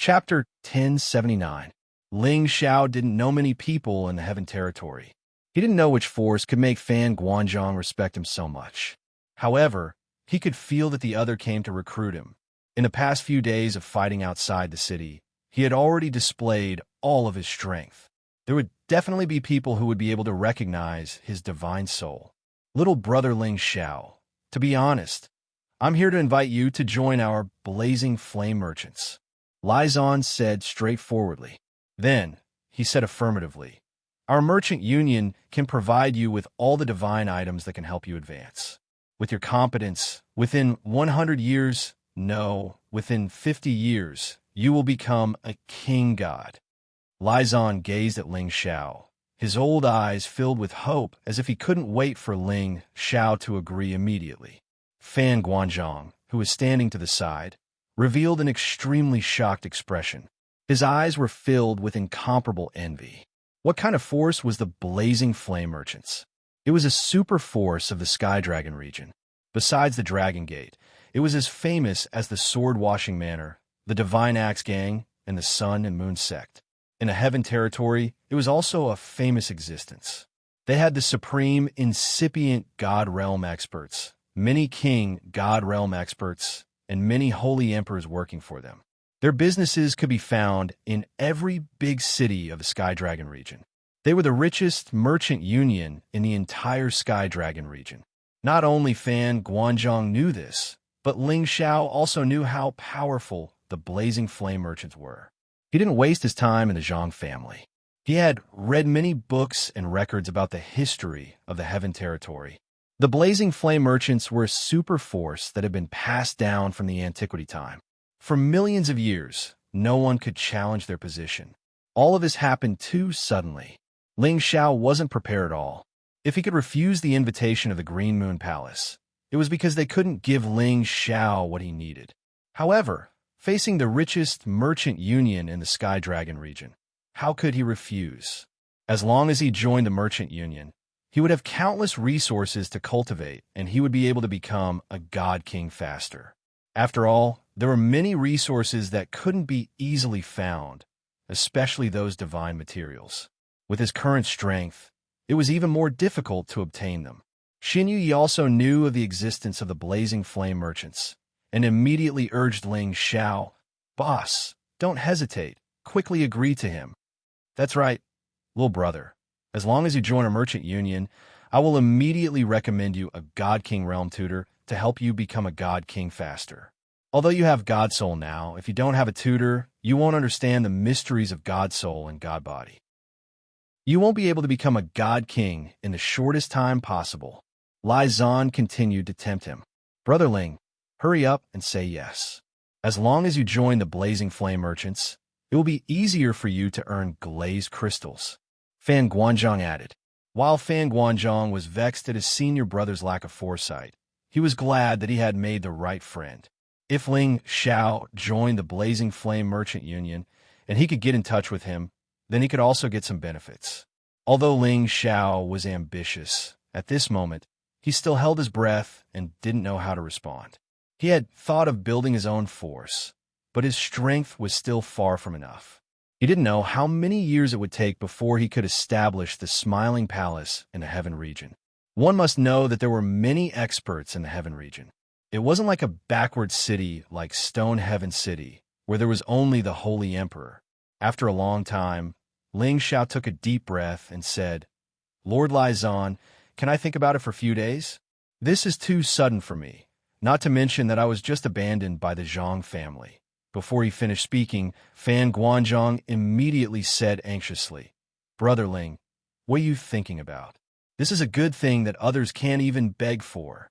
Chapter 1079. Ling Xiao didn't know many people in the Heaven Territory. He didn't know which force could make Fan Guanzhong respect him so much. However, he could feel that the other came to recruit him. In the past few days of fighting outside the city, he had already displayed all of his strength. There would definitely be people who would be able to recognize his divine soul. Little brother Ling Xiao, to be honest, I'm here to invite you to join our blazing flame merchants. Lai Zan said straightforwardly. Then, he said affirmatively, our merchant union can provide you with all the divine items that can help you advance. With your competence, within 100 years, no, within 50 years, you will become a king god. Lai Zan gazed at Ling Xiao, his old eyes filled with hope as if he couldn't wait for Ling Xiao to agree immediately. Fan Guanzhong, who was standing to the side, revealed an extremely shocked expression. His eyes were filled with incomparable envy. What kind of force was the blazing flame merchants? It was a super force of the Sky Dragon region. Besides the Dragon Gate, it was as famous as the Sword Washing Manor, the Divine Axe Gang, and the Sun and Moon Sect. In the Heaven Territory, it was also a famous existence. They had the supreme incipient God Realm experts, many King God Realm experts, and many holy emperors working for them. Their businesses could be found in every big city of the Sky Dragon region. They were the richest merchant union in the entire Sky Dragon region. Not only Fan Guanzhong knew this, but Ling Xiao also knew how powerful the blazing flame merchants were. He didn't waste his time in the Zhang family. He had read many books and records about the history of the Heaven Territory. The blazing flame merchants were a super force that had been passed down from the antiquity time. For millions of years, no one could challenge their position. All of this happened too suddenly. Ling Xiao wasn't prepared at all. If he could refuse the invitation of the Green Moon Palace, it was because they couldn't give Ling Xiao what he needed. However, facing the richest merchant union in the Sky Dragon region, how could he refuse? As long as he joined the merchant union, he would have countless resources to cultivate, and he would be able to become a god king faster. After all, there were many resources that couldn't be easily found, especially those divine materials. With his current strength, it was even more difficult to obtain them. Xianxia also knew of the existence of the blazing flame merchants, and immediately urged Ling Xiao, "Boss, don't hesitate. Quickly agree to him." "That's right, little brother. As long as you join a merchant union, I will immediately recommend you a God King Realm tutor to help you become a God King faster. Although you have God Soul now, if you don't have a tutor, you won't understand the mysteries of God Soul and God Body. You won't be able to become a God King in the shortest time possible." Lai Zan continued to tempt him. "Brother Ling, hurry up and say yes. As long as you join the blazing flame merchants, it will be easier for you to earn glazed crystals." Fan Guanzhong added. While Fan Guanzhong was vexed at his senior brother's lack of foresight, he was glad that he had made the right friend. If Ling Xiao joined the blazing flame merchant union and he could get in touch with him, then he could also get some benefits. Although Ling Xiao was ambitious, at this moment, he still held his breath and didn't know how to respond. He had thought of building his own force, but his strength was still far from enough. He didn't know how many years it would take before he could establish the Smiling Palace in the Heaven region. One must know that there were many experts in the Heaven region. It wasn't like a backward city like Stone Heaven City, where there was only the Holy Emperor. After a long time, Ling Xiao took a deep breath and said, "Lord Lai Zan, can I think about it for a few days? This is too sudden for me, not to mention that I was just abandoned by the Zhang family." Before he finished speaking, Fan Guanzhong immediately said anxiously, "Brother Ling, what are you thinking about? This is a good thing that others can't even beg for."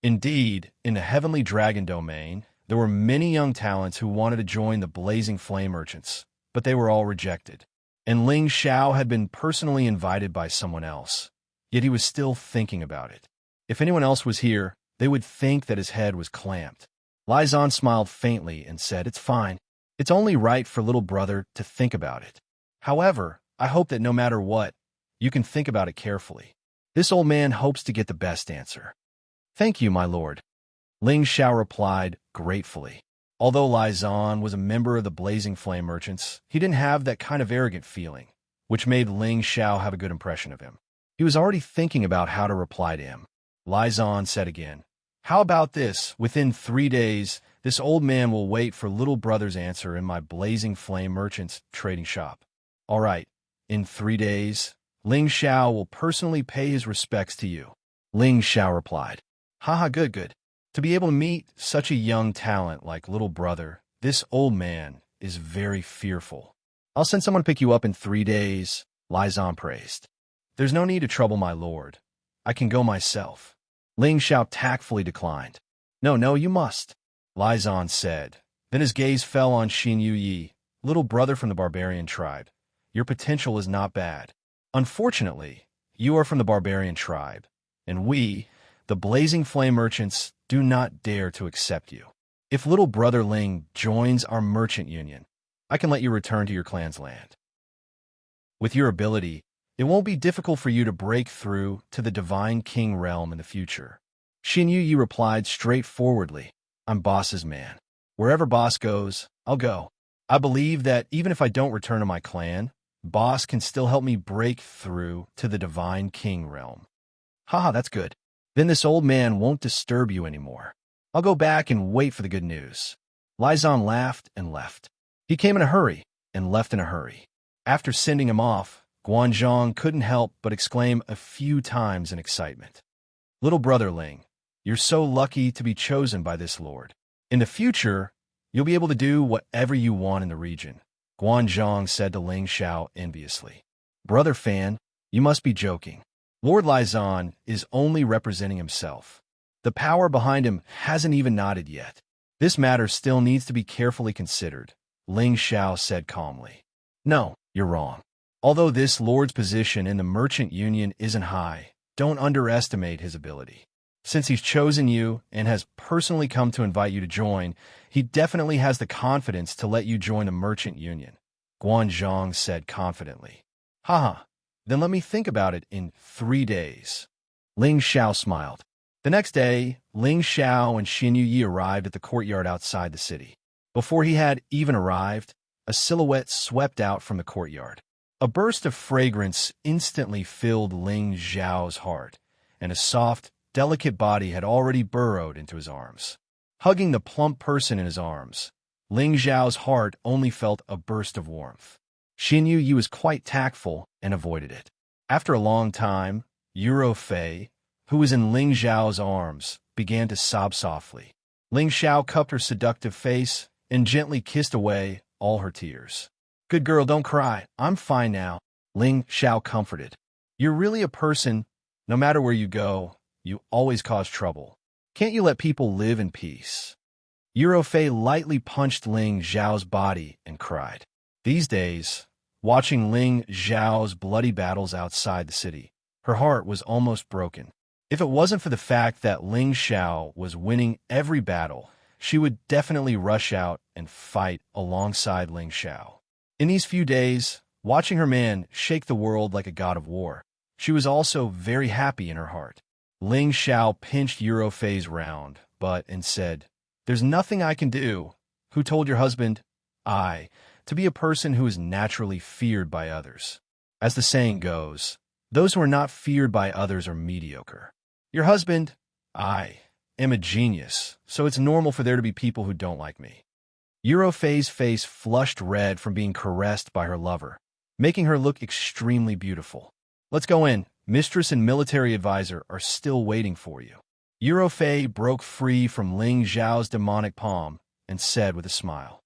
Indeed, in the Heavenly Dragon domain, there were many young talents who wanted to join the blazing flame merchants, but they were all rejected. And Ling Xiao had been personally invited by someone else, yet he was still thinking about it. If anyone else was here, they would think that his head was clamped. Lai Zan smiled faintly and said, "It's fine. It's only right for little brother to think about it. However, I hope that no matter what, you can think about it carefully. This old man hopes to get the best answer." "Thank you, my lord," Ling Xiao replied gratefully. Although Lai Zan was a member of the Blazing Flame Merchants, he didn't have that kind of arrogant feeling, which made Ling Xiao have a good impression of him. He was already thinking about how to reply to him. Lai Zan said again, "How about this? Within 3 days, this old man will wait for little brother's answer in my Blazing Flame Merchants trading shop." "All right, in 3 days, Ling Xiao will personally pay his respects to you." Ling Xiao replied, "Haha, good, good. To be able to meet such a young talent like little brother, this old man is very fearful." "I'll send someone to pick you up in 3 days," Lai Zan praised. "There's no need to trouble my lord. I can go myself." Ling Xiao tactfully declined. No, you must," Lai Zan said. Then his gaze fell on Xin Yi, little brother from the barbarian tribe. "Your potential is not bad. Unfortunately, you are from the barbarian tribe, and we, the Blazing Flame Merchants, do not dare to accept you. If little brother Ling joins our merchant union, I can let you return to your clan's land. With your ability, it won't be difficult for you to break through to the Divine King realm in the future." Xin Yi replied straightforwardly, "I'm boss's man. Wherever boss goes, I'll go. I believe that even if I don't return to my clan, boss can still help me break through to the Divine King realm." "Haha, that's good. Then this old man won't disturb you anymore. I'll go back and wait for the good news." Lai Zan laughed and left. He came in a hurry and left in a hurry. After sending him off, Guanzhong couldn't help but exclaim a few times in excitement, "Little brother Ling, you're so lucky to be chosen by this lord. In the future, you'll be able to do whatever you want in the region," Guanzhong said to Ling Xiao enviously. "Brother Fan, you must be joking. Lord Lai Zan is only representing himself. The power behind him hasn't even nodded yet. This matter still needs to be carefully considered," Ling Xiao said calmly. "No, you're wrong. Although this lord's position in the merchant union isn't high, don't underestimate his ability. Since he's chosen you and has personally come to invite you to join, he definitely has the confidence to let you join the merchant union," Guanzhong said confidently. "Haha, then let me think about it in 3 days." Ling Xiao smiled. The next day, Ling Xiao and Xin Yi arrived at the courtyard outside the city. Before he had even arrived, a silhouette swept out from the courtyard. A burst of fragrance instantly filled Ling Xiao's heart, and a soft, delicate body had already burrowed into his arms. Hugging the plump person in his arms, Ling Xiao's heart only felt a burst of warmth. Xin Yi was quite tactful and avoided it. After a long time, Yuro Fei, who was in Ling Xiao's arms, began to sob softly. Ling Xiao cupped her seductive face and gently kissed away all her tears. "Good girl, don't cry. I'm fine now," Ling Xiao comforted. "You're really a person. No matter where you go, you always cause trouble. Can't you let people live in peace?" Yuro Fei lightly punched Ling Xiao's body and cried. These days, watching Ling Xiao's bloody battles outside the city, her heart was almost broken. If it wasn't for the fact that Ling Xiao was winning every battle, she would definitely rush out and fight alongside Ling Xiao. In these few days, watching her man shake the world like a god of war, she was also very happy in her heart. Ling Xiao pinched Yuro Fei's round butt and said, "There's nothing I can do. Who told your husband, to be a person who is naturally feared by others? As the saying goes, those who are not feared by others are mediocre. Your husband, I am a genius, so it's normal for there to be people who don't like me." Yuro Fei's face flushed red from being caressed by her lover, making her look extremely beautiful. "Let's go in. Mistress and military advisor are still waiting for you." Yuro Fei broke free from Ling Xiao's demonic palm and said with a smile.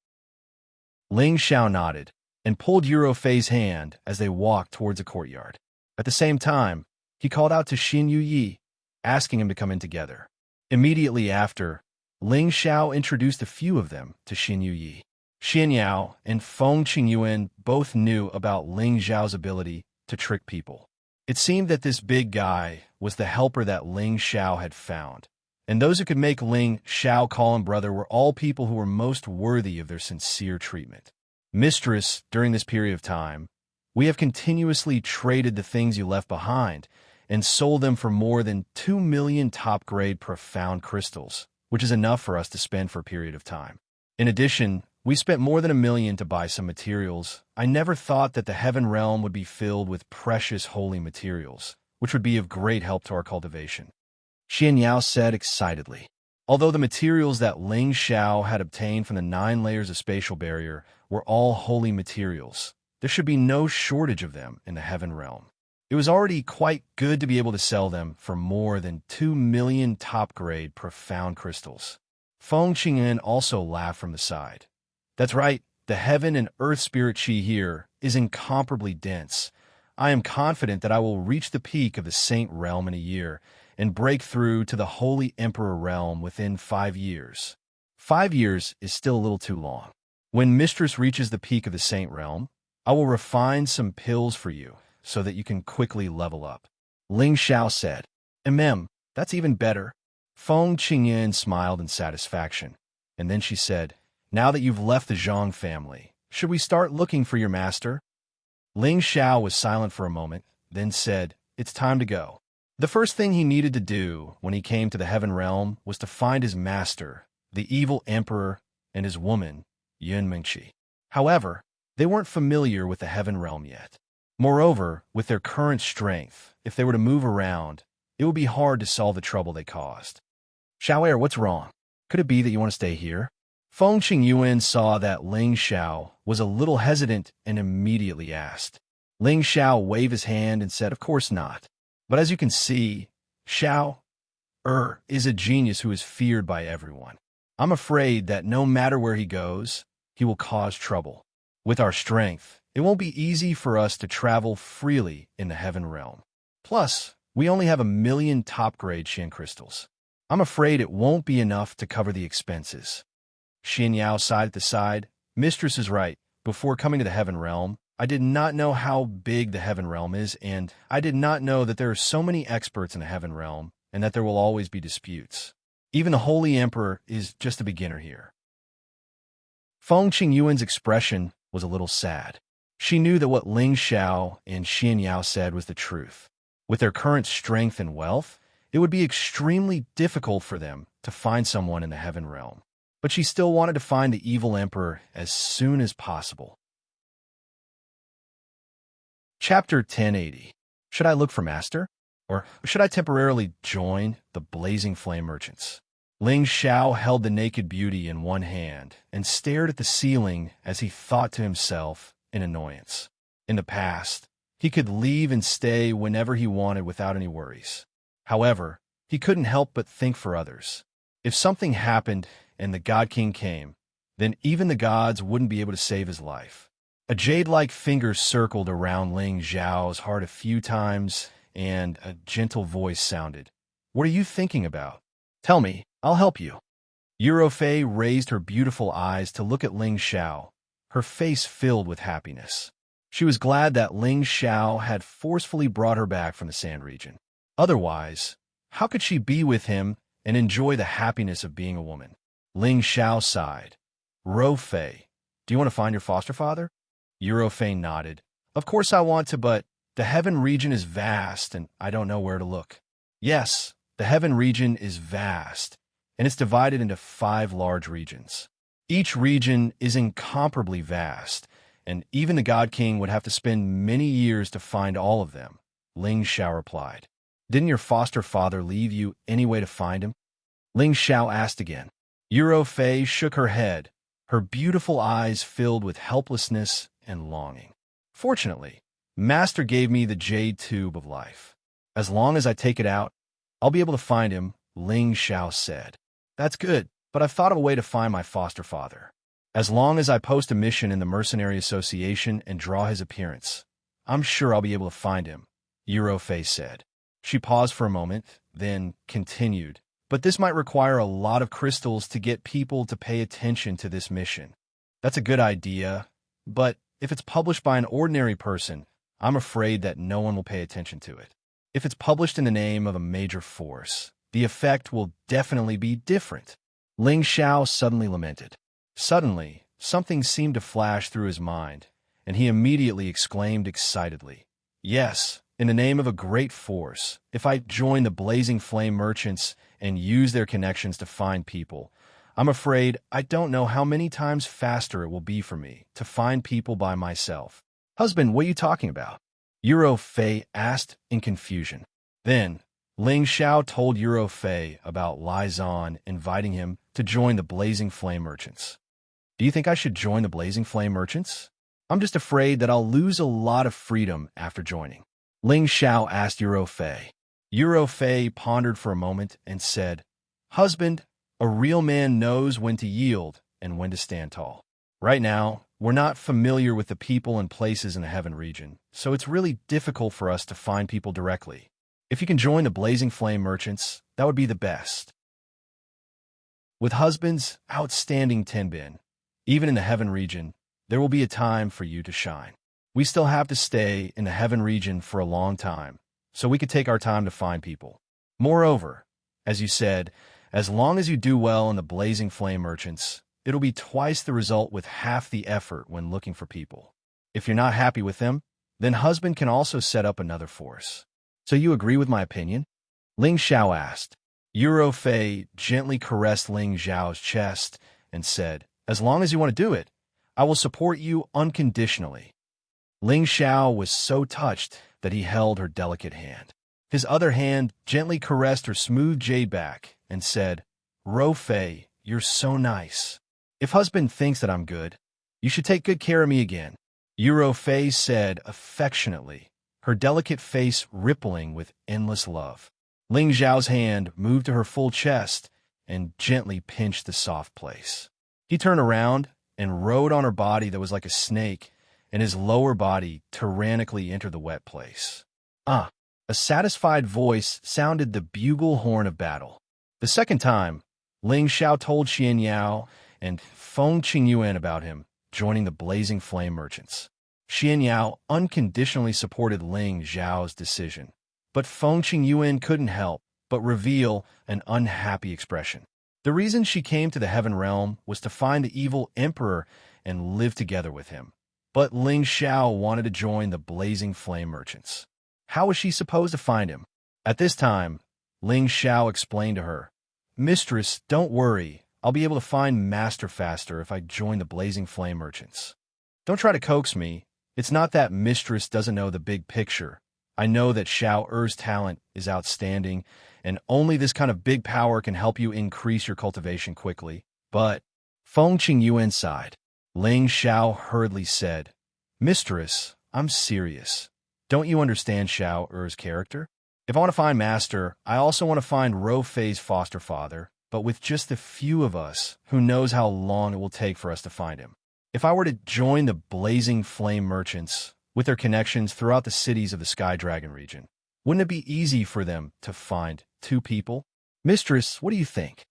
Ling Xiao nodded and pulled Yuro Fei's hand as they walked towards the courtyard. At the same time, he called out to Xin Yi, asking him to come in together. Immediately after, Ling Xiao introduced a few of them to Xin Yi. Xian Yao and Feng Qingyuan both knew about Ling Xiao's ability to trick people. It seemed that this big guy was the helper that Ling Xiao had found, and those who could make Ling Xiao call him brother were all people who were most worthy of their sincere treatment. "Mistress, during this period of time, we have continuously traded the things you left behind and sold them for more than 2 million top-grade profound crystals, which is enough for us to spend for a period of time. In addition, we spent more than 1 million to buy some materials. I never thought that the heaven realm would be filled with precious holy materials, which would be of great help to our cultivation. Xianxia said excitedly. Although the materials that Ling Xiao had obtained from the 9 layers of spatial barrier were all holy materials, there should be no shortage of them in the heaven realm. It was already quite good to be able to sell them for more than 2 million top-grade profound crystals. Feng Qingyan also laughed from the side. That's right, the heaven and earth spirit chi here is incomparably dense. I am confident that I will reach the peak of the saint realm in a year and break through to the holy emperor realm within 5 years. 5 years is still a little too long. When Mistress reaches the peak of the saint realm, I will refine some pills for you so that you can quickly level up. Ling Xiao said. That's even better. Feng Qingyan smiled in satisfaction, and then she said, now that you've left the Zhang family, should we start looking for your master? Ling Xiao was silent for a moment, then said, it's time to go. The first thing he needed to do when he came to the heaven realm was to find his master, the evil emperor, and his woman, Yun Mingqi. However, they weren't familiar with the heaven realm yet. Moreover, with their current strength, if they were to move around, it would be hard to solve the trouble they caused. Xiao'er, what's wrong? Could it be that you want to stay here? Feng Qingyuan saw that Ling Xiao was a little hesitant and immediately asked. Ling Xiao waved his hand and said, of course not. But as you can see, Xiao is a genius who is feared by everyone. I'm afraid that no matter where he goes, he will cause trouble. With our strength, it won't be easy for us to travel freely in the heaven realm. Plus, we only have 1 million top-grade Xian crystals. I'm afraid it won't be enough to cover the expenses. Xianxia sighed at the side. Mistress is right. Before coming to the heaven realm, I did not know how big the heaven realm is, and I did not know that there are so many experts in the heaven realm and that there will always be disputes. Even the Holy Emperor is just a beginner here. Feng Qingyuan's expression was a little sad. She knew that what Ling Xiao and Xianxia said was the truth. With their current strength and wealth, it would be extremely difficult for them to find someone in the heaven realm. But she still wanted to find the evil emperor as soon as possible. Chapter 1080. Should I look for master? Or should I temporarily join the blazing flame merchants? Ling Xiao held the naked beauty in one hand and stared at the ceiling as he thought to himself in annoyance. In the past, he could leave and stay whenever he wanted without any worries. However, he couldn't help but think for others. If something happened and the God King came, then even the gods wouldn't be able to save his life. A jade-like finger circled around Ling Xiao's heart a few times, and a gentle voice sounded. What are you thinking about? Tell me, I'll help you. Eurofei raised her beautiful eyes to look at Ling Xiao, her face filled with happiness. She was glad that Ling Xiao had forcefully brought her back from the sand region. Otherwise, how could she be with him and enjoy the happiness of being a woman? Ling Xiao sighed. Rofei, do you want to find your foster father? Eurofei nodded. Of course I want to, but the heaven region is vast and I don't know where to look. Yes, the heaven region is vast, and it's divided into 5 large regions. Each region is incomparably vast, and even the God King would have to spend many years to find all of them, Ling Xiao replied. Didn't your foster father leave you any way to find him? Ling Xiao asked again. Eurofei shook her head, her beautiful eyes filled with helplessness and longing. Fortunately, Master gave me the jade tube of life. As long as I take it out, I'll be able to find him, Ling Xiao said. That's good, but I've thought of a way to find my foster father. As long as I post a mission in the Mercenary Association and draw his appearance, I'm sure I'll be able to find him, Eurofei said. She paused for a moment, then continued. But this might require a lot of crystals to get people to pay attention to this mission. That's a good idea, but if it's published by an ordinary person, I'm afraid that no one will pay attention to it. If it's published in the name of a major force, the effect will definitely be different. Ling Xiao suddenly lamented. Suddenly, something seemed to flash through his mind, and he immediately exclaimed excitedly, yes, in the name of a great force, if I join the blazing flame merchants and use their connections to find people, I'm afraid I don't know how many times faster it will be for me to find people by myself. Husband, what are you talking about? Euro Fei asked in confusion. Then, Ling Xiao told Euro Fei about Lai Zan inviting him to join the Blazing Flame Merchants. Do you think I should join the Blazing Flame Merchants? I'm just afraid that I'll lose a lot of freedom after joining. Ling Xiao asked Euro Fei. Euro Fei pondered for a moment and said, Husband, a real man knows when to yield and when to stand tall. Right now, we're not familiar with the people and places in the Heaven region, so it's really difficult for us to find people directly. If you can join the Blazing Flame Merchants, that would be the best. With husband's outstanding Tenbin, even in the Heaven region, there will be a time for you to shine. We still have to stay in the Heaven region for a long time, so we could take our time to find people. Moreover, as you said, as long as you do well in the Blazing Flame Merchants, it'll be twice the result with half the effort when looking for people. If you're not happy with them, then husband can also set up another force. So you agree with my opinion? Ling Xiao asked. Euro Fei gently caressed Ling Xiao's chest and said, As long as you want to do it, I will support you unconditionally. Ling Xiao was so touched that he held her delicate hand. His other hand gently caressed her smooth jade back and said, Ro Fei, you're so nice. If husband thinks that I'm good, you should take good care of me again. Euro Fei said affectionately, her delicate face rippling with endless love. Ling Xiao's hand moved to her full chest and gently pinched the soft place. He turned around and rode on her body that was like a snake, and his lower body tyrannically entered the wet place. A satisfied voice sounded the bugle horn of battle. The second time, Ling Xiao told Xianxia and Feng Qingyuan about him joining the Blazing Flame Merchants. Xianxia unconditionally supported Ling Xiao's decision, but Feng Qingyuan couldn't help but reveal an unhappy expression. The reason she came to the Heaven Realm was to find the evil emperor and live together with him. But Ling Xiao wanted to join the Blazing Flame Merchants. How was she supposed to find him? At this time, Ling Xiao explained to her, Mistress, don't worry. I'll be able to find Master faster if I join the Blazing Flame Merchants. Don't try to coax me. It's not that Mistress doesn't know the big picture. I know that Xiao Er's talent is outstanding, and only this kind of big power can help you increase your cultivation quickly. But Feng Qingyuan sighed. Ling Xiao hurriedly said, Mistress, I'm serious. Don't you understand Xiao Er's character? If I want to find Master, I also want to find Ro Fei's foster father, but with just a few of us, who knows how long it will take for us to find him. If I were to join the Blazing Flame Merchants, with their connections throughout the cities of the Sky Dragon region, wouldn't it be easy for them to find two people? Mistress, what do you think?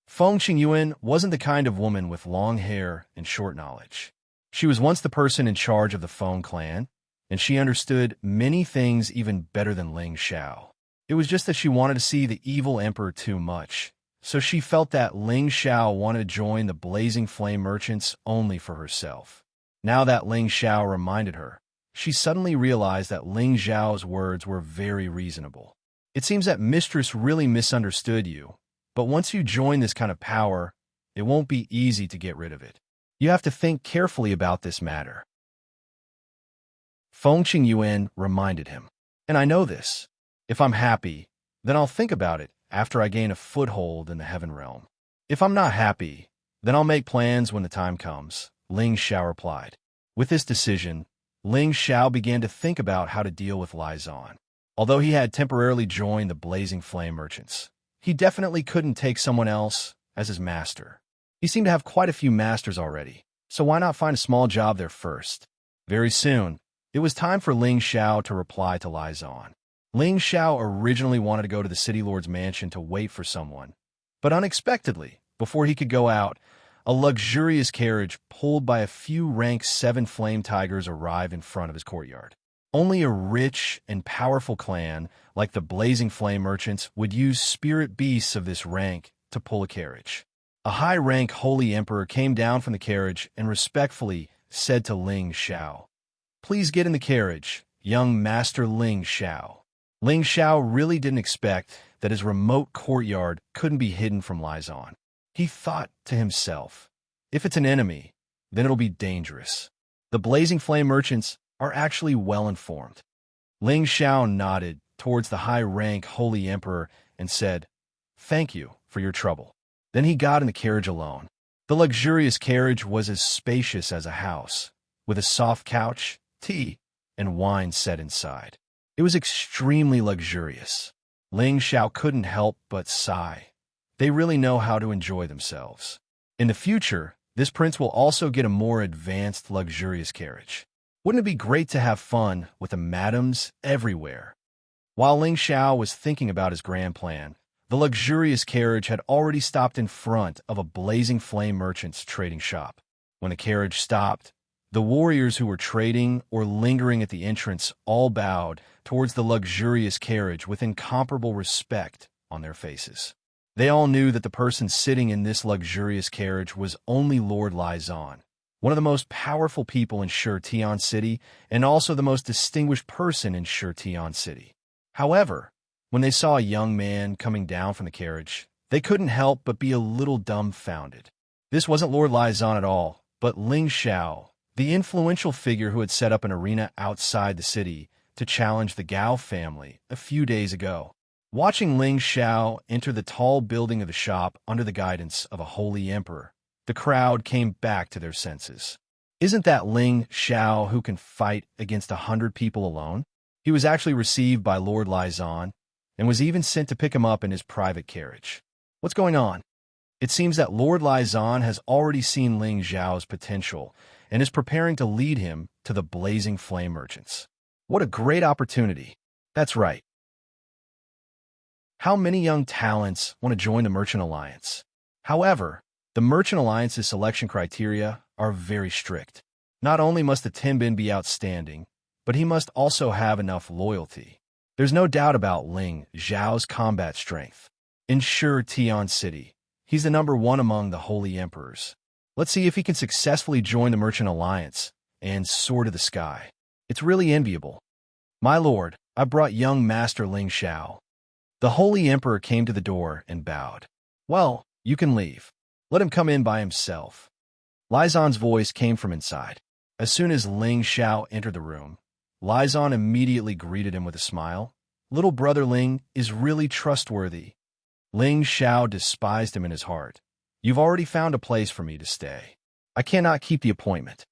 Feng Qingyuan wasn't the kind of woman with long hair and short knowledge. She was once the person in charge of the Feng clan, and she understood many things even better than Ling Xiao. It was just that she wanted to see the evil emperor too much, so she felt that Ling Xiao wanted to join the Blazing Flame Merchants only for herself. Now that Ling Xiao reminded her, she suddenly realized that Ling Xiao's words were very reasonable. It seems that Mistress really misunderstood you, but once you join this kind of power, it won't be easy to get rid of it. You have to think carefully about this matter. Feng Qingyuan reminded him. And I know this. If I'm happy, then I'll think about it after I gain a foothold in the Heaven Realm. If I'm not happy, then I'll make plans when the time comes, Ling Xiao replied. With this decision, Ling Xiao began to think about how to deal with Lai Zan. Although he had temporarily joined the Blazing Flame Merchants, he definitely couldn't take someone else as his master. He seemed to have quite a few masters already, so why not find a small job there first? Very soon, it was time for Ling Xiao to reply to Lai Zan. Ling Xiao originally wanted to go to the City Lord's mansion to wait for someone, but unexpectedly, before he could go out, a luxurious carriage pulled by a few rank 7 flame tigers arrived in front of his courtyard. Only a rich and powerful clan, like the Blazing Flame Merchants, would use spirit beasts of this rank to pull a carriage. A high-rank holy emperor came down from the carriage and respectfully said to Ling Xiao, Please get in the carriage, young Master Ling Xiao. Ling Xiao really didn't expect that his remote courtyard couldn't be hidden from Lai Zan. He thought to himself, if it's an enemy, then it'll be dangerous. The Blazing Flame merchants are actually well-informed. Ling Xiao nodded towards the high-rank Holy Emperor and said, "Thank you for your trouble." Then he got in the carriage alone. The luxurious carriage was as spacious as a house, with a soft couch, tea, and wine set inside. It was extremely luxurious. Ling Xiao couldn't help but sigh. They really know how to enjoy themselves. In the future, this prince will also get a more advanced, luxurious carriage. Wouldn't it be great to have fun with the madams everywhere? While Ling Xiao was thinking about his grand plan, the luxurious carriage had already stopped in front of a Blazing Flame merchant's trading shop. When the carriage stopped, the warriors who were trading or lingering at the entrance all bowed towards the luxurious carriage with incomparable respect on their faces. They all knew that the person sitting in this luxurious carriage was only Lord Lizan, one of the most powerful people in Shutian City and also the most distinguished person in Shutian City. However, when they saw a young man coming down from the carriage, they couldn't help but be a little dumbfounded. This wasn't Lord Lizan at all, but Ling Xiao, the influential figure who had set up an arena outside the city to challenge the Gao family a few days ago. Watching Ling Xiao enter the tall building of the shop under the guidance of a holy emperor, the crowd came back to their senses. Isn't that Ling Xiao who can fight against 100 people alone? He was actually received by Lord Lizan and was even sent to pick him up in his private carriage. What's going on? It seems that Lord Lizan has already seen Ling Xiao's potential and is preparing to lead him to the Blazing Flame merchants. What a great opportunity. That's right. How many young talents want to join the Merchant Alliance? However, the Merchant Alliance's selection criteria are very strict. Not only must the Tenbin be outstanding, but he must also have enough loyalty. There's no doubt about Ling Xiao's combat strength. In Shutian City, he's the #1 among the Holy Emperors. Let's see if he can successfully join the Merchant Alliance and soar to the sky. It's really enviable. My lord, I brought young Master Ling Xiao. The Holy Emperor came to the door and bowed. Well, you can leave. Let him come in by himself. Lizan's voice came from inside. As soon as Ling Xiao entered the room, Lizan immediately greeted him with a smile. Little brother Ling is really trustworthy. Ling Xiao despised him in his heart. You've already found a place for me to stay. I cannot keep the appointment.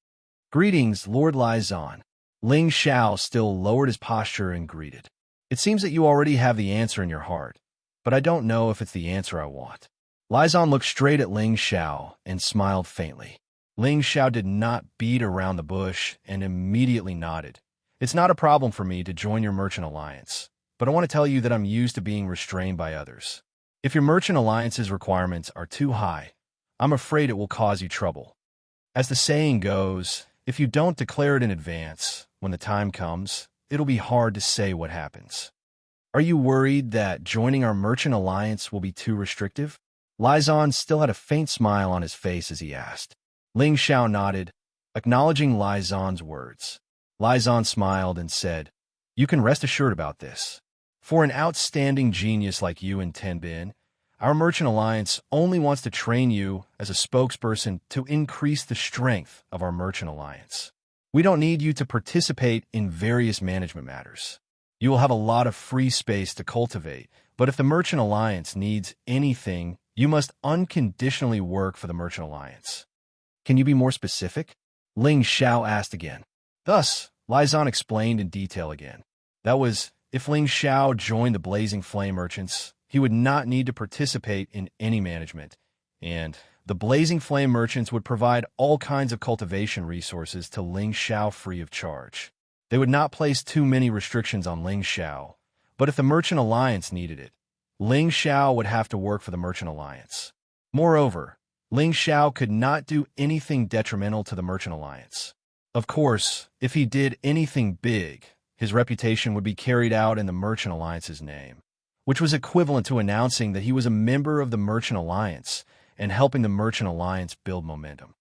Greetings, Lord Lizan. Ling Xiao still lowered his posture and greeted. It seems that you already have the answer in your heart, but I don't know if it's the answer I want. Lizan looked straight at Ling Xiao and smiled faintly. Ling Xiao did not beat around the bush and immediately nodded. It's not a problem for me to join your Merchant Alliance, but I want to tell you that I'm used to being restrained by others. If your Merchant Alliance's requirements are too high, I'm afraid it will cause you trouble. As the saying goes, if you don't declare it in advance, when the time comes, it'll be hard to say what happens. Are you worried that joining our Merchant Alliance will be too restrictive? Lizan still had a faint smile on his face as he asked. Ling Xiao nodded, acknowledging Lizan's words. Lizan smiled and said, "You can rest assured about this. For an outstanding genius like you in Tenbin, our Merchant Alliance only wants to train you as a spokesperson to increase the strength of our Merchant Alliance. We don't need you to participate in various management matters. You will have a lot of free space to cultivate, but if the Merchant Alliance needs anything, you must unconditionally work for the Merchant Alliance." Can you be more specific? Ling Xiao asked again. Thus, Lizan explained in detail again. That was, if Ling Xiao joined the Blazing Flame merchants, he would not need to participate in any management, and the Blazing Flame merchants would provide all kinds of cultivation resources to Ling Xiao free of charge. They would not place too many restrictions on Ling Xiao, but if the Merchant Alliance needed it, Ling Xiao would have to work for the Merchant Alliance. Moreover, Ling Xiao could not do anything detrimental to the Merchant Alliance. Of course, if he did anything big, his reputation would be carried out in the Merchant Alliance's name, which was equivalent to announcing that he was a member of the Merchant Alliance and helping the Merchant Alliance build momentum.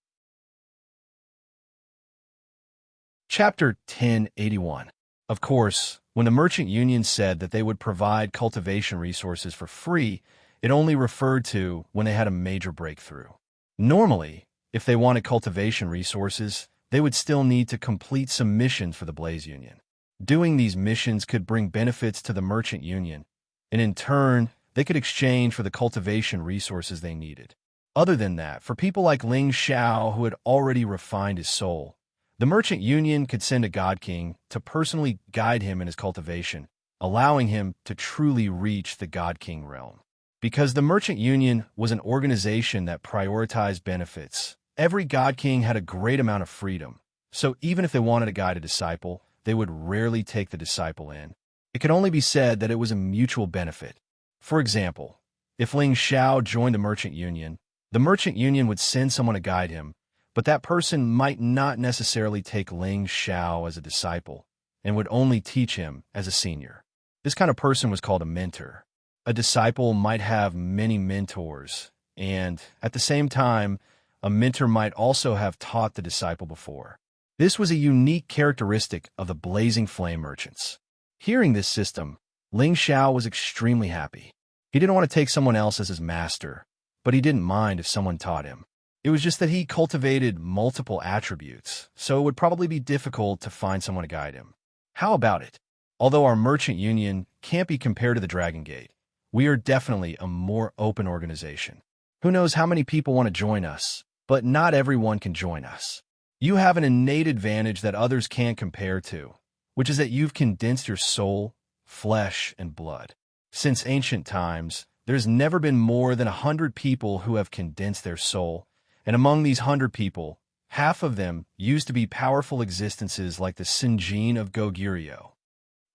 Chapter 1081. Of course, when the Merchant Union said that they would provide cultivation resources for free, It only referred to when they had a major breakthrough. Normally, if they wanted cultivation resources, they would still need to complete some missions for the Blaze Union. Doing these missions could bring benefits to the Merchant Union, and in turn, they could exchange for the cultivation resources they needed. Other than that, for people like Ling Xiao, who had already refined his soul, the Merchant Union could send a God King to personally guide him in his cultivation, allowing him to truly reach the God King realm. Because the Merchant Union was an organization that prioritized benefits, every God King had a great amount of freedom, so even if they wanted to guide a disciple, they would rarely take the disciple in. It could only be said that it was a mutual benefit. For example, if Ling Xiao joined the Merchant Union would send someone to guide him, but that person might not necessarily take Ling Xiao as a disciple and would only teach him as a senior. This kind of person was called a mentor. A disciple might have many mentors, and at the same time, a mentor might also have taught the disciple before. This was a unique characteristic of the Blazing Flame merchants. Hearing this system, Ling Xiao was extremely happy. He didn't want to take someone else as his master, but he didn't mind if someone taught him. It was just that he cultivated multiple attributes, so it would probably be difficult to find someone to guide him. How about it? Although our Merchant Union can't be compared to the Dragon Gate, we are definitely a more open organization. Who knows how many people want to join us, but not everyone can join us. You have an innate advantage that others can't compare to, which is that you've condensed your soul, flesh, and blood. Since ancient times, there's never been more than 100 people who have condensed their soul, and among these 100 people, half of them used to be powerful existences like the Sinjin of Goguryeo.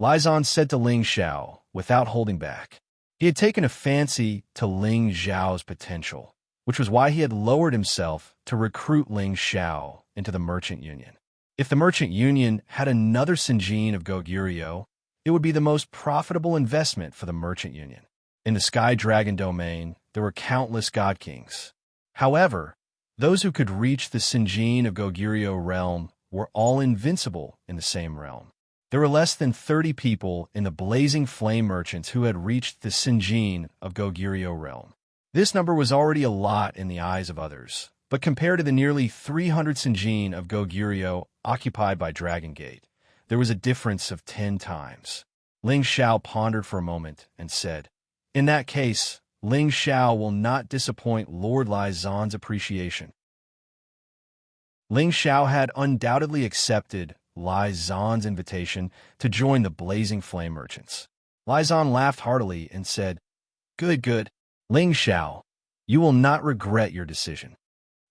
Lizan said to Ling Xiao, without holding back. He had taken a fancy to Ling Xiao's potential, which was why he had lowered himself to recruit Ling Xiao into the Merchant Union. If the Merchant Union had another Sinjin of Goguryeo, it would be the most profitable investment for the Merchant Union. In the Sky Dragon domain, there were countless God Kings. However, those who could reach the Sinjin of Goguryeo realm were all invincible in the same realm. There were less than 30 people in the Blazing Flame merchants who had reached the Sinjin of Goguryeo realm. This number was already a lot in the eyes of others, but compared to the nearly 300 Sinjin of Goguryeo occupied by Dragon Gate, there was a difference of 10 times. Ling Xiao pondered for a moment and said, "In that case, Ling Xiao will not disappoint Lord Lizan's appreciation." Ling Xiao had undoubtedly accepted Lizan's invitation to join the Blazing Flame merchants. Lizan laughed heartily and said, Good. Ling Xiao, you will not regret your decision."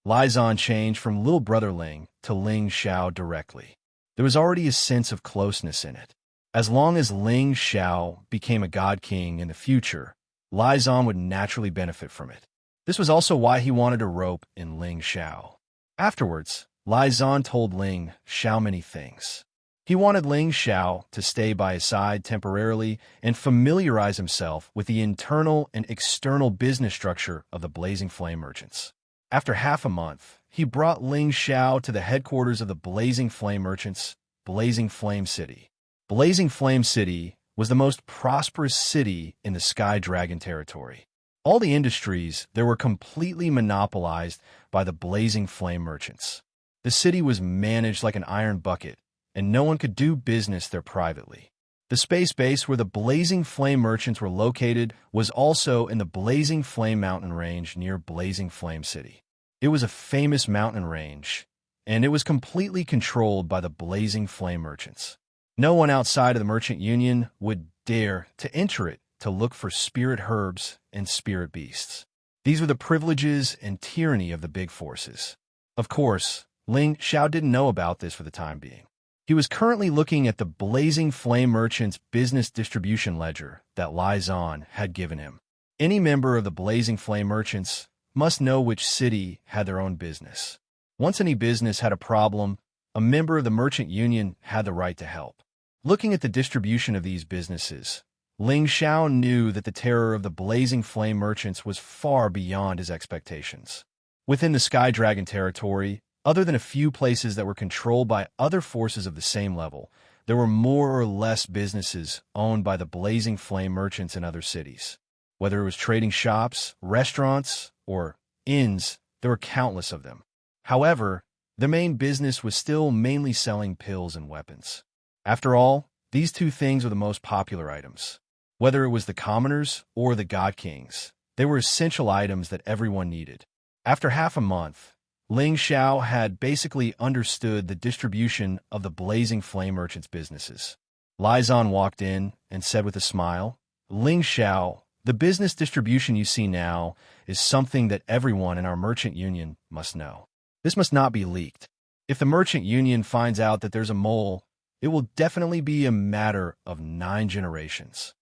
Lizan changed from little brother Ling to Ling Xiao directly. There was already a sense of closeness in it. As long as Ling Xiao became a God King in the future, Lizan would naturally benefit from it. This was also why he wanted to rope in Ling Xiao. Afterwards, Lizan told Ling Xiao many things. He wanted Ling Xiao to stay by his side temporarily and familiarize himself with the internal and external business structure of the Blazing Flame merchants. After half a month, he brought Ling Xiao to the headquarters of the Blazing Flame merchants, Blazing Flame City. Blazing Flame City was the most prosperous city in the Sky Dragon territory. All the industries there were completely monopolized by the Blazing Flame merchants. The city was managed like an iron bucket, and no one could do business there privately. The space base where the Blazing Flame merchants were located was also in the Blazing Flame mountain range near Blazing Flame City. It was a famous mountain range, and it was completely controlled by the Blazing Flame merchants. No one outside of the Merchant Union would dare to enter it to look for spirit herbs and spirit beasts. These were the privileges and tyranny of the big forces. Of course, Ling Xiao didn't know about this for the time being. He was currently looking at the Blazing Flame merchant's business distribution ledger that Lizan had given him. Any member of the Blazing Flame merchants must know which city had their own business. Once any business had a problem, a member of the Merchant Union had the right to help. Looking at the distribution of these businesses, Ling Xiao knew that the terror of the Blazing Flame merchants was far beyond his expectations. Within the Sky Dragon territory, other than a few places that were controlled by other forces of the same level, there were more or less businesses owned by the Blazing Flame merchants in other cities. Whether it was trading shops, restaurants, or inns, there were countless of them. However, their main business was still mainly selling pills and weapons. After all, these two things were the most popular items. Whether it was the commoners or the god kings, they were essential items that everyone needed. After half a month, Ling Xiao had basically understood the distribution of the Blazing Flame merchants' businesses. Lai Zan walked in and said with a smile, "Ling Xiao, the business distribution you see now is something that everyone in our merchant union must know. This must not be leaked. If the merchant union finds out that there's a mole, it will definitely be a matter of 9 generations."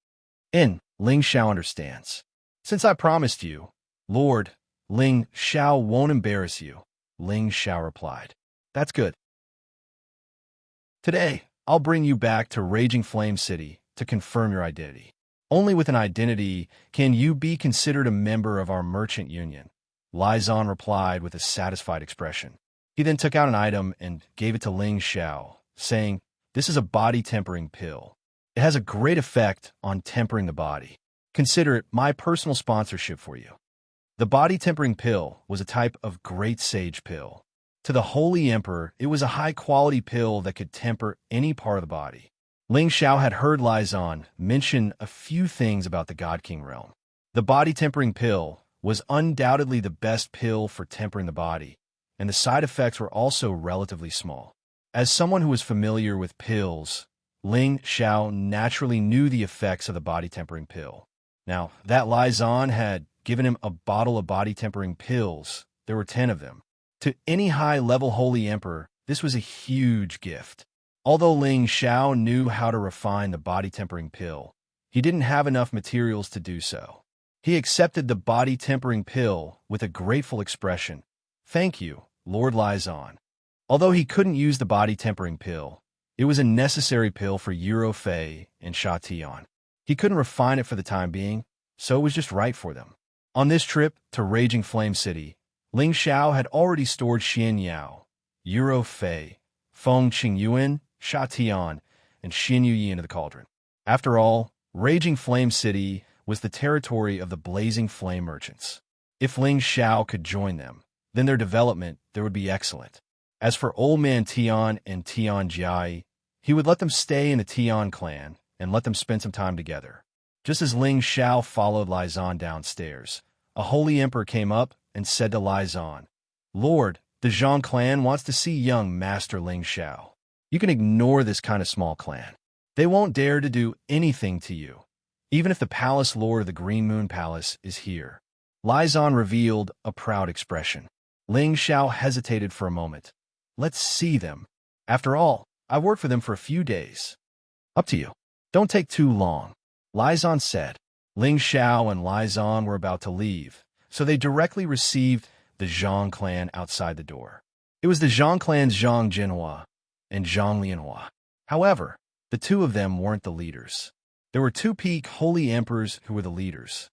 Ling Xiao understands. "Since I promised you, Lord, Ling Xiao won't embarrass you," Ling Xiao replied. "That's good. Today, I'll bring you back to Raging Flame City to confirm your identity. Only with an identity can you be considered a member of our merchant union," Lai Zan replied with a satisfied expression. He then took out an item and gave it to Ling Xiao, saying, "This is a body-tempering pill. It has a great effect on tempering the body. Consider it my personal sponsorship for you." The body-tempering pill was a type of great sage pill. To the Holy Emperor, it was a high-quality pill that could temper any part of the body. Ling Xiao had heard Lai Zan mention a few things about the God King realm. The body-tempering pill was undoubtedly the best pill for tempering the body, and the side effects were also relatively small. As someone who was familiar with pills, Ling Xiao naturally knew the effects of the body-tempering pill. Now, that Lai Zan had given him a bottle of body-tempering pills. There were 10 of them. To any high-level Holy Emperor, this was a huge gift. Although Ling Xiao knew how to refine the body-tempering pill, he didn't have enough materials to do so. He accepted the body-tempering pill with a grateful expression. "Thank you, Lord Lai Zan." Although he couldn't use the body-tempering pill, it was a necessary pill for Euro Fei and Sha Tian. He couldn't refine it for the time being, so it was just right for them. On this trip to Raging Flame City, Ling Xiao had already stored Xianxia, Euro Fei, Feng Qingyuan, Sha Tian, and Xin Yuyi into the cauldron. After all, Raging Flame City was the territory of the Blazing Flame merchants. If Ling Xiao could join them, then their development there would be excellent. As for Old Man Tian and Tian Jia, he would let them stay in the Tian clan and let them spend some time together. Just as Ling Xiao followed Lai Zan downstairs, a Holy Emperor came up and said to Lai Zan, "Lord, the Zhang clan wants to see young Master Ling Xiao. You can ignore this kind of small clan. They won't dare to do anything to you, even if the Palace Lord of the Green Moon Palace is here." Lai Zan revealed a proud expression. Ling Xiao hesitated for a moment. "Let's see them. After all, I worked for them for a few days." "Up to you. Don't take too long," Lai Zan said. Ling Xiao and Lai Zan were about to leave, so they directly received the Zhang clan outside the door. It was the Zhang clan's Zhang Jinhua and Zhang Lianhua. However, the two of them weren't the leaders. There were 2 peak holy emperors who were the leaders.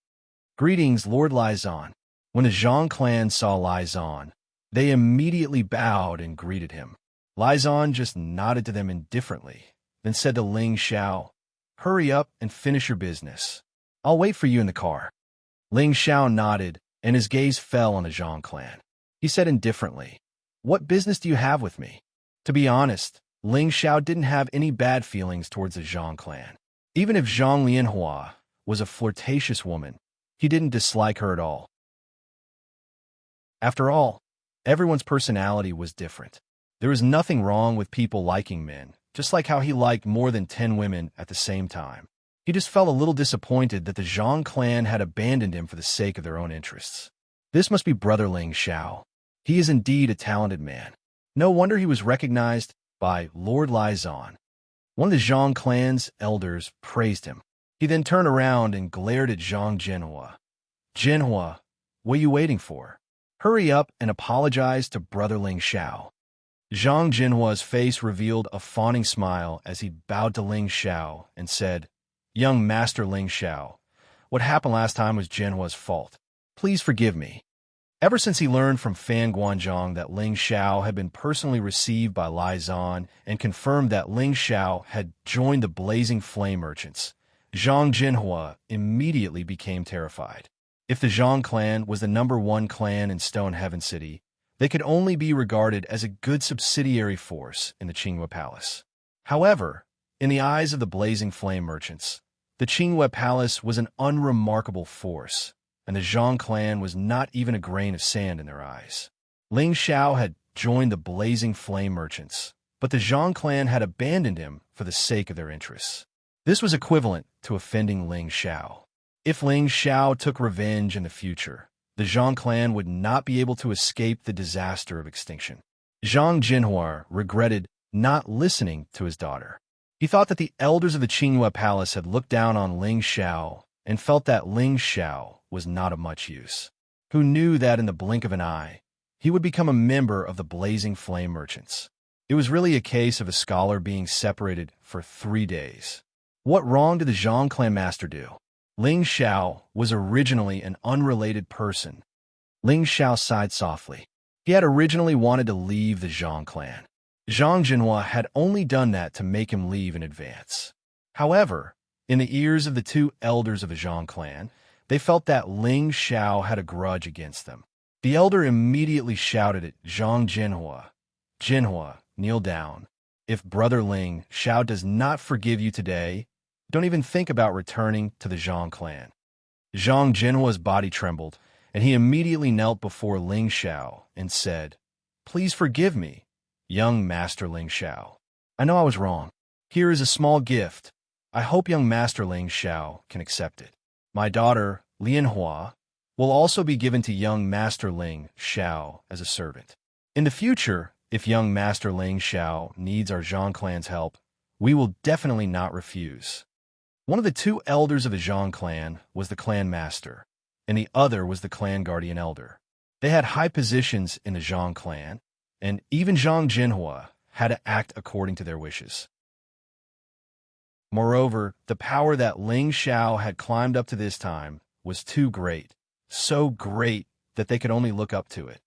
"Greetings, Lord Lai Zan." When the Zhang clan saw Lai Zan, they immediately bowed and greeted him. Lai Zan just nodded to them indifferently, then said to Ling Xiao, "Hurry up and finish your business. I'll wait for you in the car." Ling Xiao nodded, and his gaze fell on the Zhang clan. He said indifferently, "What business do you have with me?" To be honest, Ling Xiao didn't have any bad feelings towards the Zhang clan. Even if Zhang Lianhua was a flirtatious woman, he didn't dislike her at all. After all, everyone's personality was different. There was nothing wrong with people liking men, just like how he liked more than 10 women at the same time. He just felt a little disappointed that the Zhang clan had abandoned him for the sake of their own interests. This must be Brother Ling Xiao. He is indeed a talented man. No wonder he was recognized by Lord Lai Zan. One of the Zhang clan's elders praised him. He then turned around and glared at Zhang Jinhua. "Jinhua, what are you waiting for? Hurry up and apologize to Brother Ling Xiao." Zhang Jinhua's face revealed a fawning smile as he bowed to Ling Xiao and said, "Young Master Ling Xiao, what happened last time was Jinhua's fault. Please forgive me." Ever since he learned from Fan Guanzhong that Ling Xiao had been personally received by Lai Zan and confirmed that Ling Xiao had joined the Blazing Flame merchants, Zhang Jinhua immediately became terrified. If the Zhang clan was the #1 clan in Stone Heaven City, they could only be regarded as a good subsidiary force in the Qinghua Palace. However, in the eyes of the Blazing Flame merchants, the Qinghua Palace was an unremarkable force, and the Zhang clan was not even a grain of sand in their eyes. Ling Xiao had joined the Blazing Flame merchants, but the Zhang clan had abandoned him for the sake of their interests. This was equivalent to offending Ling Xiao. If Ling Xiao took revenge in the future, the Zhang clan would not be able to escape the disaster of extinction. Zhang Jinhua regretted not listening to his daughter. He thought that the elders of the Qinghua Palace had looked down on Ling Xiao and felt that Ling Xiao was not of much use. Who knew that in the blink of an eye, he would become a member of the Blazing Flame merchants. It was really a case of a scholar being separated for 3 days. What wrong did the Zhang clan master do? Ling Xiao was originally an unrelated person. Ling Xiao sighed softly. He had originally wanted to leave the Zhang clan. Zhang Jinhua had only done that to make him leave in advance. However, in the ears of the 2 elders of the Zhang clan, they felt that Ling Xiao had a grudge against them. The elder immediately shouted at Zhang Jinhua, "Jinhua, kneel down. If Brother Ling Xiao does not forgive you today, don't even think about returning to the Zhang clan." Zhang Jinhua's body trembled, and he immediately knelt before Ling Xiao and said, "Please forgive me, young Master Ling Xiao. I know I was wrong. Here is a small gift. I hope young Master Ling Xiao can accept it. My daughter, Lianhua, will also be given to young Master Ling Xiao as a servant. In the future, if young Master Ling Xiao needs our Zhang clan's help, we will definitely not refuse." One of the 2 elders of the Zhang clan was the clan master, and the other was the clan guardian elder. They had high positions in the Zhang clan, and even Zhang Jinhua had to act according to their wishes. Moreover, the power that Ling Xiao had climbed up to this time was too great, so great that they could only look up to it.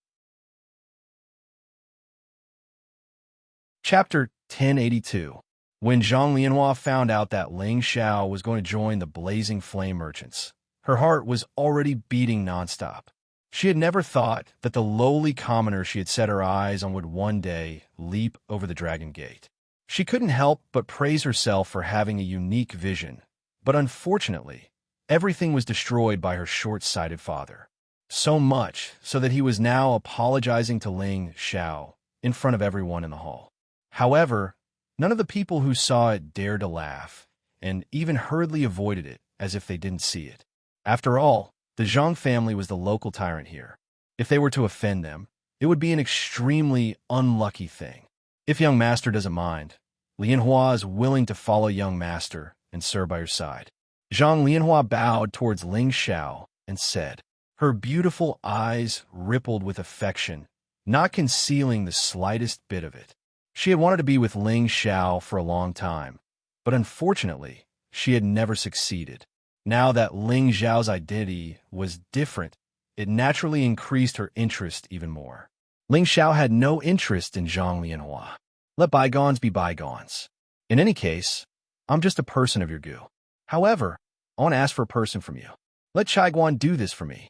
Chapter 1082. When Zhang Lianhua found out that Ling Xiao was going to join the Blazing Flame merchants, her heart was already beating nonstop. She had never thought that the lowly commoner she had set her eyes on would one day leap over the Dragon Gate. She couldn't help but praise herself for having a unique vision, but unfortunately, everything was destroyed by her short-sighted father. So much so that he was now apologizing to Ling Xiao in front of everyone in the hall. However, none of the people who saw it dared to laugh, and even hurriedly avoided it as if they didn't see it. After all, the Zhang family was the local tyrant here. If they were to offend them, it would be an extremely unlucky thing. If young master doesn't mind, Lianhua is willing to follow young master and serve by her side. Zhang Lianhua bowed towards Ling Xiao and said, her beautiful eyes rippled with affection, not concealing the slightest bit of it. She had wanted to be with Ling Xiao for a long time, but unfortunately, she had never succeeded. Now that Ling Xiao's identity was different, it naturally increased her interest even more. Ling Xiao had no interest in Zhang Lianhua. Let bygones be bygones. In any case, I'm just a person of your gu. However, I want to ask for a person from you. Let Chaiguan do this for me.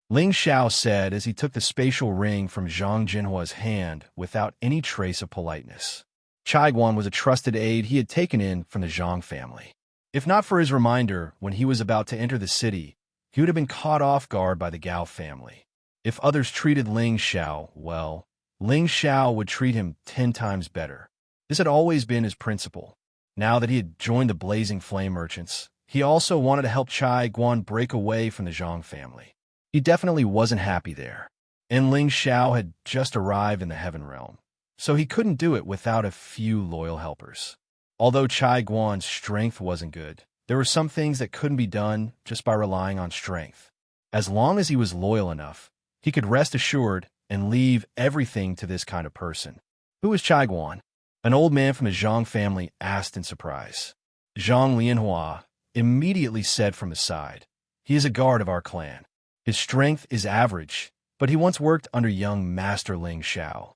Ling Xiao said as he took the spatial ring from Zhang Jinhua's hand without any trace of politeness. Chaiguan was a trusted aide he had taken in from the Zhang family. If not for his reminder when he was about to enter the city, he would have been caught off guard by the Gao family. If others treated Ling Xiao well, Ling Xiao would treat him 10 times better. This had always been his principle. Now that he had joined the Blazing Flame merchants, he also wanted to help Chaiguan break away from the Zhang family. He definitely wasn't happy there, and Ling Xiao had just arrived in the Heaven Realm, so he couldn't do it without a few loyal helpers. Although Chaiguan's strength wasn't good, there were some things that couldn't be done just by relying on strength. As long as he was loyal enough, he could rest assured and leave everything to this kind of person. Who is Chaiguan? An old man from the Zhang family asked in surprise. Zhang Lianhua immediately said from the side, he is a guard of our clan. His strength is average, but he once worked under young Master Ling Xiao.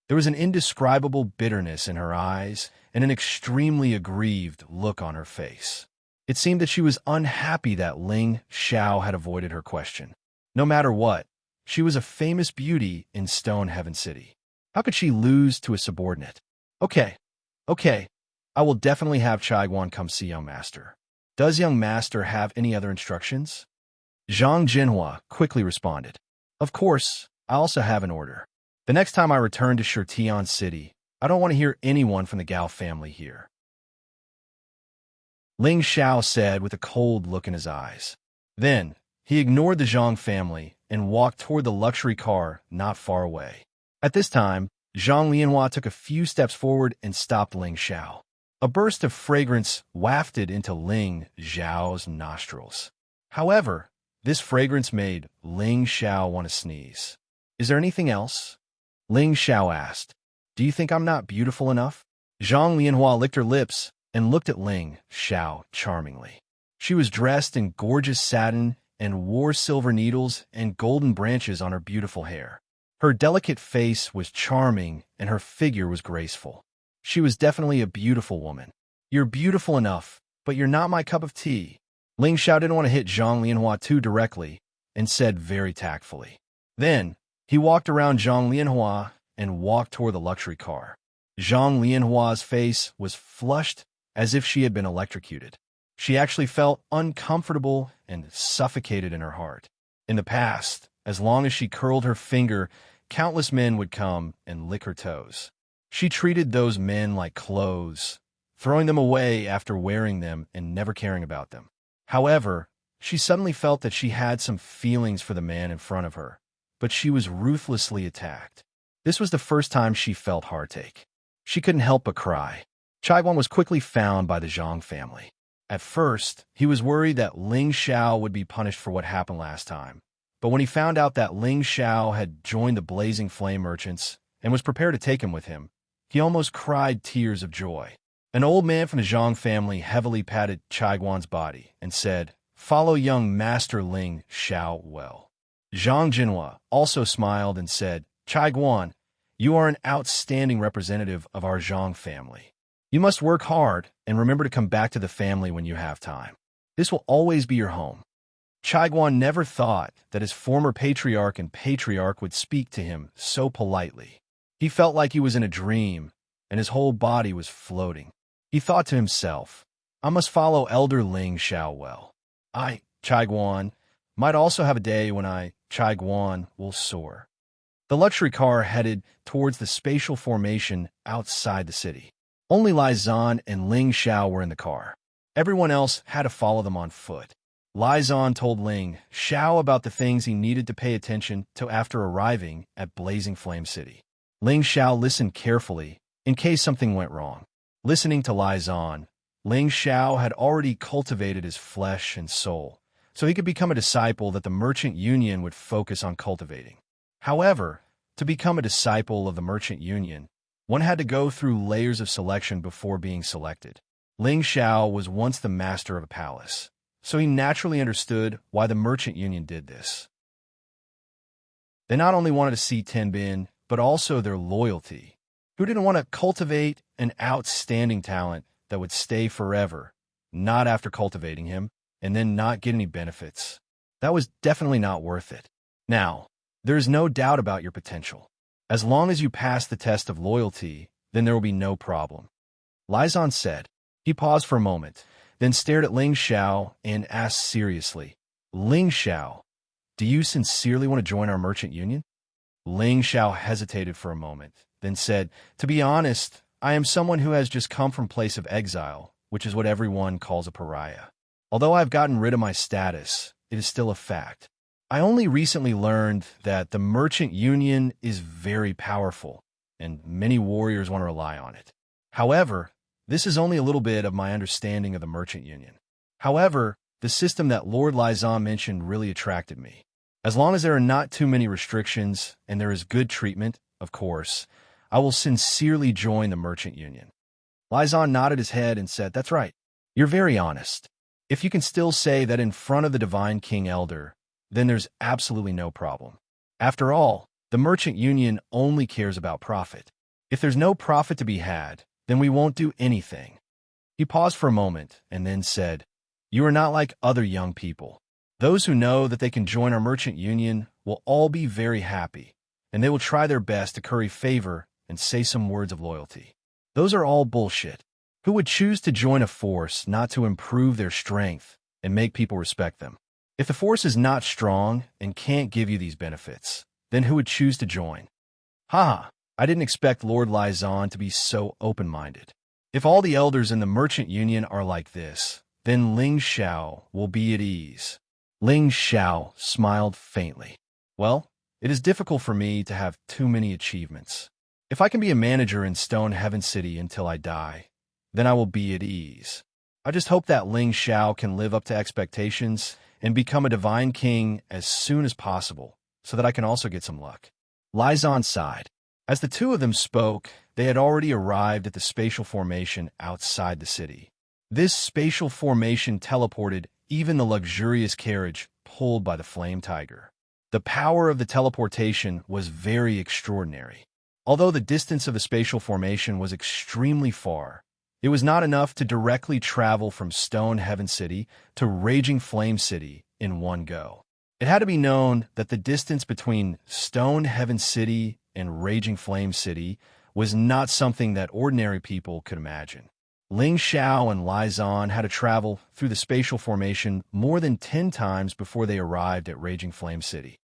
There was an indescribable bitterness in her eyes and an extremely aggrieved look on her face. It seemed that she was unhappy that Ling Xiao had avoided her question. No matter what, she was a famous beauty in Stone Heaven City. How could she lose to a subordinate? Okay, okay, I will definitely have Chaiguan come see young master. Does young master have any other instructions? Zhang Jinhua quickly responded. Of course, I also have an order. The next time I return to Shirtian City, I don't want to hear anyone from the Gao family here. Ling Xiao said with a cold look in his eyes. Then, he ignored the Zhang family and walked toward the luxury car not far away. At this time, Zhang Lianhua took a few steps forward and stopped Ling Xiao. A burst of fragrance wafted into Ling Xiao's nostrils. However, this fragrance made Ling Xiao want to sneeze. Is there anything else? Ling Xiao asked. Do you think I'm not beautiful enough? Zhang Lianhua licked her lips and looked at Ling Xiao charmingly. She was dressed in gorgeous satin and wore silver needles and golden branches on her beautiful hair. Her delicate face was charming and her figure was graceful. She was definitely a beautiful woman. You're beautiful enough, but you're not my cup of tea. Ling Xiao didn't want to hit Zhang Lianhua too directly and said very tactfully. Then, he walked around Zhang Lianhua and walked toward the luxury car. Zhang Lianhua's face was flushed as if she had been electrocuted. She actually felt uncomfortable and suffocated in her heart. In the past, as long as she curled her finger, countless men would come and lick her toes. She treated those men like clothes, throwing them away after wearing them and never caring about them. However, she suddenly felt that she had some feelings for the man in front of her, but she was ruthlessly attacked. This was the first time she felt heartache. She couldn't help but cry. Chaiguan was quickly found by the Zhang family. At first, he was worried that Ling Xiao would be punished for what happened last time. But when he found out that Ling Xiao had joined the Blazing Flame merchants and was prepared to take him with him, he almost cried tears of joy. An old man from the Zhang family heavily patted Chaiguan's body and said, "Follow young Master Ling Xiao well." Zhang Jinhua also smiled and said, "Chaiguan, you are an outstanding representative of our Zhang family. You must work hard and remember to come back to the family when you have time. This will always be your home." Chaiguan never thought that his former patriarch and patriarch would speak to him so politely. He felt like he was in a dream, and his whole body was floating. He thought to himself, I must follow Elder Ling Xiao well. I, Chaiguan, might also have a day when I, Chaiguan, will soar. The luxury car headed towards the spatial formation outside the city. Only Lai Zan and Ling Xiao were in the car. Everyone else had to follow them on foot. Lai Zan told Ling Xiao about the things he needed to pay attention to after arriving at Blazing Flame City. Ling Xiao listened carefully in case something went wrong. Listening to Lai Zan, Ling Xiao had already cultivated his flesh and soul, so he could become a disciple that the Merchant Union would focus on cultivating. However, to become a disciple of the Merchant Union, one had to go through layers of selection before being selected. Ling Xiao was once the master of a palace, so he naturally understood why the Merchant Union did this. They not only wanted to see Tenbin, but also their loyalty. Who didn't want to cultivate an outstanding talent that would stay forever, not after cultivating him, and then not get any benefits? That was definitely not worth it. Now, there is no doubt about your potential. As long as you pass the test of loyalty, then there will be no problem. Lai Zan said. He paused for a moment, then stared at Ling Xiao and asked seriously, Ling Xiao, do you sincerely want to join our merchant union? Ling Xiao hesitated for a moment, then said, to be honest, I am someone who has just come from a place of exile, which is what everyone calls a pariah. Although I've gotten rid of my status, it is still a fact. I only recently learned that the merchant union is very powerful, and many warriors want to rely on it. However, this is only a little bit of my understanding of the merchant union. However, the system that Lord Lai Zan mentioned really attracted me. As long as there are not too many restrictions and there is good treatment, of course, I will sincerely join the merchant union. Lai Zan nodded his head and said, that's right. You're very honest. If you can still say that in front of the Divine King Elder, then there's absolutely no problem. After all, the merchant union only cares about profit. If there's no profit to be had, then we won't do anything. He paused for a moment and then said, You are not like other young people. Those who know that they can join our merchant union will all be very happy, and they will try their best to curry favor and say some words of loyalty. Those are all bullshit. Who would choose to join a force not to improve their strength and make people respect them? If the force is not strong and can't give you these benefits, then who would choose to join? Haha, I didn't expect Lord Lizon to be so open-minded. If all the elders in the merchant union are like this, then Ling Xiao will be at ease. Ling Xiao smiled faintly. Well, it is difficult for me to have too many achievements. If I can be a manager in Stone Heaven City until I die, then I will be at ease. I just hope that Ling Xiao can live up to expectations and become a divine king as soon as possible, so that I can also get some luck. Lizon sighed. As the two of them spoke, they had already arrived at the spatial formation outside the city. This spatial formation teleported even the luxurious carriage pulled by the flame tiger. The power of the teleportation was very extraordinary. Although the distance of the spatial formation was extremely far, it was not enough to directly travel from Stone Heaven City to Raging Flame City in one go. It had to be known that the distance between Stone Heaven City and Raging Flame City was not something that ordinary people could imagine. Ling Xiao and Lizon had to travel through the spatial formation more than 10 times before they arrived at Raging Flame City.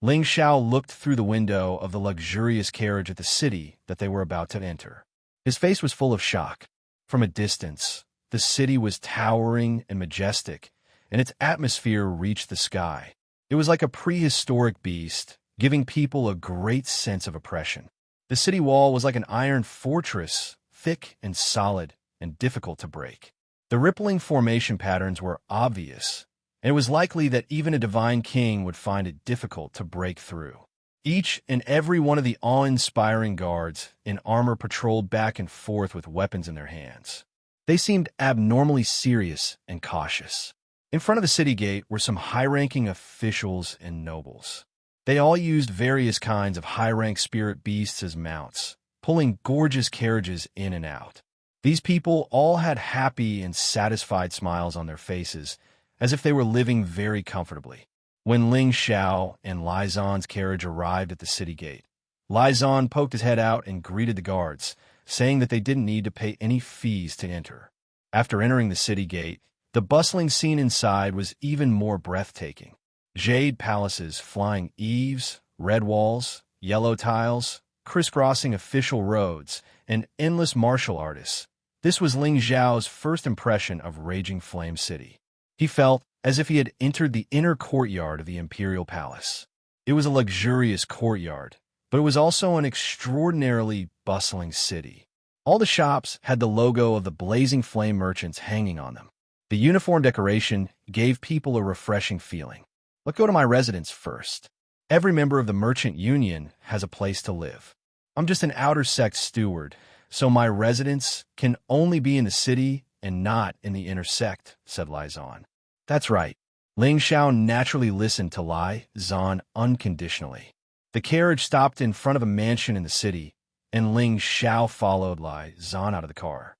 Ling Xiao looked through the window of the luxurious carriage at the city that they were about to enter. His face was full of shock. From a distance, the city was towering and majestic, and its atmosphere reached the sky. It was like a prehistoric beast, giving people a great sense of oppression. The city wall was like an iron fortress, thick and solid and difficult to break. The rippling formation patterns were obvious, and it was likely that even a divine king would find it difficult to break through. Each and every one of the awe-inspiring guards in armor patrolled back and forth with weapons in their hands. They seemed abnormally serious and cautious. In front of the city gate were some high-ranking officials and nobles. They all used various kinds of high-rank spirit beasts as mounts, pulling gorgeous carriages in and out. These people all had happy and satisfied smiles on their faces, as if they were living very comfortably. When Ling Xiao and Lizon's carriage arrived at the city gate, Lizon poked his head out and greeted the guards, saying that they didn't need to pay any fees to enter. After entering the city gate, the bustling scene inside was even more breathtaking. Jade palaces, flying eaves, red walls, yellow tiles, crisscrossing official roads, and endless martial artists. This was Ling Xiao's first impression of Raging Flame City. He felt as if he had entered the inner courtyard of the imperial palace. It was a luxurious courtyard, but it was also an extraordinarily bustling city. All the shops had the logo of the Blazing Flame merchants hanging on them. The uniform decoration gave people a refreshing feeling. Let's go to my residence first. Every member of the merchant union has a place to live. I'm just an outer sect steward, so my residence can only be in the city and not in the inner sect, said Lizon. That's right. Ling Xiao naturally listened to Lizon unconditionally. The carriage stopped in front of a mansion in the city, and Ling Xiao followed Lizon out of the car.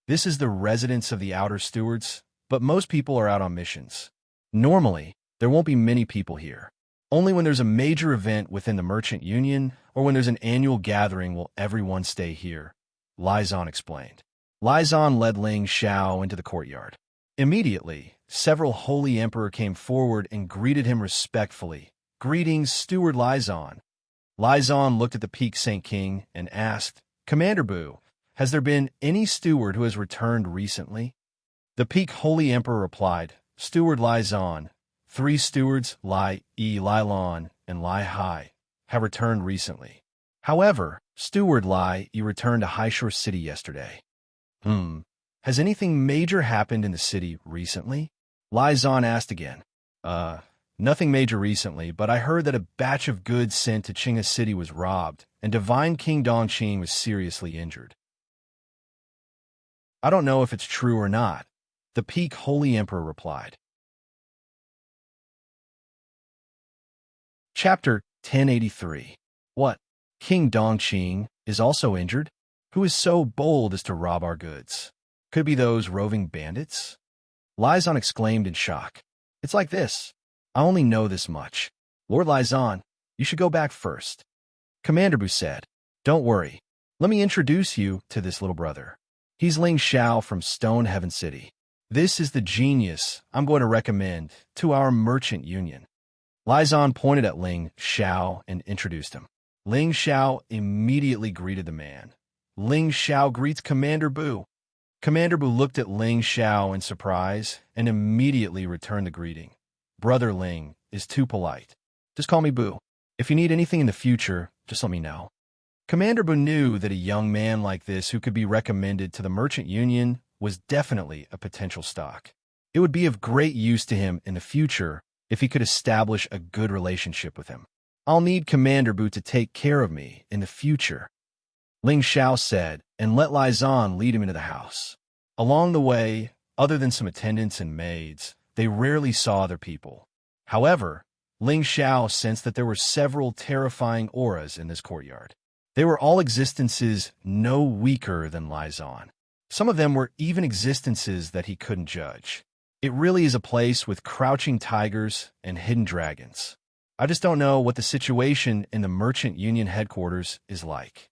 This is the residence of the outer stewards, but most people are out on missions. Normally, there won't be many people here. Only when there's a major event within the merchant union or when there's an annual gathering will everyone stay here, Lizon explained. Lizon led Ling Xiao into the courtyard. Immediately, several holy emperor came forward and greeted him respectfully. Greetings, Steward Lizon. Lizon looked at the Peak Saint King and asked, Commander Bu, has there been any steward who has returned recently? The Peak Holy Emperor replied, Steward Lizon, 3 stewards, Lilon, and Li Hai, have returned recently. However, Steward Li returned to Highshore City yesterday. Has anything major happened in the city recently? Lizon asked again. Nothing major recently, but I heard that a batch of goods sent to Qingha City was robbed, and Divine King Dongqing was seriously injured. I don't know if it's true or not, the Peak Holy Emperor replied. Chapter 1083. What? King Dongqing is also injured? Who is so bold as to rob our goods? Could be those roving bandits? Lizon exclaimed in shock. It's like this. I only know this much. Lord Lizon, you should go back first. Commander Bu said, Don't worry. Let me introduce you to this little brother. He's Ling Xiao from Stone Heaven City. This is the genius I'm going to recommend to our merchant union. Lizon pointed at Ling Xiao and introduced him. Ling Xiao immediately greeted the man. Ling Xiao greets Commander Bu. Commander Bu looked at Ling Xiao in surprise and immediately returned the greeting. Brother Ling is too polite. Just call me Bu. If you need anything in the future, just let me know. Commander Bu knew that a young man like this who could be recommended to the merchant union was definitely a potential stock. It would be of great use to him in the future if he could establish a good relationship with him. I'll need Commander Bu to take care of me in the future, Ling Xiao said, and let Lizon lead him into the house. Along the way, other than some attendants and maids, they rarely saw other people. However, Ling Xiao sensed that there were several terrifying auras in this courtyard. They were all existences no weaker than Lizon. Some of them were even existences that he couldn't judge. It really is a place with crouching tigers and hidden dragons. I just don't know what the situation in the Merchant Union headquarters is like.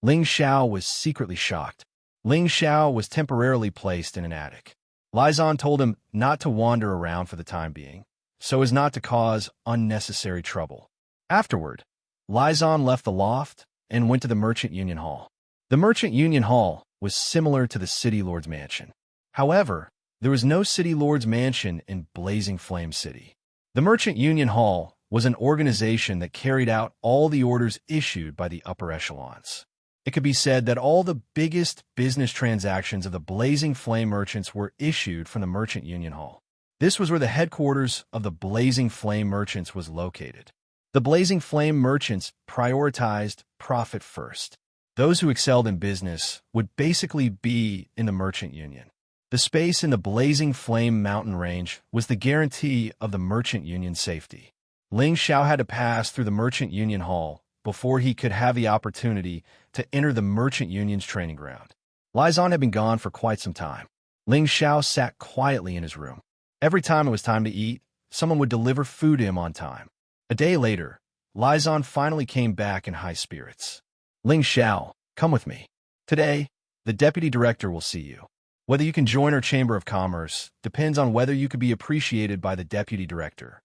Ling Xiao was secretly shocked. Ling Xiao was temporarily placed in an attic. Lizon told him not to wander around for the time being, so as not to cause unnecessary trouble. Afterward, Lizon left the loft and went to the Merchant Union Hall. The Merchant Union Hall was similar to the City Lord's Mansion. However, there was no City Lord's Mansion in Blazing Flame City. The Merchant Union Hall was an organization that carried out all the orders issued by the upper echelons. It could be said that all the biggest business transactions of the Blazing Flame merchants were issued from the Merchant Union Hall. This was where the headquarters of the Blazing Flame merchants was located. The Blazing Flame merchants prioritized profit first. Those who excelled in business would basically be in the Merchant Union. The space in the Blazing Flame mountain range was the guarantee of the Merchant Union's safety. Ling Xiao had to pass through the Merchant Union Hall before he could have the opportunity to enter the Merchant Union's training ground. Lizon had been gone for quite some time. Ling Xiao sat quietly in his room. Every time it was time to eat, someone would deliver food to him on time. A day later, Lizon finally came back in high spirits. Ling Xiao, come with me. Today, the deputy director will see you. Whether you can join our Chamber of Commerce depends on whether you could be appreciated by the deputy director.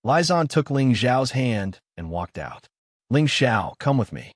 Lizon took Ling Xiao's hand and walked out. Ling Xiao, come with me.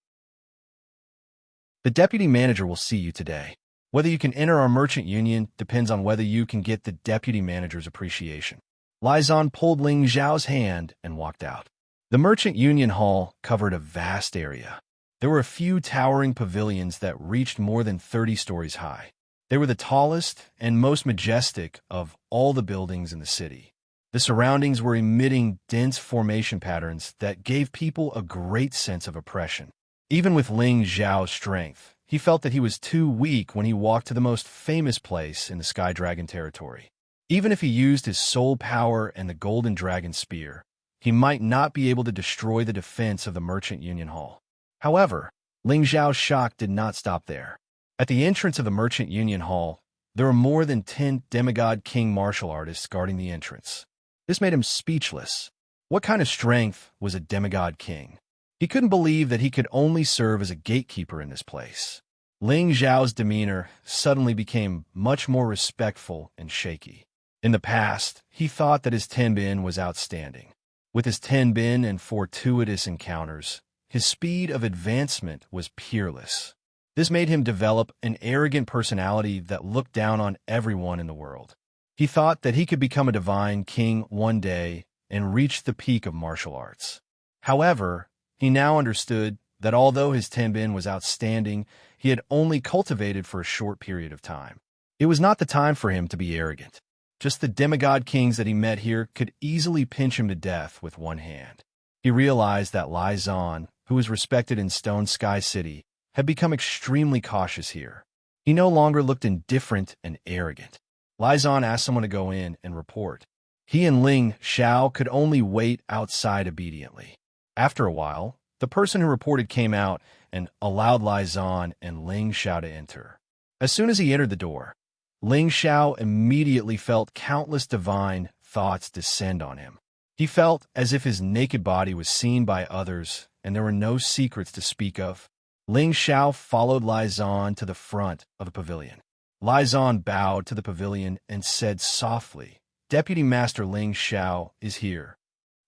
The deputy manager will see you today. Whether you can enter our merchant union depends on whether you can get the deputy manager's appreciation. Lizon pulled Ling Xiao's hand and walked out. The merchant union hall covered a vast area. There were a few towering pavilions that reached more than 30 stories high. They were the tallest and most majestic of all the buildings in the city. The surroundings were emitting dense formation patterns that gave people a great sense of oppression. Even with Ling Xiao's strength, he felt that he was too weak when he walked to the most famous place in the Sky Dragon territory. Even if he used his soul power and the Golden Dragon Spear, he might not be able to destroy the defense of the Merchant Union Hall. However, Ling Xiao's shock did not stop there. At the entrance of the Merchant Union Hall, there were more than 10 demigod king martial artists guarding the entrance. This made him speechless. What kind of strength was a demigod king? He couldn't believe that he could only serve as a gatekeeper in this place. Ling Xiao's demeanor suddenly became much more respectful and shaky. In the past, he thought that his Tenbin was outstanding. With his Tenbin and fortuitous encounters, his speed of advancement was peerless. This made him develop an arrogant personality that looked down on everyone in the world. He thought that he could become a divine king one day and reach the peak of martial arts. However, he now understood that although his Tenbin was outstanding, he had only cultivated for a short period of time. It was not the time for him to be arrogant. Just the demigod kings that he met here could easily pinch him to death with one hand. He realized that Lizon, who was respected in Stone Sky City, had become extremely cautious here. He no longer looked indifferent and arrogant. Lizon asked someone to go in and report. He and Ling Xiao could only wait outside obediently. After a while, the person who reported came out and allowed Lizon and Ling Xiao to enter. As soon as he entered the door, Ling Xiao immediately felt countless divine thoughts descend on him. He felt as if his naked body was seen by others, and there were no secrets to speak of. Ling Xiao followed Lai Zan to the front of the pavilion. Lai Zan bowed to the pavilion and said softly, "Deputy Master Ling Xiao is here."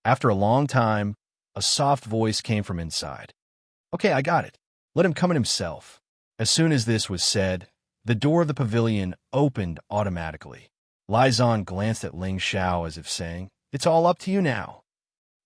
After a long time, a soft voice came from inside. "Okay, I got it. Let him come in himself." As soon as this was said, the door of the pavilion opened automatically. Lai Zan glanced at Ling Xiao as if saying, "It's all up to you now."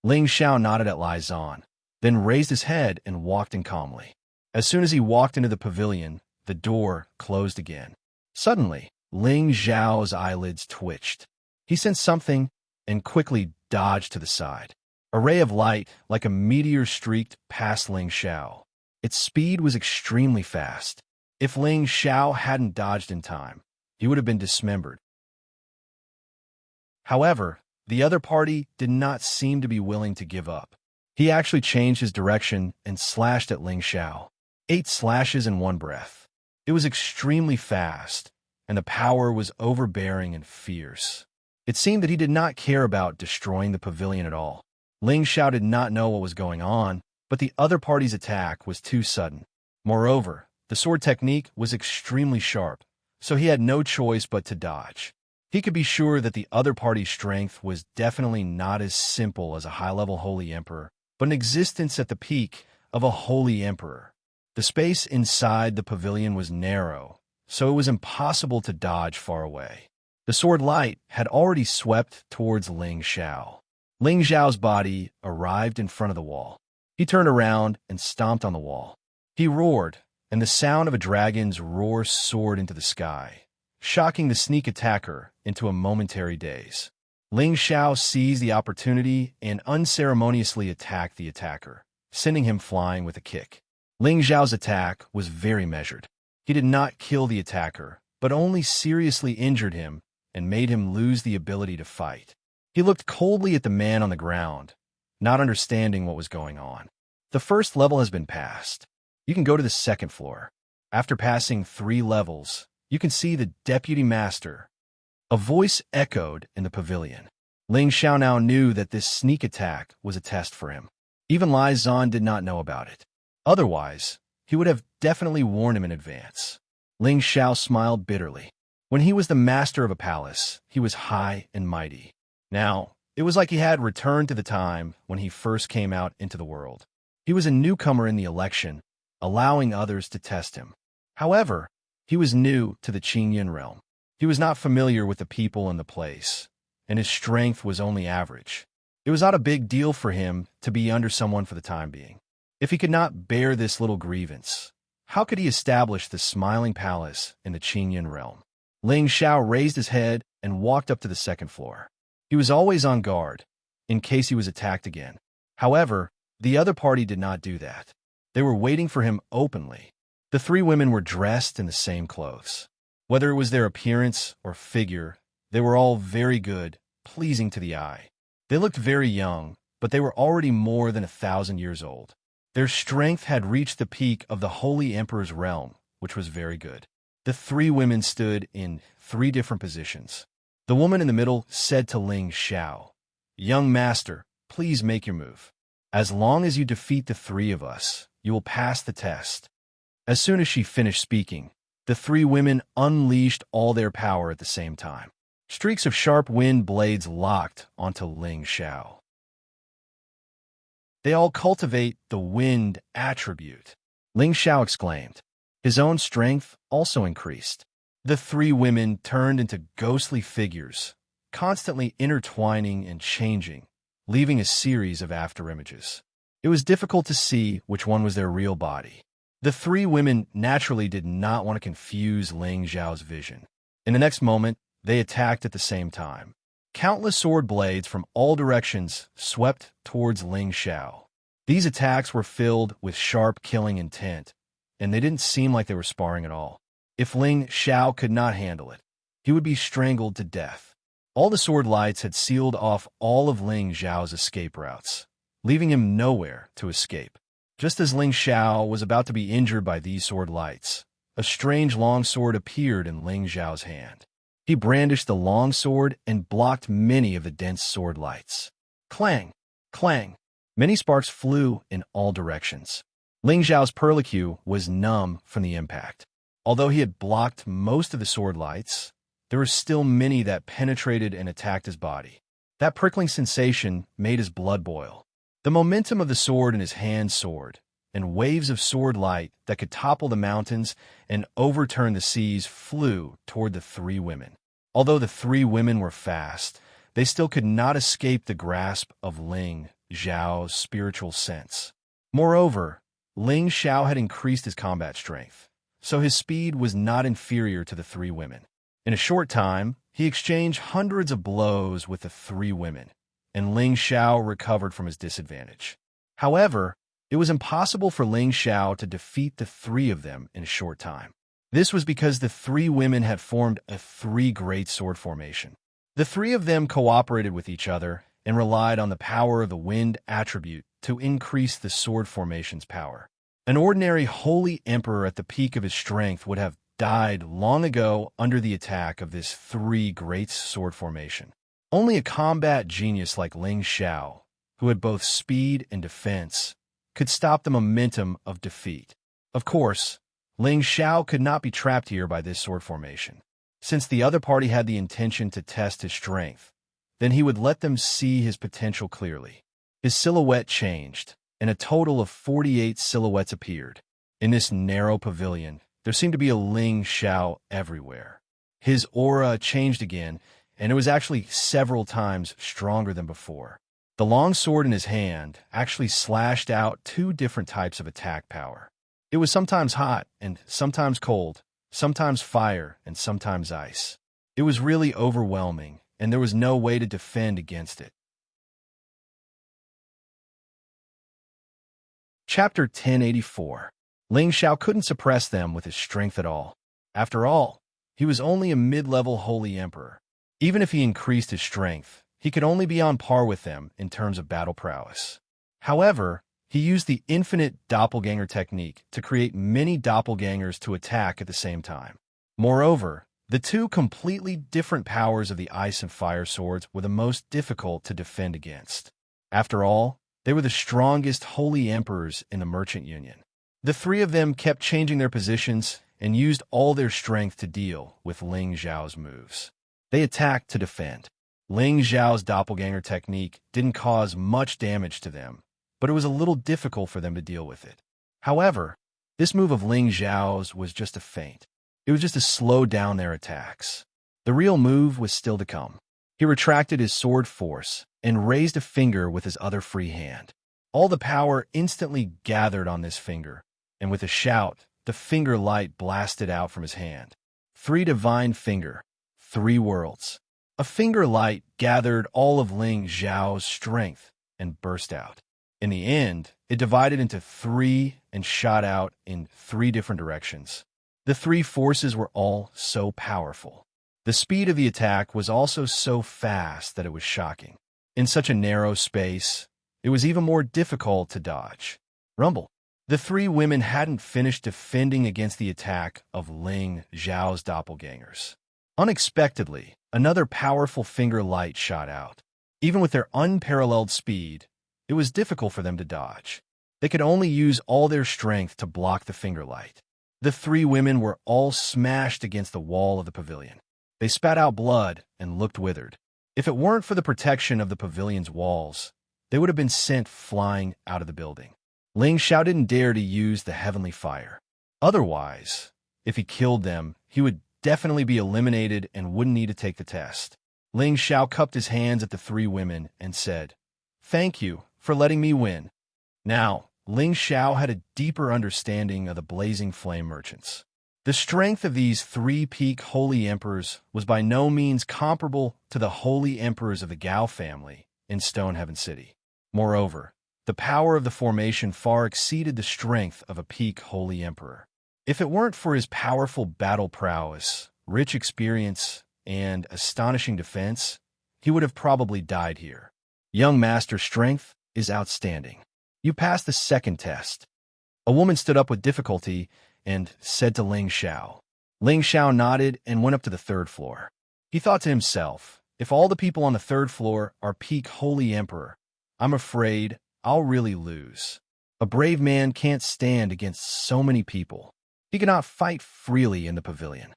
Ling Xiao nodded at Lai Zan, then raised his head and walked in calmly. As soon as he walked into the pavilion, the door closed again. Suddenly, Ling Xiao's eyelids twitched. He sensed something and quickly dodged to the side. A ray of light, like a meteor, streaked past Ling Xiao. Its speed was extremely fast. If Ling Xiao hadn't dodged in time, he would have been dismembered. However, the other party did not seem to be willing to give up. He actually changed his direction and slashed at Ling Xiao. 8 slashes in one breath. It was extremely fast, and the power was overbearing and fierce. It seemed that he did not care about destroying the pavilion at all. Ling Xiao did not know what was going on, but the other party's attack was too sudden. Moreover, the sword technique was extremely sharp, so he had no choice but to dodge. He could be sure that the other party's strength was definitely not as simple as a high-level Holy Emperor, but an existence at the peak of a Holy Emperor. The space inside the pavilion was narrow, so it was impossible to dodge far away. The sword light had already swept towards Ling Xiao. Ling Xiao's body arrived in front of the wall. He turned around and stomped on the wall. He roared, and the sound of a dragon's roar soared into the sky, shocking the sneak attacker into a momentary daze. Ling Xiao seized the opportunity and unceremoniously attacked the attacker, sending him flying with a kick. Ling Xiao's attack was very measured. He did not kill the attacker, but only seriously injured him and made him lose the ability to fight. He looked coldly at the man on the ground, not understanding what was going on. The first level has been passed. You can go to the second floor. After passing 3 levels, you can see the Deputy Master. A voice echoed in the pavilion. Ling Xiao now knew that this sneak attack was a test for him. Even Lai Zan did not know about it. Otherwise, he would have definitely warned him in advance. Ling Xiao smiled bitterly. When he was the master of a palace, he was high and mighty. Now, it was like he had returned to the time when he first came out into the world. He was a newcomer in the election, allowing others to test him. However, he was new to the Qingyan realm. He was not familiar with the people and the place, and his strength was only average. It was not a big deal for him to be under someone for the time being. If he could not bear this little grievance, how could he establish the smiling palace in the Qingyan realm? Ling Xiao raised his head and walked up to the second floor. He was always on guard, in case he was attacked again. However, the other party did not do that. They were waiting for him openly. The 3 women were dressed in the same clothes. Whether it was their appearance or figure, they were all very good, pleasing to the eye. They looked very young, but they were already more than 1,000 years old. Their strength had reached the peak of the Holy Emperor's realm, which was very good. The 3 women stood in 3 different positions. The woman in the middle said to Ling Xiao, "Young master, please make your move. As long as you defeat the 3 of us, you will pass the test." As soon as she finished speaking, the 3 women unleashed all their power at the same time. Streaks of sharp wind blades locked onto Ling Xiao. "They all cultivate the wind attribute," Ling Xiao exclaimed. His own strength also increased. The 3 women turned into ghostly figures, constantly intertwining and changing, leaving a series of afterimages. It was difficult to see which one was their real body. The 3 women naturally did not want to confuse Ling Xiao's vision. In the next moment, they attacked at the same time. Countless sword blades from all directions swept towards Ling Xiao. These attacks were filled with sharp killing intent, and they didn't seem like they were sparring at all. If Ling Xiao could not handle it, he would be strangled to death. All the sword lights had sealed off all of Ling Xiao's escape routes, leaving him nowhere to escape. Just as Ling Xiao was about to be injured by these sword lights, a strange longsword appeared in Ling Xiao's hand. He brandished the longsword and blocked many of the dense sword lights. Clang! Clang! Many sparks flew in all directions. Ling Xiao's perlicue was numb from the impact. Although he had blocked most of the sword lights, there were still many that penetrated and attacked his body. That prickling sensation made his blood boil. The momentum of the sword in his hand soared, and waves of sword light that could topple the mountains and overturn the seas flew toward the three women. Although the three women were fast, they still could not escape the grasp of Ling Xiao's spiritual sense. Moreover, Ling Xiao had increased his combat strength, so his speed was not inferior to the three women. In a short time, he exchanged hundreds of blows with the three women, and Ling Xiao recovered from his disadvantage. However, it was impossible for Ling Xiao to defeat the three of them in a short time. This was because the three women had formed a three-great sword formation. The three of them cooperated with each other and relied on the power of the wind attribute to increase the sword formation's power. An ordinary holy emperor at the peak of his strength would have died long ago under the attack of this three-great sword formation. Only a combat genius like Ling Xiao, who had both speed and defense, could stop the momentum of defeat. Of course, Ling Xiao could not be trapped here by this sword formation. Since the other party had the intention to test his strength, then he would let them see his potential clearly. His silhouette changed, and a total of 48 silhouettes appeared. In this narrow pavilion, there seemed to be a Ling Xiao everywhere. His aura changed again, and it was actually several times stronger than before. The long sword in his hand actually slashed out two different types of attack power. It was sometimes hot and sometimes cold, sometimes fire and sometimes ice. It was really overwhelming, and there was no way to defend against it. Chapter 1084. Ling Xiao couldn't suppress them with his strength at all. After all, he was only a mid-level holy emperor. Even if he increased his strength, he could only be on par with them in terms of battle prowess. However, he used the infinite doppelganger technique to create many doppelgangers to attack at the same time. Moreover, the two completely different powers of the ice and fire swords were the most difficult to defend against. After all, they were the strongest holy emperors in the Merchant Union. The three of them kept changing their positions and used all their strength to deal with Ling Xiao's moves. They attacked to defend. Ling Xiao's doppelganger technique didn't cause much damage to them, but it was a little difficult for them to deal with it. However, this move of Ling Xiao's was just a feint. It was just to slow down their attacks. The real move was still to come. He retracted his sword force and raised a finger with his other free hand. All the power instantly gathered on this finger, and with a shout, the finger light blasted out from his hand. Three divine finger, three worlds. A finger light gathered all of Ling Xiao's strength and burst out. In the end, it divided into three and shot out in three different directions. The three forces were all so powerful. The speed of the attack was also so fast that it was shocking. In such a narrow space, it was even more difficult to dodge. Rumble. The three women hadn't finished defending against the attack of Ling Xiao's doppelgangers. Unexpectedly, another powerful finger light shot out. Even with their unparalleled speed, it was difficult for them to dodge. They could only use all their strength to block the finger light. The three women were all smashed against the wall of the pavilion. They spat out blood and looked withered. If it weren't for the protection of the pavilion's walls, they would have been sent flying out of the building. Ling Xiao didn't dare to use the heavenly fire. Otherwise, if he killed them, he would definitely be eliminated and wouldn't need to take the test. Ling Xiao cupped his hands at the three women and said, "Thank you for letting me win." Now, Ling Xiao had a deeper understanding of the blazing flame merchants. The strength of these three-peak holy emperors was by no means comparable to the holy emperors of the Gao family in Stonehaven City. Moreover, the power of the formation far exceeded the strength of a peak holy emperor. If it weren't for his powerful battle prowess, rich experience, and astonishing defense, he would have probably died here. Young Master's strength is outstanding. You passed the second test. A woman stood up with difficulty and said to Ling Xiao. Ling Xiao nodded and went up to the third floor. He thought to himself, if all the people on the third floor are peak Holy Emperor, I'm afraid I'll really lose. A brave man can't stand against so many people. He cannot fight freely in the pavilion.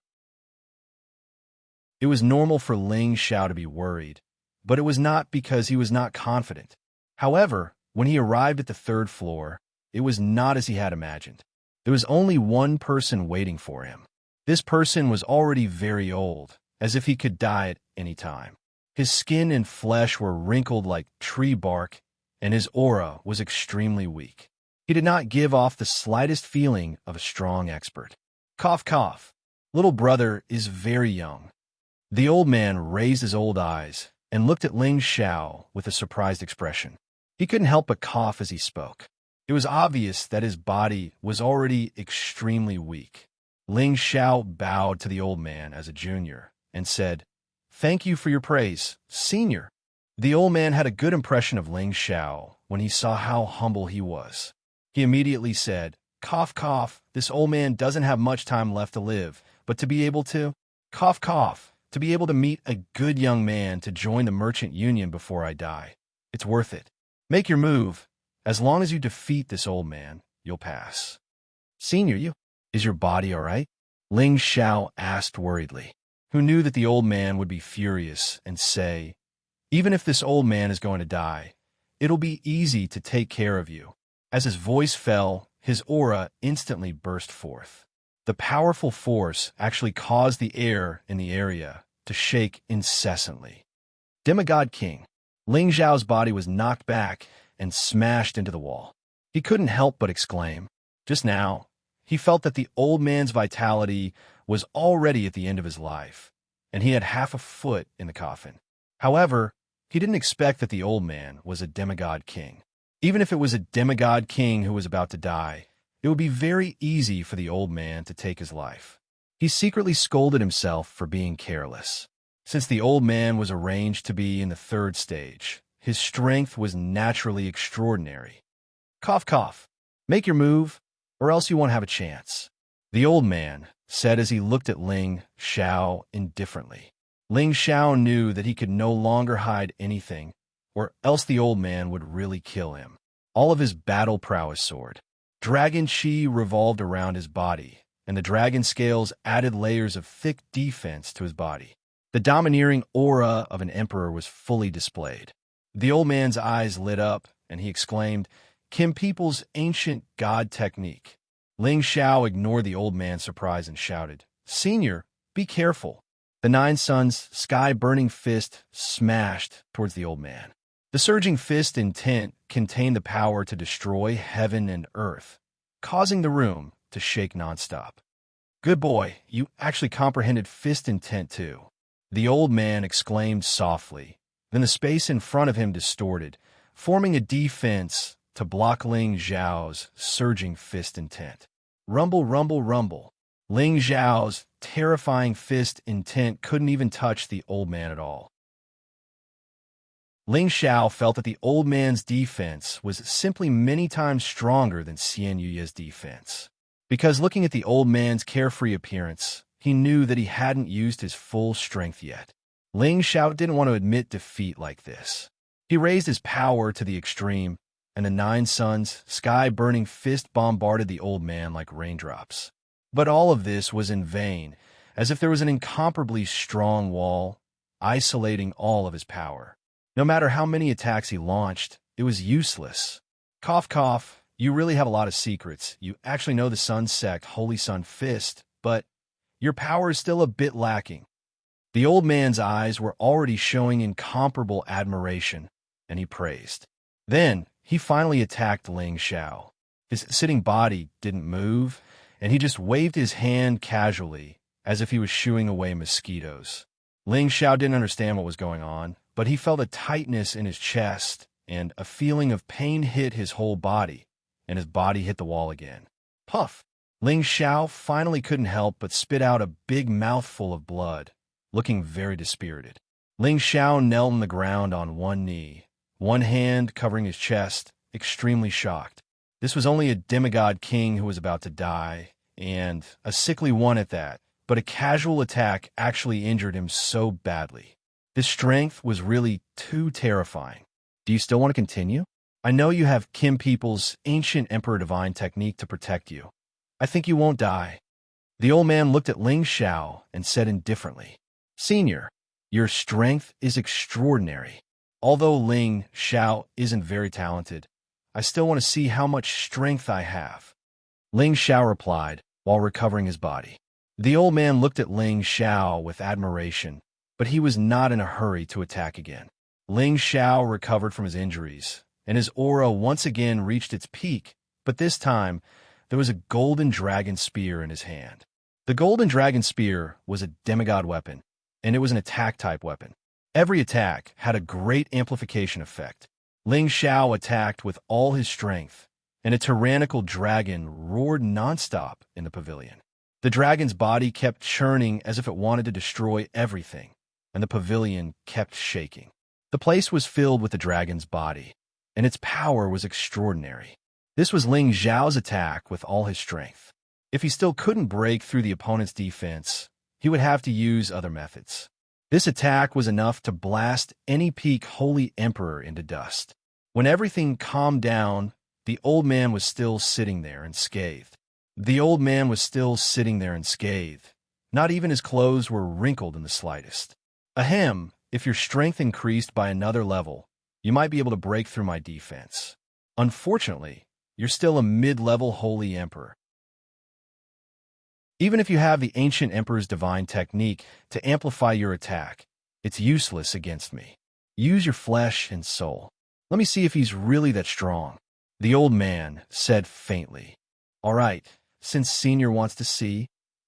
It was normal for Ling Xiao to be worried, but it was not because he was not confident. However, when he arrived at the third floor, it was not as he had imagined. There was only one person waiting for him. This person was already very old, as if he could die at any time. His skin and flesh were wrinkled like tree bark, and his aura was extremely weak. He did not give off the slightest feeling of a strong expert. Cough, cough. Little brother is very young. The old man raised his old eyes and looked at Ling Xiao with a surprised expression. He couldn't help but cough as he spoke. It was obvious that his body was already extremely weak. Ling Xiao bowed to the old man as a junior and said, "Thank you for your praise, senior." The old man had a good impression of Ling Xiao when he saw how humble he was. He immediately said, "Cough, cough, this old man doesn't have much time left to live, but to be able to, cough, cough, to be able to meet a good young man to join the merchant union before I die. It's worth it. Make your move. As long as you defeat this old man, you'll pass." "Senior, is your body all right?" Ling Xiao asked worriedly, who knew that the old man would be furious and say, "Even if this old man is going to die, it'll be easy to take care of you." As his voice fell, his aura instantly burst forth. The powerful force actually caused the air in the area to shake incessantly. Demigod King. Ling Xiao's body was knocked back and smashed into the wall. He couldn't help but exclaim. Just now, he felt that the old man's vitality was already at the end of his life, and he had half a foot in the coffin. However, he didn't expect that the old man was a demigod king. Even if it was a demigod king who was about to die, it would be very easy for the old man to take his life. He secretly scolded himself for being careless. Since the old man was arranged to be in the third stage, his strength was naturally extraordinary. "Cough, cough. Make your move, or else you won't have a chance," the old man said as he looked at Ling Xiao indifferently. Ling Xiao knew that he could no longer hide anything, or else the old man would really kill him. All of his battle prowess soared. Dragon chi revolved around his body, and the dragon scales added layers of thick defense to his body. The domineering aura of an emperor was fully displayed. The old man's eyes lit up, and he exclaimed, "Kim People's ancient god technique." Ling Xiao ignored the old man's surprise and shouted, "Senior, be careful." The Nine Suns' sky-burning fist smashed towards the old man. The surging fist intent contained the power to destroy heaven and earth, causing the room to shake nonstop. "Good boy, you actually comprehended fist intent too," the old man exclaimed softly. Then the space in front of him distorted, forming a defense to block Ling Xiao's surging fist intent. Rumble, rumble, rumble. Ling Xiao's terrifying fist intent couldn't even touch the old man at all. Ling Xiao felt that the old man's defense was simply many times stronger than Xianxua's defense. Because looking at the old man's carefree appearance, he knew that he hadn't used his full strength yet. Ling Xiao didn't want to admit defeat like this. He raised his power to the extreme, and the Nine Suns' sky-burning fist bombarded the old man like raindrops. But all of this was in vain, as if there was an incomparably strong wall, isolating all of his power. No matter how many attacks he launched, it was useless. "Cough, cough, you really have a lot of secrets. You actually know the Sun Sect Holy Sun Fist, but your power is still a bit lacking." The old man's eyes were already showing incomparable admiration, and he praised. Then, he finally attacked Ling Xiao. His sitting body didn't move, and he just waved his hand casually, as if he was shooing away mosquitoes. Ling Xiao didn't understand what was going on, but he felt a tightness in his chest, and a feeling of pain hit his whole body, and his body hit the wall again. Puff! Ling Xiao finally couldn't help but spit out a big mouthful of blood, looking very dispirited. Ling Xiao knelt on the ground on one knee, one hand covering his chest, extremely shocked. This was only a demigod king who was about to die, and a sickly one at that, but a casual attack actually injured him so badly. His strength was really too terrifying. Do you still want to continue? I know you have Kim People's ancient Emperor Divine technique to protect you. I think you won't die. The old man looked at Ling Xiao and said indifferently, Senior, your strength is extraordinary. Although Ling Xiao isn't very talented, I still want to see how much strength I have. Ling Xiao replied, while recovering his body. The old man looked at Ling Xiao with admiration, but he was not in a hurry to attack again. Ling Xiao recovered from his injuries, and his aura once again reached its peak, but this time, there was a golden dragon spear in his hand. The golden dragon spear was a demigod weapon, and it was an attack-type weapon. Every attack had a great amplification effect. Ling Xiao attacked with all his strength, and a tyrannical dragon roared nonstop in the pavilion. The dragon's body kept churning as if it wanted to destroy everything, and the pavilion kept shaking. The place was filled with the dragon's body, and its power was extraordinary. This was Ling Xiao's attack with all his strength. If he still couldn't break through the opponent's defense, he would have to use other methods. This attack was enough to blast any peak Holy Emperor into dust. When everything calmed down, the old man was still sitting there unscathed. Not even his clothes were wrinkled in the slightest. Ahem, if your strength increased by another level, you might be able to break through my defense. Unfortunately, you're still a mid-level Holy Emperor. Even if you have the ancient Emperor's divine technique to amplify your attack, it's useless against me. Use your flesh and soul. Let me see if he's really that strong. The old man said faintly. All right, since Senior wants to see,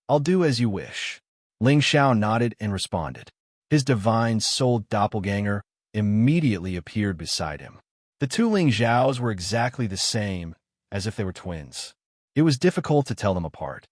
I'll do as you wish. Ling Xiao nodded and responded. His divine soul doppelganger immediately appeared beside him. The two Ling Xiaos were exactly the same, as if they were twins. It was difficult to tell them apart.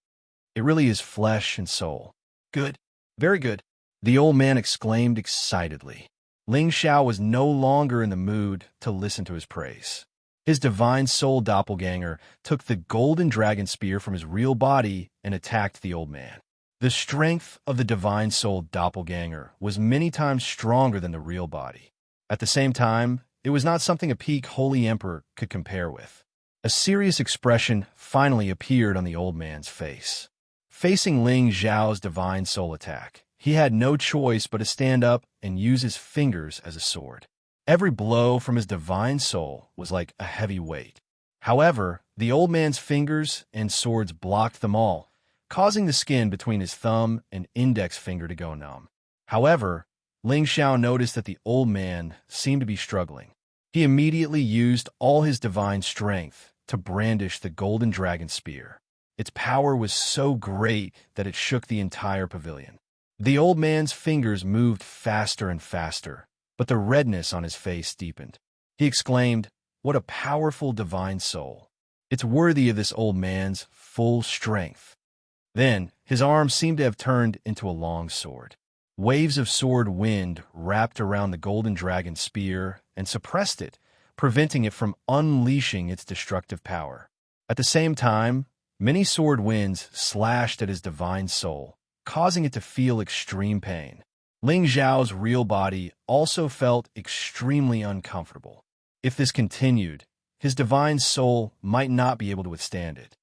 It really is flesh and soul. Good. Very good. The old man exclaimed excitedly. Ling Xiao was no longer in the mood to listen to his praise. His divine soul doppelganger took the golden dragon spear from his real body and attacked the old man. The strength of the divine soul doppelganger was many times stronger than the real body. At the same time, it was not something a peak Holy Emperor could compare with. A serious expression finally appeared on the old man's face. Facing Ling Xiao's divine soul attack, he had no choice but to stand up and use his fingers as a sword. Every blow from his divine soul was like a heavy weight. However, the old man's fingers and swords blocked them all, causing the skin between his thumb and index finger to go numb. However, Ling Xiao noticed that the old man seemed to be struggling. He immediately used all his divine strength to brandish the golden dragon spear. Its power was so great that it shook the entire pavilion. The old man's fingers moved faster and faster, but the redness on his face deepened. He exclaimed, "What a powerful divine soul! It's worthy of this old man's full strength." Then, his arm seemed to have turned into a long sword. Waves of sword wind wrapped around the golden dragon spear and suppressed it, preventing it from unleashing its destructive power. At the same time, many sword winds slashed at his divine soul, causing it to feel extreme pain. Ling Xiao's real body also felt extremely uncomfortable. If this continued, his divine soul might not be able to withstand it.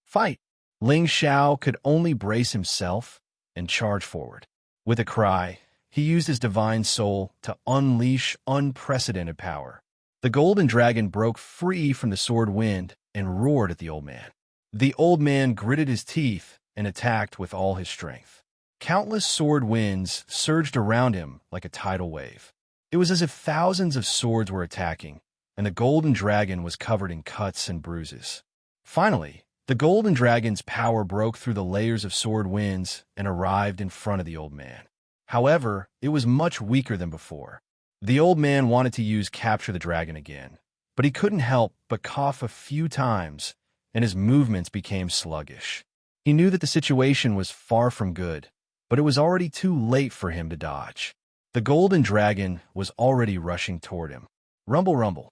Fight! Ling Xiao could only brace himself and charge forward. With a cry, he used his divine soul to unleash unprecedented power. The golden dragon broke free from the sword wind and roared at the old man. The old man gritted his teeth and attacked with all his strength. Countless sword winds surged around him like a tidal wave. It was as if thousands of swords were attacking, and the golden dragon was covered in cuts and bruises. Finally, the golden dragon's power broke through the layers of sword winds and arrived in front of the old man. However, it was much weaker than before. The old man wanted to use Capture the Dragon again, but he couldn't help but cough a few times, and his movements became sluggish. He knew that the situation was far from good, but it was already too late for him to dodge. The golden dragon was already rushing toward him. Rumble, rumble.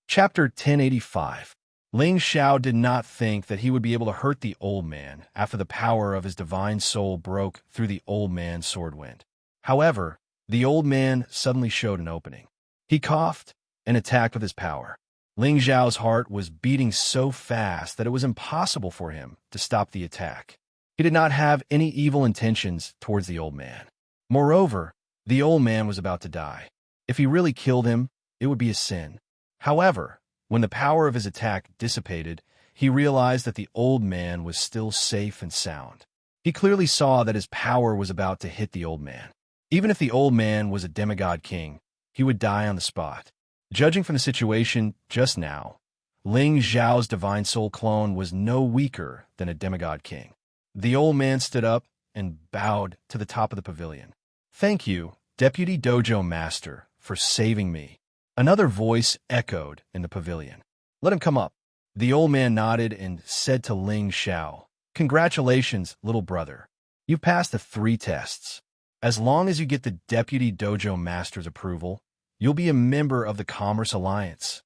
Chapter 1085. Ling Xiao did not think that he would be able to hurt the old man after the power of his divine soul broke through the old man's sword wind. However, the old man suddenly showed an opening. He coughed and attacked with his power. Ling Xiao's heart was beating so fast that it was impossible for him to stop the attack. He did not have any evil intentions towards the old man. Moreover, the old man was about to die. If he really killed him, it would be a sin. However, when the power of his attack dissipated, he realized that the old man was still safe and sound. He clearly saw that his power was about to hit the old man. Even if the old man was a demigod king, he would die on the spot. Judging from the situation just now, Ling Xiao's divine soul clone was no weaker than a demigod king. The old man stood up and bowed to the top of the pavilion. "Thank you, Deputy Dojo Master, for saving me." Another voice echoed in the pavilion. "Let him come up." The old man nodded and said to Ling Xiao, "Congratulations, little brother. You passed the 3 tests. As long as you get the Deputy Dojo Master's approval, you'll be a member of the Commerce Alliance."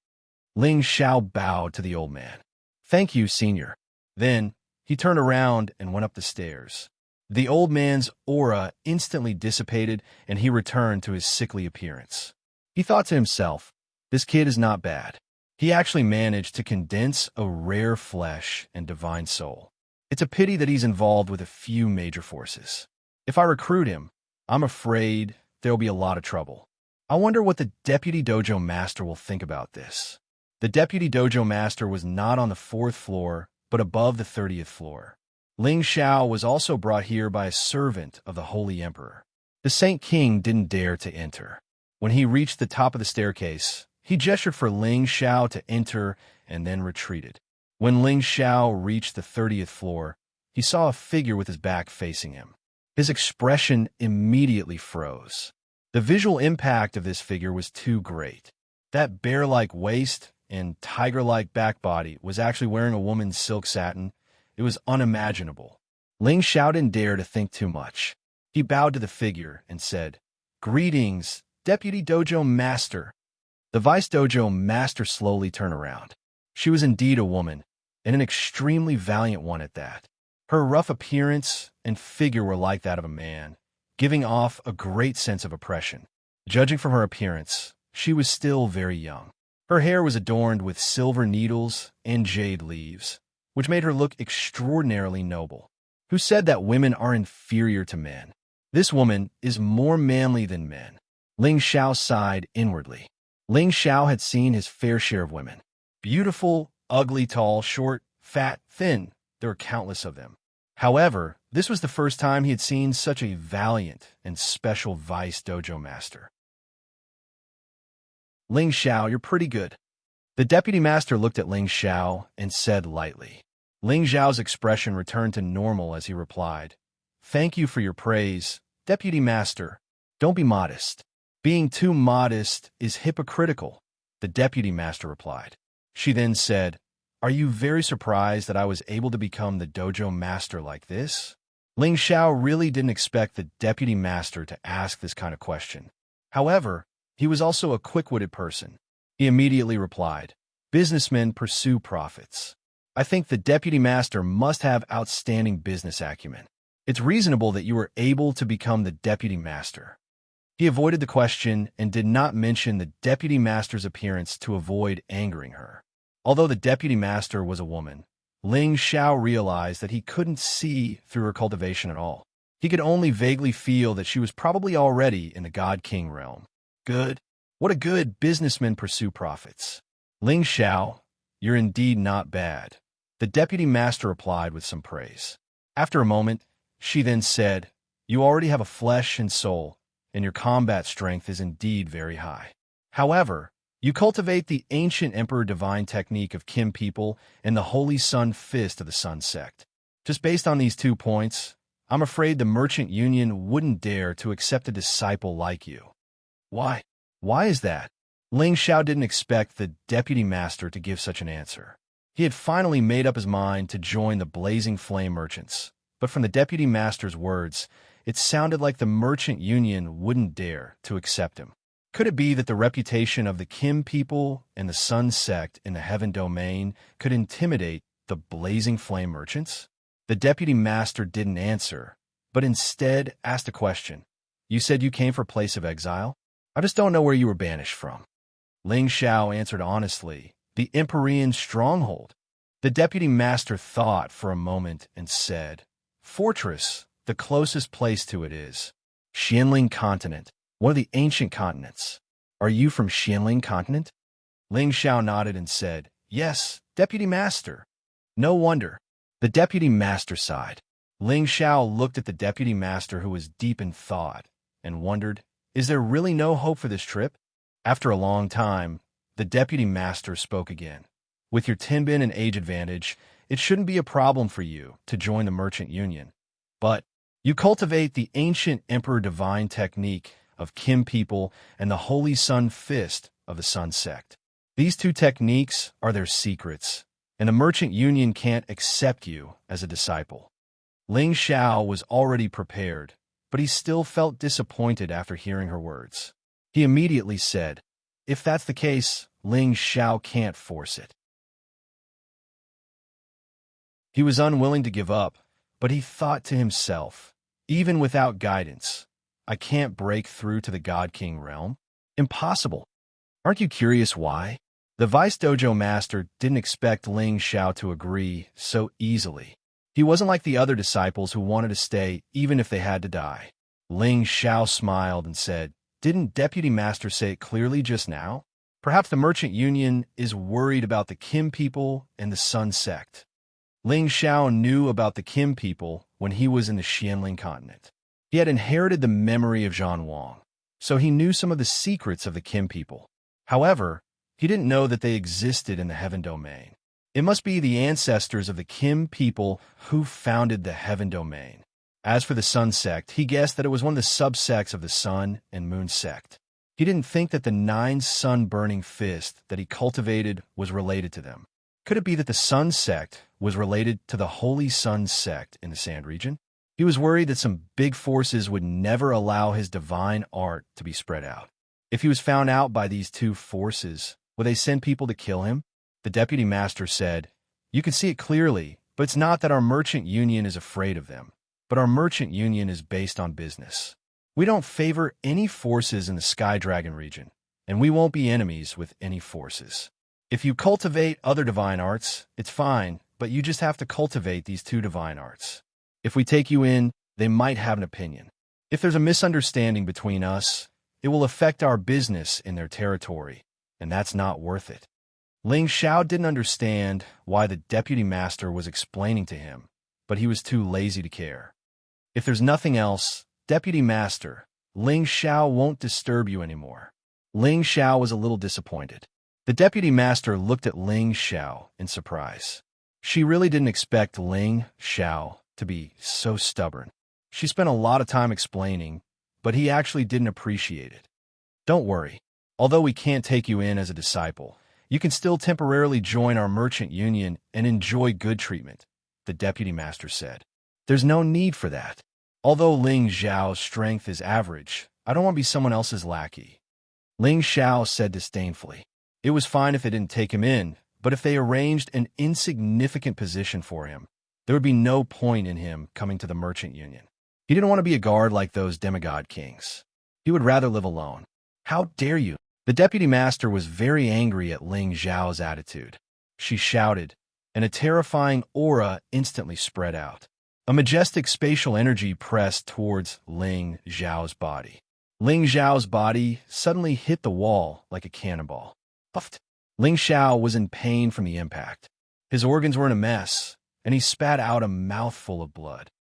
Ling Xiao bowed to the old man. "Thank you, senior." Then he turned around and went up the stairs. The old man's aura instantly dissipated, and he returned to his sickly appearance. He thought to himself, "This kid is not bad. He actually managed to condense a rare flesh and divine soul. It's a pity that he's involved with a few major forces. If I recruit him, I'm afraid there'll be a lot of trouble. I wonder what the Deputy Dojo Master will think about this." The Deputy Dojo Master was not on the 4th floor, but above the 30th floor. Ling Xiao was also brought here by a servant of the Holy Emperor. The Saint King didn't dare to enter. When he reached the top of the staircase, he gestured for Ling Xiao to enter and then retreated. When Ling Xiao reached the 30th floor, he saw a figure with his back facing him. His expression immediately froze. The visual impact of this figure was too great. That bear-like waist and tiger-like back body was actually wearing a woman's silk satin. It was unimaginable. Ling Xiao didn't dare to think too much. He bowed to the figure and said, "Greetings, Deputy Dojo Master." The Vice Dojo Master slowly turned around. She was indeed a woman, and an extremely valiant one at that. Her rough appearance and figure were like that of a man, giving off a great sense of oppression. Judging from her appearance, she was still very young. Her hair was adorned with silver needles and jade leaves, which made her look extraordinarily noble. Who said that women are inferior to men? This woman is more manly than men. Ling Xiao sighed inwardly. Ling Xiao had seen his fair share of women. Beautiful, ugly, tall, short, fat, thin. There were countless of them. However, this was the first time he had seen such a valiant and special Vice Dojo Master. "Ling Xiao, you're pretty good." The Deputy Master looked at Ling Xiao and said lightly. Ling Xiao's expression returned to normal as he replied, "Thank you for your praise, Deputy Master. Don't be modest." "Being too modest is hypocritical," the Deputy Master replied. She then said, "Are you very surprised that I was able to become the Dojo Master like this?" Ling Xiao really didn't expect the Deputy Master to ask this kind of question. However, he was also a quick-witted person. He immediately replied, "Businessmen pursue profits. I think the Deputy Master must have outstanding business acumen. It's reasonable that you were able to become the Deputy Master." He avoided the question and did not mention the Deputy Master's appearance to avoid angering her. Although the Deputy Master was a woman, Ling Xiao realized that he couldn't see through her cultivation at all. He could only vaguely feel that she was probably already in the God King realm. Good. What a good businessman pursue profits. Ling Xiao, you're indeed not bad. The Deputy Master replied with some praise. After a moment, she then said, "You already have a flesh and soul, and your combat strength is indeed very high. However, you cultivate the ancient Emperor Divine technique of Kim people and the Holy Sun Fist of the Sun sect. Just based on these 2 points, I'm afraid the Merchant Union wouldn't dare to accept a disciple like you." "Why? Why is that?" Ling Xiao didn't expect the Deputy Master to give such an answer. He had finally made up his mind to join the Blazing Flame Merchants, but from the Deputy Master's words, it sounded like the Merchant Union wouldn't dare to accept him. Could it be that the reputation of the Kim people and the Sun sect in the Heaven domain could intimidate the Blazing Flame merchants? The deputy master didn't answer, but instead asked a question. You said you came for a place of exile? I just don't know where you were banished from. Ling Xiao answered honestly, the Empyrean stronghold. The deputy master thought for a moment and said, Fortress, the closest place to it is Xianling continent, one of the ancient continents. Are you from Xianling continent? Ling Xiao nodded and said, Yes, deputy master. No wonder. The deputy master sighed. Ling Xiao looked at the deputy master who was deep in thought and wondered, is there really no hope for this trip? After a long time, the deputy master spoke again. With your Tinbin and age advantage, it shouldn't be a problem for you to join the merchant union. But you cultivate the ancient emperor divine technique of Kim people and the Holy Sun Fist of the Sun sect. These two techniques are their secrets, and the merchant union can't accept you as a disciple. Ling Xiao was already prepared, but he still felt disappointed after hearing her words. He immediately said, if that's the case, Ling Xiao can't force it. He was unwilling to give up, but he thought to himself, even without guidance, I can't break through to the God King realm? Impossible. Aren't you curious why? The Vice Dojo Master didn't expect Ling Xiao to agree so easily. He wasn't like the other disciples who wanted to stay even if they had to die. Ling Xiao smiled and said, Didn't Deputy Master say it clearly just now? Perhaps the Merchant Union is worried about the Kim people and the Sun sect. Ling Xiao knew about the Kim people when he was in the Xianling continent. He had inherited the memory of Zhan Wang, so he knew some of the secrets of the Kim people. However, he didn't know that they existed in the Heaven domain. It must be the ancestors of the Kim people who founded the Heaven domain. As for the Sun sect, he guessed that it was one of the subsects of the Sun and Moon sect. He didn't think that the 9 sun-burning fist that he cultivated was related to them. Could it be that the Sun sect was related to the Holy Sun sect in the Sand region? He was worried that some big forces would never allow his divine art to be spread out. If he was found out by these two forces, would they send people to kill him? The deputy master said, You can see it clearly, but it's not that our merchant union is afraid of them, but our merchant union is based on business. We don't favor any forces in the Sky Dragon region, and we won't be enemies with any forces. If you cultivate other divine arts, it's fine, but you just have to cultivate these 2 divine arts. If we take you in, they might have an opinion. If there's a misunderstanding between us, it will affect our business in their territory, and that's not worth it. Ling Xiao didn't understand why the deputy master was explaining to him, but he was too lazy to care. If there's nothing else, deputy master, Ling Xiao won't disturb you anymore. Ling Xiao was a little disappointed. The deputy master looked at Ling Xiao in surprise. She really didn't expect Ling Xiao to be so stubborn. She spent a lot of time explaining, but he actually didn't appreciate it. Don't worry. Although we can't take you in as a disciple, you can still temporarily join our merchant union and enjoy good treatment, the deputy master said. There's no need for that. Although Ling Xiao's strength is average, I don't want to be someone else's lackey. Ling Xiao said disdainfully. It was fine if they didn't take him in, but if they arranged an insignificant position for him, there would be no point in him coming to the merchant union. He didn't want to be a guard like those demigod kings. He would rather live alone. How dare you? The deputy master was very angry at Ling Xiao's attitude. She shouted, and a terrifying aura instantly spread out. A majestic spatial energy pressed towards Ling Xiao's body. Ling Xiao's body suddenly hit the wall like a cannonball. Puffed. Ling Xiao was in pain from the impact. His organs were in a mess, and he spat out a mouthful of blood.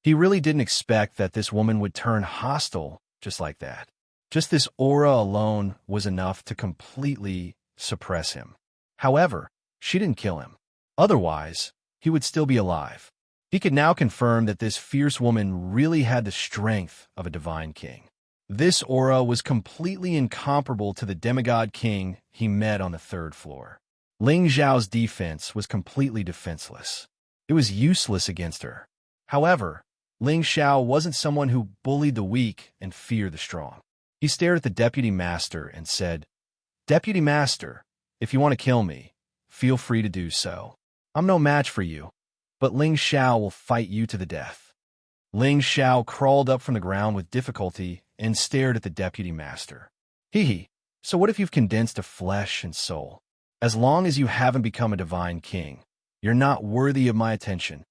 He really didn't expect that this woman would turn hostile just like that. Just this aura alone was enough to completely suppress him. However, she didn't kill him. Otherwise, he would still be alive. He could now confirm that this fierce woman really had the strength of a divine king. This aura was completely incomparable to the demigod king he met on the 3rd floor. Ling Xiao's defense was completely defenseless. It was useless against her. However, Ling Xiao wasn't someone who bullied the weak and feared the strong. He stared at the deputy master and said, "Deputy master, if you want to kill me, feel free to do so. I'm no match for you, but Ling Xiao will fight you to the death." Ling Xiao crawled up from the ground with difficulty and stared at the deputy master. Hee, so what if you've condensed to flesh and soul? As long as you haven't become a divine king, you're not worthy of my attention.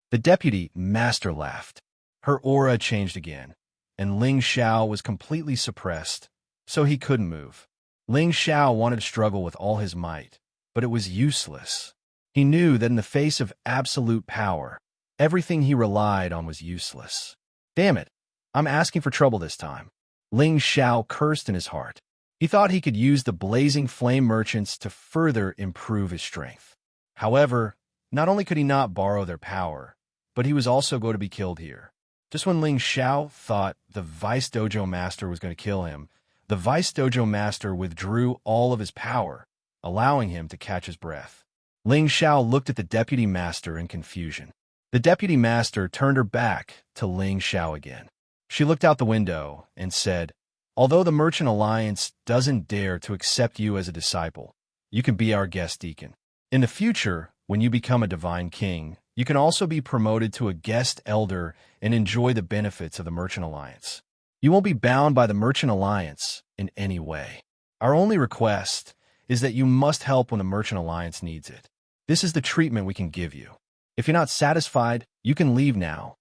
The deputy master laughed. Her aura changed again, and Ling Xiao was completely suppressed, so he couldn't move. Ling Xiao wanted to struggle with all his might, but it was useless. He knew that in the face of absolute power, everything he relied on was useless. Damn it, I'm asking for trouble this time. Ling Xiao cursed in his heart. He thought he could use the blazing flame merchants to further improve his strength. However, not only could he not borrow their power, but he was also going to be killed here. Just when Ling Xiao thought the Vice Dojo Master was going to kill him, the Vice Dojo Master withdrew all of his power, allowing him to catch his breath. Ling Xiao looked at the Deputy Master in confusion. The Deputy Master turned her back to Ling Xiao again. She looked out the window and said, "Although the Merchant Alliance doesn't dare to accept you as a disciple, you can be our guest deacon. In the future, when you become a divine king, you can also be promoted to a guest elder and enjoy the benefits of the Merchant Alliance. You won't be bound by the Merchant Alliance in any way. Our only request is that you must help when the Merchant Alliance needs it. This is the treatment we can give you. If you're not satisfied, you can leave now."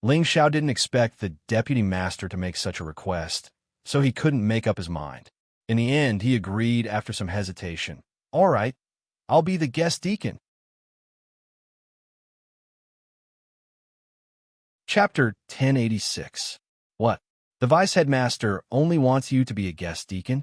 Ling Xiao didn't expect the Deputy Master to make such a request, so he couldn't make up his mind. In the end, he agreed after some hesitation. "All right, I'll be the guest deacon." Chapter 1086. What? The Vice Headmaster only wants you to be a guest deacon?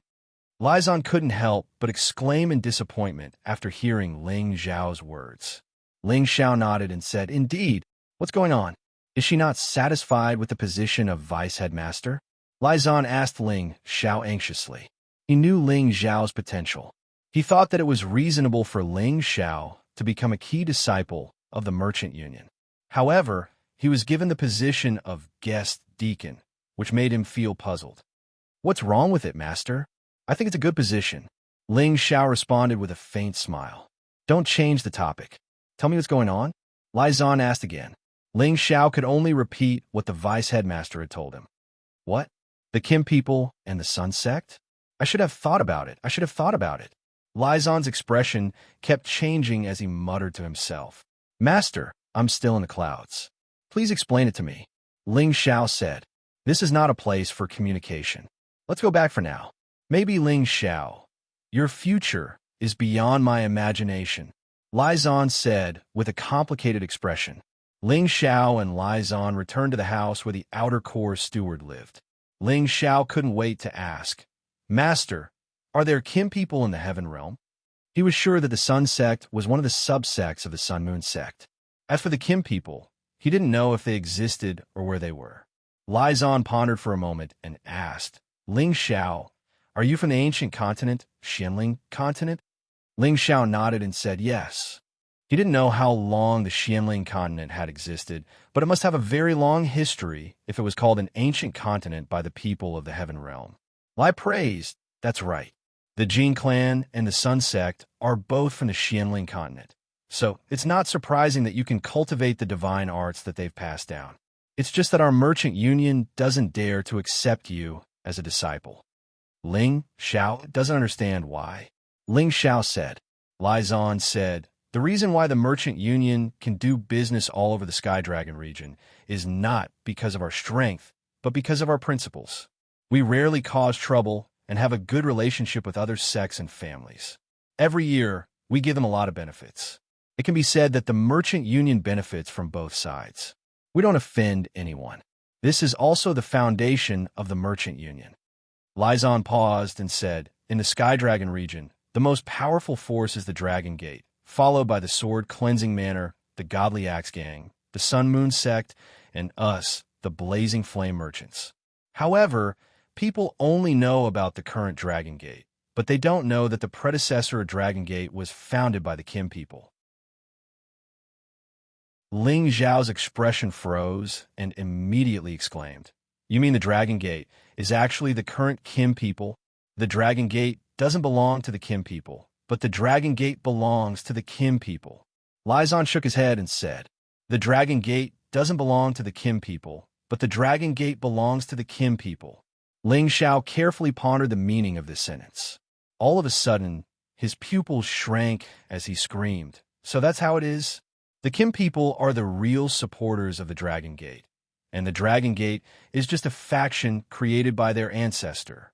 Lizan couldn't help but exclaim in disappointment after hearing Ling Xiao's words. Ling Xiao nodded and said, "Indeed. What's going on? Is she not satisfied with the position of Vice Headmaster?" Lizan asked Ling Xiao anxiously. He knew Ling Xiao's potential. He thought that it was reasonable for Ling Xiao to become a key disciple of the Merchant Union. However, he was given the position of guest deacon, which made him feel puzzled. "What's wrong with it, Master? I think it's a good position." Ling Xiao responded with a faint smile. "Don't change the topic. Tell me what's going on?" Lizan asked again. Ling Xiao could only repeat what the Vice Headmaster had told him. "What? The Kim people and the Sun Sect? I should have thought about it. Lizan's expression kept changing as he muttered to himself. "Master, I'm still in the clouds. Please explain it to me." Ling Xiao said, "This is not a place for communication. Let's go back for now." "Maybe, Ling Xiao, your future is beyond my imagination," Lizan said with a complicated expression. Ling Xiao and Lizan returned to the house where the outer core steward lived. Ling Xiao couldn't wait to ask, "Master, are there Kim people in the Heaven Realm?" He was sure that the Sun Sect was one of the subsects of the Sun Moon Sect. As for the Kim people, he didn't know if they existed or where they were. Lizan pondered for a moment and asked, "Ling Xiao, are you from the ancient continent, Xianling continent?" Ling Xiao nodded and said yes. He didn't know how long the Xianling continent had existed, but it must have a very long history if it was called an ancient continent by the people of the Heaven Realm. Lie praised, that's right. The Jin clan and the Sun Sect are both from the Xianling continent, so it's not surprising that you can cultivate the divine arts that they've passed down. It's just that our merchant union doesn't dare to accept you as a disciple. Ling Xiao doesn't understand why. Ling Xiao said. Lizan said, "The reason why the merchant union can do business all over the Sky Dragon region is not because of our strength, but because of our principles. We rarely cause trouble and have a good relationship with other sects and families. Every year, we give them a lot of benefits. It can be said that the merchant union benefits from both sides. We don't offend anyone. This is also the foundation of the merchant union." Lizan paused and said, "In the Sky Dragon region, the most powerful force is the Dragon Gate, followed by the Sword Cleansing Manor, the Godly Axe Gang, the Sun Moon Sect, and us, the Blazing Flame Merchants. However, people only know about the current Dragon Gate, but they don't know that the predecessor of Dragon Gate was founded by the Kim people." Ling Zhao's expression froze and immediately exclaimed, You mean the Dragon Gate is actually the current Kim people? The Dragon Gate doesn't belong to the Kim people, but the Dragon Gate belongs to the Kim people. Lizon shook his head and said, The Dragon Gate doesn't belong to the Kim people, but the Dragon Gate belongs to the Kim people. Ling Xiao carefully pondered the meaning of this sentence. All of a sudden, his pupils shrank as he screamed. So that's how it is? The Kim people are the real supporters of the Dragon Gate, and the Dragon Gate is just a faction created by their ancestor.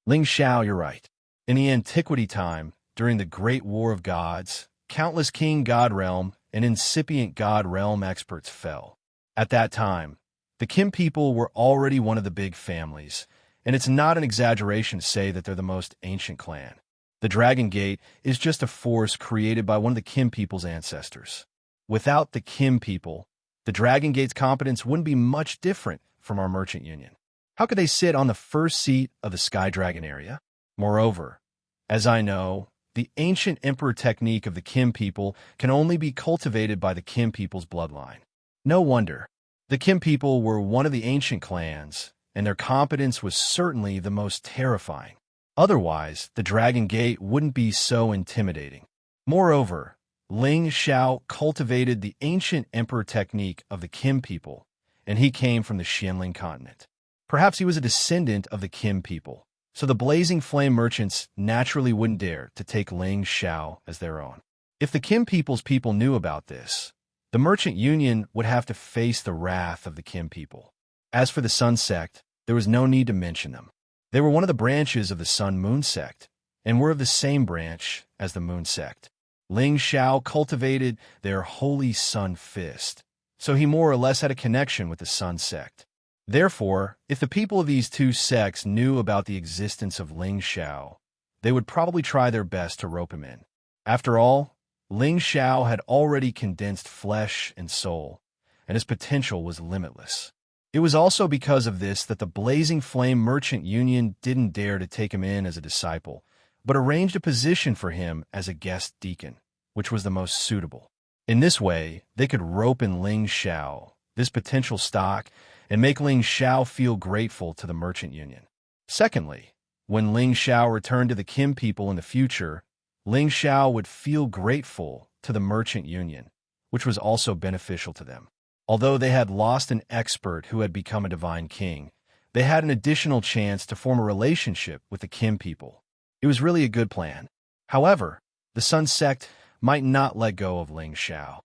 Ling Xiao, you're right. In the antiquity time, during the Great War of Gods, countless king god realm and incipient god realm experts fell. At that time, the Kim people were already one of the big families, and it's not an exaggeration to say that they're the most ancient clan. The Dragon Gate is just a force created by one of the Kim people's ancestors. Without the Kim people, the Dragon Gate's competence wouldn't be much different from our merchant union. How could they sit on the first seat of the Sky Dragon area? Moreover, as I know, the ancient emperor technique of the Kim people can only be cultivated by the Kim people's bloodline. No wonder. The Kim people were one of the ancient clans, and their competence was certainly the most terrifying. Otherwise, the Dragon Gate wouldn't be so intimidating. Moreover, Ling Xiao cultivated the ancient emperor technique of the Kim people, and he came from the Xianling continent. Perhaps he was a descendant of the Kim people, so the Blazing Flame merchants naturally wouldn't dare to take Ling Xiao as their own. If the Kim people's people knew about this, the merchant union would have to face the wrath of the Kim people. As for the Sun sect, there was no need to mention them. They were one of the branches of the Sun-Moon sect, and were of the same branch as the Moon sect. Ling Xiao cultivated their Holy Sun Fist, so he more or less had a connection with the Sun sect. Therefore, if the people of these two sects knew about the existence of Ling Xiao, they would probably try their best to rope him in. After all, Ling Xiao had already condensed flesh and soul, and his potential was limitless. It was also because of this that the Blazing Flame Merchant Union didn't dare to take him in as a disciple, but arranged a position for him as a guest deacon, which was the most suitable. In this way, they could rope in Ling Xiao, this potential stock, and make Ling Xiao feel grateful to the Merchant Union. Secondly, when Ling Xiao returned to the Kim people in the future, Ling Xiao would feel grateful to the Merchant Union, which was also beneficial to them. Although they had lost an expert who had become a divine king, they had an additional chance to form a relationship with the Kim people. It was really a good plan. However, the Sun sect might not let go of Ling Xiao.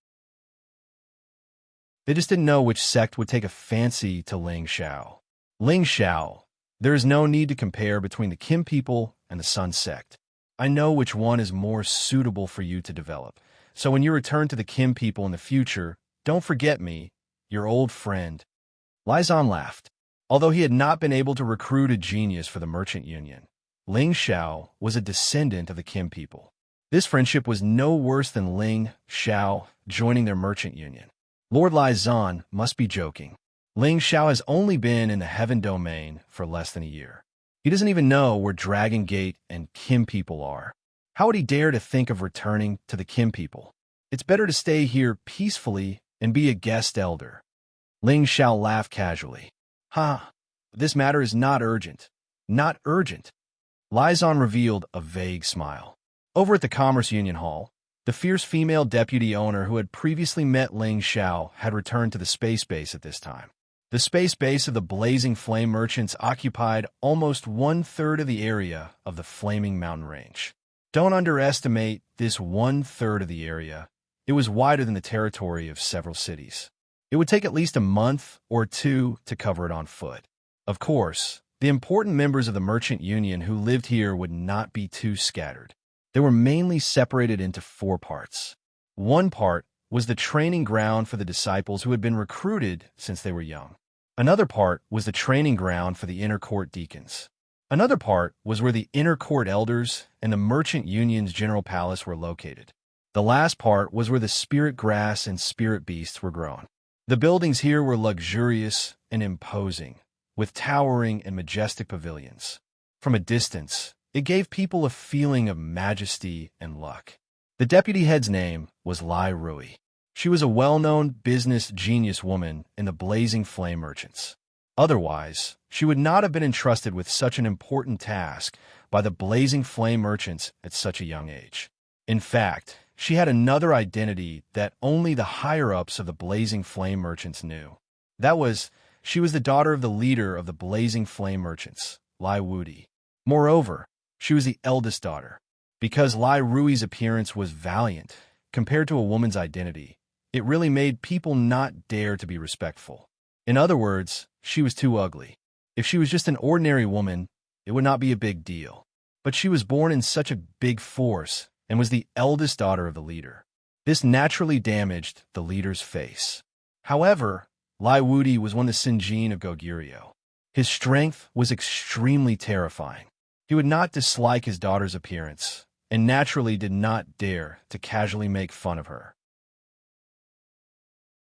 They just didn't know which sect would take a fancy to Ling Xiao. Ling Xiao, there is no need to compare between the Kim people and the Sun sect. I know which one is more suitable for you to develop. So when you return to the Kim people in the future, don't forget me, your old friend. Lizon laughed. Although he had not been able to recruit a genius for the Merchant Union, Ling Xiao was a descendant of the Kim people. This friendship was no worse than Ling Xiao joining their Merchant Union. Lord Lizon must be joking. Ling Xiao has only been in the Heaven Domain for less than a year. He doesn't even know where Dragon Gate and Kim people are. How would he dare to think of returning to the Kim people? It's better to stay here peacefully and be a guest elder. Ling Xiao laughed casually. This matter is not urgent. Not urgent. Lizon revealed a vague smile. Over at the Commerce Union Hall, the fierce female deputy owner who had previously met Ling Xiao had returned to the space base at this time. The space base of the Blazing Flame Merchants occupied almost 1/3 of the area of the Flaming Mountain Range. Don't underestimate this 1/3 of the area. It was wider than the territory of several cities. It would take at least a month or two to cover it on foot. Of course, the important members of the Merchant Union who lived here would not be too scattered. They were mainly separated into 4 parts. One part was the training ground for the disciples who had been recruited since they were young. Another part was the training ground for the inner court deacons. Another part was where the inner court elders and the Merchant Union's general palace were located. The last part was where the spirit grass and spirit beasts were grown. The buildings here were luxurious and imposing, with towering and majestic pavilions. From a distance, it gave people a feeling of majesty and luck. The deputy head's name was Lai Rui. She was a well-known business genius woman in the Blazing Flame Merchants. Otherwise, she would not have been entrusted with such an important task by the Blazing Flame merchants at such a young age. In fact, she had another identity that only the higher-ups of the Blazing Flame merchants knew. That was, she was the daughter of the leader of the Blazing Flame merchants, Lai Wudi. Moreover, she was the eldest daughter. Because Lai Rui's appearance was valiant, compared to a woman's identity, it really made people not dare to be respectful. In other words, she was too ugly. If she was just an ordinary woman, it would not be a big deal. But she was born in such a big force and was the eldest daughter of the leader. This naturally damaged the leader's face. However, Lai Wudi was one of the Sinjin of Goguryeo. His strength was extremely terrifying. He would not dislike his daughter's appearance, and naturally did not dare to casually make fun of her.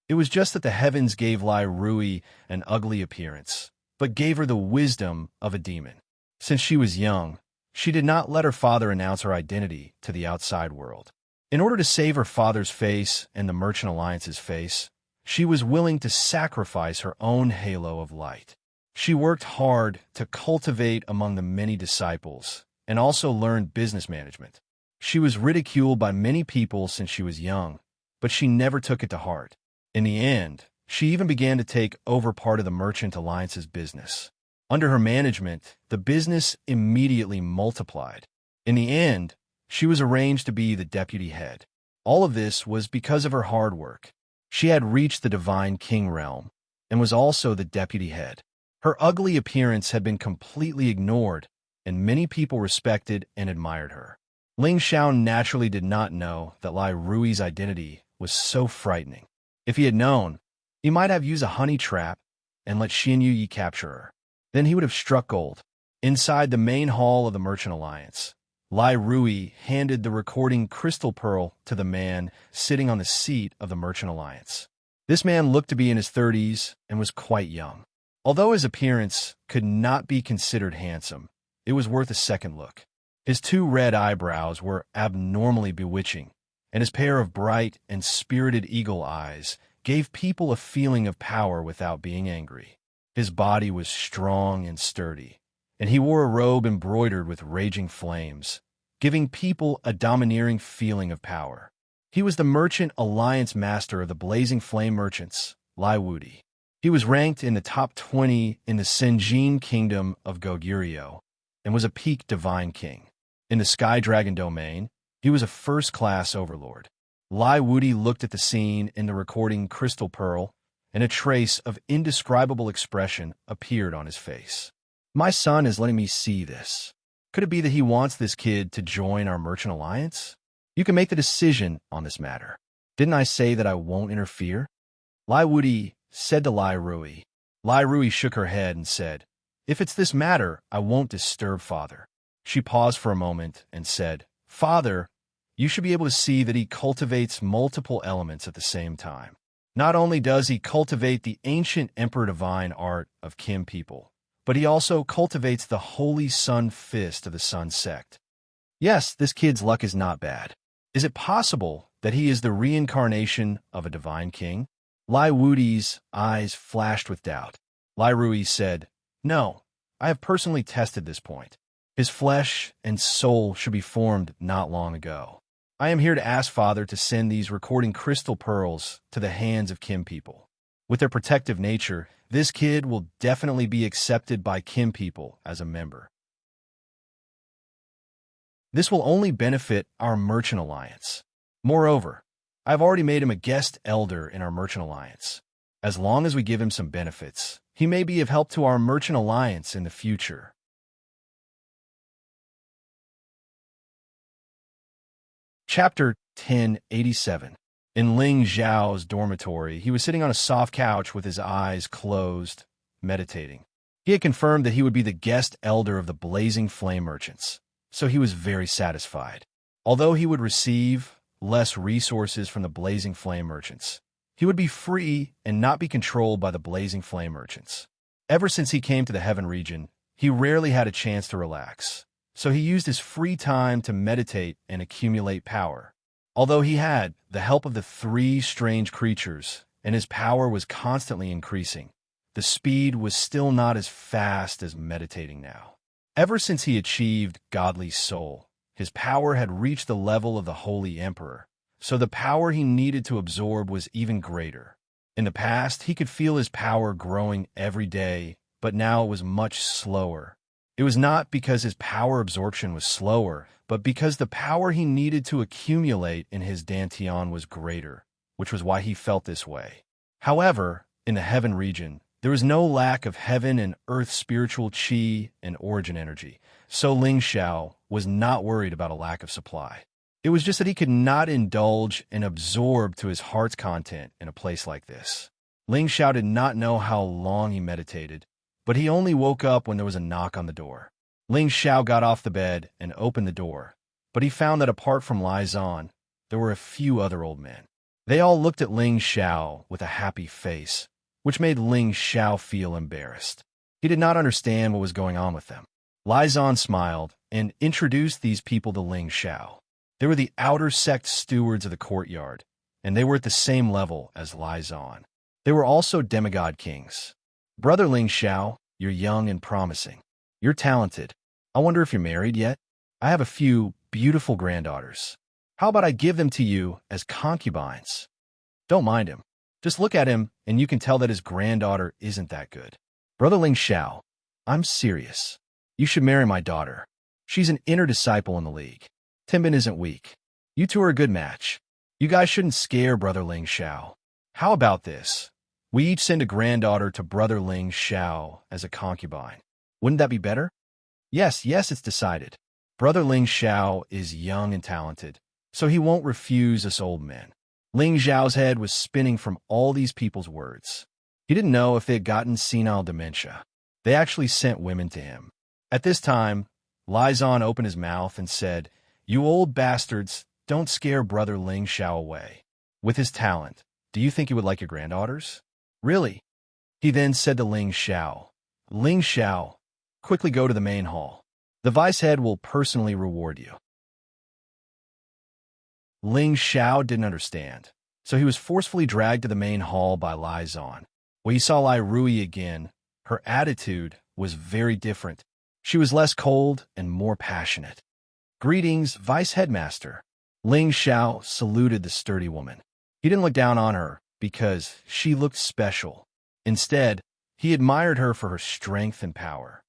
It was just that the heavens gave Lai Rui an ugly appearance, but gave her the wisdom of a demon. Since she was young, she did not let her father announce her identity to the outside world. In order to save her father's face and the Merchant Alliance's face, she was willing to sacrifice her own halo of light. She worked hard to cultivate among the many disciples and also learned business management. She was ridiculed by many people since she was young, but she never took it to heart. In the end, she even began to take over part of the Merchant Alliance's business. Under her management, the business immediately multiplied. In the end, she was arranged to be the deputy head. All of this was because of her hard work. She had reached the Divine King realm and was also the deputy head. Her ugly appearance had been completely ignored, and many people respected and admired her. Ling Xiao naturally did not know that Lai Rui's identity was so frightening. If he had known, he might have used a honey trap and let Xianxia capture her. Then he would have struck gold. Inside the main hall of the Merchant Alliance, Lai Rui handed the recording crystal pearl to the man sitting on the seat of the Merchant Alliance. This man looked to be in his 30s and was quite young. Although his appearance could not be considered handsome, it was worth a second look. His 2 red eyebrows were abnormally bewitching, and his pair of bright and spirited eagle eyes gave people a feeling of power without being angry. His body was strong and sturdy, and he wore a robe embroidered with raging flames, giving people a domineering feeling of power. He was the Merchant Alliance master of the Blazing Flame merchants, Lai Wudi. He was ranked in the top 20 in the Sinjin kingdom of Goguryeo and was a peak divine king. In the Sky Dragon domain, he was a first-class overlord. Lai Wudi looked at the scene in the recording crystal pearl, and a trace of indescribable expression appeared on his face. My son is letting me see this. Could it be that he wants this kid to join our Merchant Alliance? You can make the decision on this matter. Didn't I say that I won't interfere? Lai Wudi said to Lai Rui. Lai Rui shook her head and said, If it's this matter, I won't disturb Father. She paused for a moment and said, Father, you should be able to see that he cultivates multiple elements at the same time. Not only does he cultivate the ancient Emperor Divine art of Kim people, but he also cultivates the Holy Sun Fist of the Sun sect. Yes, this kid's luck is not bad. Is it possible that he is the reincarnation of a divine king? Lai Wudi's eyes flashed with doubt. Lai Rui said, No, I have personally tested this point. His flesh and soul should be formed not long ago. I am here to ask Father to send these recording crystal pearls to the hands of Kim people. With their protective nature, this kid will definitely be accepted by Kim people as a member. This will only benefit our Merchant Alliance. Moreover, I've already made him a guest elder in our Merchant Alliance. As long as we give him some benefits, he may be of help to our Merchant Alliance in the future. Chapter 1087. In Ling Zhao's dormitory, he was sitting on a soft couch with his eyes closed, meditating. He had confirmed that he would be the guest elder of the Blazing Flame merchants, so he was very satisfied. Although he would receive less resources from the Blazing Flame merchants, he would be free and not be controlled by the Blazing Flame merchants. Ever since he came to the Heaven region, he rarely had a chance to relax, so he used his free time to meditate and accumulate power. Although he had the help of the 3 strange creatures, and his power was constantly increasing, the speed was still not as fast as meditating now. Ever since he achieved godly soul, his power had reached the level of the Holy Emperor, so the power he needed to absorb was even greater. In the past, he could feel his power growing every day, but now it was much slower. It was not because his power absorption was slower, but because the power he needed to accumulate in his dantian was greater, which was why he felt this way. However, in the heaven region, there was no lack of heaven and earth spiritual qi and origin energy, so Ling Xiao was not worried about a lack of supply. It was just that he could not indulge and absorb to his heart's content in a place like this. Ling Xiao did not know how long he meditated, but he only woke up when there was a knock on the door. Ling Xiao got off the bed and opened the door, but he found that apart from Lai Zan, there were a few other old men. They all looked at Ling Xiao with a happy face, which made Ling Xiao feel embarrassed. He did not understand what was going on with them. Lai Zan smiled and introduced these people to Ling Xiao. They were the outer sect stewards of the courtyard, and they were at the same level as Lai Zan. They were also demigod kings. Brother Ling Xiao, you're young and promising. You're talented. I wonder if you're married yet? I have a few beautiful granddaughters. How about I give them to you as concubines? Don't mind him. Just look at him, and you can tell that his granddaughter isn't that good. Brother Ling Xiao, I'm serious. You should marry my daughter. She's an inner disciple in the league. Timbin isn't weak. You two are a good match. You guys shouldn't scare Brother Ling Xiao. How about this? We each send a granddaughter to Brother Ling Xiao as a concubine. Wouldn't that be better? Yes, it's decided. Brother Ling Xiao is young and talented, so he won't refuse us old men. Ling Xiao's head was spinning from all these people's words. He didn't know if they had gotten senile dementia. They actually sent women to him. At this time, Lai Zan opened his mouth and said, "You old bastards, don't scare Brother Ling Xiao away. With his talent, do you think he would like your granddaughters? Really?" He then said to Ling Xiao, "Ling Xiao, quickly go to the main hall. The vice head will personally reward you." Ling Xiao didn't understand, so he was forcefully dragged to the main hall by Lai Zan. When he saw Lai Rui again, her attitude was very different. She was less cold and more passionate. "Greetings, Vice Headmaster." Ling Xiao saluted the sturdy woman. He didn't look down on her because she looked special. Instead, he admired her for her strength and power.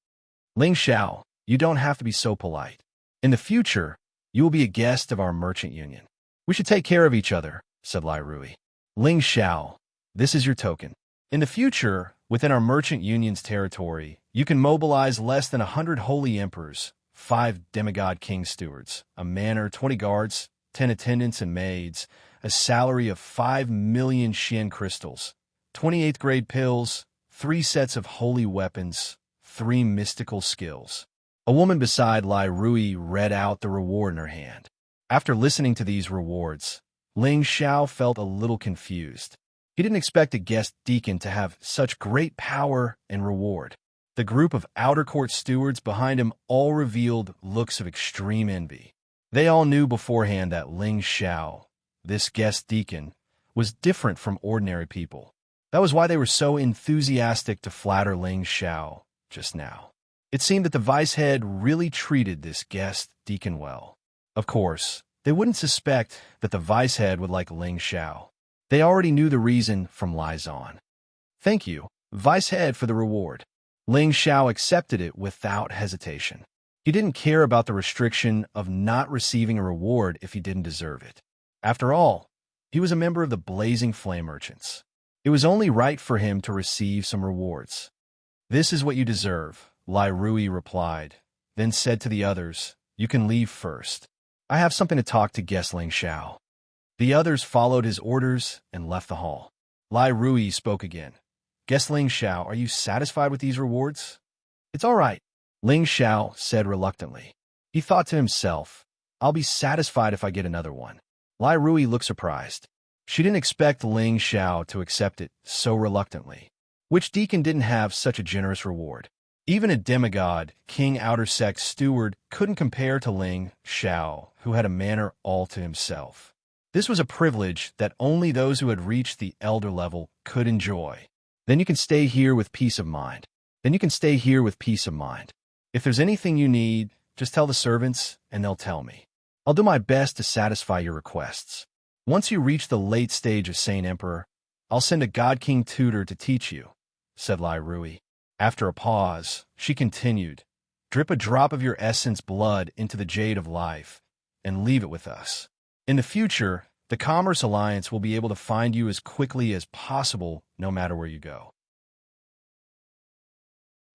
"Ling Xiao, you don't have to be so polite. In the future, you will be a guest of our merchant union. We should take care of each other," said Lai Rui. "Ling Xiao, this is your token. In the future, within our merchant union's territory, you can mobilize less than 100 holy emperors, 5 demigod king stewards, a manor, 20 guards, 10 attendants and maids, a salary of 5 million Xian crystals, 28th grade pills, 3 sets of holy weapons, 3 mystical skills." A woman beside Lai Rui read out the reward in her hand. After listening to these rewards, Ling Xiao felt a little confused. He didn't expect a guest deacon to have such great power and reward. The group of outer court stewards behind him all revealed looks of extreme envy. They all knew beforehand that Ling Xiao, this guest deacon, was different from ordinary people. That was why they were so enthusiastic to flatter Ling Xiao just now. It seemed that the vice head really treated this guest deacon well. Of course, they wouldn't suspect that the vice head would like Ling Xiao. They already knew the reason from Lai Zan. "Thank you, vice head, for the reward." Ling Xiao accepted it without hesitation. He didn't care about the restriction of not receiving a reward if he didn't deserve it. After all, he was a member of the Blazing Flame Merchants. It was only right for him to receive some rewards. "This is what you deserve," Lai Rui replied, then said to the others, "You can leave first. I have something to talk to guest Ling Xiao." The others followed his orders and left the hall. Lai Rui spoke again. "Guest Ling Xiao, are you satisfied with these rewards?" "It's all right," Ling Xiao said reluctantly. He thought to himself, "I'll be satisfied if I get another one." Lai Rui looked surprised. She didn't expect Ling Xiao to accept it so reluctantly. Which deacon didn't have such a generous reward? Even a demigod, king outer sect steward, couldn't compare to Ling Xiao, who had a manor all to himself. This was a privilege that only those who had reached the elder level could enjoy. Then you can stay here with peace of mind. Then you can stay here with peace of mind. If there's anything you need, just tell the servants, and they'll tell me. I'll do my best to satisfy your requests. Once you reach the late stage of Saint Emperor, I'll send a God King tutor to teach you, said Lai Rui. After a pause, she continued, drip a drop of your essence blood into the jade of life, and leave it with us. In the future, the Commerce Alliance will be able to find you as quickly as possible, no matter where you go.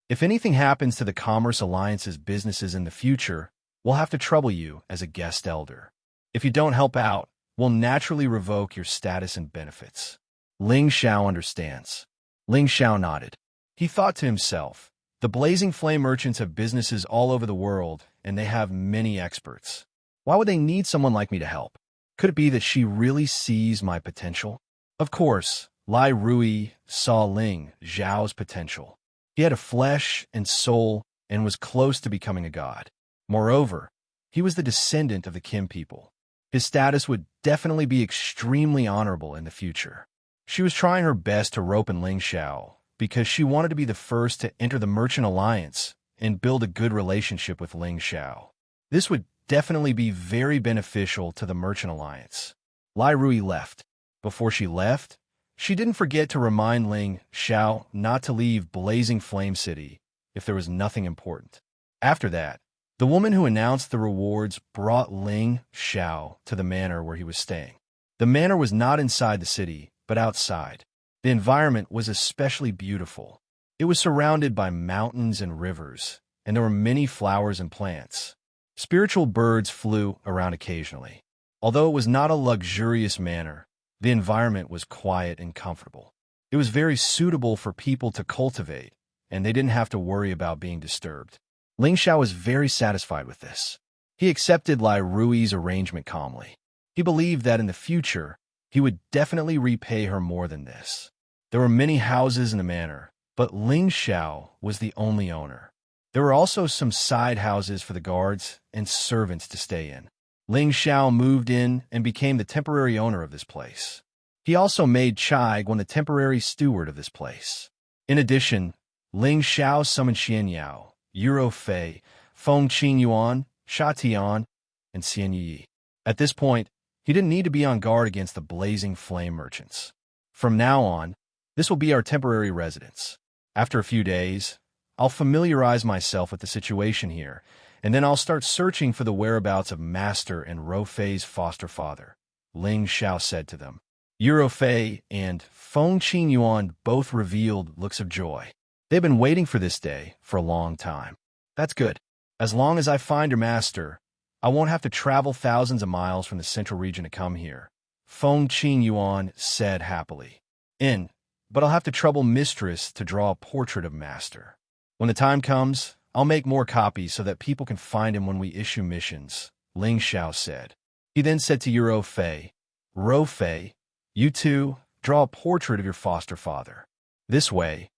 If anything happens to the Commerce Alliance's businesses in the future, we'll have to trouble you as a guest elder. If you don't help out, we'll naturally revoke your status and benefits. Ling Xiao understands. Ling Xiao nodded. He thought to himself, the Blazing Flame merchants have businesses all over the world, and they have many experts. Why would they need someone like me to help? Could it be that she really sees my potential? Of course, Lai Rui saw Ling Xiao's potential. He had a flesh and soul and was close to becoming a god. Moreover, he was the descendant of the Kim people. His status would definitely be extremely honorable in the future. She was trying her best to rope in Ling Xiao because she wanted to be the first to enter the Merchant Alliance and build a good relationship with Ling Xiao. This would definitely be very beneficial to the Merchant Alliance. Lai Rui left. Before she left, she didn't forget to remind Ling Xiao not to leave Blazing Flame City if there was nothing important. After that, the woman who announced the rewards brought Ling Xiao to the manor where he was staying. The manor was not inside the city, but outside. The environment was especially beautiful. It was surrounded by mountains and rivers, and there were many flowers and plants. Spiritual birds flew around occasionally. Although it was not a luxurious manor, the environment was quiet and comfortable. It was very suitable for people to cultivate, and they didn't have to worry about being disturbed. Ling Xiao was very satisfied with this. He accepted Lai Rui's arrangement calmly. He believed that in the future, he would definitely repay her more than this. There were many houses in the manor, but Ling Xiao was the only owner. There were also some side houses for the guards and servants to stay in. Ling Xiao moved in and became the temporary owner of this place. He also made Chai Guan the temporary steward of this place. In addition, Ling Xiao summoned Xianxia, Euro Fei, Feng Qing Yuan, Sha Tian, and Xian Yi. At this point, he didn't need to be on guard against the Blazing Flame merchants. From now on, this will be our temporary residence. After a few days, I'll familiarize myself with the situation here, and then I'll start searching for the whereabouts of Master and Ro Fei's foster father, Ling Xiao said to them. Euro Fei and Feng Qing Yuan both revealed looks of joy. They've been waiting for this day for a long time. That's good. As long as I find your master, I won't have to travel thousands of miles from the central region to come here, Feng Qing Yuan said happily. But I'll have to trouble Mistress to draw a portrait of Master. When the time comes, I'll make more copies so that people can find him when we issue missions, Ling Xiao said. He then said to Ro Fei, Ro Fei, you two, draw a portrait of your foster father. This way,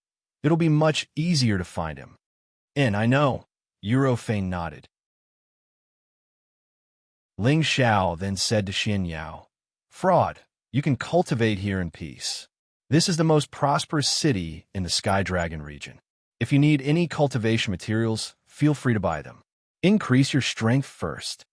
it'll be much easier to find him. I know, Ro Fei nodded. Ling Xiao then said to Xianxia, Fraud, you can cultivate here in peace. This is the most prosperous city in the Sky Dragon region. If you need any cultivation materials, feel free to buy them. Increase your strength first.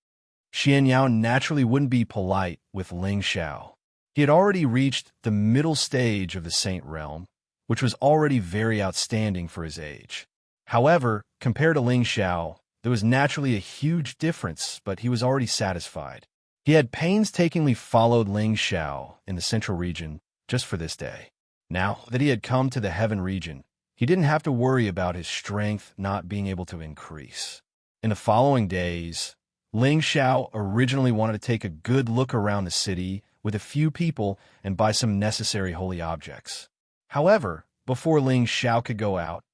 Xianxia naturally wouldn't be polite with Ling Xiao. He had already reached the middle stage of the Saint Realm, which was already very outstanding for his age. However, compared to Ling Xiao, there was naturally a huge difference, but he was already satisfied. He had painstakingly followed Ling Xiao in the central region just for this day. Now that he had come to the heaven region, he didn't have to worry about his strength not being able to increase. In the following days, Ling Xiao originally wanted to take a good look around the city with a few people and buy some necessary holy objects. However, before Ling Xiao could go out,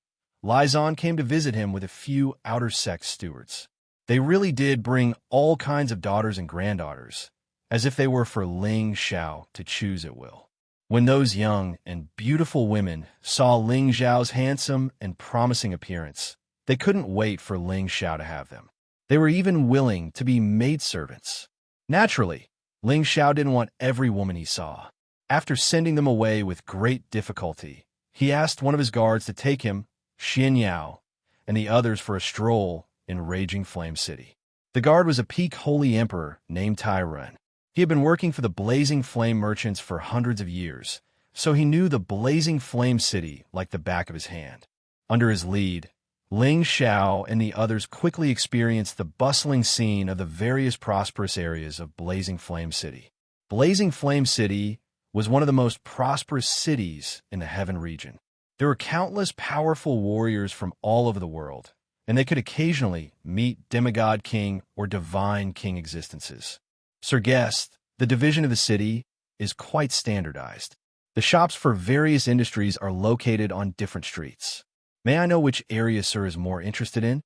Lizan came to visit him with a few outer sect stewards. They really did bring all kinds of daughters and granddaughters, as if they were for Ling Xiao to choose at will. When those young and beautiful women saw Ling Xiao's handsome and promising appearance, they couldn't wait for Ling Xiao to have them. They were even willing to be maidservants. Naturally, Ling Xiao didn't want every woman he saw. After sending them away with great difficulty, he asked one of his guards to take him, Xianxia, and the others for a stroll in Raging Flame City. The guard was a peak holy emperor named Tyron. He had been working for the Blazing Flame merchants for hundreds of years, so he knew the Blazing Flame City like the back of his hand. Under his lead, Ling Xiao and the others quickly experienced the bustling scene of the various prosperous areas of Blazing Flame City. Blazing Flame City was one of the most prosperous cities in the Heaven region. There were countless powerful warriors from all over the world, and they could occasionally meet demigod king or divine king existences. Sir Guest, the division of the city is quite standardized. The shops for various industries are located on different streets. May I know which area Sir is more interested in?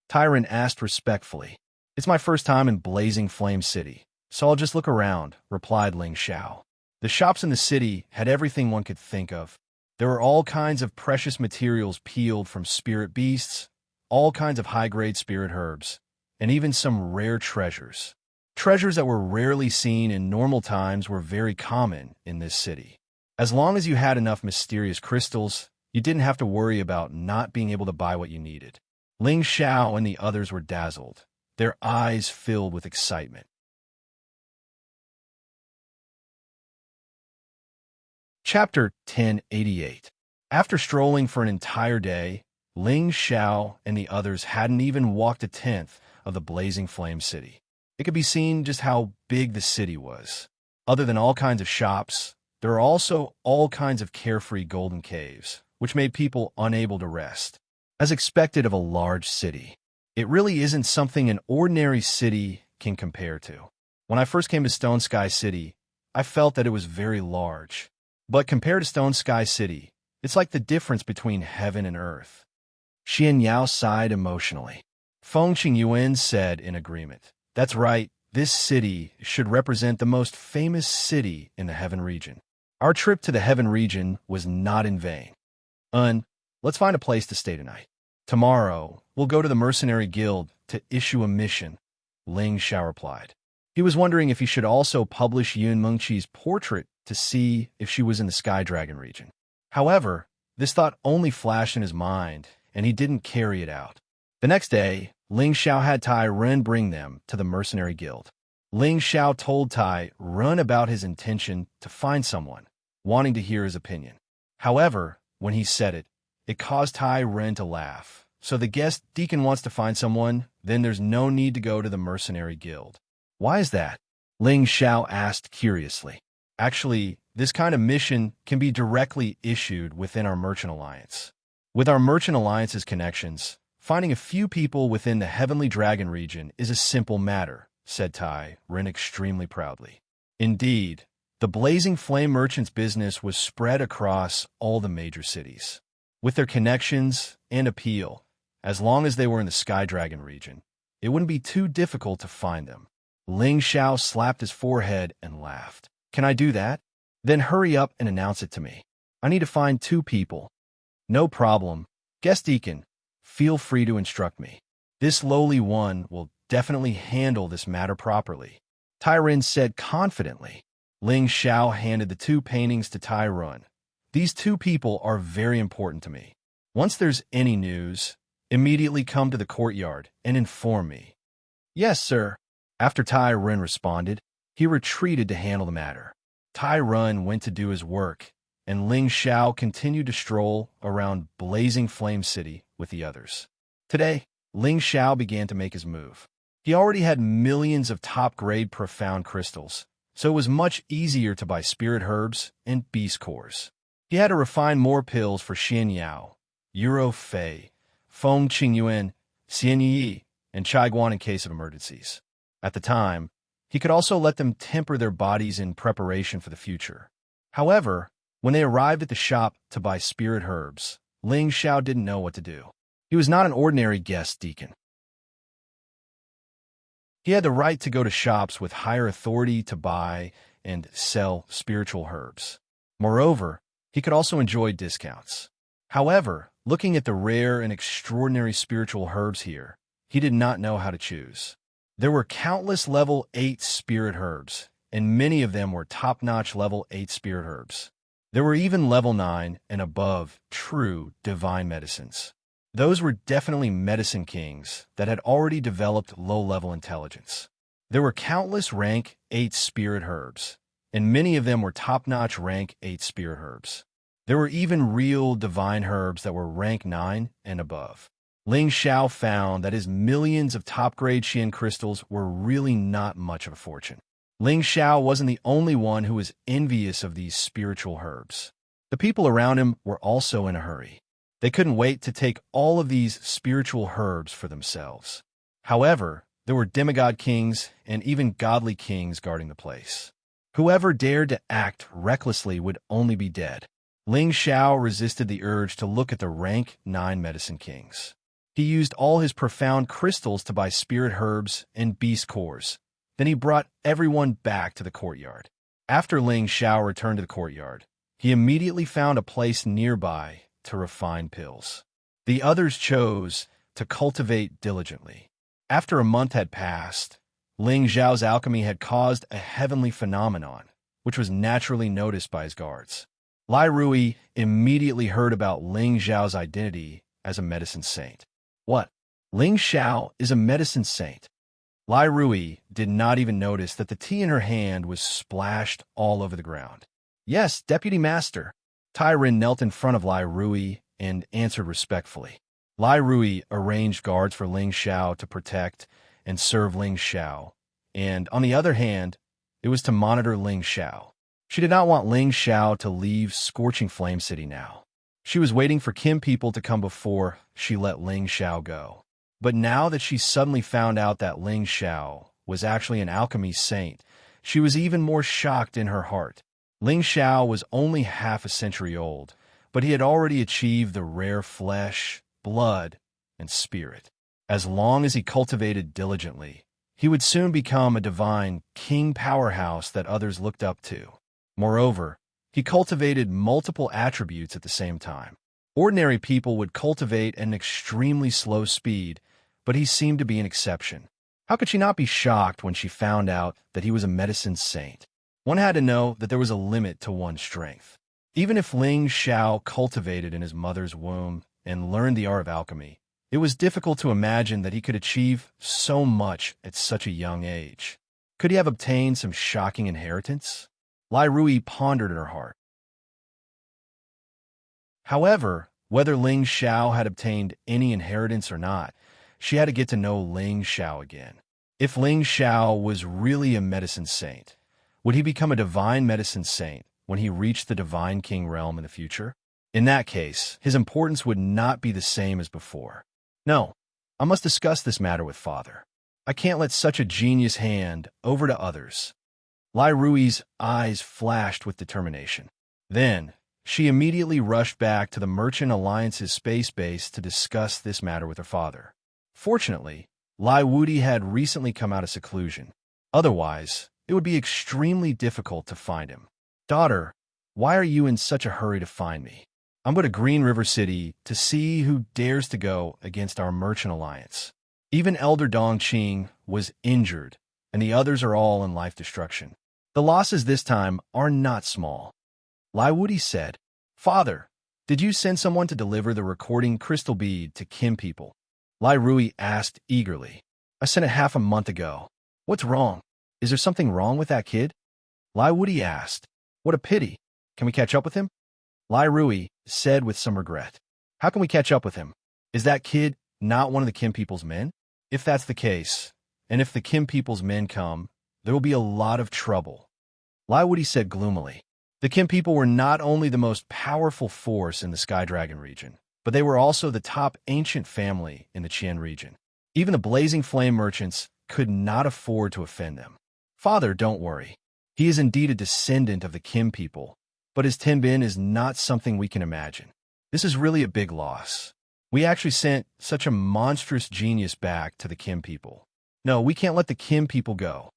Tyron asked respectfully. It's my first time in Blazing Flame City, so I'll just look around, replied Ling Xiao. The shops in the city had everything one could think of. There were all kinds of precious materials peeled from spirit beasts, all kinds of high-grade spirit herbs, and even some rare treasures. Treasures that were rarely seen in normal times were very common in this city. As long as you had enough mysterious crystals, you didn't have to worry about not being able to buy what you needed. Ling Xiao and the others were dazzled, their eyes filled with excitement. Chapter 1088. After strolling for an entire day, Ling Xiao and the others hadn't even walked a tenth of the Blazing Flame City. It could be seen just how big the city was. Other than all kinds of shops, there are also all kinds of carefree golden caves, which made people unable to rest. As expected of a large city, it really isn't something an ordinary city can compare to. When I first came to Stone Sky City, I felt that it was very large. But compared to Stone Sky City, it's like the difference between heaven and earth. Xianxia sighed emotionally. Feng Qingyuan said in agreement, "That's right, this city should represent the most famous city in the Heaven region. Our trip to the Heaven region was not in vain. Let's find a place to stay tonight. Tomorrow, we'll go to the Mercenary Guild to issue a mission," Ling Xiao replied. He was wondering if he should also publish Yun Mengqi's portrait to see if she was in the Sky Dragon region. However, this thought only flashed in his mind, and he didn't carry it out. The next day, Ling Xiao had Tai Ren bring them to the Mercenary Guild. Ling Xiao told Tai Ren about his intention to find someone, wanting to hear his opinion. However, when he said it, it caused Tai Ren to laugh. So the guest deacon wants to find someone, then there's no need to go to the Mercenary Guild. Why is that? Ling Xiao asked curiously. Actually, this kind of mission can be directly issued within our Merchant Alliance. With our Merchant Alliance's connections, finding a few people within the Heavenly Dragon region is a simple matter, said Tai Ren extremely proudly. Indeed, the Blazing Flame Merchant's business was spread across all the major cities. With their connections and appeal, as long as they were in the Sky Dragon region, it wouldn't be too difficult to find them. Ling Xiao slapped his forehead and laughed. Can I do that? Then hurry up and announce it to me. I need to find 2 people. No problem. Guest Deacon, feel free to instruct me. This lowly one will definitely handle this matter properly, Tai Ren said confidently. Ling Xiao handed the 2 paintings to Tai Ren. These 2 people are very important to me. Once there's any news, immediately come to the courtyard and inform me. Yes, sir. After Tai Ren responded, he retreated to handle the matter. Tai Ren went to do his work, and Ling Xiao continued to stroll around Blazing Flame City with the others. Today, Ling Xiao began to make his move. He already had millions of top-grade profound crystals, so it was much easier to buy spirit herbs and beast cores. He had to refine more pills for Xianxia, Euro Fei, Feng Qingyuan, Xianyi, and Chaiguan in case of emergencies. At the time, he could also let them temper their bodies in preparation for the future. However, when they arrived at the shop to buy spirit herbs, Ling Xiao didn't know what to do. He was not an ordinary guest deacon. He had the right to go to shops with higher authority to buy and sell spiritual herbs. Moreover, he could also enjoy discounts. However, looking at the rare and extraordinary spiritual herbs here, he did not know how to choose. There were countless level 8 spirit herbs, and many of them were top-notch level 8 spirit herbs. There were even level 9 and above true divine medicines. Those were definitely medicine kings that had already developed low-level intelligence. There were countless rank 8 spirit herbs, and many of them were top-notch rank 8 spirit herbs. There were even real divine herbs that were rank 9 and above. Ling Xiao found that his millions of top-grade Qian crystals were really not much of a fortune. Ling Xiao wasn't the only one who was envious of these spiritual herbs. The people around him were also in a hurry. They couldn't wait to take all of these spiritual herbs for themselves. However, there were demigod kings and even godly kings guarding the place. Whoever dared to act recklessly would only be dead. Ling Xiao resisted the urge to look at the rank 9 medicine kings. He used all his profound crystals to buy spirit herbs and beast cores. Then he brought everyone back to the courtyard. After Ling Xiao returned to the courtyard, he immediately found a place nearby to refine pills. The others chose to cultivate diligently. After a month had passed, Ling Xiao's alchemy had caused a heavenly phenomenon, which was naturally noticed by his guards. Lai Rui immediately heard about Ling Xiao's identity as a medicine saint. What? Ling Xiao is a medicine saint? Lai Rui did not even notice that the tea in her hand was splashed all over the ground. Yes, Deputy Master. Tyron knelt in front of Lai Rui and answered respectfully. Lai Rui arranged guards for Ling Xiao to protect and serve Ling Xiao, and on the other hand, it was to monitor Ling Xiao. She did not want Ling Xiao to leave Scorching Flame City now. She was waiting for Kim people to come before she let Ling Xiao go. But now that she suddenly found out that Ling Xiao was actually an alchemy saint, she was even more shocked in her heart. Ling Xiao was only half a century old, but he had already achieved the rare flesh, blood, and spirit. As long as he cultivated diligently, he would soon become a divine king powerhouse that others looked up to. Moreover, he cultivated multiple attributes at the same time. Ordinary people would cultivate at an extremely slow speed, but he seemed to be an exception. How could she not be shocked when she found out that he was a medicine saint? One had to know that there was a limit to one's strength. Even if Ling Xiao cultivated in his mother's womb and learned the art of alchemy, it was difficult to imagine that he could achieve so much at such a young age. Could he have obtained some shocking inheritance? Lai Rui pondered in her heart. However, whether Ling Xiao had obtained any inheritance or not, she had to get to know Ling Xiao again. If Ling Xiao was really a medicine saint, would he become a divine medicine saint when he reached the divine king realm in the future? In that case, his importance would not be the same as before. No, I must discuss this matter with Father. I can't let such a genius hand over to others. Lai Rui's eyes flashed with determination. Then, she immediately rushed back to the Merchant Alliance's space base to discuss this matter with her father. Fortunately, Lai Wudi had recently come out of seclusion. Otherwise, it would be extremely difficult to find him. Daughter, why are you in such a hurry to find me? I'm going to Green River City to see who dares to go against our Merchant Alliance. Even Elder Dongqing was injured, and the others are all in life destruction. The losses this time are not small. Lai Wudi said, Father, did you send someone to deliver the recording crystal bead to Kim people? Lai Rui asked eagerly. I sent it half a month ago. What's wrong? Is there something wrong with that kid? Lai Wudi asked. What a pity. Can we catch up with him? Lai Rui said with some regret. How can we catch up with him? Is that kid not one of the Kim people's men? If that's the case, and if the Kim people's men come, there will be a lot of trouble. Lai Wudi said gloomily. The Kim people were not only the most powerful force in the Sky Dragon region, but they were also the top ancient family in the Qian region. Even the Blazing Flame merchants could not afford to offend them. Father, don't worry. He is indeed a descendant of the Kim people, but his Tenbin is not something we can imagine. This is really a big loss. We actually sent such a monstrous genius back to the Kim people. No, we can't let the Kim people go.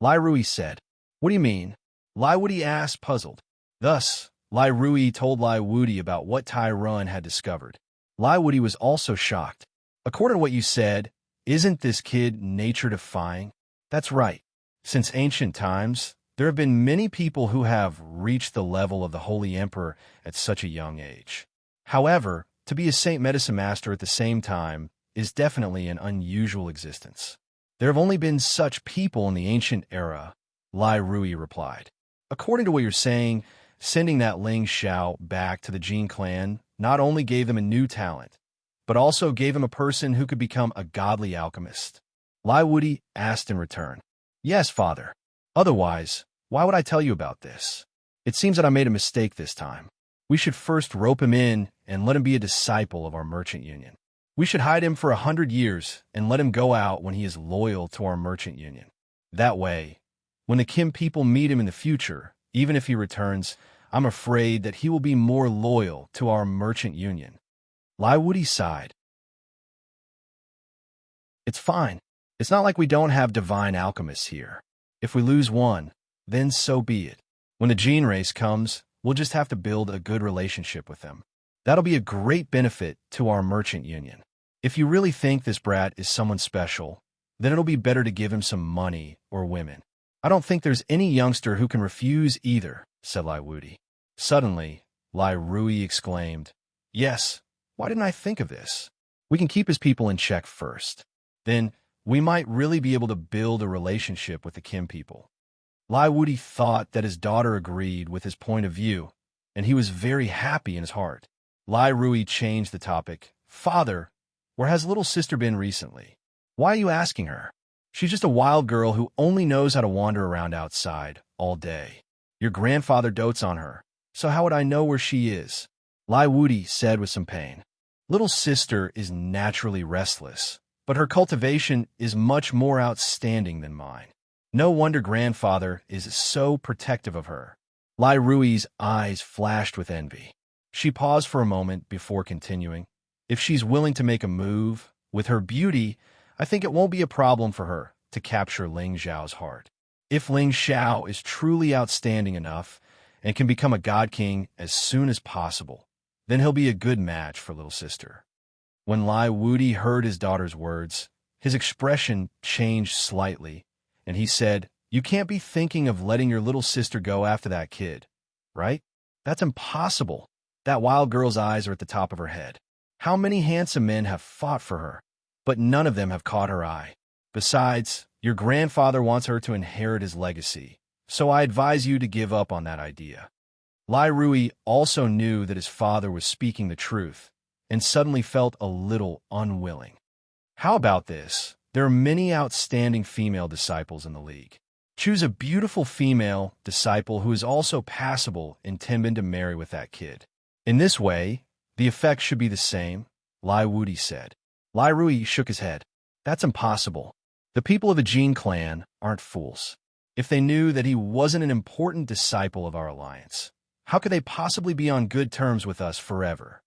Lai Rui said. What do you mean? Lai Wudi asked, puzzled. Thus, Lai Rui told Lai Wudi about what Tai Run had discovered. Lai Wudi was also shocked. According to what you said, isn't this kid nature-defying? That's right. Since ancient times, There have been many people who have reached the level of the Holy Emperor at such a young age. However, to be a Saint Medicine Master at the same time is definitely an unusual existence. There have only been such people in the ancient era, Lai Rui replied. According to what you're saying, sending that Ling Xiao back to the Jin clan not only gave them a new talent, but also gave him a person who could become a godly alchemist. Lai Wudi asked in return. Yes, father. Otherwise, why would I tell you about this? It seems that I made a mistake this time. We should first rope him in and let him be a disciple of our merchant union. We should hide him for 100 years and let him go out when he is loyal to our merchant union. That way, when the Kim people meet him in the future, even if he returns, I'm afraid that he will be more loyal to our merchant union. Lai Wudi sighed. It's fine. It's not like we don't have divine alchemists here. If we lose one, then so be it. When the Jin race comes, we'll just have to build a good relationship with them. That'll be a great benefit to our merchant union. If you really think this brat is someone special, then it'll be better to give him some money or women. I don't think there's any youngster who can refuse either, said Lai Wudi. Suddenly, Lai Rui exclaimed, Yes, why didn't I think of this? We can keep his people in check first. Then, we might really be able to build a relationship with the Kim people. Lai Wudi thought that his daughter agreed with his point of view, and he was very happy in his heart. Lai Rui changed the topic. Father, where has little sister been recently? Why are you asking her? She's just a wild girl who only knows how to wander around outside all day. Your grandfather dotes on her, so how would I know where she is? Lai Wudi said with some pain. Little sister is naturally restless, but her cultivation is much more outstanding than mine. No wonder grandfather is so protective of her. Lai Rui's eyes flashed with envy. She paused for a moment before continuing. If she's willing to make a move, with her beauty, I think it won't be a problem for her to capture Ling Xiao's heart. If Ling Xiao is truly outstanding enough and can become a god king as soon as possible, then he'll be a good match for little sister. When Lai Wudi heard his daughter's words, his expression changed slightly, and he said, You can't be thinking of letting your little sister go after that kid, right? That's impossible. That wild girl's eyes are at the top of her head. How many handsome men have fought for her, but none of them have caught her eye. Besides, your grandfather wants her to inherit his legacy, so I advise you to give up on that idea. Lai Rui also knew that his father was speaking the truth, and suddenly felt a little unwilling. How about this? There are many outstanding female disciples in the league. Choose a beautiful female disciple who is also passable and timid to marry with that kid. In this way, the effect should be the same, Lai Wudi said. Lai Rui shook his head. That's impossible. The people of the Jin clan aren't fools. If they knew that he wasn't an important disciple of our alliance, how could they possibly be on good terms with us forever?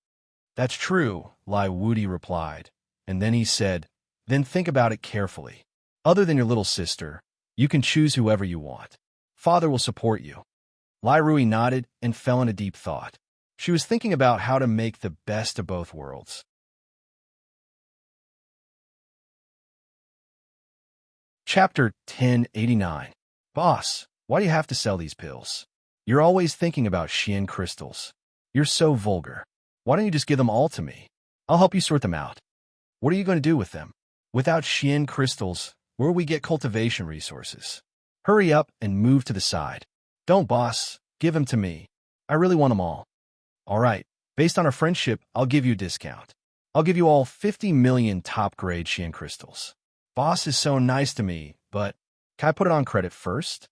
That's true, Lai Wudi replied, and then he said, Then think about it carefully. Other than your little sister, you can choose whoever you want. Father will support you. Lai Rui nodded and fell into deep thought. She was thinking about how to make the best of both worlds. Chapter 1089. Boss, why do you have to sell these pills? You're always thinking about Xian crystals. You're so vulgar. Why don't you just give them all to me? I'll help you sort them out. What are you going to do with them? Without Xian crystals, where will we get cultivation resources? Hurry up and move to the side. Don't, boss. Give them to me. I really want them all. All right. Based on our friendship, I'll give you a discount. I'll give you all 50 million top-grade Xian crystals. Boss is so nice to me, but can I put it on credit first?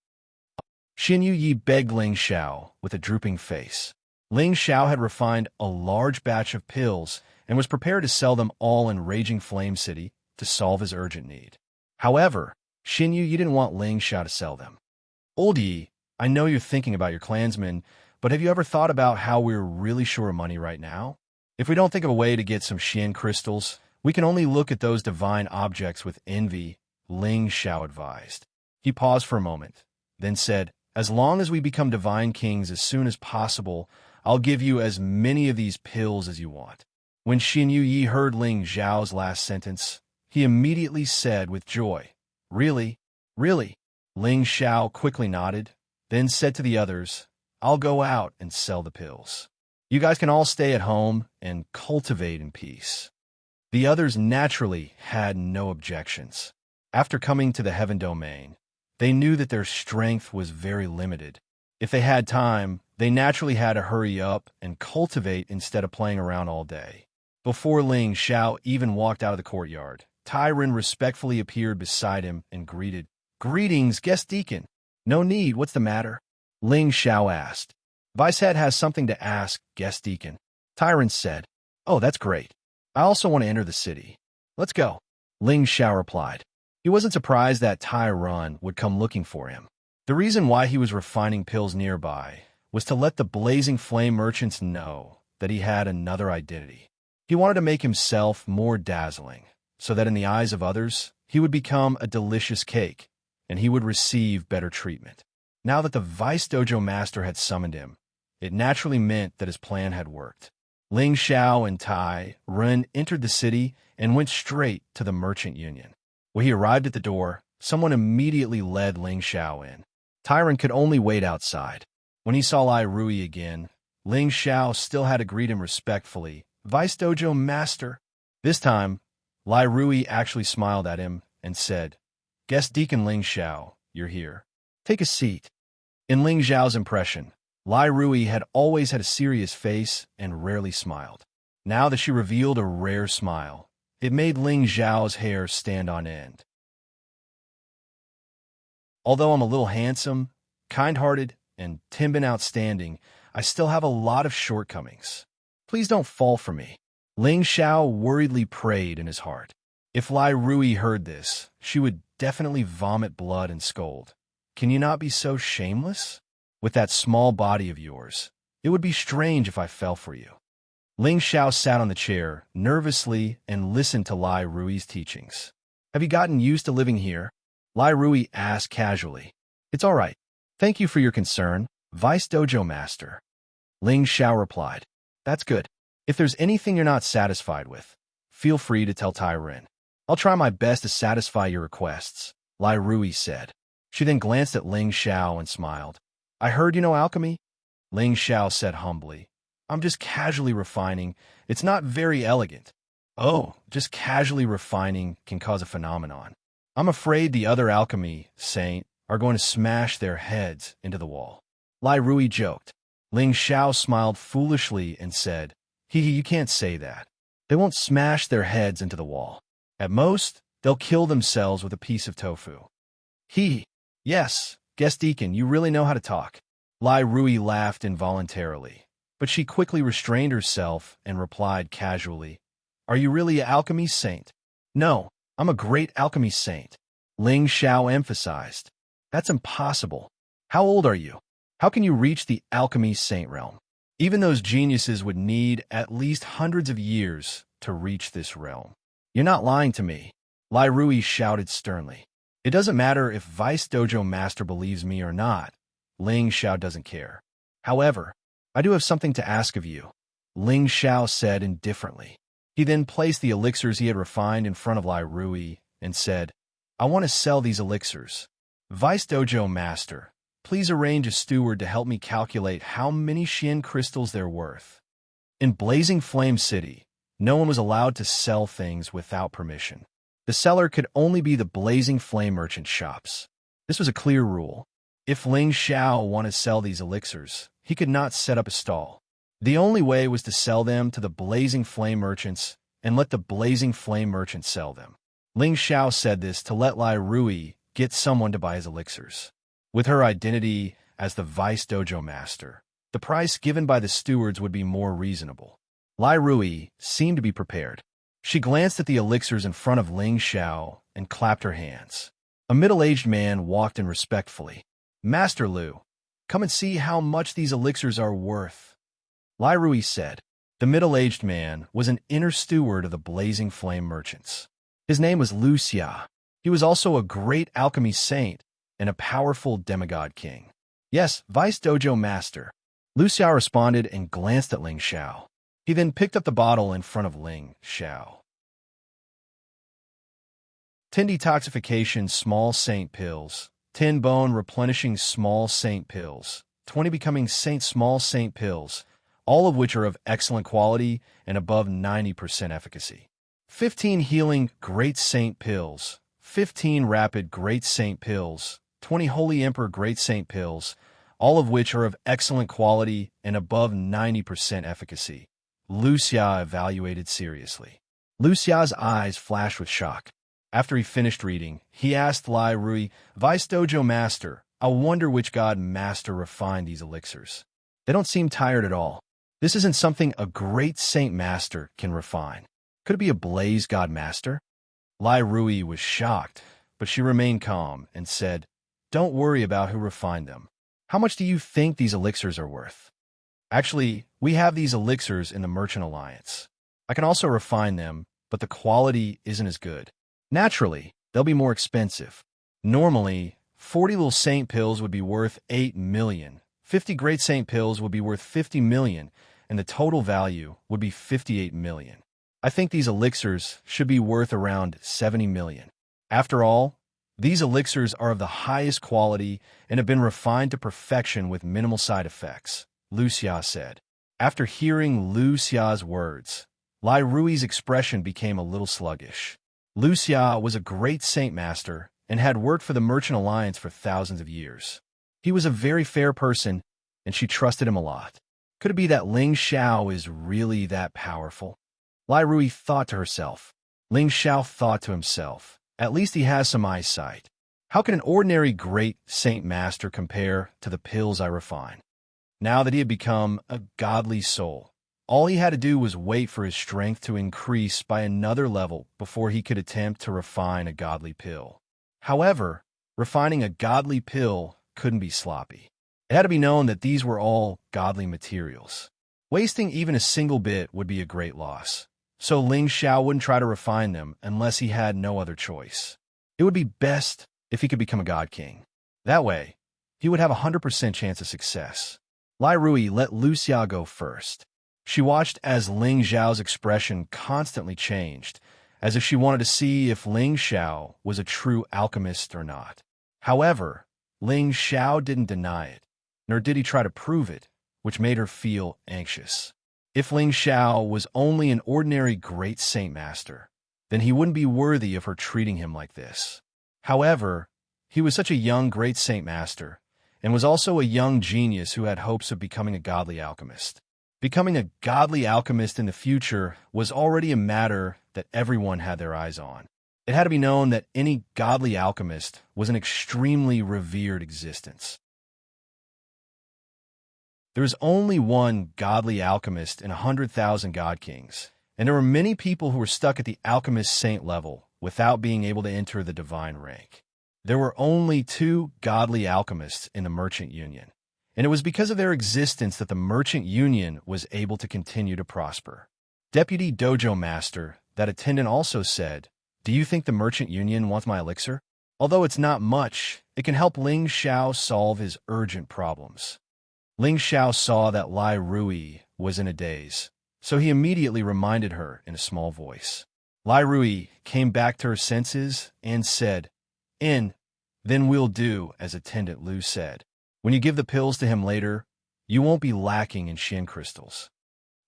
Xin Yi begged Ling Xiao with a drooping face. Ling Xiao had refined a large batch of pills and was prepared to sell them all in Raging Flame City to solve his urgent need. However, Xin Yi didn't want Ling Xiao to sell them. Old Yi, I know you're thinking about your clansmen, but have you ever thought about how we're really short of money right now? If we don't think of a way to get some Xian crystals, we can only look at those divine objects with envy, Ling Xiao advised. He paused for a moment, then said, As long as we become divine kings as soon as possible, I'll give you as many of these pills as you want. When Xin Yi heard Ling Xiao's last sentence, he immediately said with joy, Really? Really? Ling Xiao quickly nodded, then said to the others, "I'll go out and sell the pills. You guys can all stay at home and cultivate in peace." The others naturally had no objections. After coming to the heaven domain, they knew that their strength was very limited. If they had time, they naturally had to hurry up and cultivate instead of playing around all day. Before Ling Xiao even walked out of the courtyard, Tyron respectfully appeared beside him and greeted, "Greetings, guest deacon." "No need, what's the matter?" Ling Xiao asked. "Vicehead has something to ask, guest deacon." Tyron said, "Oh, that's great. I also want to enter the city. Let's go." Ling Xiao replied. He wasn't surprised that Tyron would come looking for him. The reason why he was refining pills nearby was to let the Blazing Flame merchants know that he had another identity. He wanted to make himself more dazzling, so that in the eyes of others, he would become a delicious cake, and he would receive better treatment. Now that the Vice Dojo Master had summoned him, it naturally meant that his plan had worked. Ling Xiao and Tai Ren entered the city and went straight to the Merchant Union. When he arrived at the door, someone immediately led Ling Xiao in. Tyron could only wait outside. When he saw Lai Rui again, Ling Xiao still had to greet him respectfully, "Vice Dojo Master." This time, Lai Rui actually smiled at him and said, "Guest Deacon Ling Xiao, you're here. Take a seat." In Ling Xiao's impression, Lai Rui had always had a serious face and rarely smiled. Now that she revealed a rare smile, it made Ling Xiao's hair stand on end. Although I'm a little handsome, kind-hearted, and Timbin outstanding, I still have a lot of shortcomings. Please don't fall for me. Ling Xiao worriedly prayed in his heart. If Lai Rui heard this, she would definitely vomit blood and scold. "Can you not be so shameless? With that small body of yours, it would be strange if I fell for you." Ling Xiao sat on the chair nervously and listened to Lai Rui's teachings. "Have you gotten used to living here?" Lai Rui asked casually. "It's all right. Thank you for your concern, Vice Dojo Master." Ling Xiao replied, "That's good. If there's anything you're not satisfied with, feel free to tell Tyron. I'll try my best to satisfy your requests," Lai Rui said. She then glanced at Ling Xiao and smiled. "I heard you know alchemy?" Ling Xiao said humbly. "I'm just casually refining. It's not very elegant." "Oh, just casually refining can cause a phenomenon. I'm afraid the other alchemy saint are going to smash their heads into the wall." Lai Rui joked. Ling Xiao smiled foolishly and said, "Hee, you can't say that. They won't smash their heads into the wall. At most, they'll kill themselves with a piece of tofu." "Hee, yes, guest deacon, you really know how to talk." Lai Rui laughed involuntarily, but she quickly restrained herself and replied casually, "Are you really an alchemy saint?" "No, I'm a great alchemy saint," Ling Xiao emphasized. "That's impossible. How old are you? How can you reach the alchemy saint realm? Even those geniuses would need at least hundreds of years to reach this realm." "You're not lying to me," Lai Rui shouted sternly. "It doesn't matter if Vice Dojo Master believes me or not. Ling Xiao doesn't care. However, I do have something to ask of you," Ling Xiao said indifferently. He then placed the elixirs he had refined in front of Lai Rui and said, "I want to sell these elixirs. Vice Dojo Master, please arrange a steward to help me calculate how many Xian crystals they're worth." In Blazing Flame City, no one was allowed to sell things without permission. The seller could only be the Blazing Flame merchant shops. This was a clear rule. If Ling Xiao wanted to sell these elixirs, he could not set up a stall. The only way was to sell them to the Blazing Flame merchants and let the Blazing Flame merchants sell them. Ling Xiao said this to let Lai Rui get someone to buy his elixirs. With her identity as the Vice Dojo Master, the price given by the stewards would be more reasonable. Lai Rui seemed to be prepared. She glanced at the elixirs in front of Ling Xiao and clapped her hands. A middle-aged man walked in respectfully. "Master Lu, come and see how much these elixirs are worth," Lai Rui said. The middle-aged man was an inner steward of the Blazing Flame merchants. His name was Wuxia. He was also a great alchemy saint and a powerful demigod king. "Yes, Vice Dojo Master," Wuxia responded and glanced at Ling Xiao. He then picked up the bottle in front of Ling Xiao. 10 detoxification small saint pills, 10 bone replenishing small saint pills, 20 becoming small saint pills, all of which are of excellent quality and above 90% efficacy. 15 healing great saint pills, 15 rapid great saint pills, 20 holy emperor great saint pills, all of which are of excellent quality and above 90% efficacy. Wuxia evaluated seriously. Wuxia's eyes flashed with shock. After he finished reading, he asked Lai Rui, "Vice Dojo Master, I wonder which god master refined these elixirs. They don't seem tired at all. This isn't something a great saint master can refine. Could it be a blaze god master?" Lai Rui was shocked, but she remained calm and said, "Don't worry about who refined them. How much do you think these elixirs are worth?" "Actually, we have these elixirs in the Merchant Alliance. I can also refine them, but the quality isn't as good. Naturally, they'll be more expensive. Normally, 40 little saint pills would be worth 8 million, 50 great saint pills would be worth 50 million, and the total value would be 58 million. I think these elixirs should be worth around 70 million. After all, these elixirs are of the highest quality and have been refined to perfection with minimal side effects," Wuxia said. After hearing Wuxia's words, Lai Rui's expression became a little sluggish. Wuxia was a great saint master and had worked for the Merchant Alliance for thousands of years. He was a very fair person, and she trusted him a lot. Could it be that Ling Xiao is really that powerful? Lai Rui thought to herself. Ling Xiao thought to himself, "At least he has some eyesight. How can an ordinary great saint master compare to the pills I refine?" Now that he had become a godly soul, all he had to do was wait for his strength to increase by another level before he could attempt to refine a godly pill. However, refining a godly pill couldn't be sloppy. It had to be known that these were all godly materials. Wasting even a single bit would be a great loss. So Ling Xiao wouldn't try to refine them unless he had no other choice. It would be best if he could become a god king. That way, he would have a 100% chance of success. Lai Rui let Wuxia go first. She watched as Ling Xiao's expression constantly changed, as if she wanted to see if Ling Xiao was a true alchemist or not. However, Ling Xiao didn't deny it, nor did he try to prove it, which made her feel anxious. If Ling Xiao was only an ordinary great saint master, then he wouldn't be worthy of her treating him like this. However, he was such a young great saint master, and was also a young genius who had hopes of becoming a godly alchemist. Becoming a godly alchemist in the future was already a matter that everyone had their eyes on. It had to be known that any godly alchemist was an extremely revered existence. There is only one godly alchemist in 100,000 god kings, and there were many people who were stuck at the alchemist saint level without being able to enter the divine rank. There were only 2 godly alchemists in the Merchant Union, and it was because of their existence that the Merchant Union was able to continue to prosper. Deputy Dojo Master, that attendant also said, "Do you think the Merchant Union wants my elixir? Although it's not much, it can help Ling Xiao solve his urgent problems." Ling Xiao saw that Lai Rui was in a daze, so he immediately reminded her in a small voice. Lai Rui came back to her senses and said, Then we'll do as Attendant Lu said. When you give the pills to him later, you won't be lacking in Xian crystals."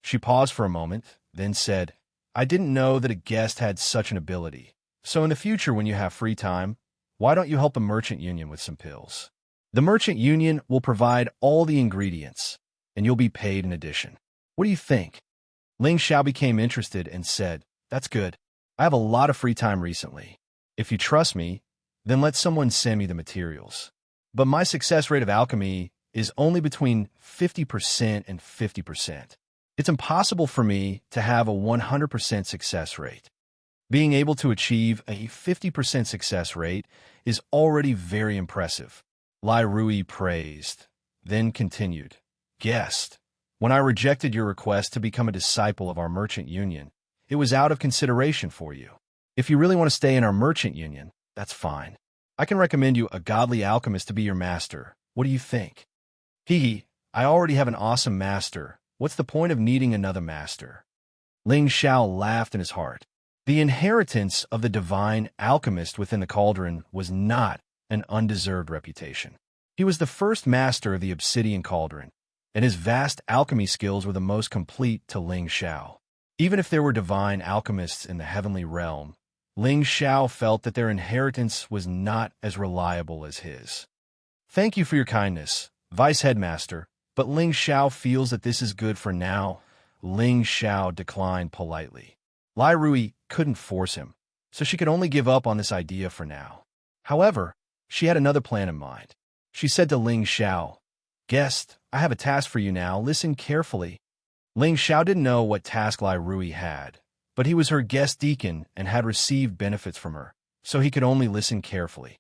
She paused for a moment, then said, "I didn't know that a guest had such an ability. So in the future when you have free time, why don't you help the Merchant Union with some pills? The Merchant Union will provide all the ingredients, and you'll be paid in addition. What do you think?" Ling Xiao became interested and said, "That's good. I have a lot of free time recently. If you trust me, then let someone send me the materials. But my success rate of alchemy is only between 50% and 50%. It's impossible for me to have a 100% success rate. Being able to achieve a 50% success rate is already very impressive," Lai Rui praised, then continued, "Guest, when I rejected your request to become a disciple of our Merchant Union, it was out of consideration for you. If you really want to stay in our Merchant Union, that's fine. I can recommend you a godly alchemist to be your master. What do you think?" I already have an awesome master. What's the point of needing another master?" Ling Xiao laughed in his heart. The inheritance of the divine alchemist within the cauldron was not an undeserved reputation. He was the first master of the obsidian cauldron, and his vast alchemy skills were the most complete to Ling Xiao. Even if there were divine alchemists in the heavenly realm, Ling Xiao felt that their inheritance was not as reliable as his. "Thank you for your kindness, Vice Headmaster, but Ling Xiao feels that this is good for now." Ling Xiao declined politely. Lai Rui couldn't force him, so she could only give up on this idea for now. However, she had another plan in mind. She said to Ling Xiao, "Guest, I have a task for you now. Listen carefully." Ling Xiao didn't know what task Lai Rui had, but he was her guest deacon and had received benefits from her, so he could only listen carefully.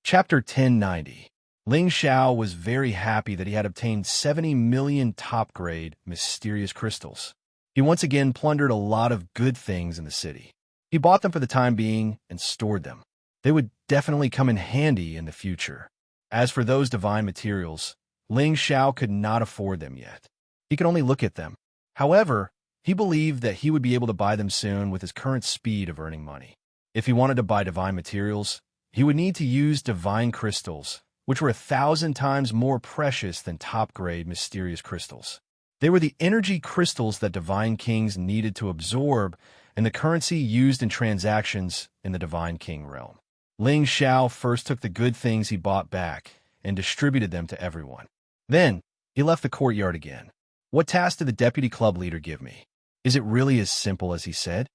Chapter 1090. Ling Xiao was very happy that he had obtained 70 million top-grade mysterious crystals. He once again plundered a lot of good things in the city. He bought them for the time being and stored them. They would definitely come in handy in the future. As for those divine materials, Ling Xiao could not afford them yet. He could only look at them. However, he believed that he would be able to buy them soon with his current speed of earning money. If he wanted to buy divine materials, he would need to use divine crystals, which were 1,000 times more precious than top-grade mysterious crystals. They were the energy crystals that divine kings needed to absorb and the currency used in transactions in the divine king realm. Ling Xiao first took the good things he bought back and distributed them to everyone. Then, he left the courtyard again. What task did the deputy club leader give me? Is it really as simple as he said?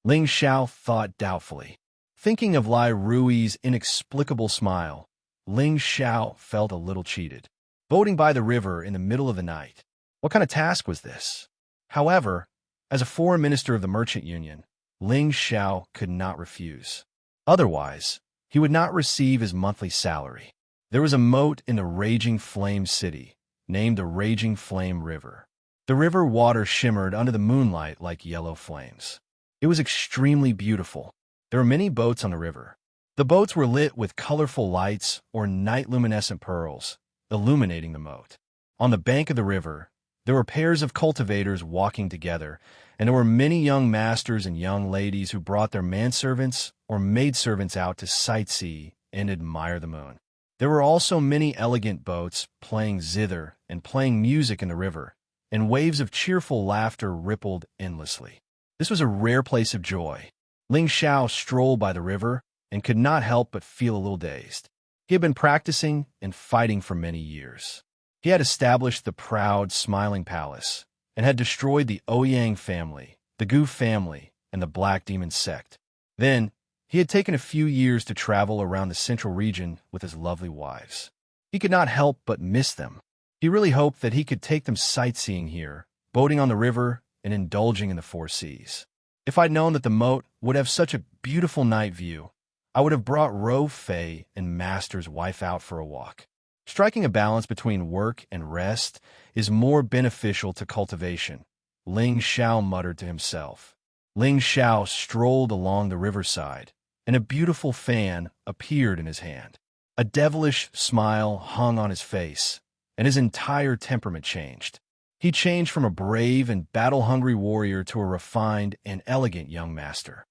Ling Xiao thought doubtfully. Thinking of Lai Rui's inexplicable smile, Ling Xiao felt a little cheated. Boating by the river in the middle of the night. What kind of task was this? However, as a foreign minister of the merchant union, Ling Xiao could not refuse. Otherwise, he would not receive his monthly salary. There was a moat in the Raging Flame City, named the Raging Flame River. The river water shimmered under the moonlight like yellow flames. It was extremely beautiful. There were many boats on the river. The boats were lit with colorful lights or night-luminescent pearls, illuminating the moat. On the bank of the river, there were pairs of cultivators walking together, and there were many young masters and young ladies who brought their manservants or maidservants out to sightsee and admire the moon. There were also many elegant boats playing zither and playing music in the river, and waves of cheerful laughter rippled endlessly. This was a rare place of joy. Ling Xiao strolled by the river and could not help but feel a little dazed. He had been practicing and fighting for many years. He had established the proud, smiling palace and had destroyed the Ouyang family, the Gu family, and the Black Demon sect. Then, he had taken a few years to travel around the central region with his lovely wives. He could not help but miss them. He really hoped that he could take them sightseeing here, boating on the river and indulging in the four seas. If I'd known that the moat would have such a beautiful night view, I would have brought Ro Fei and Master's wife out for a walk. Striking a balance between work and rest is more beneficial to cultivation, Ling Xiao muttered to himself. Ling Xiao strolled along the riverside, and a beautiful fan appeared in his hand. A devilish smile hung on his face, and his entire temperament changed. He changed from a brave and battle-hungry warrior to a refined and elegant young master.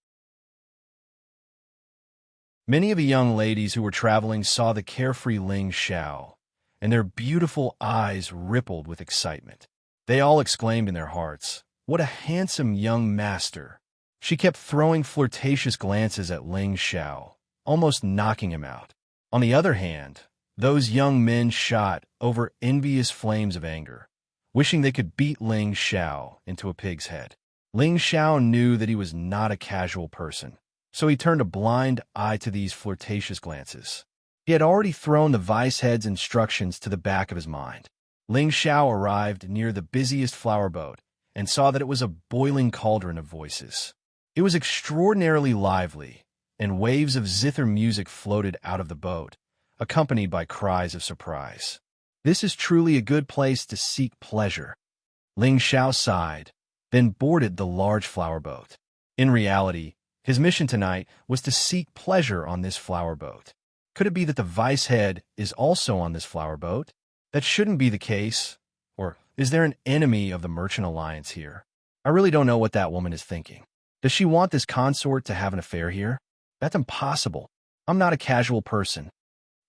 Many of the young ladies who were traveling saw the carefree Ling Xiao, and their beautiful eyes rippled with excitement. They all exclaimed in their hearts, "What a handsome young master!" She kept throwing flirtatious glances at Ling Xiao, almost knocking him out. On the other hand, those young men shot over envious flames of anger, wishing they could beat Ling Xiao into a pig's head. Ling Xiao knew that he was not a casual person, so he turned a blind eye to these flirtatious glances. He had already thrown the vice head's instructions to the back of his mind. Ling Xiao arrived near the busiest flower boat and saw that it was a boiling cauldron of voices. It was extraordinarily lively, and waves of zither music floated out of the boat, accompanied by cries of surprise. This is truly a good place to seek pleasure. Ling Xiao sighed, then boarded the large flower boat. In reality, his mission tonight was to seek pleasure on this flower boat. Could it be that the vice head is also on this flower boat? That shouldn't be the case. Or is there an enemy of the Merchant Alliance here? I really don't know what that woman is thinking. Does she want this consort to have an affair here? That's impossible. I'm not a casual person.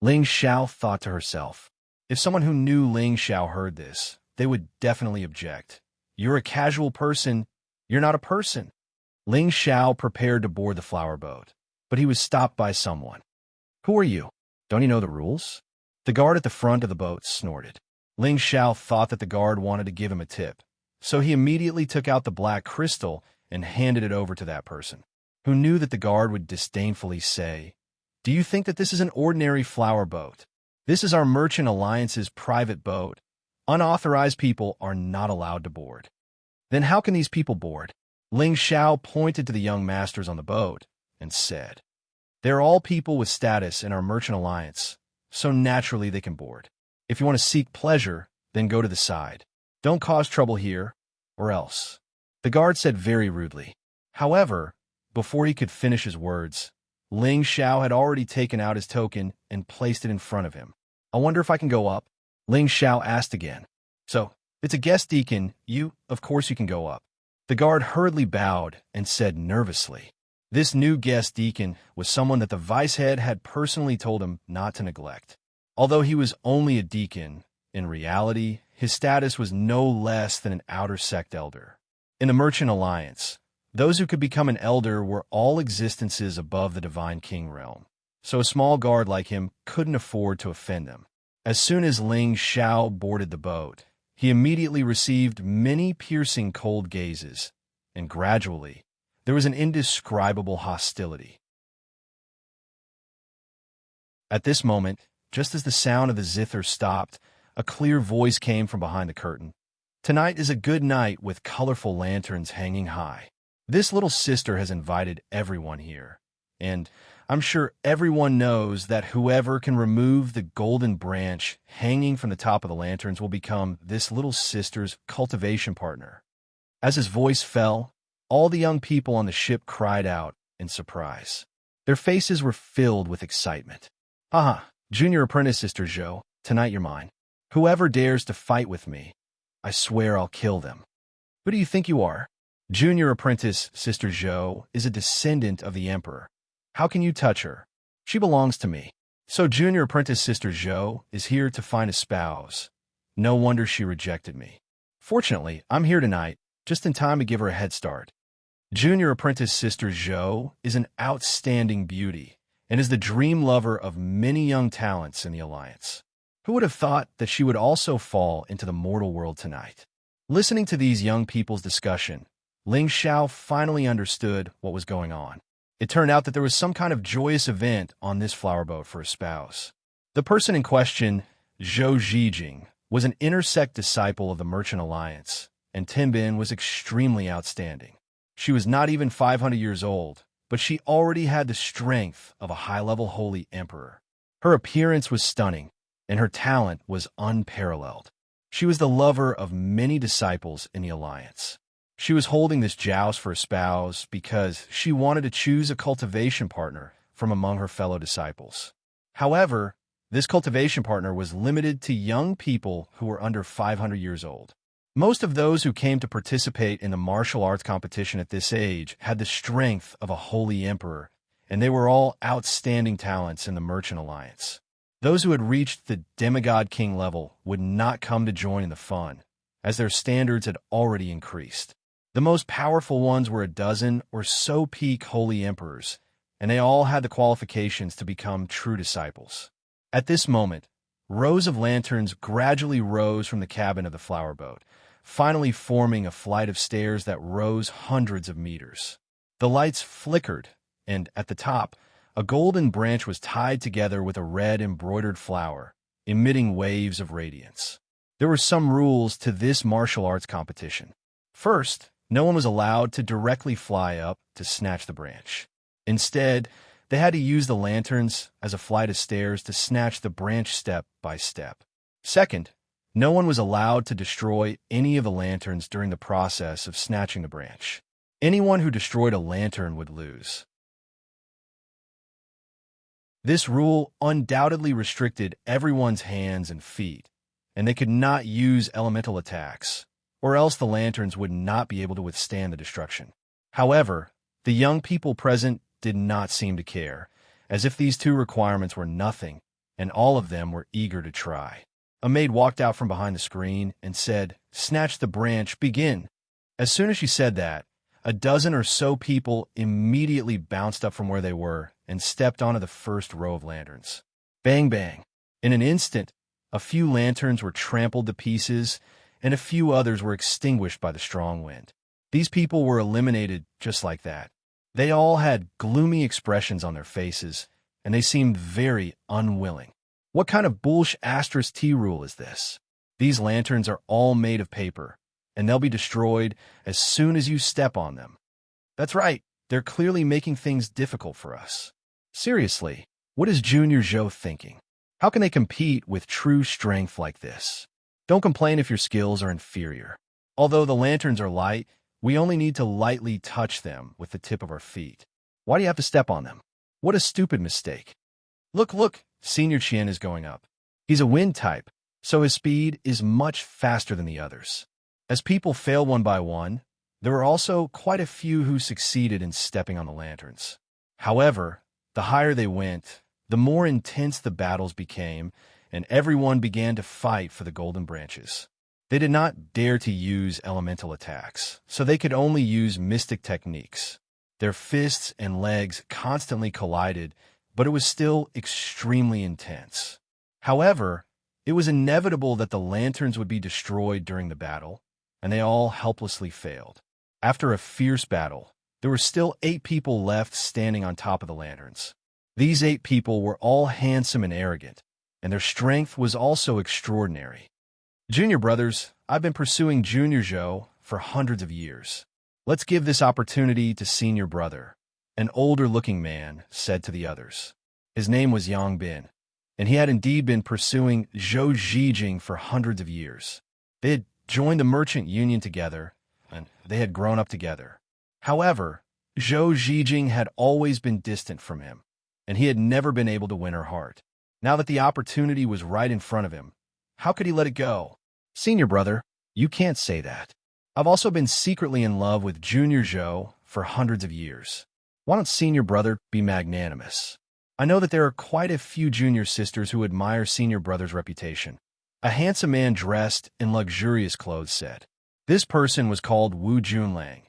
Ling Xiao thought to herself. If someone who knew Ling Xiao heard this, they would definitely object. You're a casual person. You're not a person. Ling Xiao prepared to board the flower boat, but he was stopped by someone. Who are you? Don't you know the rules? The guard at the front of the boat snorted. Ling Xiao thought that the guard wanted to give him a tip, so he immediately took out the black crystal and handed it over to that person, who knew that the guard would disdainfully say, "Do you think that this is an ordinary flower boat? This is our Merchant Alliance's private boat. Unauthorized people are not allowed to board." Then how can these people board? Ling Xiao pointed to the young masters on the boat and said, "They're all people with status in our Merchant Alliance, so naturally they can board. If you want to seek pleasure, then go to the side. Don't cause trouble here, or else." The guard said very rudely. However, before he could finish his words, Ling Xiao had already taken out his token and placed it in front of him. "I wonder if I can go up?" Ling Xiao asked again. "So, it's a guest deacon. Of course you can go up." The guard hurriedly bowed and said nervously. This new guest deacon was someone that the vice head had personally told him not to neglect. Although he was only a deacon, in reality, his status was no less than an outer sect elder. In the Merchant Alliance, those who could become an elder were all existences above the Divine King realm, so a small guard like him couldn't afford to offend them. As soon as Ling Xiao boarded the boat, he immediately received many piercing cold gazes, and gradually, there was an indescribable hostility. At this moment, just as the sound of the zither stopped, a clear voice came from behind the curtain. "Tonight is a good night with colorful lanterns hanging high. This little sister has invited everyone here, and I'm sure everyone knows that whoever can remove the golden branch hanging from the top of the lanterns will become this little sister's cultivation partner." As his voice fell, all the young people on the ship cried out in surprise. Their faces were filled with excitement. "Haha, Junior Apprentice Sister Zhou, tonight you're mine. Whoever dares to fight with me, I swear I'll kill them." "Who do you think you are?" "Junior Apprentice Sister Zhou is a descendant of the Emperor. How can you touch her? She belongs to me." So Junior Apprentice Sister Zhou is here to find a spouse. No wonder she rejected me. Fortunately, I'm here tonight, just in time to give her a head start. Junior Apprentice Sister Zhou is an outstanding beauty and is the dream lover of many young talents in the Alliance. Who would have thought that she would also fall into the mortal world tonight? Listening to these young people's discussion, Ling Xiao finally understood what was going on. It turned out that there was some kind of joyous event on this flower boat for a spouse. The person in question, Zhou Zhijing, was an intersect disciple of the Merchant Alliance, and Tianbin was extremely outstanding. She was not even 500 years old, but she already had the strength of a high-level holy emperor. Her appearance was stunning, and her talent was unparalleled. She was the lover of many disciples in the Alliance. She was holding this joust for a spouse because she wanted to choose a cultivation partner from among her fellow disciples. However, this cultivation partner was limited to young people who were under 500 years old. Most of those who came to participate in the martial arts competition at this age had the strength of a holy emperor, and they were all outstanding talents in the Merchant Alliance. Those who had reached the demigod king level would not come to join in the fun, as their standards had already increased. The most powerful ones were a dozen or so peak holy emperors, and they all had the qualifications to become true disciples. At this moment, rows of lanterns gradually rose from the cabin of the flower boat, finally forming a flight of stairs that rose hundreds of meters. The lights flickered, and at the top, a golden branch was tied together with a red embroidered flower, emitting waves of radiance. There were some rules to this martial arts competition. First, no one was allowed to directly fly up to snatch the branch. Instead, they had to use the lanterns as a flight of stairs to snatch the branch step by step. Second, no one was allowed to destroy any of the lanterns during the process of snatching the branch. Anyone who destroyed a lantern would lose. This rule undoubtedly restricted everyone's hands and feet, and they could not use elemental attacks, or else the lanterns would not be able to withstand the destruction. However, The young people present did not seem to care, as if these 2 requirements were nothing, and all of them were eager to try. A maid walked out from behind the screen and said, "Snatch the branch, begin." As soon as she said that, a dozen or so people immediately bounced up from where they were and stepped onto the first row of lanterns. Bang, bang. In an instant, a few lanterns were trampled to pieces, and a few others were extinguished by the strong wind. These people were eliminated just like that. They all had gloomy expressions on their faces, and they seemed very unwilling. What kind of bullsh asterisk T rule is this? These lanterns are all made of paper, and they'll be destroyed as soon as you step on them. That's right, they're clearly making things difficult for us. Seriously, what is Junior Zhou thinking? How can they compete with true strength like this? Don't complain if your skills are inferior. Although the lanterns are light, we only need to lightly touch them with the tip of our feet. Why do you have to step on them? What a stupid mistake. Look, Senior Qian is going up. He's a wind type, so his speed is much faster than the others. As people failed one by one, there were also quite a few who succeeded in stepping on the lanterns. However, the higher they went, the more intense the battles became, and everyone began to fight for the golden branches. They did not dare to use elemental attacks, so they could only use mystic techniques. Their fists and legs constantly collided, but it was still extremely intense. However, it was inevitable that the lanterns would be destroyed during the battle, and they all helplessly failed. After a fierce battle, there were still 8 people left standing on top of the lanterns. These 8 people were all handsome and arrogant, and their strength was also extraordinary. Junior brothers, I've been pursuing Junior Zhou for hundreds of years. Let's give this opportunity to Senior Brother, an older-looking man said to the others. His name was Yang Bin, and he had indeed been pursuing Zhou Zhijing for hundreds of years. They had joined the merchant union together, and they had grown up together. However, Zhou Zhijing had always been distant from him, and he had never been able to win her heart. Now that the opportunity was right in front of him, how could he let it go? Senior Brother, you can't say that. I've also been secretly in love with Junior Zhou for hundreds of years. Why don't Senior Brother be magnanimous? I know that there are quite a few junior sisters who admire Senior Brother's reputation. A handsome man dressed in luxurious clothes said. This person was called Wu Junlang,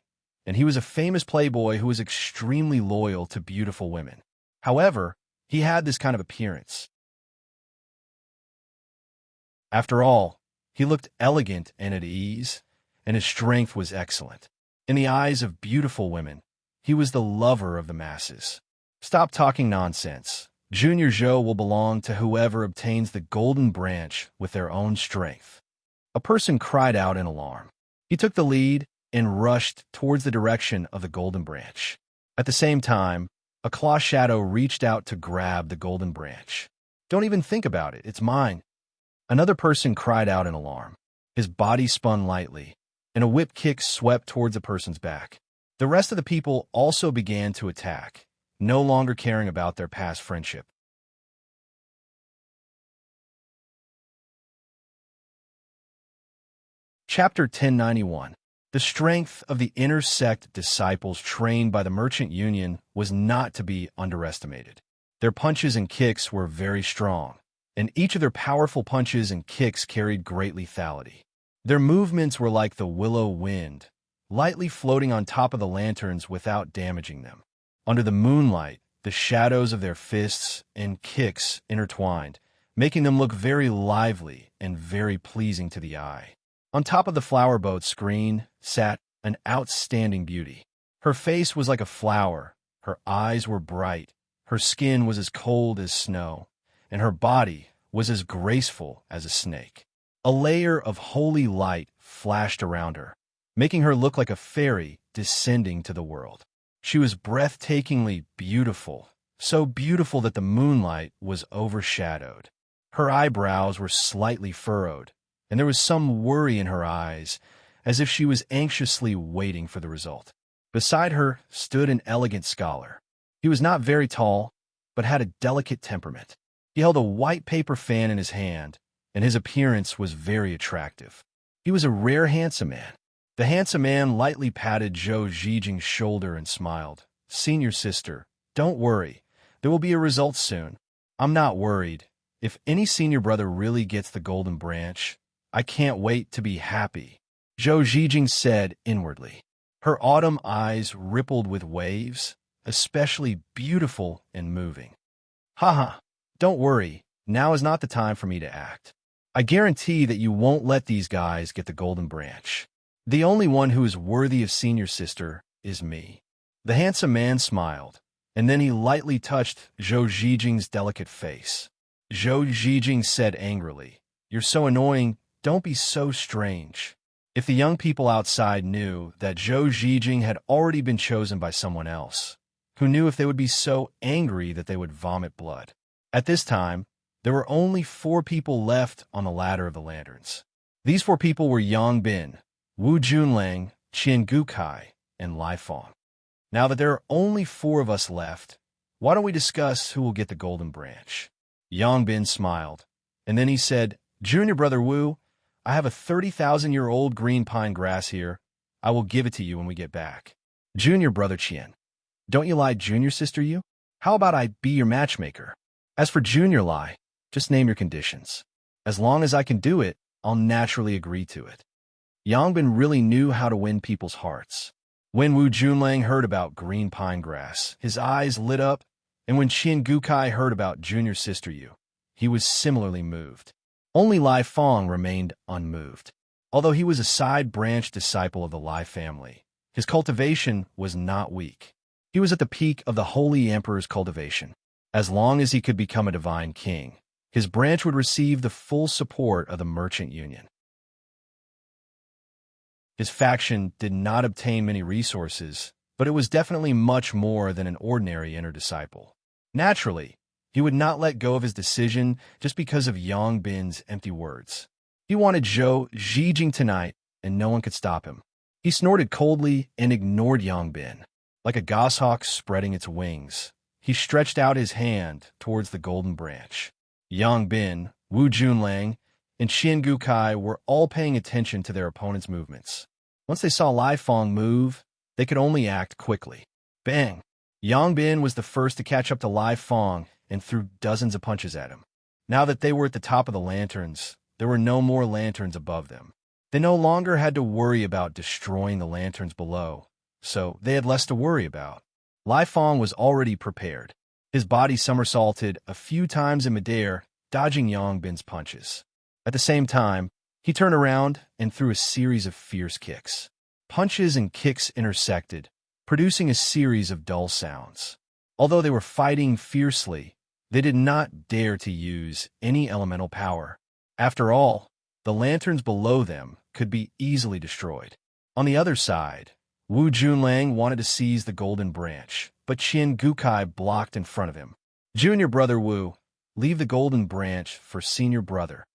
and he was a famous playboy who was extremely loyal to beautiful women. However, he had this kind of appearance. After all, he looked elegant and at ease, and his strength was excellent. In the eyes of beautiful women, he was the lover of the masses. Stop talking nonsense. Junior Zhou will belong to whoever obtains the golden branch with their own strength. A person cried out in alarm. He took the lead and rushed towards the direction of the golden branch. At the same time, a claw shadow reached out to grab the golden branch. Don't even think about it, it's mine. Another person cried out in alarm. His body spun lightly, and a whip kick swept towards the person's back. The rest of the people also began to attack, no longer caring about their past friendship. Chapter 1091. The strength of the inner sect disciples trained by the Merchant Union was not to be underestimated. Their punches and kicks were very strong, and each of their powerful punches and kicks carried great lethality. Their movements were like the willow wind, lightly floating on top of the lanterns without damaging them. Under the moonlight, the shadows of their fists and kicks intertwined, making them look very lively and very pleasing to the eye. On top of the flower boat screen sat an outstanding beauty. Her face was like a flower, her eyes were bright, her skin was as cold as snow, and her body was as graceful as a snake. A layer of holy light flashed around her, making her look like a fairy descending to the world. She was breathtakingly beautiful, so beautiful that the moonlight was overshadowed. Her eyebrows were slightly furrowed, and there was some worry in her eyes, as if she was anxiously waiting for the result. Beside her stood an elegant scholar. He was not very tall, but had a delicate temperament. He held a white paper fan in his hand, and his appearance was very attractive. He was a rare handsome man. The handsome man lightly patted Zhou Zhijing's shoulder and smiled. Senior sister, don't worry. There will be a result soon. I'm not worried. If any senior brother really gets the golden branch, I can't wait to be happy, Zhou Zhijing said inwardly. Her autumn eyes rippled with waves, especially beautiful and moving. Haha, don't worry. Now is not the time for me to act. I guarantee that you won't let these guys get the golden branch. The only one who is worthy of senior sister is me. The handsome man smiled, and then he lightly touched Zhou Zhijing's delicate face. Zhou Zhijing said angrily, You're so annoying, don't be so strange. If the young people outside knew that Zhou Zhijing had already been chosen by someone else, who knew if they would be so angry that they would vomit blood. At this time, there were only 4 people left on the ladder of the lanterns. These 4 people were Yang Bin, Wu Junlang, Qian Gukai, and Lai Fong. Now that there are only 4 of us left, why don't we discuss who will get the golden branch? Yang Bin smiled, and then he said, Junior brother Wu, I have a 30,000-year-old green pine grass here. I will give it to you when we get back. Junior brother Qian, don't you lie, junior sister you? How about I be your matchmaker? As for junior Lai, just name your conditions. As long as I can do it, I'll naturally agree to it. Yang Bin really knew how to win people's hearts. When Wu Junlang heard about green pine grass, his eyes lit up, and when Qian Gukai heard about junior sister Yu, he was similarly moved. Only Lai Fong remained unmoved. Although he was a side-branch disciple of the Lai family, his cultivation was not weak. He was at the peak of the Holy Emperor's cultivation. As long as he could become a divine king, his branch would receive the full support of the merchant union. His faction did not obtain many resources, but it was definitely much more than an ordinary inner disciple. Naturally, he would not let go of his decision just because of Yang Bin's empty words. He wanted Zhou Zhijing tonight, and no one could stop him. He snorted coldly and ignored Yang Bin. Like a goshawk spreading its wings, he stretched out his hand towards the golden branch. Yang Bin, Wu Junlang, and Qian Gukai were all paying attention to their opponent's movements. Once they saw Lai Fong move, they could only act quickly. Bang! Yang Bin was the first to catch up to Lai Fong and threw dozens of punches at him. Now that they were at the top of the lanterns, there were no more lanterns above them. They no longer had to worry about destroying the lanterns below, so they had less to worry about. Lai Fong was already prepared. His body somersaulted a few times in midair, dodging Yang Bin's punches. At the same time, he turned around and threw a series of fierce kicks. Punches and kicks intersected, producing a series of dull sounds. Although they were fighting fiercely, they did not dare to use any elemental power. After all, the lanterns below them could be easily destroyed. On the other side, Wu Junlang wanted to seize the golden branch, but Qian Gukai blocked in front of him. Junior brother Wu, leave the golden branch for senior brother,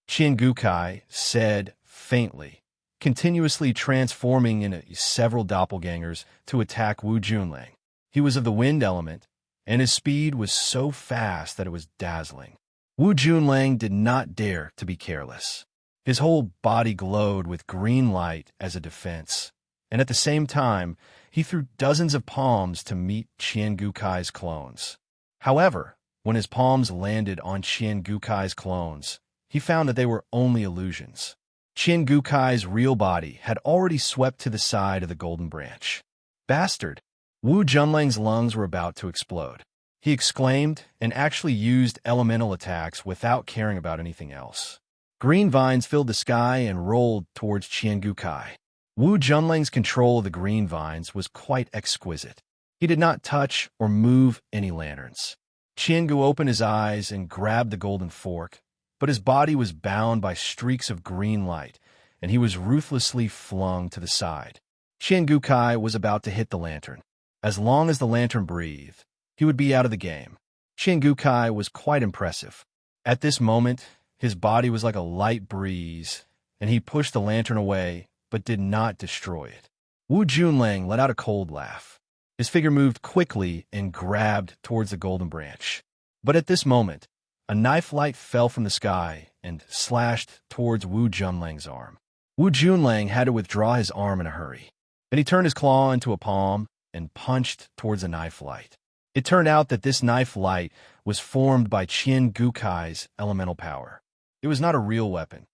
Qian Gukai said faintly, continuously transforming into several doppelgangers to attack Wu Junlang. He was of the wind element, and his speed was so fast that it was dazzling. Wu Junlang did not dare to be careless. His whole body glowed with green light as a defense, and at the same time, he threw dozens of palms to meet Qian Gukai's clones. However, when his palms landed on Qian Gukai's clones, he found that they were only illusions. Qian Gukai's real body had already swept to the side of the golden branch. Bastard! Wu Junlang's lungs were about to explode. He exclaimed and actually used elemental attacks without caring about anything else. Green vines filled the sky and rolled towards Qian Gukai. Wu Junlang's control of the green vines was quite exquisite. He did not touch or move any lanterns. Qian Gu opened his eyes and grabbed the golden fork, but his body was bound by streaks of green light, and he was ruthlessly flung to the side. Qian Gukai was about to hit the lantern. As long as the lantern breathed, he would be out of the game. Qian Gukai was quite impressive. At this moment, his body was like a light breeze, and he pushed the lantern away, but did not destroy it. Wu Junlang let out a cold laugh. His figure moved quickly and grabbed towards the golden branch. But at this moment, a knife light fell from the sky and slashed towards Wu Junlang's arm. Wu Junlang had to withdraw his arm in a hurry. Then he turned his claw into a palm and punched towards a knife light. It turned out that this knife light was formed by Qian Gukai's elemental power. It was not a real weapon.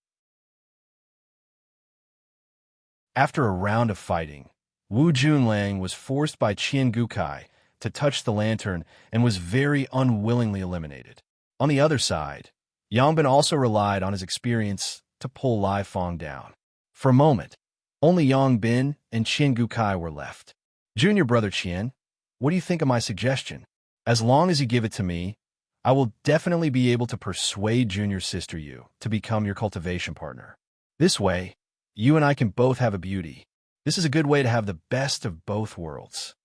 After a round of fighting, Wu Junlang was forced by Qian Gukai to touch the lantern and was very unwillingly eliminated. On the other side, Yangbin also relied on his experience to pull Lai Fong down. For a moment, only Yangbin and Qian Gukai were left. Junior brother Qian, what do you think of my suggestion? As long as you give it to me, I will definitely be able to persuade junior sister Yu to become your cultivation partner. This way, you and I can both have a beauty. This is a good way to have the best of both worlds.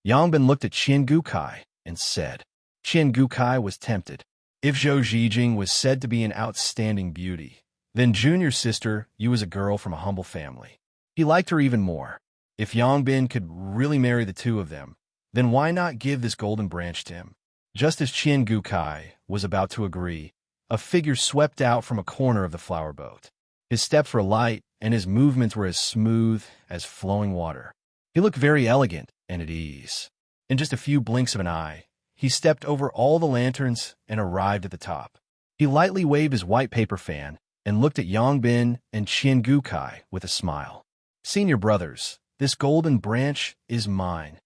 Yangbin looked at Qian Gukai and said. Qian Gukai was tempted. If Zhou Zhijing was said to be an outstanding beauty, then junior sister Yu was a girl from a humble family. He liked her even more. If Yangbin could really marry the two of them, then why not give this golden branch to him? Just as Qian Gukai was about to agree, a figure swept out from a corner of the flower boat. His steps were light, and his movements were as smooth as flowing water. He looked very elegant and at ease. In just a few blinks of an eye, he stepped over all the lanterns and arrived at the top. He lightly waved his white paper fan and looked at Yangbin and Qian Gukai with a smile. Senior brothers, this golden branch is mine.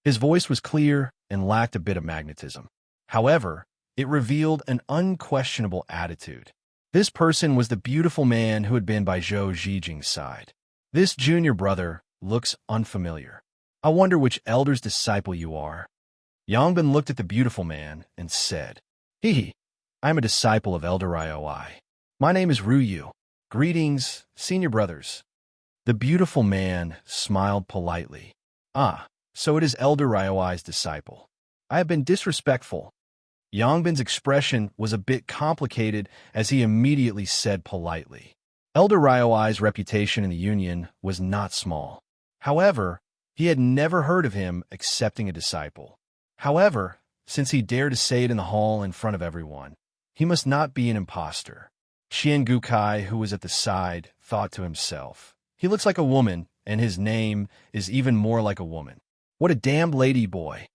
His voice was clear and lacked a bit of magnetism. However, it revealed an unquestionable attitude. This person was the beautiful man who had been by Zhou Zhijing's side. This junior brother looks unfamiliar. I wonder which elder's disciple you are. Yangbin looked at the beautiful man and said, I am a disciple of Elder Ryoi. My name is Ruyu. Greetings, senior brothers. The beautiful man smiled politely. So it is Elder Ryoi's disciple. I have been disrespectful. Yangbin's expression was a bit complicated as he immediately said politely. Elder Ryoi's reputation in the Union was not small. However, he had never heard of him accepting a disciple. However, since he dared to say it in the hall in front of everyone, he must not be an imposter. Qian Gukai, who was at the side, thought to himself, he looks like a woman, and his name is even more like a woman. What a damned lady boy.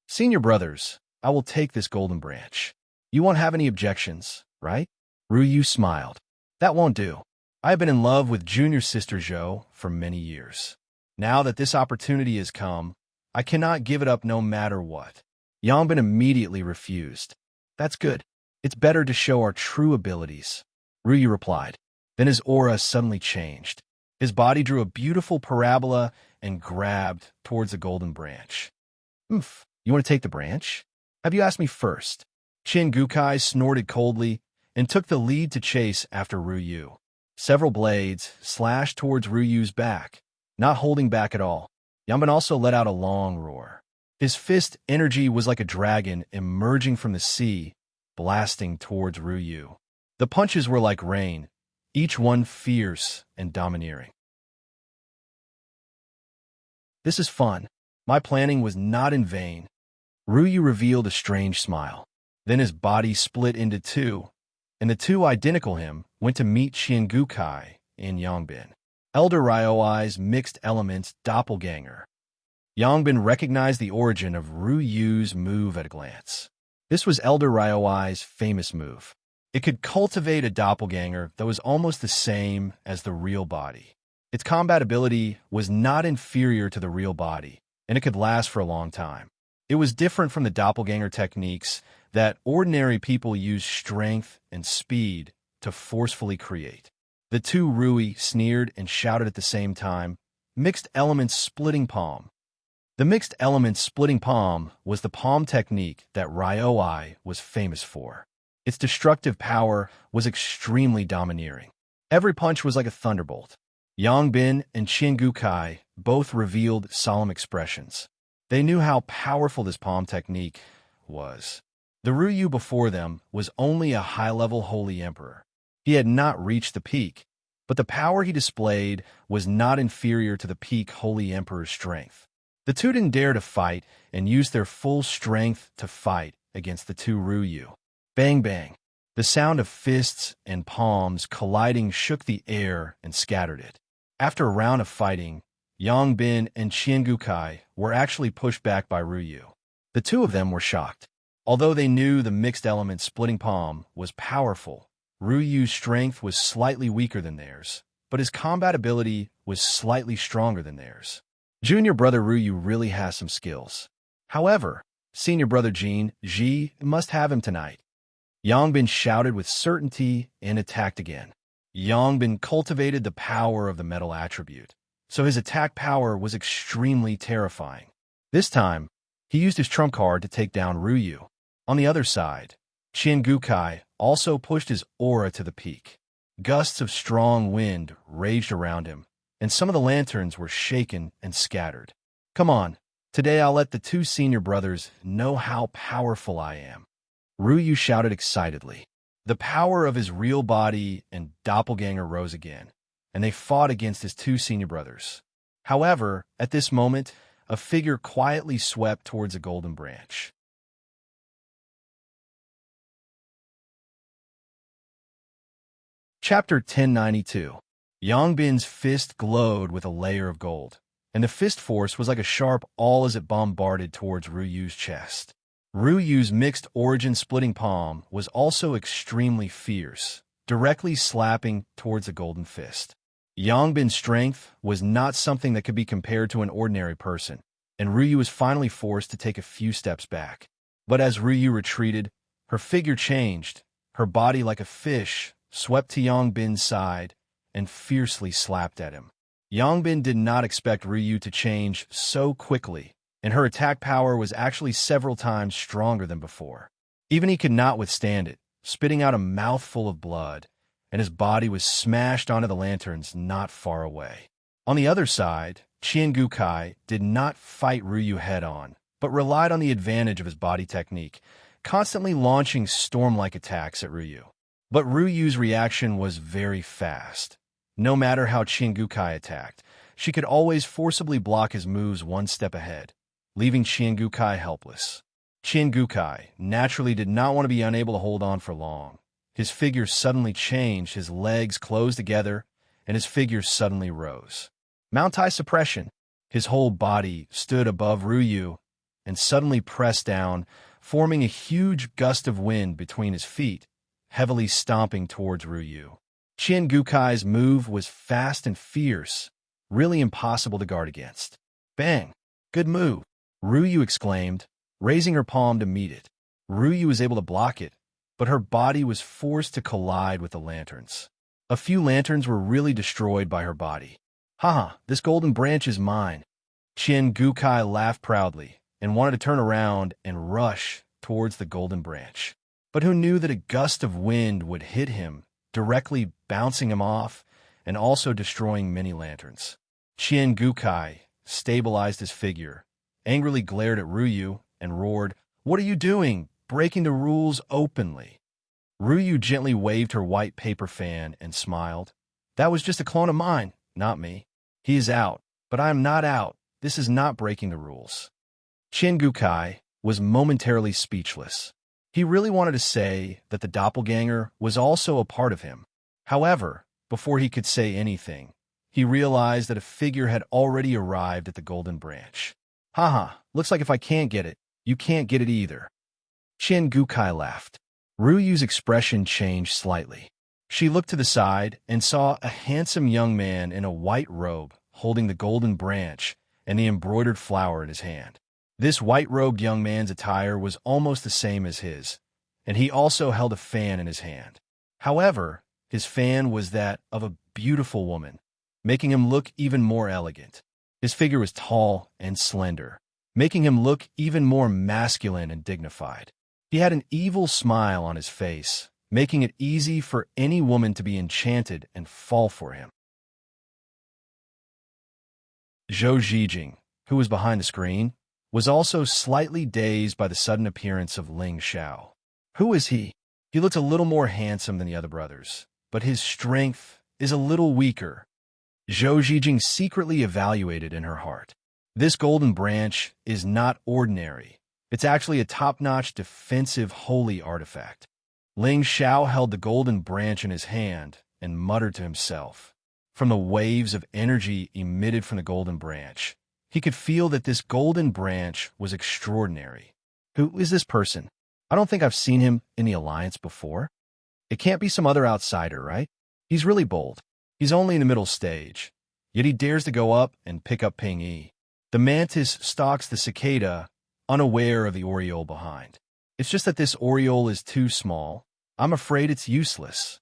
Senior brothers, I will take this golden branch. You won't have any objections, right? Ruyu smiled. That won't do. I have been in love with junior sister Zhou for many years. Now that this opportunity has come, I cannot give it up no matter what. Yangbin immediately refused. That's good. It's better to show our true abilities. Ruyu replied. Then his aura suddenly changed. His body drew a beautiful parabola and grabbed towards the golden branch. You want to take the branch? Have you asked me first? Qian Gukai snorted coldly and took the lead to chase after Ruyu. Several blades slashed towards Ruyu's back, not holding back at all. Yangbin also let out a long roar. His fist energy was like a dragon emerging from the sea, blasting towards Ruyu. The punches were like rain, each one fierce and domineering. This is fun. My planning was not in vain. Ruyu revealed a strange smile. Then his body split into two, and the two identical him went to meet Qian Gukai and Yangbin. Elder Ryoi's mixed elements doppelganger. Yangbin recognized the origin of Ruyu's move at a glance. This was Elder Ryoi's famous move. It could cultivate a doppelganger that was almost the same as the real body. Its combat ability was not inferior to the real body, and it could last for a long time. It was different from the doppelganger techniques that ordinary people use strength and speed to forcefully create. The two Rui sneered and shouted at the same time, mixed elements splitting palm. The mixed elements splitting palm was the palm technique that Ryoi was famous for. Its destructive power was extremely domineering. Every punch was like a thunderbolt. Yangbin and Qian Gukai both revealed solemn expressions. They knew how powerful this palm technique was. The Ruyu before them was only a high-level holy emperor. He had not reached the peak, but the power he displayed was not inferior to the peak holy emperor's strength. The two didn't dare to fight and used their full strength to fight against the two Ruyu. Bang bang. The sound of fists and palms colliding shook the air and scattered it. After a round of fighting, Yang Bin and Qiangukai were actually pushed back by Ruyu. The two of them were shocked. Although they knew the mixed element splitting palm was powerful, Ruyu's strength was slightly weaker than theirs, but his combat ability was slightly stronger than theirs. Junior brother Ruyu really has some skills. However, senior brother Ji must have him tonight. Yang Bin shouted with certainty and attacked again. Yang Bin cultivated the power of the metal attribute, so his attack power was extremely terrifying. This time, he used his trump card to take down Ruyu. On the other side, Qiangukai also pushed his aura to the peak. Gusts of strong wind raged around him, and some of the lanterns were shaken and scattered. Come on, today I'll let the two senior brothers know how powerful I am. Ruyu shouted excitedly. The power of his real body and doppelganger rose again, and they fought against his two senior brothers. However, at this moment, a figure quietly swept towards a golden branch. Chapter 1092. Yang Bin's fist glowed with a layer of gold, and the fist force was like a sharp awl as it bombarded towards Ruyu's chest. Ruyu's mixed origin splitting palm was also extremely fierce, directly slapping towards the golden fist. Yang Bin's strength was not something that could be compared to an ordinary person, and Ruyu was finally forced to take a few steps back. But as Ruyu retreated, her figure changed. Her body, like a fish, swept to Yang Bin's side and fiercely slapped at him. Yang Bin did not expect Ruyu to change so quickly, and her attack power was actually several times stronger than before. Even he could not withstand it, spitting out a mouthful of blood, and his body was smashed onto the lanterns not far away. On the other side, Qiangukai did not fight Ruyu head-on, but relied on the advantage of his body technique, constantly launching storm-like attacks at Ruyu. But Ruyu's reaction was very fast. No matter how Qiangukai attacked, she could always forcibly block his moves one step ahead, leaving Qiangukai helpless. Qiangukai naturally did not want to be unable to hold on for long. His figure suddenly changed, his legs closed together, and his figure suddenly rose. Mount-high suppression. His whole body stood above Ruyu and suddenly pressed down, forming a huge gust of wind between his feet, heavily stomping towards Ruyu. Qiangukai's move was fast and fierce, really impossible to guard against. Bang! Good move! Ruyu exclaimed, raising her palm to meet it. Ruyu was able to block it, but her body was forced to collide with the lanterns. A few lanterns were really destroyed by her body. Haha, this golden branch is mine. Qiangukai laughed proudly and wanted to turn around and rush towards the golden branch. But who knew that a gust of wind would hit him, directly bouncing him off and also destroying many lanterns. Qiangukai stabilized his figure, angrily glared at Ruyu, and roared, "What are you doing, breaking the rules openly?" Ruyu gently waved her white paper fan and smiled. "That was just a clone of mine, not me. He is out, but I am not out. This is not breaking the rules." Qiangukai was momentarily speechless. He really wanted to say that the doppelganger was also a part of him. However, before he could say anything, he realized that a figure had already arrived at the golden branch. "Haha, looks like if I can't get it, you can't get it either." Qiangukai laughed. Ruyu's expression changed slightly. She looked to the side and saw a handsome young man in a white robe holding the golden branch and the embroidered flower in his hand. This white-robed young man's attire was almost the same as his, and he also held a fan in his hand. However, his fan was that of a beautiful woman, making him look even more elegant. His figure was tall and slender, making him look even more masculine and dignified. He had an evil smile on his face, making it easy for any woman to be enchanted and fall for him. Zhou Zhijing, who was behind the screen, was also slightly dazed by the sudden appearance of Ling Xiao. Who is he? He looked a little more handsome than the other brothers, but his strength is a little weaker. Zhou Zhijing secretly evaluated in her heart. This golden branch is not ordinary. It's actually a top-notch defensive holy artifact. Ling Xiao held the golden branch in his hand and muttered to himself. From the waves of energy emitted from the golden branch, he could feel that this golden branch was extraordinary. Who is this person? I don't think I've seen him in the Alliance before. It can't be some other outsider, right? He's really bold. He's only in the middle stage, yet he dares to go up and pick up Ping Yi. The mantis stalks the cicada, unaware of the oriole behind. It's just that this oriole is too small. I'm afraid it's useless.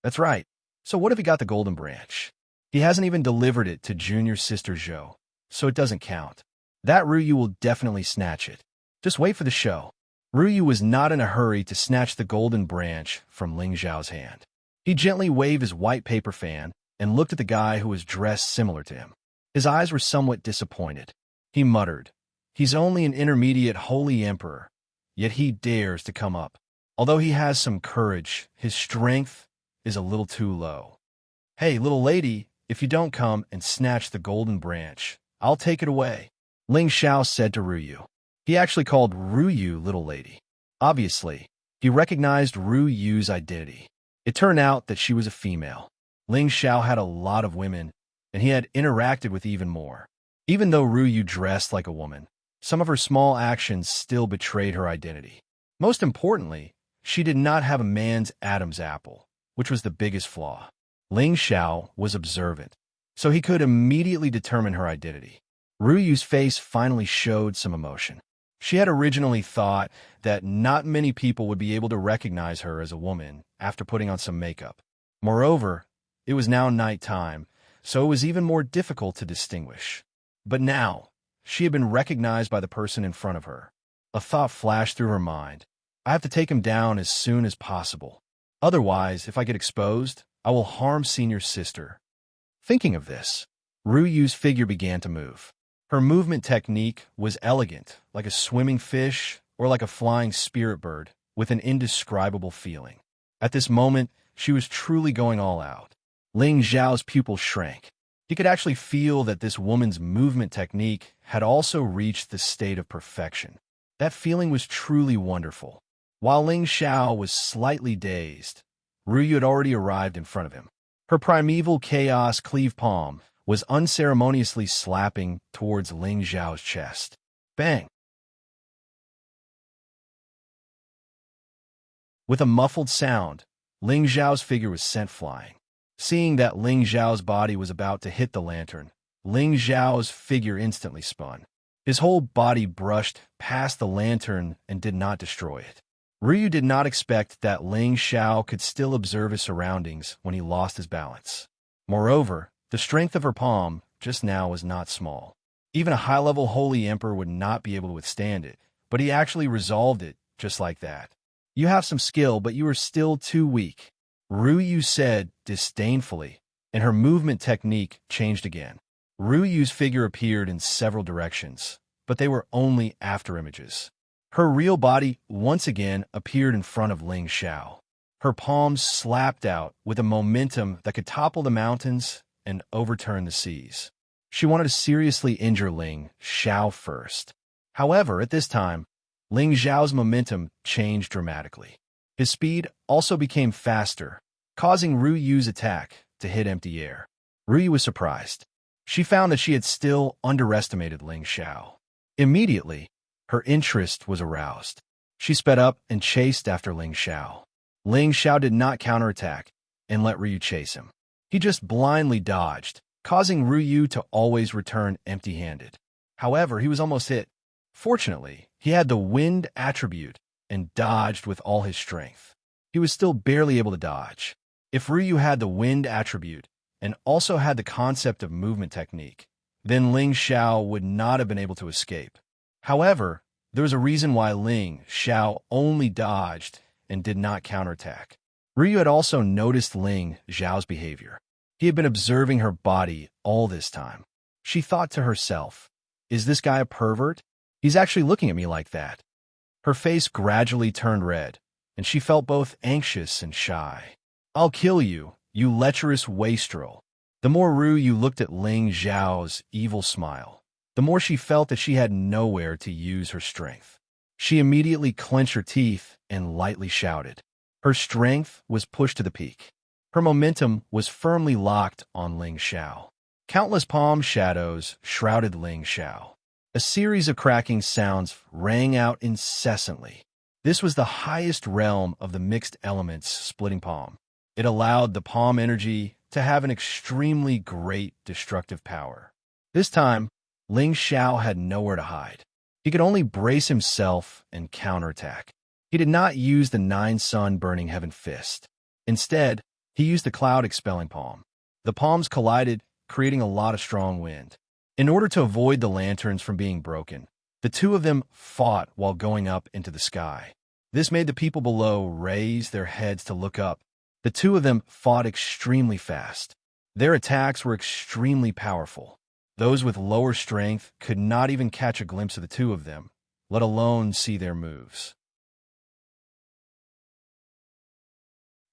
That's right. So what if he got the golden branch? He hasn't even delivered it to junior sister Zhou, so it doesn't count. That Ruyu will definitely snatch it. Just wait for the show. Ruyu was not in a hurry to snatch the golden branch from Ling Xiao's hand. He gently waved his white paper fan and looked at the guy who was dressed similar to him. His eyes were somewhat disappointed. He muttered, "He's only an intermediate holy emperor, yet he dares to come up. Although he has some courage, his strength is a little too low. Hey, little lady, if you don't come and snatch the golden branch, I'll take it away," Ling Xiao said to Ruyu. He actually called Ruyu little lady. Obviously, he recognized Ruyu's identity. It turned out that she was a female. Ling Xiao had a lot of women, and he had interacted with even more. Even though Ruyu dressed like a woman, some of her small actions still betrayed her identity. Most importantly, she did not have a man's Adam's apple, which was the biggest flaw. Ling Xiao was observant, so he could immediately determine her identity. Ruyu's face finally showed some emotion. She had originally thought that not many people would be able to recognize her as a woman after putting on some makeup. Moreover, it was now nighttime, so it was even more difficult to distinguish. But now, she had been recognized by the person in front of her. A thought flashed through her mind. I have to take him down as soon as possible. Otherwise, if I get exposed, I will harm senior sister. Thinking of this, Ruyu's figure began to move. Her movement technique was elegant, like a swimming fish or like a flying spirit bird, with an indescribable feeling. At this moment, she was truly going all out. Ling Xiao's pupils shrank. He could actually feel that this woman's movement technique had also reached the state of perfection. That feeling was truly wonderful. While Ling Xiao was slightly dazed, Ruyu had already arrived in front of him. Her primeval chaos cleave palm was unceremoniously slapping towards Ling Xiao's chest. Bang! With a muffled sound, Ling Xiao's figure was sent flying. Seeing that Ling Xiao's body was about to hit the lantern, Ling Xiao's figure instantly spun. His whole body brushed past the lantern and did not destroy it. Ruyu did not expect that Ling Xiao could still observe his surroundings when he lost his balance. Moreover, the strength of her palm just now was not small. Even a high-level holy emperor would not be able to withstand it, but he actually resolved it just like that. You have some skill, but you are still too weak, Ruyu said disdainfully, and her movement technique changed again. Ruyu's figure appeared in several directions, but they were only afterimages. Her real body once again appeared in front of Ling Xiao. Her palms slapped out with a momentum that could topple the mountains and overturn the seas. She wanted to seriously injure Ling Xiao first. However, at this time, Ling Xiao's momentum changed dramatically. His speed also became faster, causing Ruyu's attack to hit empty air. Ruyu was surprised. She found that she had still underestimated Ling Xiao. Immediately, her interest was aroused. She sped up and chased after Ling Xiao. Ling Xiao did not counterattack and let Ruyu chase him. He just blindly dodged, causing Ruyu to always return empty-handed. However, he was almost hit. Fortunately, he had the wind attribute and dodged with all his strength. He was still barely able to dodge. If Ruyu had the wind attribute and also had the concept of movement technique, then Ling Xiao would not have been able to escape. However, there was a reason why Ling Xiao only dodged and did not counterattack. Ruyu had also noticed Ling Xiao's behavior. He had been observing her body all this time. She thought to herself, is this guy a pervert? He's actually looking at me like that. Her face gradually turned red, and she felt both anxious and shy. I'll kill you, you lecherous wastrel. The more Ruyu looked at Ling Xiao's evil smile, the more she felt that she had nowhere to use her strength. She immediately clenched her teeth and lightly shouted, Her strength was pushed to the peak. Her momentum was firmly locked on Ling Xiao. Countless palm shadows shrouded Ling Xiao. A series of cracking sounds rang out incessantly. This was the highest realm of the mixed elements splitting palm. It allowed the palm energy to have an extremely great destructive power. This time, Ling Xiao had nowhere to hide. He could only brace himself and counterattack. He did not use the 9-sun burning heaven fist. Instead, he used the cloud expelling palm. The palms collided, creating a lot of strong wind. In order to avoid the lanterns from being broken, the two of them fought while going up into the sky. This made the people below raise their heads to look up. The two of them fought extremely fast. Their attacks were extremely powerful. Those with lower strength could not even catch a glimpse of the two of them, let alone see their moves.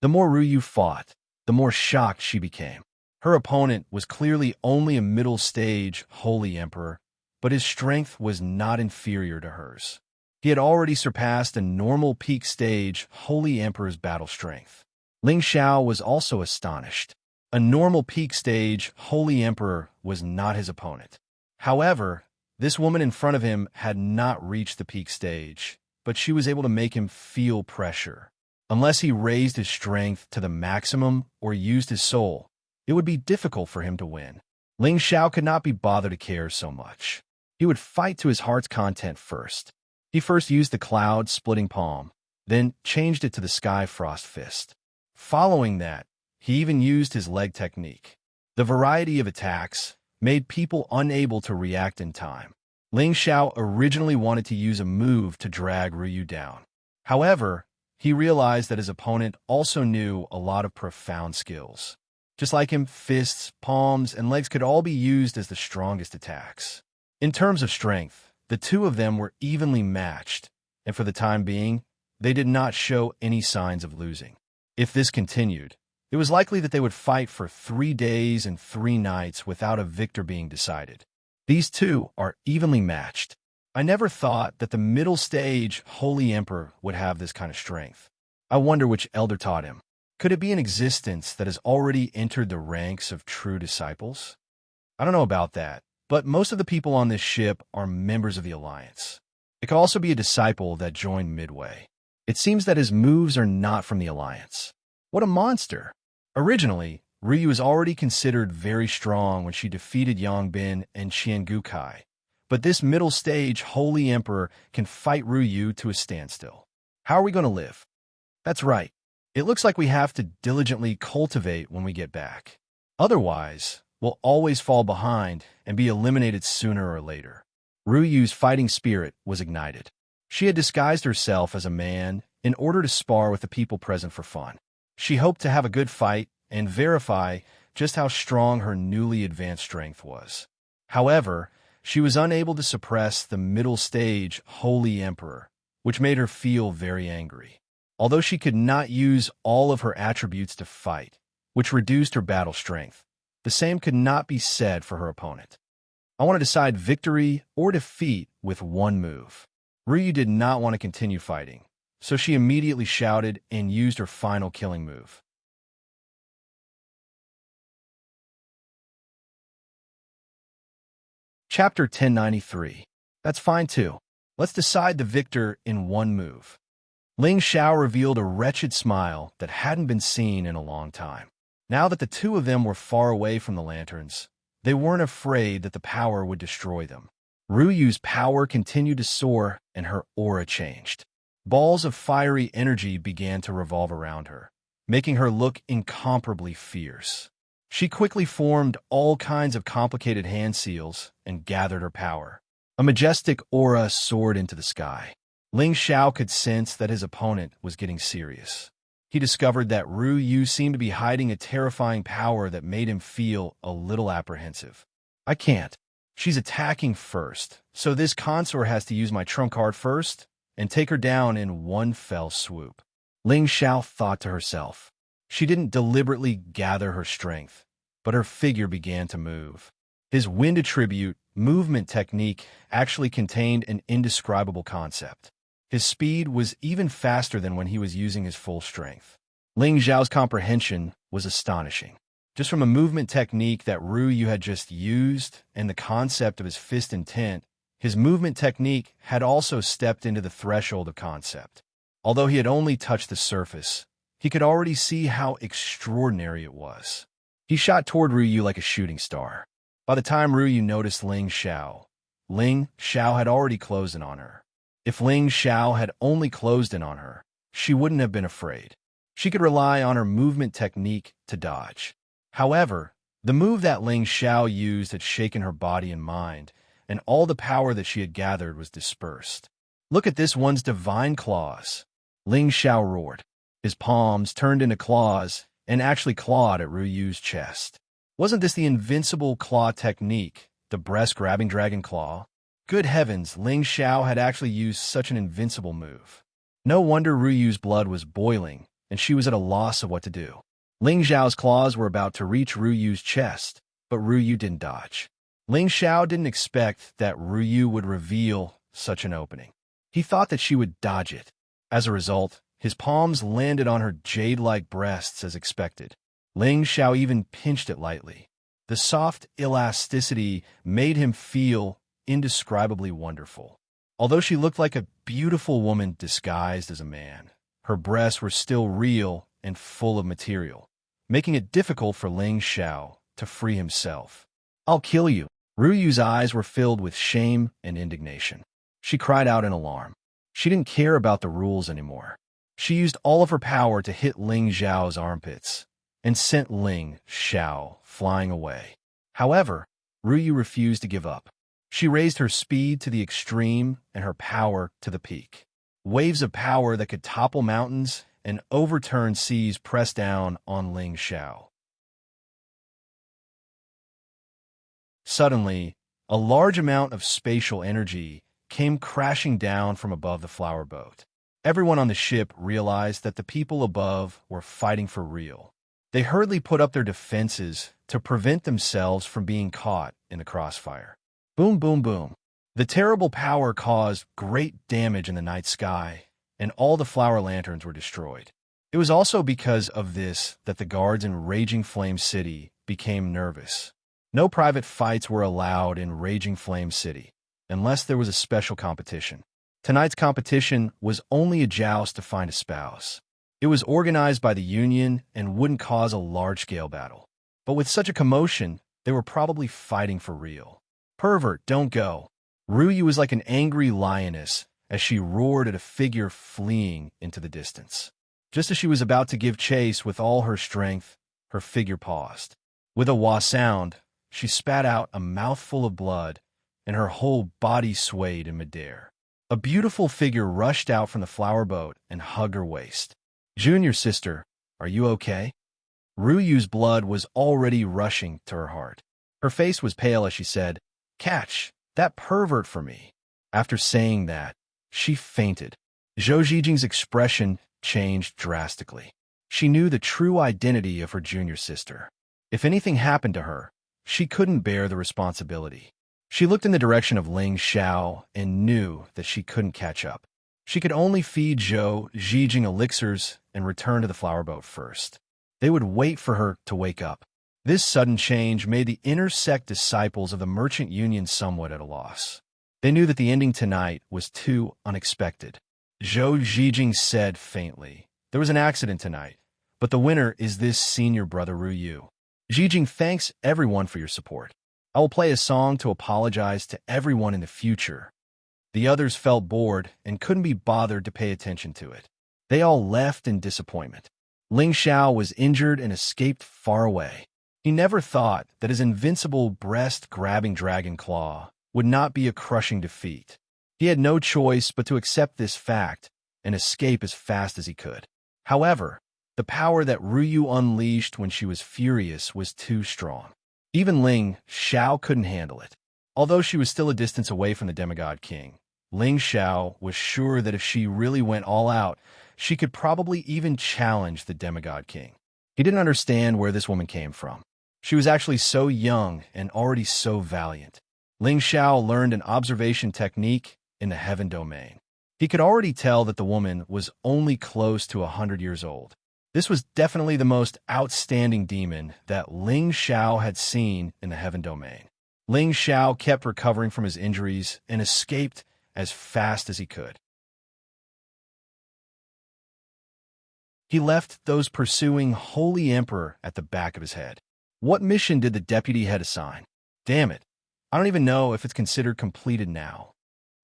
The more Ruyu fought, the more shocked she became. Her opponent was clearly only a middle-stage Holy Emperor, but his strength was not inferior to hers. He had already surpassed a normal peak stage Holy Emperor's battle strength. Ling Xiao was also astonished. A normal peak stage Holy Emperor was not his opponent. However, this woman in front of him had not reached the peak stage, but she was able to make him feel pressure. Unless he raised his strength to the maximum or used his soul, it would be difficult for him to win. Ling Xiao could not be bothered to care so much. He would fight to his heart's content first. He first used the cloud-splitting palm, then changed it to the sky frost fist. Following that, he even used his leg technique. The variety of attacks made people unable to react in time. Ling Xiao originally wanted to use a move to drag Ruyu down. However, he realized that his opponent also knew a lot of profound skills. Just like him, fists, palms, and legs could all be used as the strongest attacks. In terms of strength, the two of them were evenly matched, and for the time being, they did not show any signs of losing. If this continued, it was likely that they would fight for 3 days and 3 nights without a victor being decided. These two are evenly matched. I never thought that the middle stage Holy Emperor would have this kind of strength. I wonder which elder taught him. Could it be an existence that has already entered the ranks of true disciples? I don't know about that, but most of the people on this ship are members of the Alliance. It could also be a disciple that joined midway. It seems that his moves are not from the Alliance. What a monster! Originally, Ruyu was already considered very strong when she defeated Yongbin and Qiangukai, but this middle stage Holy Emperor can fight Ruyu to a standstill. How are we going to live? That's right. It looks like we have to diligently cultivate when we get back. Otherwise, we'll always fall behind and be eliminated sooner or later. Ruyu's fighting spirit was ignited. She had disguised herself as a man in order to spar with the people present for fun. She hoped to have a good fight and verify just how strong her newly advanced strength was. However, she was unable to suppress the middle stage Holy Emperor, which made her feel very angry. Although she could not use all of her attributes to fight, which reduced her battle strength, the same could not be said for her opponent. I want to decide victory or defeat with one move. Ruyu did not want to continue fighting, so she immediately shouted and used her final killing move. Chapter 1093. That's fine too. Let's decide the victor in one move. Ling Xiao revealed a wretched smile that hadn't been seen in a long time. Now that the two of them were far away from the lanterns, they weren't afraid that the power would destroy them. Ruyu's power continued to soar, and her aura changed. Balls of fiery energy began to revolve around her, making her look incomparably fierce. She quickly formed all kinds of complicated hand seals and gathered her power. A majestic aura soared into the sky. Ling Xiao could sense that his opponent was getting serious. He discovered that Ruyu seemed to be hiding a terrifying power that made him feel a little apprehensive. I can't. She's attacking first, so this consort has to use my trump card first and take her down in one fell swoop. Ling Xiao thought to herself. She didn't deliberately gather her strength, but her figure began to move. His wind attribute movement technique actually contained an indescribable concept. His speed was even faster than when he was using his full strength. Ling Xiao's comprehension was astonishing. Just from a movement technique that Ruyu had just used and the concept of his fist intent, his movement technique had also stepped into the threshold of concept. Although he had only touched the surface, he could already see how extraordinary it was. He shot toward Ruyu like a shooting star. By the time Ruyu noticed Ling Xiao had already closed in on her. If Ling Xiao had only closed in on her, she wouldn't have been afraid. She could rely on her movement technique to dodge. However, the move that Ling Xiao used had shaken her body and mind, and all the power that she had gathered was dispersed. "Look at this one's divine claws!" Ling Xiao roared. His palms turned into claws and actually clawed at Ruyu's chest. Wasn't this the invincible claw technique, the breast-grabbing dragon claw? Good heavens, Ling Xiao had actually used such an invincible move. No wonder Ruyu's blood was boiling, and she was at a loss of what to do. Ling Xiao's claws were about to reach Ruyu's chest, but Ruyu didn't dodge. Ling Xiao didn't expect that Ruyu would reveal such an opening. He thought that she would dodge it. As a result, his palms landed on her jade-like breasts as expected. Ling Xiao even pinched it lightly. The soft elasticity made him feel indescribably wonderful. Although she looked like a beautiful woman disguised as a man, her breasts were still real and full of material, making it difficult for Ling Xiao to free himself. "I'll kill you." Ruyu's eyes were filled with shame and indignation. She cried out in alarm. She didn't care about the rules anymore. She used all of her power to hit Ling Xiao's armpits and sent Ling Xiao flying away. However, Ruyu refused to give up. She raised her speed to the extreme and her power to the peak. Waves of power that could topple mountains and overturn seas pressed down on Ling Xiao. Suddenly, a large amount of spatial energy came crashing down from above the flower boat. Everyone on the ship realized that the people above were fighting for real. They hurriedly put up their defenses to prevent themselves from being caught in the crossfire. Boom, boom, boom. The terrible power caused great damage in the night sky, and all the flower lanterns were destroyed. It was also because of this that the guards in Raging Flame City became nervous. No private fights were allowed in Raging Flame City, unless there was a special competition. Tonight's competition was only a joust to find a spouse. It was organized by the Union and wouldn't cause a large-scale battle. But with such a commotion, they were probably fighting for real. "Pervert, don't go." Ruyu was like an angry lioness as she roared at a figure fleeing into the distance. Just as she was about to give chase with all her strength, her figure paused. With a wah sound, she spat out a mouthful of blood, and her whole body swayed in midair. A beautiful figure rushed out from the flower boat and hugged her waist. "Junior sister, are you okay?" Ruyu's blood was already rushing to her heart. Her face was pale as she said, "Catch that pervert for me." After saying that, she fainted. Zhou Zijing's expression changed drastically. She knew the true identity of her junior sister. If anything happened to her, she couldn't bear the responsibility. She looked in the direction of Ling Xiao and knew that she couldn't catch up. She could only feed Zhou Zijing elixirs and return to the flower boat first. They would wait for her to wake up. This sudden change made the inner sect disciples of the Merchant Union somewhat at a loss. They knew that the ending tonight was too unexpected. Zhou Zijing said faintly, "There was an accident tonight, but the winner is this senior brother Ruyu. Zijing thanks everyone for your support. I will play a song to apologize to everyone in the future." The others felt bored and couldn't be bothered to pay attention to it. They all left in disappointment. Ling Xiao was injured and escaped far away. He never thought that his invincible breast-grabbing dragon claw would not be a crushing defeat. He had no choice but to accept this fact and escape as fast as he could. However, the power that Ruyu unleashed when she was furious was too strong. Even Ling Xiao couldn't handle it. Although she was still a distance away from the demigod king, Ling Xiao was sure that if she really went all out, she could probably even challenge the demigod king. He didn't understand where this woman came from. She was actually so young and already so valiant. Ling Xiao learned an observation technique in the heaven domain. He could already tell that the woman was only close to 100 years old. This was definitely the most outstanding demon that Ling Xiao had seen in the Heaven Domain. Ling Xiao kept recovering from his injuries and escaped as fast as he could. He left those pursuing Holy Emperor at the back of his head. What mission did the deputy head assign? Damn it, I don't even know if it's considered completed now.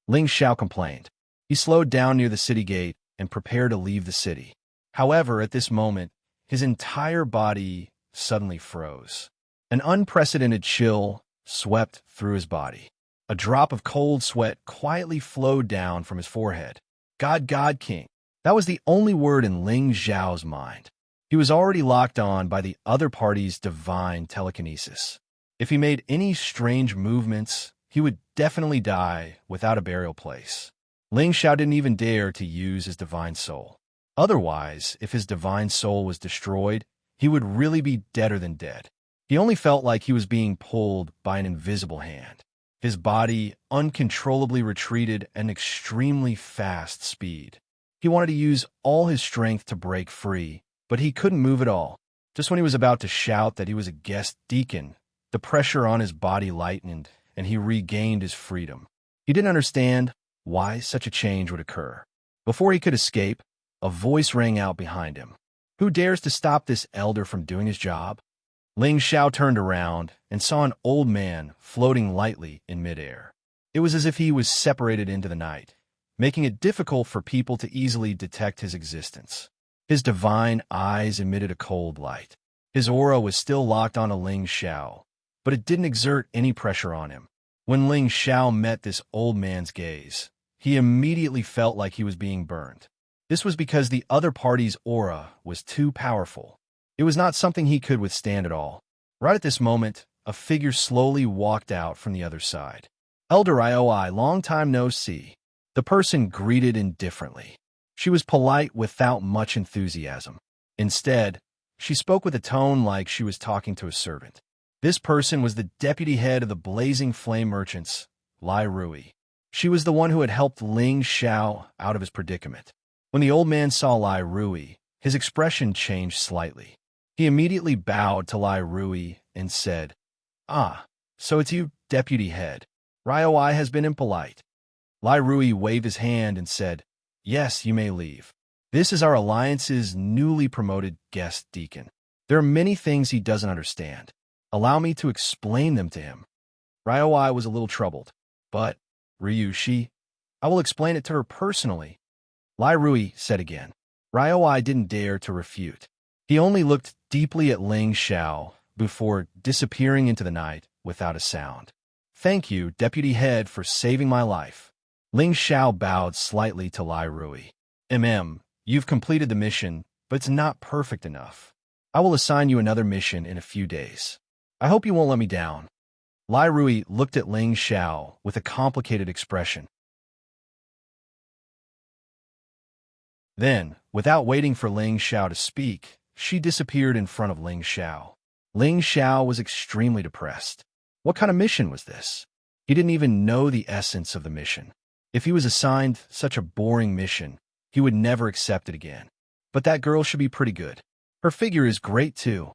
Ling Xiao complained. He slowed down near the city gate and prepared to leave the city. However, at this moment, his entire body suddenly froze. An unprecedented chill swept through his body. A drop of cold sweat quietly flowed down from his forehead. God, King. That was the only word in Ling Xiao's mind. He was already locked on by the other party's divine telekinesis. If he made any strange movements, he would definitely die without a burial place. Ling Xiao didn't even dare to use his divine soul. Otherwise, if his divine soul was destroyed, he would really be deader than dead. He only felt like he was being pulled by an invisible hand. His body uncontrollably retreated at an extremely fast speed. He wanted to use all his strength to break free, but he couldn't move at all. Just when he was about to shout that he was a guest deacon, the pressure on his body lightened and he regained his freedom. He didn't understand why such a change would occur. Before he could escape, a voice rang out behind him. Who dares to stop this elder from doing his job? Ling Xiao turned around and saw an old man floating lightly in midair. It was as if he was separated into the night, making it difficult for people to easily detect his existence. His divine eyes emitted a cold light. His aura was still locked onto Ling Xiao, but it didn't exert any pressure on him. When Ling Xiao met this old man's gaze, he immediately felt like he was being burned. This was because the other party's aura was too powerful. It was not something he could withstand at all. Right at this moment, a figure slowly walked out from the other side. Elder Ioi, long time no see. The person greeted indifferently. She was polite without much enthusiasm. Instead, she spoke with a tone like she was talking to a servant. This person was the deputy head of the Blazing Flame Merchants, Lai Rui. She was the one who had helped Ling Xiao out of his predicament. When the old man saw Lai Rui, his expression changed slightly. He immediately bowed to Lai Rui and said, "Ah, so it's you, deputy head. Ryoi has been impolite." Lai Rui waved his hand and said, "Yes, you may leave. This is our alliance's newly promoted guest deacon. There are many things he doesn't understand. Allow me to explain them to him." Ryoi was a little troubled. "But, Ryushi, I will explain it to her personally," Lai Rui said again. Ryoi didn't dare to refute. He only looked deeply at Ling Xiao before disappearing into the night without a sound. "Thank you, deputy head, for saving my life." Ling Xiao bowed slightly to Lai Rui. You've completed the mission, but it's not perfect enough. I will assign you another mission in a few days. I hope you won't let me down." Lai Rui looked at Ling Xiao with a complicated expression. Then, without waiting for Ling Xiao to speak, she disappeared in front of Ling Xiao. Ling Xiao was extremely depressed. What kind of mission was this? He didn't even know the essence of the mission. If he was assigned such a boring mission, he would never accept it again. But that girl should be pretty good. Her figure is great too.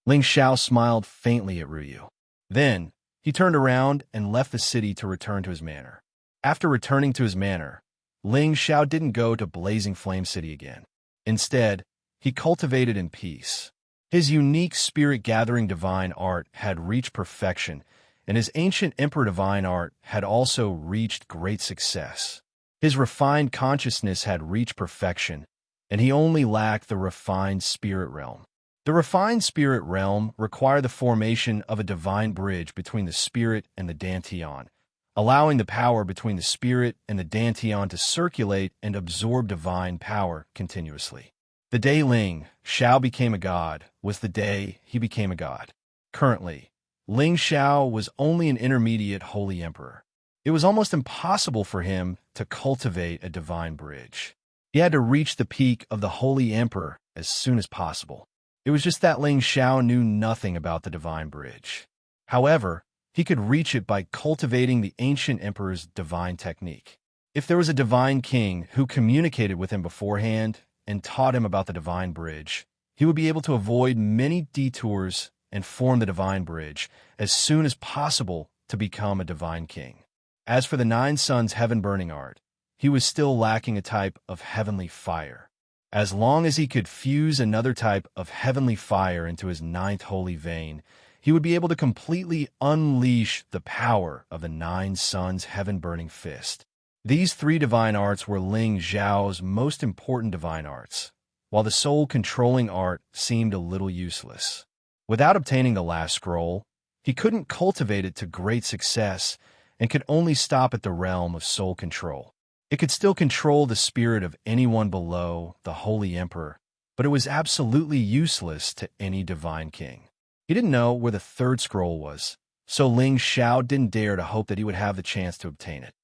Ling Xiao smiled faintly at Ryu. Then, he turned around and left the city to return to his manor. After returning to his manor, Ling Xiao didn't go to Blazing Flame City again. Instead, he cultivated in peace. His unique spirit-gathering divine art had reached perfection, and his ancient Emperor divine art had also reached great success. His refined consciousness had reached perfection, and he only lacked the refined spirit realm. The refined spirit realm required the formation of a divine bridge between the spirit and the Dantian, allowing the power between the spirit and the Dantian to circulate and absorb divine power continuously. The day Ling Xiao became a god was the day he became a god. Currently, Ling Xiao was only an intermediate holy emperor. It was almost impossible for him to cultivate a divine bridge. He had to reach the peak of the holy emperor as soon as possible. It was just that Ling Xiao knew nothing about the divine bridge. However, he could reach it by cultivating the ancient emperor's divine technique. If there was a divine king who communicated with him beforehand and taught him about the divine bridge, he would be able to avoid many detours and form the divine bridge as soon as possible to become a divine king. As for the 9 Suns heaven-burning art, he was still lacking a type of heavenly fire. As long as he could fuse another type of heavenly fire into his 9th holy vein, he would be able to completely unleash the power of the 9 Suns heaven-burning fist. These 3 divine arts were Ling Xiao's most important divine arts, while the soul-controlling art seemed a little useless. Without obtaining the last scroll, he couldn't cultivate it to great success and could only stop at the realm of soul control. It could still control the spirit of anyone below the Holy Emperor, but it was absolutely useless to any divine king. He didn't know where the 3rd scroll was, so Ling Xiao didn't dare to hope that he would have the chance to obtain it.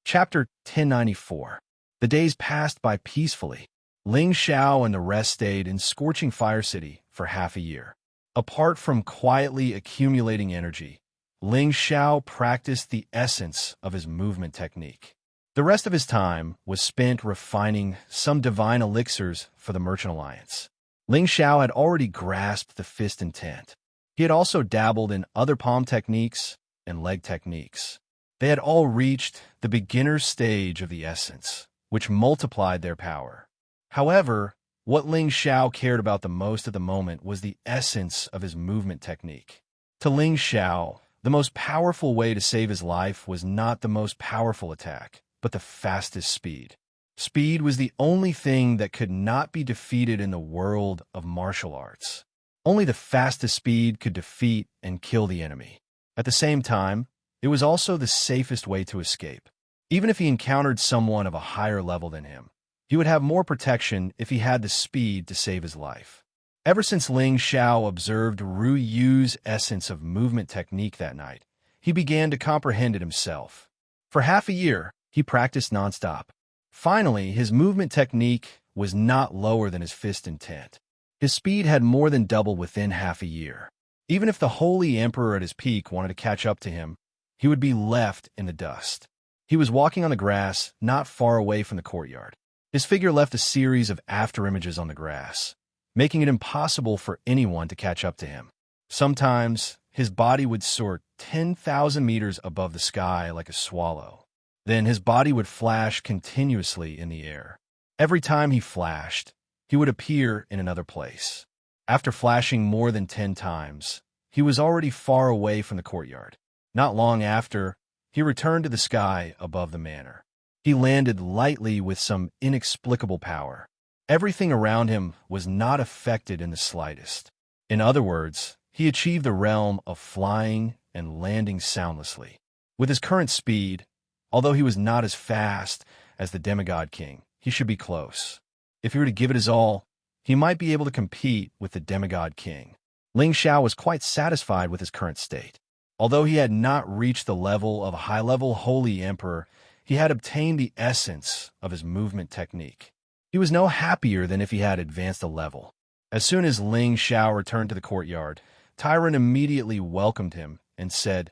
Chapter 1094. The days passed by peacefully. Ling Xiao and the rest stayed in Scorching Fire City for half a year. Apart from quietly accumulating energy, Ling Xiao practiced the essence of his movement technique. The rest of his time was spent refining some divine elixirs for the Merchant Alliance. Ling Xiao had already grasped the fist intent. He had also dabbled in other palm techniques and leg techniques. They had all reached the beginner's stage of the essence, which multiplied their power. However, what Ling Xiao cared about the most at the moment was the essence of his movement technique. To Ling Xiao, the most powerful way to save his life was not the most powerful attack, but the fastest speed. Speed was the only thing that could not be defeated in the world of martial arts. Only the fastest speed could defeat and kill the enemy. At the same time, it was also the safest way to escape. Even if he encountered someone of a higher level than him, he would have more protection if he had the speed to save his life. Ever since Ling Xiao observed Ru Yu's essence of movement technique that night, he began to comprehend it himself. For half a year, he practiced nonstop. Finally, his movement technique was not lower than his fist intent. His speed had more than doubled within half a year. Even if the Holy Emperor at his peak wanted to catch up to him, he would be left in the dust. He was walking on the grass, not far away from the courtyard. His figure left a series of afterimages on the grass, making it impossible for anyone to catch up to him. Sometimes, his body would soar 10,000 meters above the sky like a swallow. Then his body would flash continuously in the air. Every time he flashed, he would appear in another place. After flashing more than 10 times, he was already far away from the courtyard. Not long after, he returned to the sky above the manor. He landed lightly with some inexplicable power. Everything around him was not affected in the slightest. In other words, he achieved the realm of flying and landing soundlessly. With his current speed, although he was not as fast as the demigod king, he should be close. If he were to give it his all, he might be able to compete with the demigod king. Ling Xiao was quite satisfied with his current state. Although he had not reached the level of a high-level Holy Emperor, he had obtained the essence of his movement technique. He was no happier than if he had advanced a level. As soon as Ling Xiao returned to the courtyard, Tyron immediately welcomed him and said,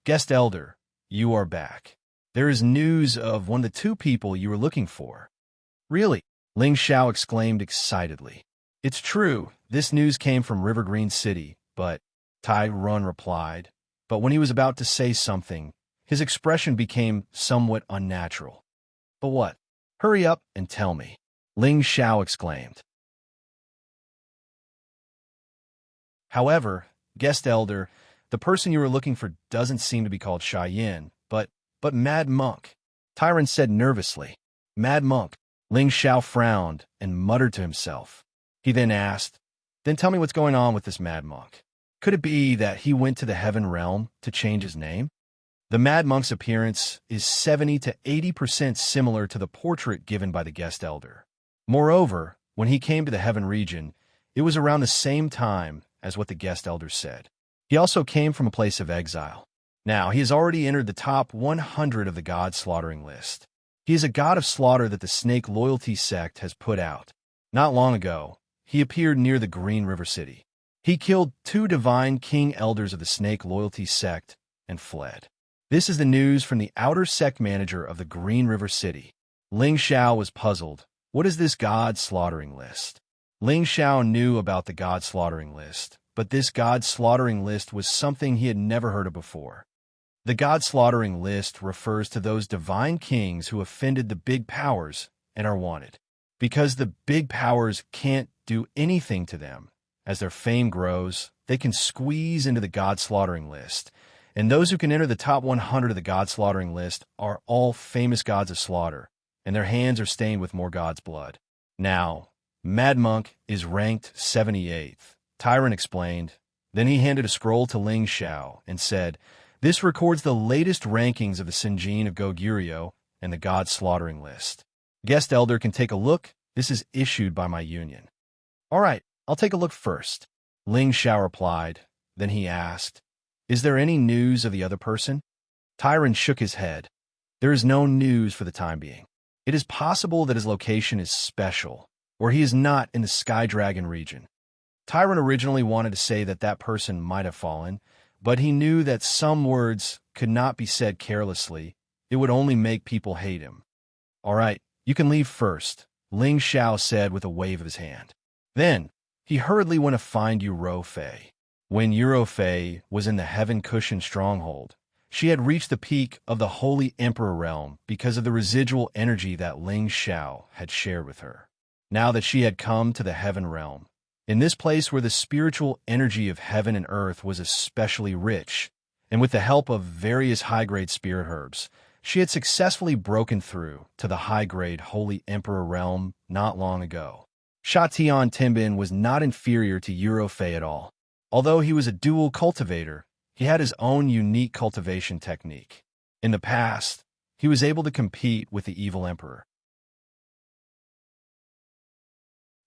"Guest Elder, you are back. There is news of one of the 2 people you were looking for." "Really?" Ling Xiao exclaimed excitedly. "It's true, this news came from Rivergreen City, but," Tyron replied. But when he was about to say something, his expression became somewhat unnatural. "But what? Hurry up and tell me," Ling Xiao exclaimed. "However, Guest Elder, the person you were looking for doesn't seem to be called Xiaoyan, but Mad Monk," Tyron said nervously. "Mad Monk." Ling Xiao frowned and muttered to himself. He then asked, "Then tell me what's going on with this Mad Monk. Could it be that he went to the Heaven Realm to change his name?" The Mad Monk's appearance is 70 to 80% similar to the portrait given by the Guest Elder. Moreover, when he came to the Heaven region, it was around the same time as what the Guest Elder said. He also came from a place of exile. Now, he has already entered the top 100 of the god slaughtering list. He is a god of slaughter that the Snake Loyalty sect has put out. Not long ago, he appeared near the Green River City. He killed 2 divine king elders of the snake loyalty sect and fled. This is the news from the outer sect manager of the Green River City. Ling Xiao was puzzled. What is this god slaughtering list? Ling Xiao knew about the god slaughtering list, but this god slaughtering list was something he had never heard of before. The god slaughtering list refers to those divine kings who offended the big powers and are wanted. Because the big powers can't do anything to them, as their fame grows, they can squeeze into the god slaughtering list, and those who can enter the top 100 of the god slaughtering list are all famous gods of slaughter, and their hands are stained with more gods' blood. Now, Mad Monk is ranked 78th, Tyrant explained. Then he handed a scroll to Ling Xiao and said, "This records the latest rankings of the Sinjin of Goguryeo and the god slaughtering list. Guest Elder can take a look. This is issued by my union." "All right, I'll take a look first," Ling Xiao replied. Then he asked, "Is there any news of the other person?" Tyrant shook his head. "There is no news for the time being. It is possible that his location is special, or he is not in the Sky Dragon region." Tyrant originally wanted to say that that person might have fallen, but he knew that some words could not be said carelessly. It would only make people hate him. "All right, you can leave first," Ling Xiao said with a wave of his hand. Then, he hurriedly went to find Yuro Fei. When Yuro Fei was in the Heaven Cushion stronghold, she had reached the peak of the Holy Emperor realm because of the residual energy that Ling Xiao had shared with her. Now that she had come to the Heaven realm, in this place where the spiritual energy of heaven and earth was especially rich, and with the help of various high-grade spirit herbs, she had successfully broken through to the high-grade Holy Emperor realm not long ago. Sha Tian Tianbin was not inferior to Yuro Fei at all. Although he was a dual cultivator, he had his own unique cultivation technique. In the past, he was able to compete with the evil emperor.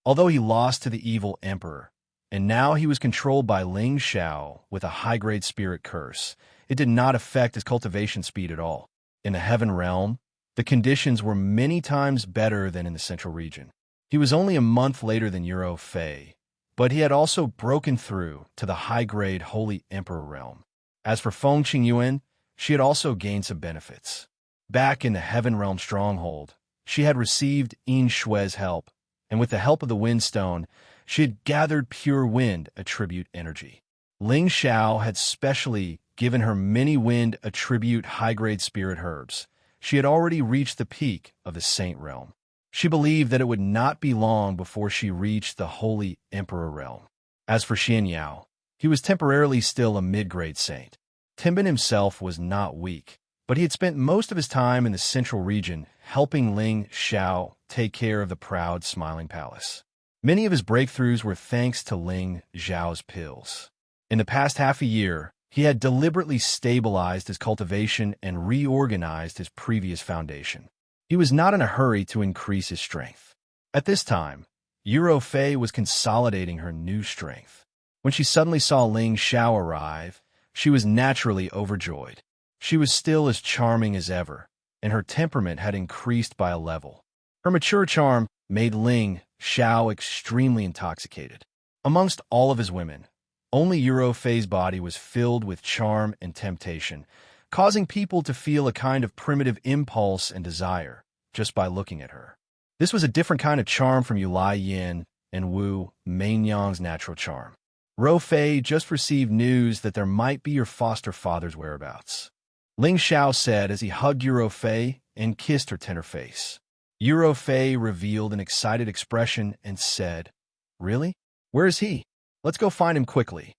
Although he lost to the evil emperor, and now he was controlled by Ling Xiao with a high-grade spirit curse, it did not affect his cultivation speed at all. In the Heaven realm, the conditions were many times better than in the Central region. He was only a month later than Yuro Fei, but he had also broken through to the high-grade Holy Emperor realm. As for Feng Qingyuan, she had also gained some benefits. Back in the Heaven realm stronghold, she had received Yin Shui's help, and with the help of the Windstone, she had gathered pure wind attribute energy. Ling Xiao had specially given her many wind attribute high-grade spirit herbs. She had already reached the peak of the Saint realm. She believed that it would not be long before she reached the Holy Emperor realm. As for Xianxia, he was temporarily still a mid-grade saint. Tianbin himself was not weak, but he had spent most of his time in the Central region helping Ling Xiao take care of the proud Smiling Palace. Many of his breakthroughs were thanks to Ling Xiao's pills. In the past half a year, he had deliberately stabilized his cultivation and reorganized his previous foundation. He was not in a hurry to increase his strength. At this time, Yuro Fei was consolidating her new strength. When she suddenly saw Ling Xiao arrive, she was naturally overjoyed. She was still as charming as ever, and her temperament had increased by a level. Her mature charm made Ling Xiao extremely intoxicated. Amongst all of his women, only Yuro Fei's body was filled with charm and temptation, causing people to feel a kind of primitive impulse and desire just by looking at her. This was a different kind of charm from Yulai Yin and Wu Mainyang's natural charm. Ro Fei just received news that there might be your foster father's whereabouts, Ling Xiao said as he hugged Yuro Fei and kissed her tender face. Yuro Fei revealed an excited expression and said, "Really? Where is he? Let's go find him quickly."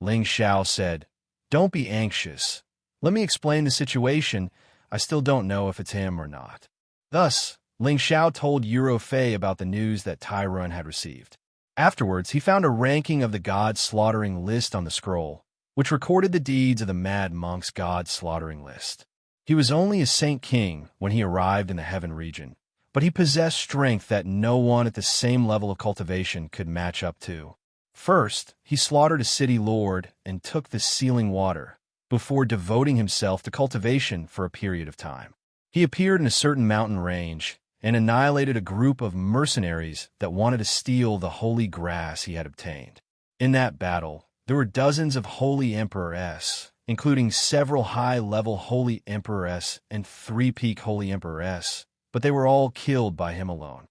Ling Xiao said, "Don't be anxious. Let me explain the situation. I still don't know if it's him or not." Thus, Ling Xiao told Yuro Fei about the news that Tai Run had received. Afterwards, he found a ranking of the god slaughtering list on the scroll, which recorded the deeds of the Mad Monk's god slaughtering list. He was only a Saint King when he arrived in the Heaven region, but he possessed strength that no one at the same level of cultivation could match up to. First, he slaughtered a city lord and took the sealing water, before devoting himself to cultivation for a period of time. He appeared in a certain mountain range and annihilated a group of mercenaries that wanted to steal the holy grass he had obtained. In that battle, there were dozens of Holy Emperors, including several high-level Holy Emperors and 3 peak Holy Emperors, but they were all killed by him alone.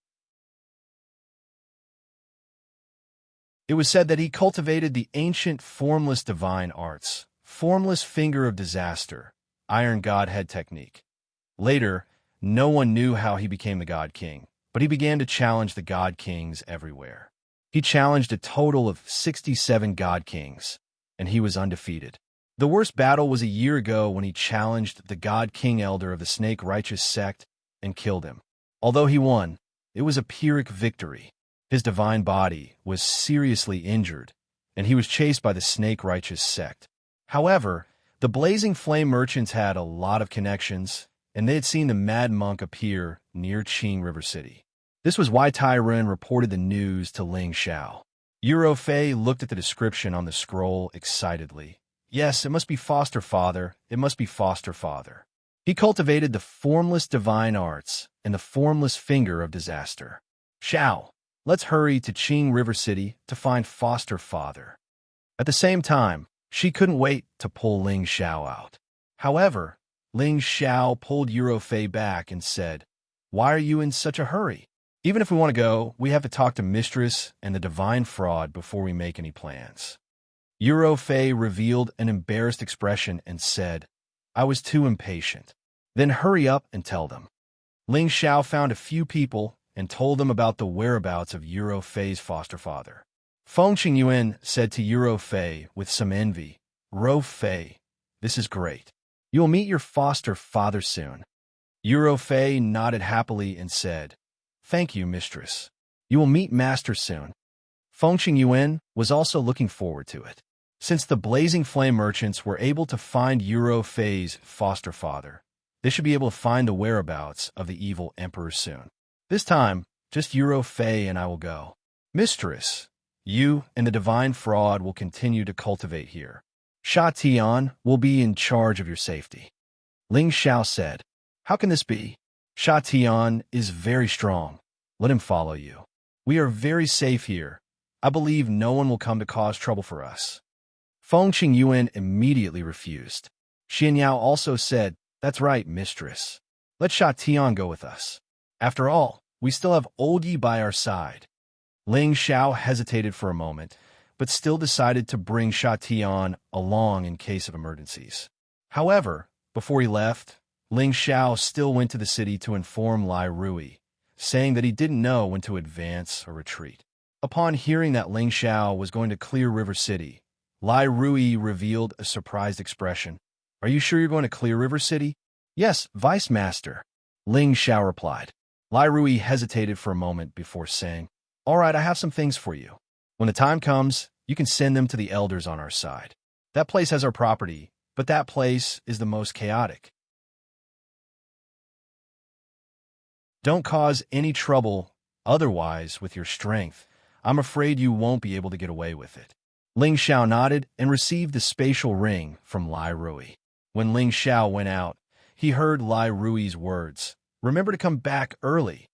It was said that he cultivated the ancient formless divine arts, formless finger of disaster, iron godhead technique. Later, no one knew how he became the God King, but he began to challenge the God Kings everywhere. He challenged a total of 67 God Kings, and he was undefeated. The worst battle was a year ago when he challenged the God King Elder of the Snake Righteous sect and killed him. Although he won, it was a Pyrrhic victory. His divine body was seriously injured, and he was chased by the Snake Righteous sect. However, the Blazing Flame merchants had a lot of connections, and they had seen the Mad Monk appear near Qing River City. This was why Tai Ren reported the news to Ling Xiao. Yuro Fei looked at the description on the scroll excitedly. Yes, it must be foster father. It must be foster father. He cultivated the formless divine arts and the formless finger of disaster. Xiao, let's hurry to Qing River City to find foster father. At the same time, she couldn't wait to pull Ling Xiao out. However, Ling Xiao pulled Yuro Fei back and said, "Why are you in such a hurry? Even if we want to go, we have to talk to Mistress and the Divine Fraud before we make any plans." Yuro Fei revealed an embarrassed expression and said, "I was too impatient." "Then hurry up and tell them." Ling Xiao found a few people and told them about the whereabouts of Yuro Fei's foster father. Feng Qingyuan said to Yuro Fei with some envy, "Ro Fei, this is great. You will meet your foster father soon." Yuro Fei nodded happily and said, "Thank you, mistress. You will meet master soon." Feng Qingyuan was also looking forward to it. Since the Blazing Flame merchants were able to find Yuro Fei's foster father, they should be able to find the whereabouts of the evil emperor soon. This time, just Yuro Fei and I will go. Mistress, you and the Divine Fraud will continue to cultivate here. Sha Tian will be in charge of your safety. Ling Xiao said, "How can this be? Sha Tian is very strong. Let him follow you. We are very safe here. I believe no one will come to cause trouble for us." Feng Qingyuan immediately refused. Xianxia also said, "That's right, mistress. Let Sha Tian go with us. After all, we still have Old Yi by our side." Ling Xiao hesitated for a moment, but still decided to bring Sha Tian along in case of emergencies. However, before he left, Ling Xiao still went to the city to inform Lai Rui, saying that he didn't know when to advance or retreat. Upon hearing that Ling Xiao was going to clear River City, Lai Rui revealed a surprised expression. "Are you sure you're going to clear River City?" "Yes, Vice Master," Ling Xiao replied. Lai Rui hesitated for a moment before saying, "All right, I have some things for you. When the time comes, you can send them to the elders on our side. That place has our property, but that place is the most chaotic. Don't cause any trouble, otherwise, with your strength, I'm afraid you won't be able to get away with it." Ling Xiao nodded and received the spatial ring from Lai Rui. When Ling Xiao went out, he heard Lai Rui's words, "Remember to come back early."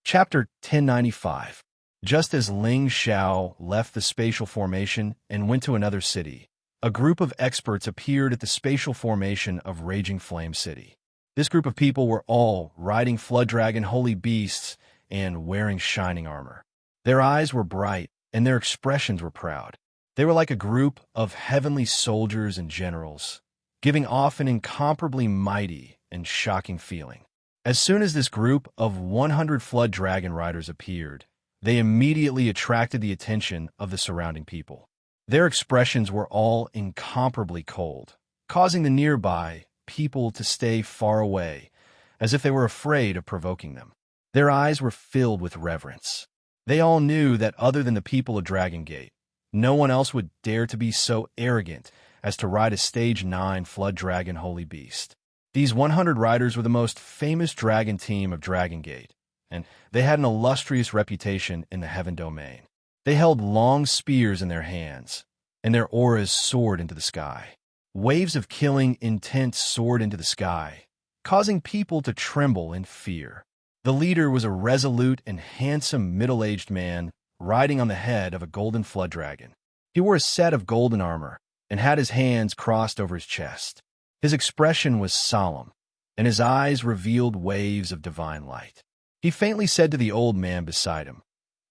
Chapter 1095. Just as Ling Xiao left the spatial formation and went to another city, a group of experts appeared at the spatial formation of Raging Flame City. This group of people were all riding Flood Dragon holy beasts and wearing shining armor. Their eyes were bright, and their expressions were proud. They were like a group of heavenly soldiers and generals, giving off an incomparably mighty and shocking feeling. As soon as this group of 100 Flood Dragon riders appeared, they immediately attracted the attention of the surrounding people. Their expressions were all incomparably cold, causing the nearby people to stay far away, as if they were afraid of provoking them. Their eyes were filled with reverence. They all knew that other than the people of Dragon Gate, no one else would dare to be so arrogant as to ride a Stage 9 Flood Dragon holy beast. These 100 riders were the most famous dragon team of Dragon Gate, and they had an illustrious reputation in the Heaven Domain. They held long spears in their hands, and their auras soared into the sky. Waves of killing intent soared into the sky, causing people to tremble in fear. The leader was a resolute and handsome middle-aged man riding on the head of a golden flood dragon. He wore a set of golden armor and had his hands crossed over his chest. His expression was solemn, and his eyes revealed waves of divine light. He faintly said to the old man beside him,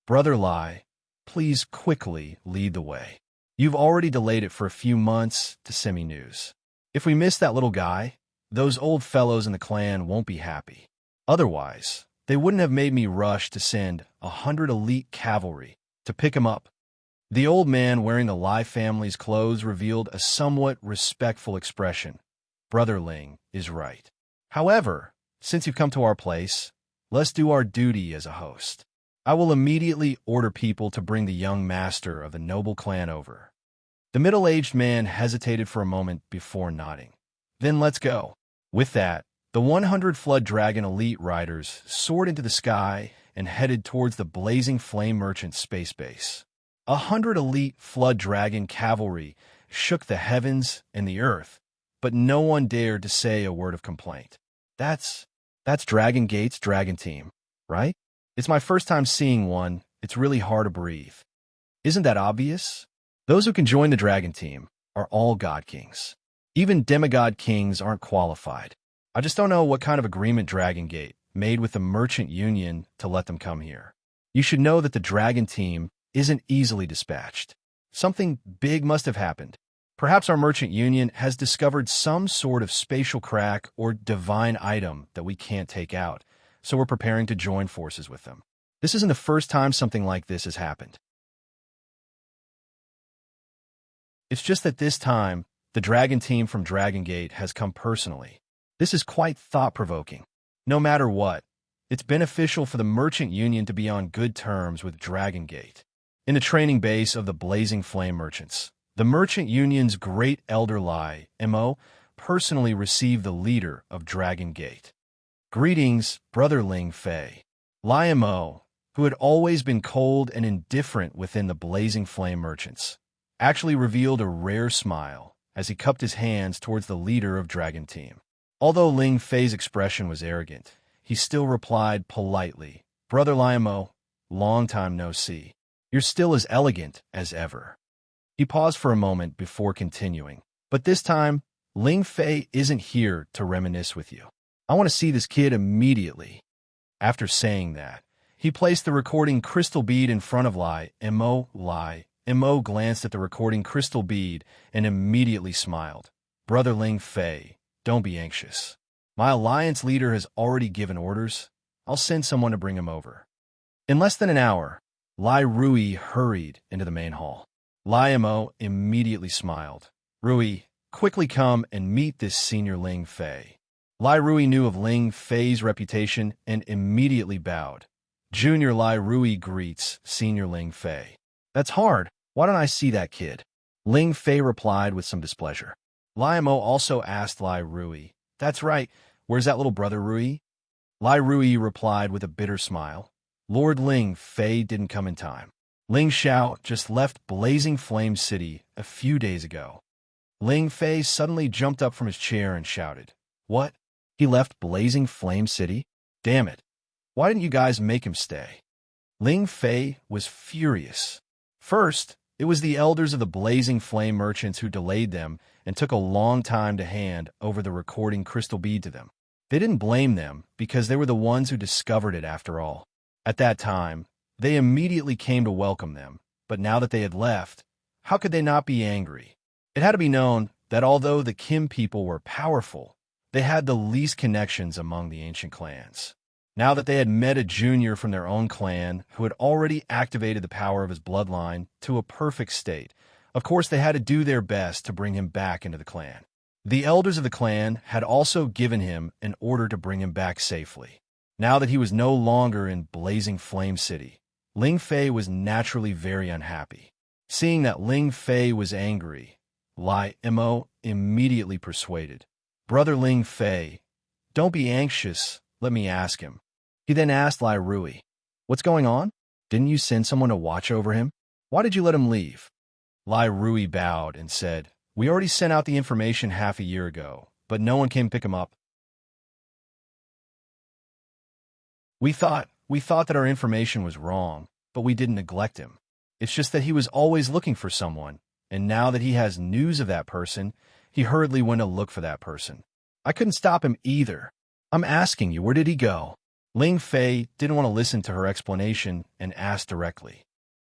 "Brother Lai, please quickly lead the way. You've already delayed it for a few months to send me news. If we miss that little guy, those old fellows in the clan won't be happy. Otherwise, they wouldn't have made me rush to send 100 elite cavalry to pick him up." The old man wearing the Lai family's clothes revealed a somewhat respectful expression. "Brother Ling is right. However, since you've come to our place, let's do our duty as a host. I will immediately order people to bring the young master of the noble clan over." The middle-aged man hesitated for a moment before nodding. "Then let's go." With that, the 100 Flood Dragon elite riders soared into the sky and headed towards the blazing flame merchant space base. 100 elite Flood Dragon cavalry shook the heavens and the earth, but no one dared to say a word of complaint. That's Dragon Gate's dragon team, right? It's my first time seeing one. It's really hard to breathe. Isn't that obvious? Those who can join the dragon team are all god kings. Even demigod kings aren't qualified. I just don't know what kind of agreement Dragon Gate made with the Merchant Union to let them come here. You should know that the dragon team isn't easily dispatched. Something big must have happened. Perhaps our Merchant Union has discovered some sort of spatial crack or divine item that we can't take out, so we're preparing to join forces with them. This isn't the first time something like this has happened. It's just that this time, the dragon team from Dragon Gate has come personally. This is quite thought-provoking. No matter what, it's beneficial for the Merchant Union to be on good terms with Dragon Gate. In the training base of the Blazing Flame Merchants, the Merchant Union's Great Elder Lai, Mo, personally received the leader of Dragon Gate. "Greetings, Brother Ling Fei." Lai Mo, who had always been cold and indifferent within the Blazing Flame Merchants, actually revealed a rare smile as he cupped his hands towards the leader of Dragon Team. Although Ling Fei's expression was arrogant, he still replied politely, "Brother Lai Mo, long time no see. You're still as elegant as ever." He paused for a moment before continuing, "But this time, Ling Fei isn't here to reminisce with you. I want to see this kid immediately." After saying that, he placed the recording crystal bead in front of Lai Mo. Lai Mo glanced at the recording crystal bead and immediately smiled. "Brother Ling Fei, don't be anxious. My alliance leader has already given orders. I'll send someone to bring him over." In less than an hour, Lai Rui hurried into the main hall. Lai Mo immediately smiled. "Rui, quickly come and meet this Senior Ling Fei." Lai Rui knew of Ling Fei's reputation and immediately bowed. "Junior Lai Rui greets Senior Ling Fei." "That's hard. Why don't I see that kid?" Ling Fei replied with some displeasure. Lai Mo also asked Lai Rui, "That's right. Where's that little brother Rui?" Lai Rui replied with a bitter smile. "Lord Ling Fei didn't come in time. Ling Xiao just left Blazing Flame City a few days ago." Ling Fei suddenly jumped up from his chair and shouted, "What? He left Blazing Flame City? Damn it. Why didn't you guys make him stay?" Ling Fei was furious. First, it was the elders of the Blazing Flame Merchants who delayed them and took a long time to hand over the recording crystal bead to them. They didn't blame them because they were the ones who discovered it after all. At that time, they immediately came to welcome them, but now that they had left, how could they not be angry? It had to be known that although the Kim people were powerful, they had the least connections among the ancient clans. Now that they had met a junior from their own clan who had already activated the power of his bloodline to a perfect state, of course they had to do their best to bring him back into the clan. The elders of the clan had also given him an order to bring him back safely. Now that he was no longer in Blazing Flame City, Ling Fei was naturally very unhappy. Seeing that Ling Fei was angry, Lai Mo immediately persuaded, "Brother Ling Fei, don't be anxious, let me ask him." He then asked Lai Rui, "What's going on? Didn't you send someone to watch over him? Why did you let him leave?" Lai Rui bowed and said, "We already sent out the information half a year ago, but no one came pick him up." We thought that our information was wrong, but we didn't neglect him. It's just that he was always looking for someone, and now that he has news of that person, he hurriedly went to look for that person. I couldn't stop him either. I'm asking you, where did he go?" Ling Fei didn't want to listen to her explanation and asked directly.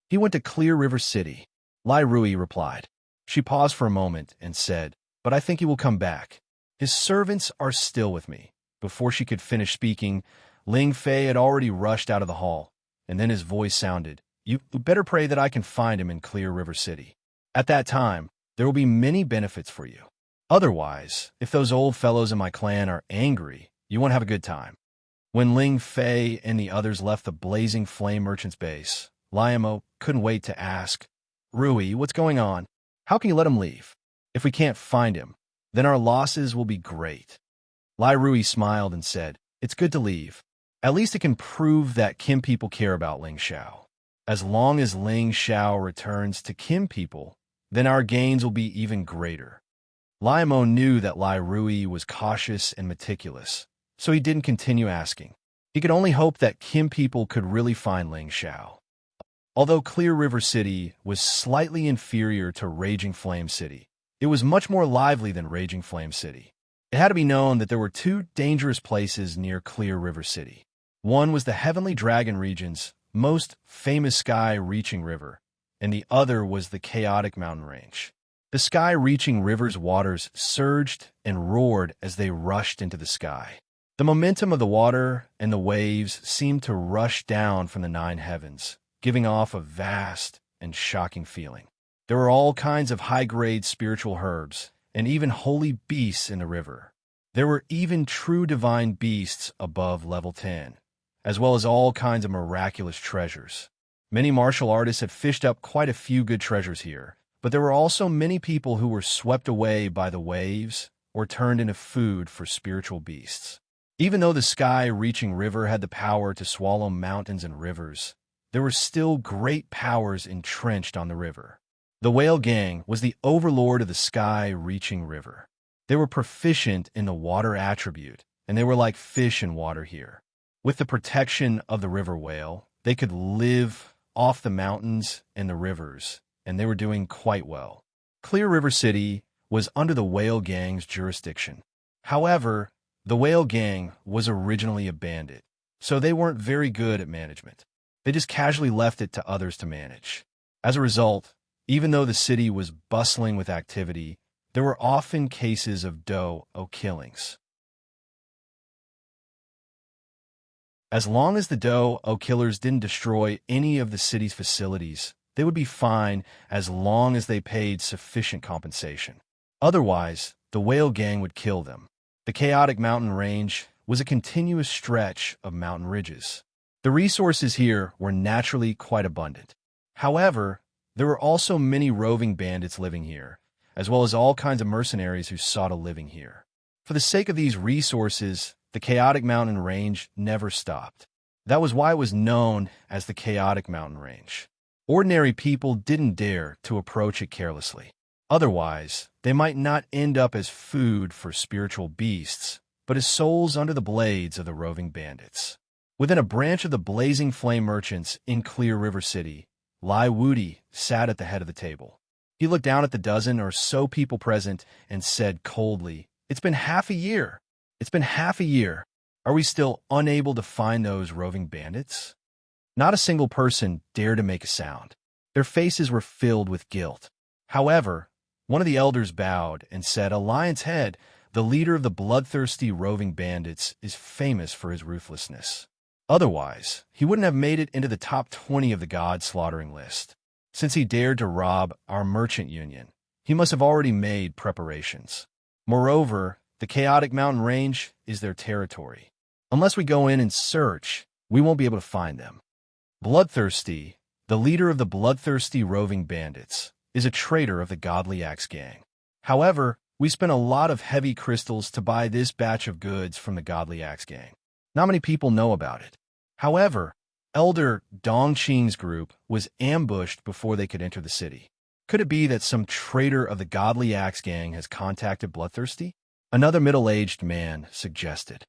"He went to Clear River City," Lai Rui replied. She paused for a moment and said, "But I think he will come back. His servants are still with me." Before she could finish speaking, Ling Fei had already rushed out of the hall, and then his voice sounded, "You better pray that I can find him in Clear River City. At that time, there will be many benefits for you. Otherwise, if those old fellows in my clan are angry, you won't have a good time." When Ling Fei and the others left the blazing flame merchant's base, Liamo couldn't wait to ask, "Rui, what's going on? How can you let him leave? If we can't find him, then our losses will be great." Lai Rui smiled and said, "It's good to leave. At least it can prove that Kim people care about Ling Xiao. As long as Ling Xiao returns to Kim people, then our gains will be even greater." Liamo knew that Lai Rui was cautious and meticulous, so he didn't continue asking. He could only hope that Kim people could really find Ling Xiao. Although Clear River City was slightly inferior to Raging Flame City, it was much more lively than Raging Flame City. It had to be known that there were two dangerous places near Clear River City. One was the Heavenly Dragon region's most famous sky-reaching river, and the other was the Chaotic Mountain Range. The sky-reaching river's waters surged and roared as they rushed into the sky. The momentum of the water and the waves seemed to rush down from the nine heavens, giving off a vast and shocking feeling. There were all kinds of high-grade spiritual herbs and even holy beasts in the river. There were even true divine beasts above level 10, as well as all kinds of miraculous treasures. Many martial artists had fished up quite a few good treasures here, but there were also many people who were swept away by the waves or turned into food for spiritual beasts. Even though the sky-reaching river had the power to swallow mountains and rivers, there were still great powers entrenched on the river. The Whale Gang was the overlord of the sky-reaching river. They were proficient in the water attribute, and they were like fish in water here. With the protection of the river whale, they could live off the mountains and the rivers, and they were doing quite well. Clear River City was under the Whale Gang's jurisdiction. However, the Whale Gang was originally a bandit, so they weren't very good at management. They just casually left it to others to manage. As a result, even though the city was bustling with activity, there were often cases of do killings. As long as the do killers didn't destroy any of the city's facilities, they would be fine as long as they paid sufficient compensation. Otherwise, the Whale Gang would kill them. The Chaotic Mountain Range was a continuous stretch of mountain ridges. The resources here were naturally quite abundant. However, there were also many roving bandits living here, as well as all kinds of mercenaries who sought a living here. For the sake of these resources, the Chaotic Mountain Range never stopped. That was why it was known as the Chaotic Mountain Range. Ordinary people didn't dare to approach it carelessly. Otherwise, they might not end up as food for spiritual beasts, but as souls under the blades of the roving bandits. Within a branch of the blazing flame merchants in Clear River City, Lai Wudi sat at the head of the table. He looked down at the dozen or so people present and said coldly, "It's been half a year. It's been half a year. Are we still unable to find those roving bandits?" Not a single person dared to make a sound. Their faces were filled with guilt. However, one of the elders bowed and said, "A Lion's Head, the leader of the bloodthirsty roving bandits, is famous for his ruthlessness. Otherwise, he wouldn't have made it into the top 20 of the god-slaughtering list. Since he dared to rob our merchant union, he must have already made preparations. Moreover, the Chaotic Mountain Range is their territory. Unless we go in and search, we won't be able to find them. Bloodthirsty, the leader of the bloodthirsty roving bandits, is a traitor of the Godly Axe Gang. However, we spent a lot of heavy crystals to buy this batch of goods from the Godly Axe Gang. Not many people know about it. However, Elder Dongqing's group was ambushed before they could enter the city. Could it be that some traitor of the Godly Axe Gang has contacted Bloodthirsty?" Another middle-aged man suggested.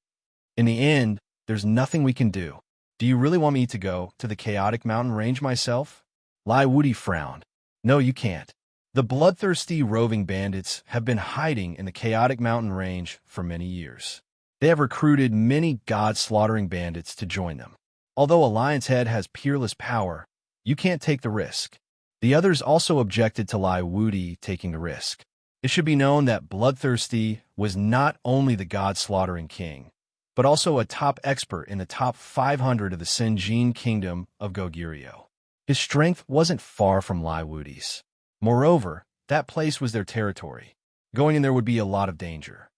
"In the end, there's nothing we can do. Do you really want me to go to the chaotic mountain range myself? Lai Wudi frowned. No, you can't. The bloodthirsty roving bandits have been hiding in the chaotic mountain range for many years. They have recruited many god-slaughtering bandits to join them. Although Alliance Head has peerless power, you can't take the risk. The others also objected to Lai Wudi taking the risk. It should be known that Bloodthirsty was not only the god-slaughtering king, but also a top expert in the top 500 of the Senjin kingdom of Goguryeo. His strength wasn't far from Lai Wudi's. Moreover, that place was their territory. Going in there would be a lot of danger.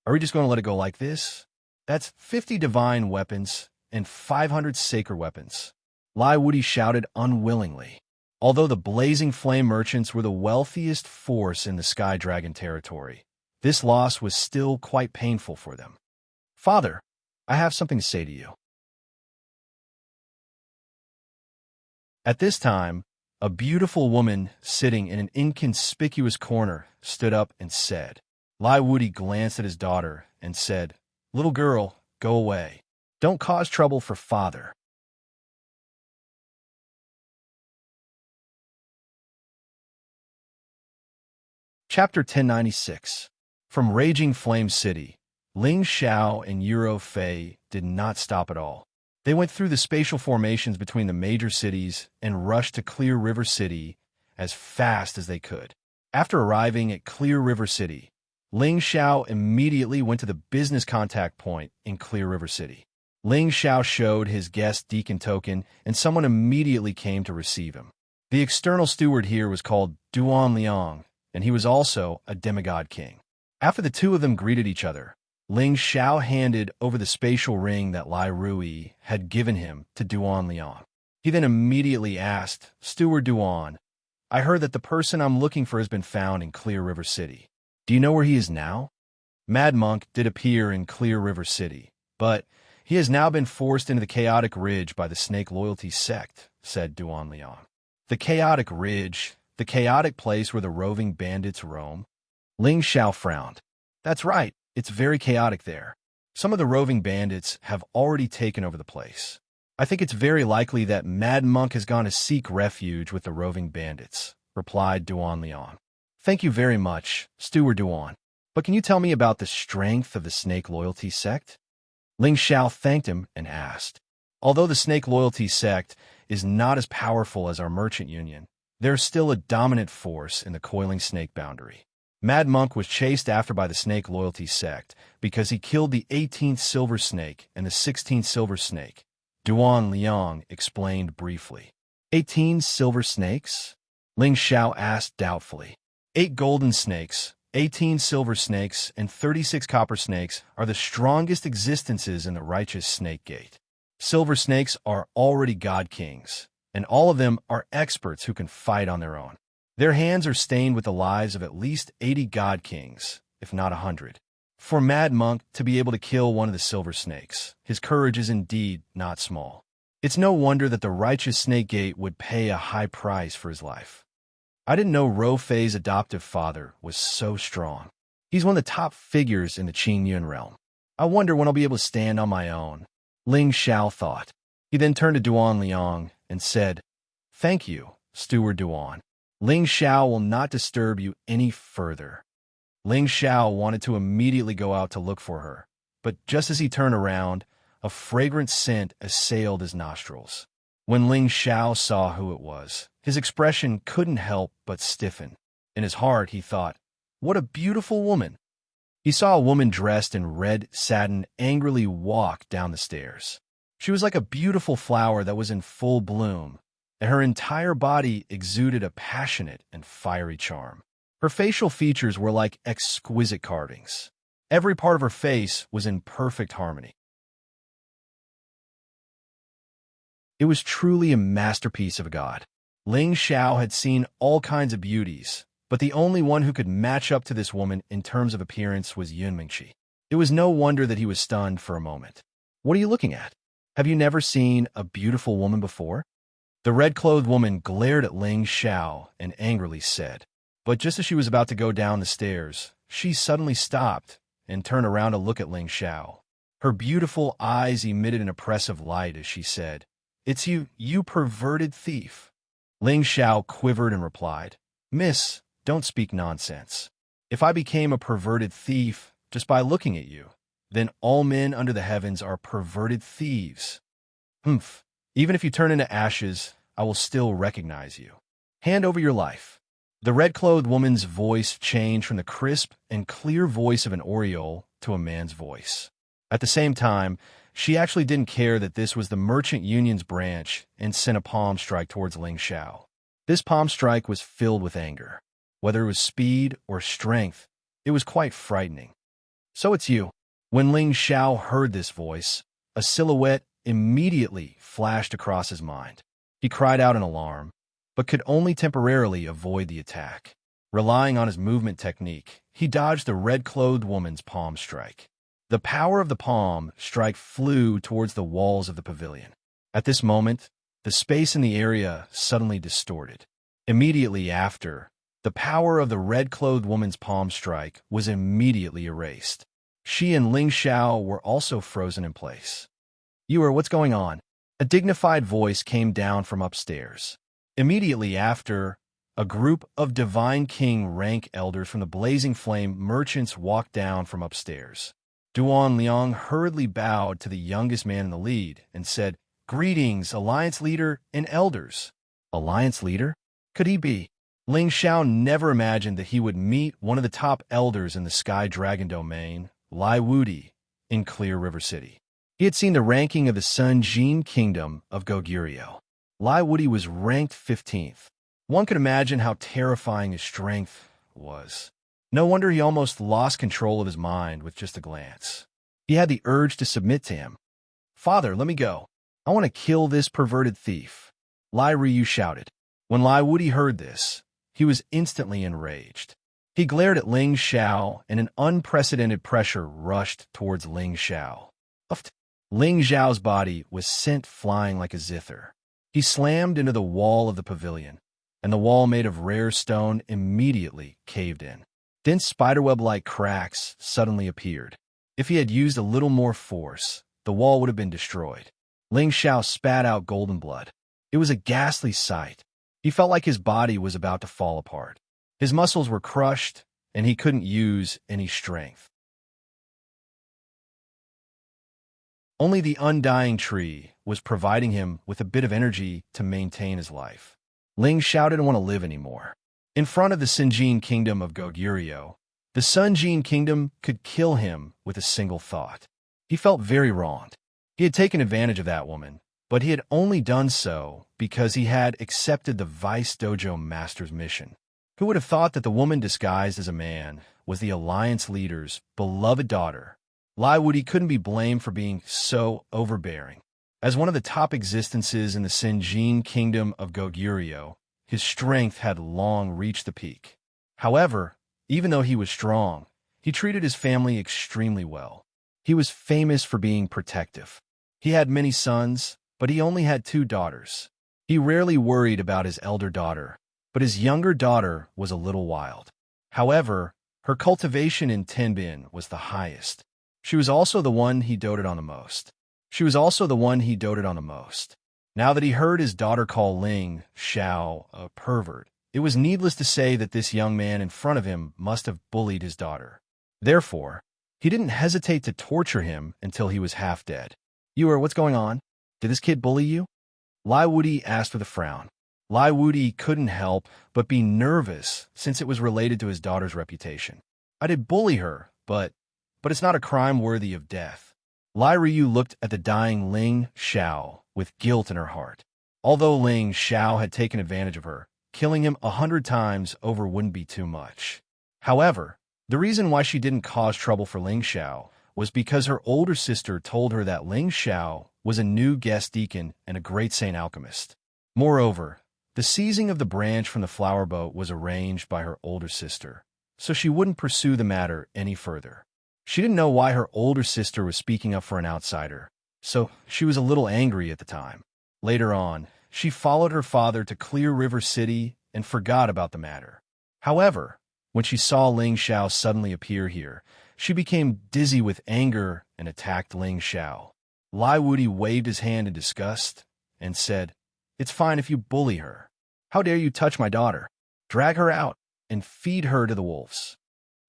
Are we just going to let it go like this? That's 50 divine weapons and 500 sacred weapons. Lai Wudi shouted unwillingly. Although the Blazing Flame merchants were the wealthiest force in the Sky Dragon territory, this loss was still quite painful for them. Father, I have something to say to you. At this time, a beautiful woman sitting in an inconspicuous corner stood up and said. Lai Wudi glanced at his daughter and said, Little girl, go away. Don't cause trouble for father. Chapter 1096. From Raging Flame City, Ling Xiao and Euro Fei did not stop at all. They went through the spatial formations between the major cities and rushed to Clear River City as fast as they could. After arriving at Clear River City, Ling Xiao immediately went to the business contact point in Clear River City. Ling Xiao showed his guest deacon token, and someone immediately came to receive him. The external steward here was called Duan Liang, and he was also a demigod king. After the two of them greeted each other, Ling Xiao handed over the spatial ring that Lai Rui had given him to Duan Liang. He then immediately asked, Steward Duan, I heard that the person I'm looking for has been found in Clear River City. Do you know where he is now? Mad Monk did appear in Clear River City, but he has now been forced into the Chaotic Ridge by the Snake Loyalty sect, said Duan Liang. The Chaotic Ridge, the chaotic place where the roving bandits roam? Ling Xiao frowned. That's right, it's very chaotic there. Some of the roving bandits have already taken over the place. I think it's very likely that Mad Monk has gone to seek refuge with the roving bandits, replied Duan Liang. Thank you very much, Steward Duan. But can you tell me about the strength of the Snake Loyalty sect? Ling Xiao thanked him and asked. Although the Snake Loyalty sect is not as powerful as our merchant union, there is still a dominant force in the coiling snake boundary. Mad Monk was chased after by the Snake Loyalty sect because he killed the 18th Silver Snake and the 16th Silver Snake. Duan Liang explained briefly. 18 silver snakes? Ling Xiao asked doubtfully. 8 golden snakes, 18 silver snakes, and 36 copper snakes are the strongest existences in the righteous Snake Gate. Silver snakes are already god kings, and all of them are experts who can fight on their own. Their hands are stained with the lives of at least 80 god kings, if not 100. For Mad Monk to be able to kill one of the silver snakes, his courage is indeed not small. It's no wonder that the righteous Snake Gate would pay a high price for his life. I didn't know Ro Fei's adoptive father was so strong. He's one of the top figures in the Qing Yun realm. I wonder when I'll be able to stand on my own. Ling Xiao thought. He then turned to Duan Liang and said, Thank you, Steward Duan. Ling Xiao will not disturb you any further. Ling Xiao wanted to immediately go out to look for her, but just as he turned around, a fragrant scent assailed his nostrils. When Ling Xiao saw who it was, his expression couldn't help but stiffen. In his heart, he thought, What a beautiful woman! He saw a woman dressed in red satin angrily walk down the stairs. She was like a beautiful flower that was in full bloom, and her entire body exuded a passionate and fiery charm. Her facial features were like exquisite carvings. Every part of her face was in perfect harmony. It was truly a masterpiece of a god. Ling Xiao had seen all kinds of beauties, but the only one who could match up to this woman in terms of appearance was Yun Mingqi. It was no wonder that he was stunned for a moment. What are you looking at? Have you never seen a beautiful woman before? The red-clothed woman glared at Ling Xiao and angrily said. But just as she was about to go down the stairs, she suddenly stopped and turned around to look at Ling Xiao. Her beautiful eyes emitted an oppressive light as she said, "It's you, you perverted thief." Ling Xiao quivered and replied, "Miss, don't speak nonsense. If I became a perverted thief just by looking at you, then all men under the heavens are perverted thieves. Humph. Even if you turn into ashes, I will still recognize you. Hand over your life." The red-clothed woman's voice changed from the crisp and clear voice of an oriole to a man's voice. At the same time, she actually didn't care that this was the Merchant Union's branch and sent a palm strike towards Ling Xiao. This palm strike was filled with anger. Whether it was speed or strength, it was quite frightening. "So it's you." When Ling Xiao heard this voice, a silhouette immediately flashed across his mind. He cried out in alarm, but could only temporarily avoid the attack. Relying on his movement technique, he dodged the red-clothed woman's palm strike. The power of the palm strike flew towards the walls of the pavilion. At this moment, the space in the area suddenly distorted. Immediately after, the power of the red-clothed woman's palm strike was immediately erased. She and Ling Xiao were also frozen in place. What's going on?" A dignified voice came down from upstairs. Immediately after, a group of Divine King rank elders from the Blazing Flame merchants walked down from upstairs. Duan Liang hurriedly bowed to the youngest man in the lead and said, "Greetings, Alliance Leader and Elders." Alliance Leader? Could he be? Ling Xiao never imagined that he would meet one of the top elders in the Sky Dragon domain, Lai Wudi, in Clear River City. He had seen the ranking of the Sun Jin Kingdom of Goguryeo. Lai Wudi was ranked 15th. One could imagine how terrifying his strength was. No wonder he almost lost control of his mind with just a glance. He had the urge to submit to him. "Father, let me go. I want to kill this perverted thief," Lai Ryu shouted. When Lai Wudi heard this, he was instantly enraged. He glared at Ling Xiao, and an unprecedented pressure rushed towards Ling Xiao. Ling Xiao's body was sent flying like a zither. He slammed into the wall of the pavilion, and the wall made of rare stone immediately caved in. Dense spiderweb-like cracks suddenly appeared. If he had used a little more force, the wall would have been destroyed. Ling Xiao spat out golden blood. It was a ghastly sight. He felt like his body was about to fall apart. His muscles were crushed, and he couldn't use any strength. Only the undying tree was providing him with a bit of energy to maintain his life. Ling Xiao didn't want to live anymore. In front of the Sinjin Kingdom of Goguryeo, the Sun Jin Kingdom could kill him with a single thought. He felt very wronged. He had taken advantage of that woman, but he had only done so because he had accepted the Vice Dojo Master's mission. Who would have thought that the woman disguised as a man was the Alliance leader's beloved daughter? Lai Wudi couldn't be blamed for being so overbearing. As one of the top existences in the Sinjin Kingdom of Goguryeo, his strength had long reached the peak. However, even though he was strong, he treated his family extremely well. He was famous for being protective. He had many sons, but he only had 2 daughters. He rarely worried about his elder daughter, but his younger daughter was a little wild. However, her cultivation in Tenbin was the highest. She was also the one he doted on the most. Now that he heard his daughter call Ling Xiao a pervert, it was needless to say that this young man in front of him must have bullied his daughter. Therefore, he didn't hesitate to torture him until he was half dead. What's going on? Did this kid bully you?" Lai Wudi asked with a frown. Lai Wudi couldn't help but be nervous since it was related to his daughter's reputation. "I did bully her, but it's not a crime worthy of death." Lai Ryu looked at the dying Ling Xiao with guilt in her heart. Although Ling Xiao had taken advantage of her, killing him 100 times over wouldn't be too much. However, the reason why she didn't cause trouble for Ling Xiao was because her older sister told her that Ling Xiao was a new guest deacon and a great saint alchemist. Moreover, the seizing of the branch from the flower boat was arranged by her older sister, so she wouldn't pursue the matter any further. She didn't know why her older sister was speaking up for an outsider, so she was a little angry at the time. Later on, she followed her father to Clear River City and forgot about the matter. However, when she saw Ling Xiao suddenly appear here, She became dizzy with anger and attacked Ling Xiao. Lai Wuti waved his hand in disgust and said, "It's fine if you bully her. How dare you touch my daughter? Drag her out and feed her to the wolves."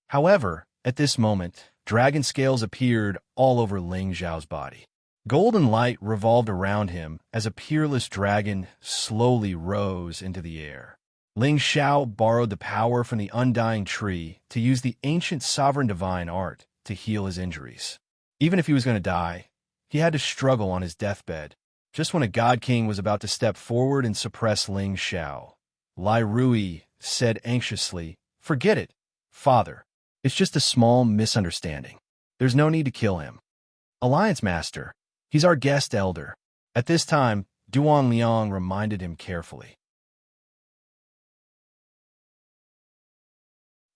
However, at this moment, dragon scales appeared all over Ling Xiao's body. Golden light revolved around him as a peerless dragon slowly rose into the air. Ling Xiao borrowed the power from the undying tree to use the ancient sovereign divine art to heal his injuries. Even if he was going to die, he had to struggle on his deathbed. Just when a god king was about to step forward and suppress Ling Xiao, Lai Rui said anxiously, "Forget it, father. It's just a small misunderstanding. There's no need to kill him. Alliance Master, he's our guest elder." At this time, Duong Liang reminded him carefully.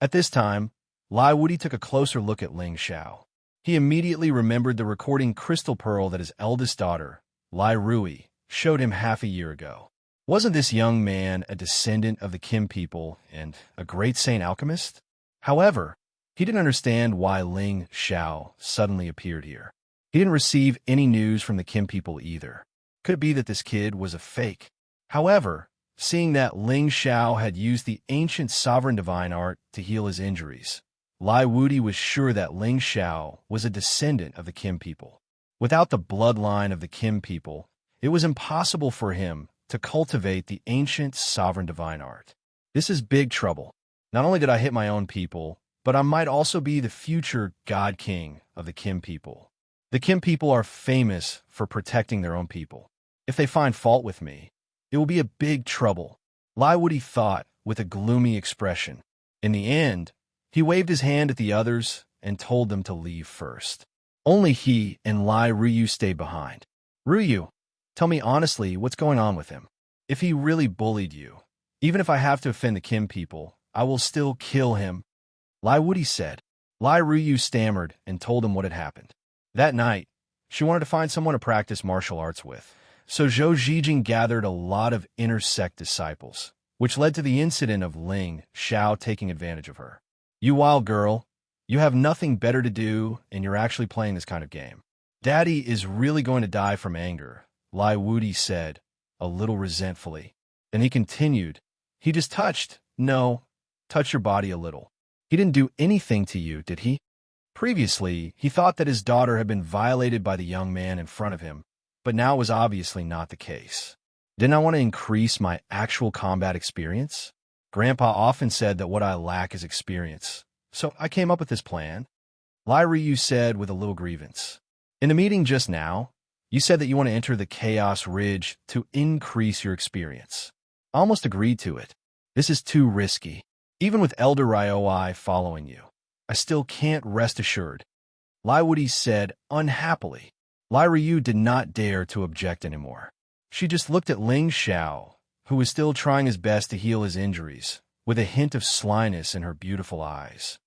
At this time, Lai Wuti took a closer look at Ling Xiao. He immediately remembered the recording crystal pearl that his eldest daughter, Lai Rui, showed him half a year ago. Wasn't this young man a descendant of the Kim people and a great saint alchemist? However, he didn't understand why Ling Xiao suddenly appeared here. He didn't receive any news from the Kim people either. Could it be that this kid was a fake? However, seeing that Ling Xiao had used the ancient sovereign divine art to heal his injuries, Lai Wuti was sure that Ling Xiao was a descendant of the Kim people. Without the bloodline of the Kim people, it was impossible for him to cultivate the ancient sovereign divine art. This is big trouble. Not only did I hit my own people, but I might also be the future god king of the Kim people. The Kim people are famous for protecting their own people. If they find fault with me, it will be a big trouble, Lai Wuti thought with a gloomy expression. In the end, he waved his hand at the others and told them to leave first. Only he and Lai Ruyu stayed behind. "Ruyu, tell me honestly what's going on with him. If he really bullied you, even if I have to offend the Kim people, I will still kill him," Lai Wuti said. Lai Ruyu stammered and told him what had happened. That night, she wanted to find someone to practice martial arts with. So Zhou Zhijing gathered a lot of intersect disciples, which led to the incident of Ling Xiao taking advantage of her. "You wild girl, you have nothing better to do, and you're actually playing this kind of game. Daddy is really going to die from anger," Lai Wuti said, a little resentfully. Then he continued, "He just touch your body a little. He didn't do anything to you, did he?" Previously, he thought that his daughter had been violated by the young man in front of him, but now it was obviously not the case. Didn't I want to increase my actual combat experience? Grandpa often said that what I lack is experience, so I came up with this plan, Lai Ryu said with a little grievance. "In the meeting just now, you said that you want to enter the Chaos Ridge to increase your experience. I almost agreed to it. This is too risky. Even with Elder Ryoi following you, I still can't rest assured," Lai Wuti said unhappily. Lai Ryu did not dare to object anymore. She just looked at Ling Xiao, who was still trying his best to heal his injuries, with a hint of slyness in her beautiful eyes.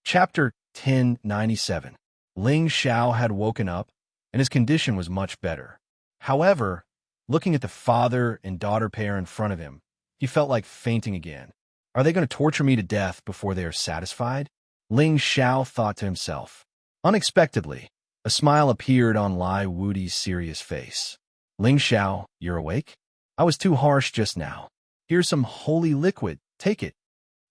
Chapter 1097. Ling Xiao had woken up, and his condition was much better. However, looking at the father and daughter pair in front of him, he felt like fainting again. Are they going to torture me to death before they are satisfied? Ling Xiao thought to himself. Unexpectedly, a smile appeared on Lai Wuti's serious face. "Ling Xiao, you're awake? I was too harsh just now. Here's some holy liquid. Take it."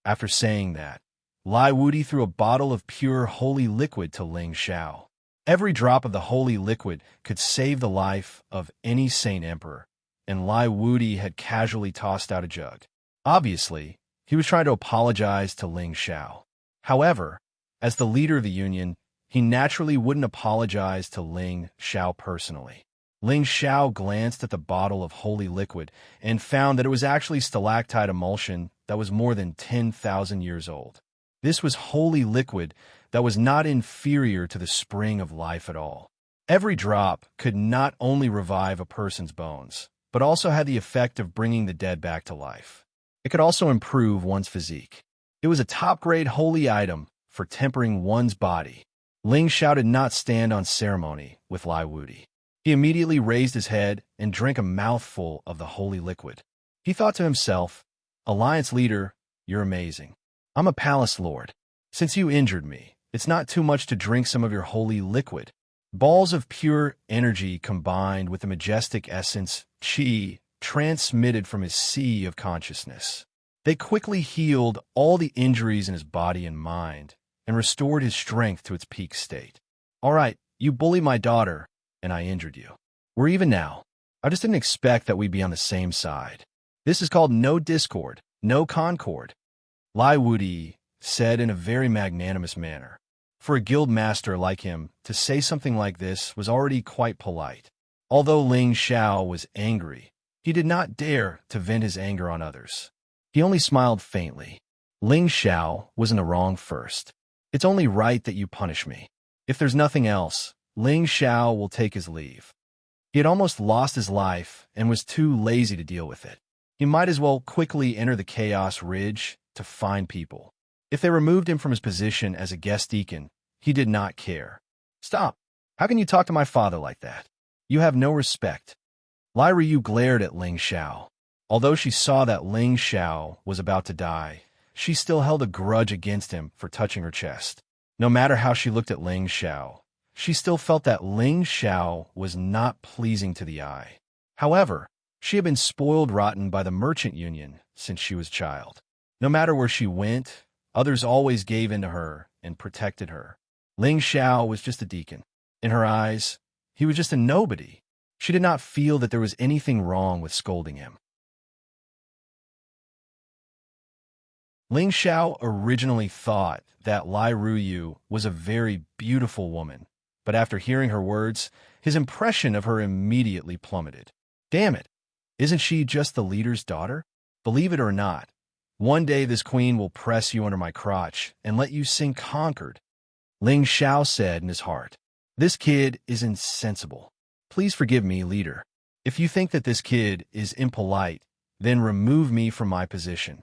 After saying that, Lai Wuti threw a bottle of pure holy liquid to Ling Xiao. Every drop of the holy liquid could save the life of any saint emperor, and Lai Wuti had casually tossed out a jug. Obviously, he was trying to apologize to Ling Xiao. However, as the leader of the Union, he naturally wouldn't apologize to Ling Xiao personally. Ling Xiao glanced at the bottle of holy liquid and found that it was actually stalactite emulsion that was more than 10,000 years old. This was holy liquid that was not inferior to the spring of life at all. Every drop could not only revive a person's bones, but also had the effect of bringing the dead back to life. It could also improve one's physique. It was a top-grade holy item for tempering one's body. Ling Xiao did not stand on ceremony with Lai Wuti. He immediately raised his head and drank a mouthful of the holy liquid. He thought to himself, Alliance leader, you're amazing. I'm a palace lord. Since you injured me, it's not too much to drink some of your holy liquid. Balls of pure energy combined with the majestic essence, qi, transmitted from his sea of consciousness. They quickly healed all the injuries in his body and mind, and restored his strength to its peak state. All right, you bullied my daughter, and I injured you. We're even now. I just didn't expect that we'd be on the same side. This is called no discord, no concord. Lai Wudi said in a very magnanimous manner. For a guild master like him, to say something like this was already quite polite. Although Ling Xiao was angry, he did not dare to vent his anger on others. He only smiled faintly. Ling Xiao was in the wrong first. It's only right that you punish me. If there's nothing else, Ling Xiao will take his leave. He had almost lost his life and was too lazy to deal with it. He might as well quickly enter the Chaos Ridge to find people. If they removed him from his position as a guest deacon, he did not care. Stop! How can you talk to my father like that? You have no respect. Lai Ryu glared at Ling Xiao. Although she saw that Ling Xiao was about to die, she still held a grudge against him for touching her chest. No matter how she looked at Ling Xiao, she still felt that Ling Xiao was not pleasing to the eye. However, she had been spoiled rotten by the merchant union since she was a child. No matter where she went, others always gave in to her and protected her. Ling Xiao was just a deacon. In her eyes, he was just a nobody. She did not feel that there was anything wrong with scolding him. Ling Xiao originally thought that Lai Ruyu was a very beautiful woman, but after hearing her words, his impression of her immediately plummeted. Damn it! Isn't she just the leader's daughter? Believe it or not, one day this queen will press you under my crotch and let you sing conquered. Ling Xiao said in his heart, This kid is insensible. Please forgive me, leader. If you think that this kid is impolite, then remove me from my position.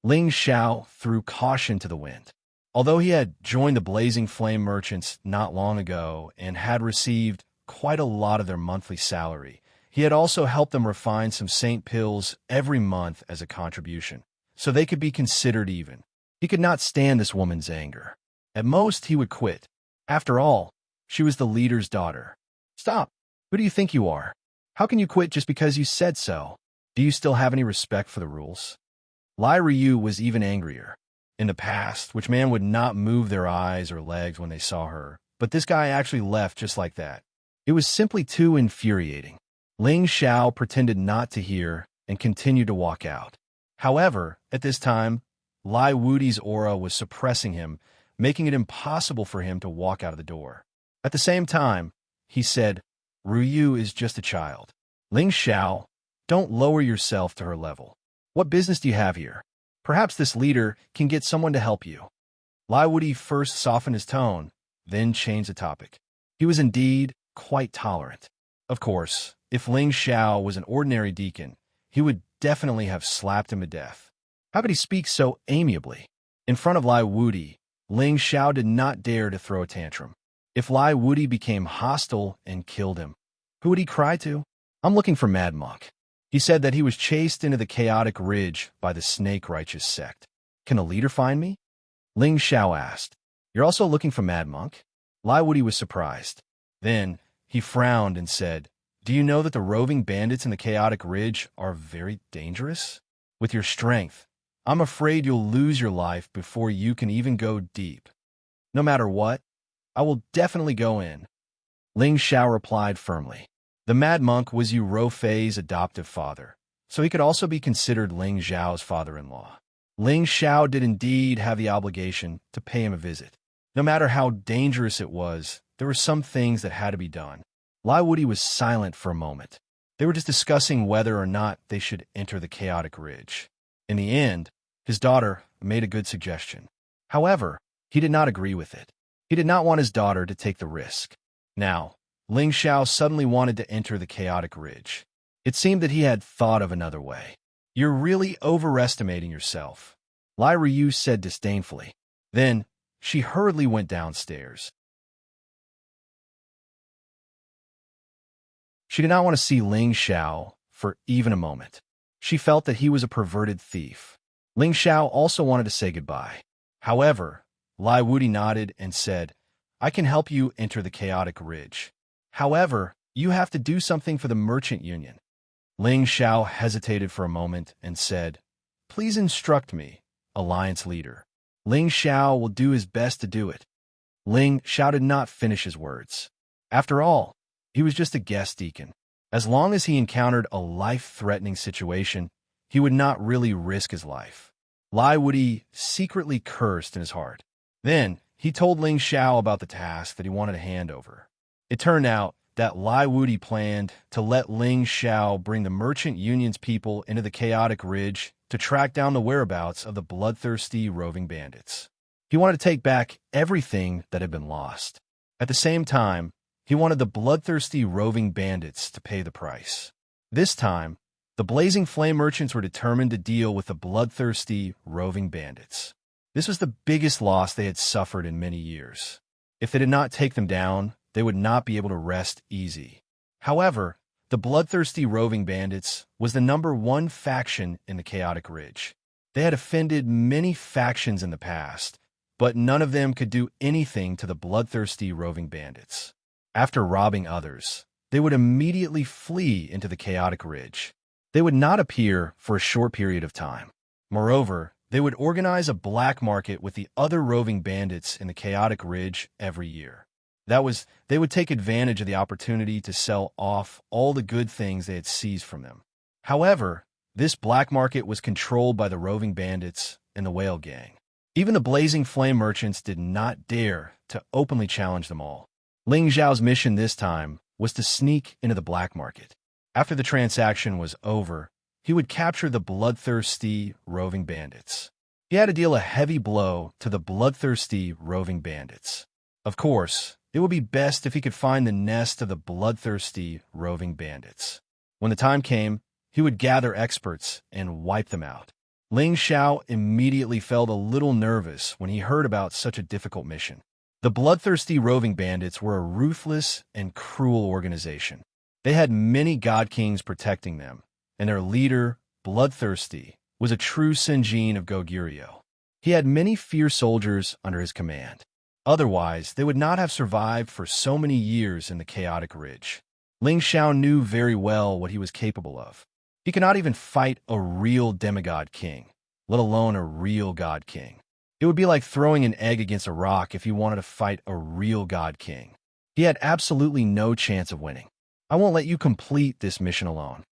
Ling Xiao threw caution to the wind. Although he had joined the Blazing Flame merchants not long ago and had received quite a lot of their monthly salary, he had also helped them refine some saint pills every month as a contribution, so they could be considered even. He could not stand this woman's anger. At most, he would quit. After all, she was the leader's daughter. Stop! Who do you think you are? How can you quit just because you said so? Do you still have any respect for the rules? Lai Ryu was even angrier. In the past, which man would not move their eyes or legs when they saw her, but this guy actually left just like that. It was simply too infuriating. Ling Xiao pretended not to hear and continued to walk out. However, at this time, Lai Wudi's aura was suppressing him, making it impossible for him to walk out of the door. At the same time, he said, Ryu is just a child. Ling Xiao, don't lower yourself to her level. What business do you have here? Perhaps this leader can get someone to help you. Lai Wudi first softened his tone, then changed the topic. He was indeed quite tolerant. Of course, if Ling Xiao was an ordinary deacon, he would definitely have slapped him to death. How could he speak so amiably? In front of Lai Wudi, Ling Xiao did not dare to throw a tantrum. If Lai Wudi became hostile and killed him, who would he cry to? I'm looking for Mad Monk. He said that he was chased into the chaotic ridge by the Snake Righteous sect. Can a leader find me? Ling Xiao asked. You're also looking for Mad Monk? Lai Wudi was surprised. Then he frowned and said, Do you know that the roving bandits in the chaotic ridge are very dangerous? With your strength, I'm afraid you'll lose your life before you can even go deep. No matter what, I will definitely go in. Ling Xiao replied firmly. The Mad Monk was Yu Roufei's adoptive father, so he could also be considered Ling Xiao's father-in-law. Ling Xiao did indeed have the obligation to pay him a visit. No matter how dangerous it was, there were some things that had to be done. Lai Wudi was silent for a moment. They were just discussing whether or not they should enter the chaotic ridge. In the end, his daughter made a good suggestion. However, he did not agree with it. He did not want his daughter to take the risk. Now, Ling Xiao suddenly wanted to enter the chaotic ridge. It seemed that he had thought of another way. You're really overestimating yourself, Lai Ryu said disdainfully. Then, she hurriedly went downstairs. She did not want to see Ling Xiao for even a moment. She felt that he was a perverted thief. Ling Xiao also wanted to say goodbye. However, Lai Wudi nodded and said, I can help you enter the Chaotic Ridge. However, you have to do something for the Merchant Union. Ling Xiao hesitated for a moment and said, Please instruct me, Alliance Leader. Ling Xiao will do his best to do it. Ling Xiao did not finish his words. After all, he was just a guest deacon. As long as he encountered a life-threatening situation, he would not really risk his life. Lai Wudi secretly cursed in his heart. Then, he told Ling Xiao about the task that he wanted to hand over. It turned out that Lai Wudi planned to let Ling Xiao bring the Merchant Union's people into the Chaotic Ridge to track down the whereabouts of the bloodthirsty roving bandits. He wanted to take back everything that had been lost. At the same time, he wanted the bloodthirsty roving bandits to pay the price. This time, the Blazing Flame merchants were determined to deal with the bloodthirsty roving bandits. This was the biggest loss they had suffered in many years. If they did not take them down, they would not be able to rest easy. However, the bloodthirsty roving bandits was the #1 faction in the Chaotic Ridge. They had offended many factions in the past, but none of them could do anything to the bloodthirsty roving bandits. After robbing others, they would immediately flee into the Chaotic Ridge. They would not appear for a short period of time. Moreover, they would organize a black market with the other roving bandits in the Chaotic Ridge every year. They would take advantage of the opportunity to sell off all the good things they had seized from them. However, this black market was controlled by the roving bandits and the Whale Gang. Even the Blazing Flame merchants did not dare to openly challenge them all. Ling Xiao's mission this time was to sneak into the black market. After the transaction was over, he would capture the bloodthirsty roving bandits. He had to deal a heavy blow to the bloodthirsty roving bandits. Of course, it would be best if he could find the nest of the bloodthirsty roving bandits. When the time came, he would gather experts and wipe them out. Ling Xiao immediately felt a little nervous when he heard about such a difficult mission. The bloodthirsty roving bandits were a ruthless and cruel organization. They had many god kings protecting them, and their leader, Bloodthirsty, was a true Sinjin of Goguryeo. He had many fierce soldiers under his command. Otherwise, they would not have survived for so many years in the Chaotic Ridge. Ling Xiao knew very well what he was capable of. He could not even fight a real demigod king, let alone a real god king. It would be like throwing an egg against a rock if he wanted to fight a real god king. He had absolutely no chance of winning. I won't let you complete this mission alone.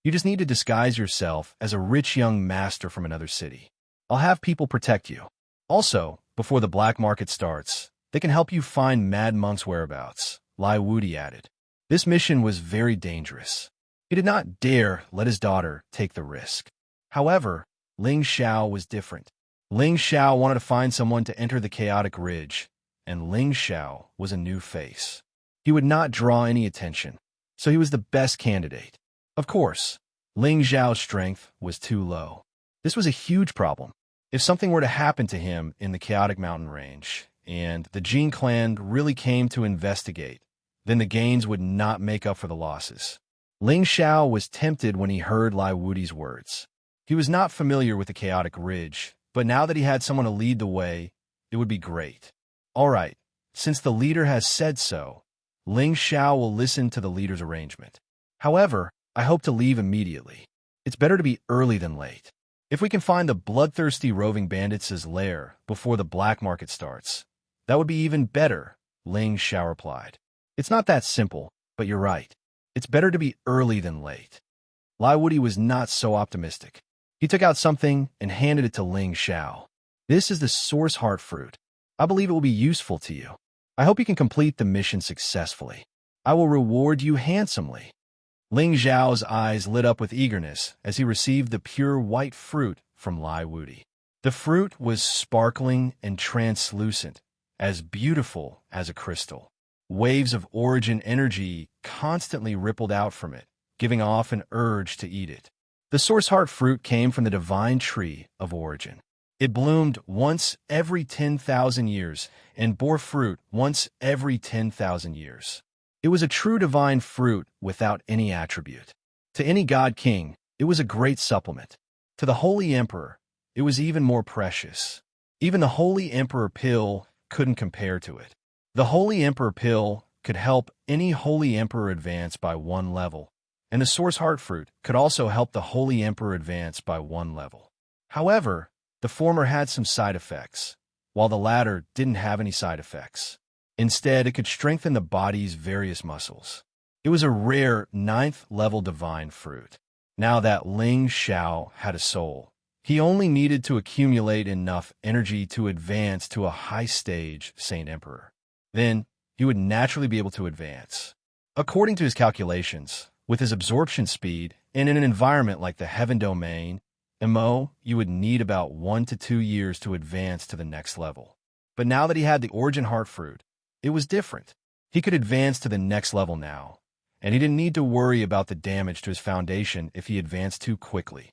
You just need to disguise yourself as a rich young master from another city. I'll have people protect you. Also, before the black market starts, they can help you find Mad Monk's whereabouts, Lai Wudi added. This mission was very dangerous. He did not dare let his daughter take the risk. However, Ling Xiao was different. Ling Xiao wanted to find someone to enter the Chaotic Ridge, and Ling Xiao was a new face. He would not draw any attention, so he was the best candidate. Of course, Ling Xiao's strength was too low. This was a huge problem. If something were to happen to him in the Chaotic Mountain Range, and the Jin clan really came to investigate, then the gains would not make up for the losses. Ling Xiao was tempted when he heard Lai Wudi's words. He was not familiar with the Chaotic Ridge, but now that he had someone to lead the way, it would be great. All right, since the leader has said so, Ling Xiao will listen to the leader's arrangement. However, I hope to leave immediately. It's better to be early than late. If we can find the bloodthirsty roving bandits' lair before the black market starts, that would be even better, Ling Xiao replied. It's not that simple, but you're right. It's better to be early than late. Lai Wudi was not so optimistic. He took out something and handed it to Ling Xiao. This is the source heart fruit. I believe it will be useful to you. I hope you can complete the mission successfully. I will reward you handsomely. Ling Xiao's eyes lit up with eagerness as he received the pure white fruit from Lai Wudi. The fruit was sparkling and translucent, as beautiful as a crystal. Waves of origin energy constantly rippled out from it, giving off an urge to eat it. The source heart fruit came from the divine tree of origin. It bloomed once every 10,000 years and bore fruit once every 10,000 years. It It was a true divine fruit without any attribute. To any god king, it was a great supplement. To the Holy Emperor, it was even more precious. Even the Holy Emperor pill couldn't compare to it. The Holy Emperor pill could help any Holy Emperor advance by 1 level, and the Source Heart Fruit could also help the Holy Emperor advance by 1 level. However, the former had some side effects, while the latter didn't have any side effects. Instead, it could strengthen the body's various muscles. It was a rare 9th level divine fruit. Now that Ling Xiao had a soul, he only needed to accumulate enough energy to advance to a high-stage Saint Emperor. Then, he would naturally be able to advance. According to his calculations, with his absorption speed, and in an environment like the Heaven Domain, MO, you would need about 1 to 2 years to advance to the next level. But now that he had the Origin Heart Fruit, it was different. He could advance to the next level now, and he didn't need to worry about the damage to his foundation if he advanced too quickly.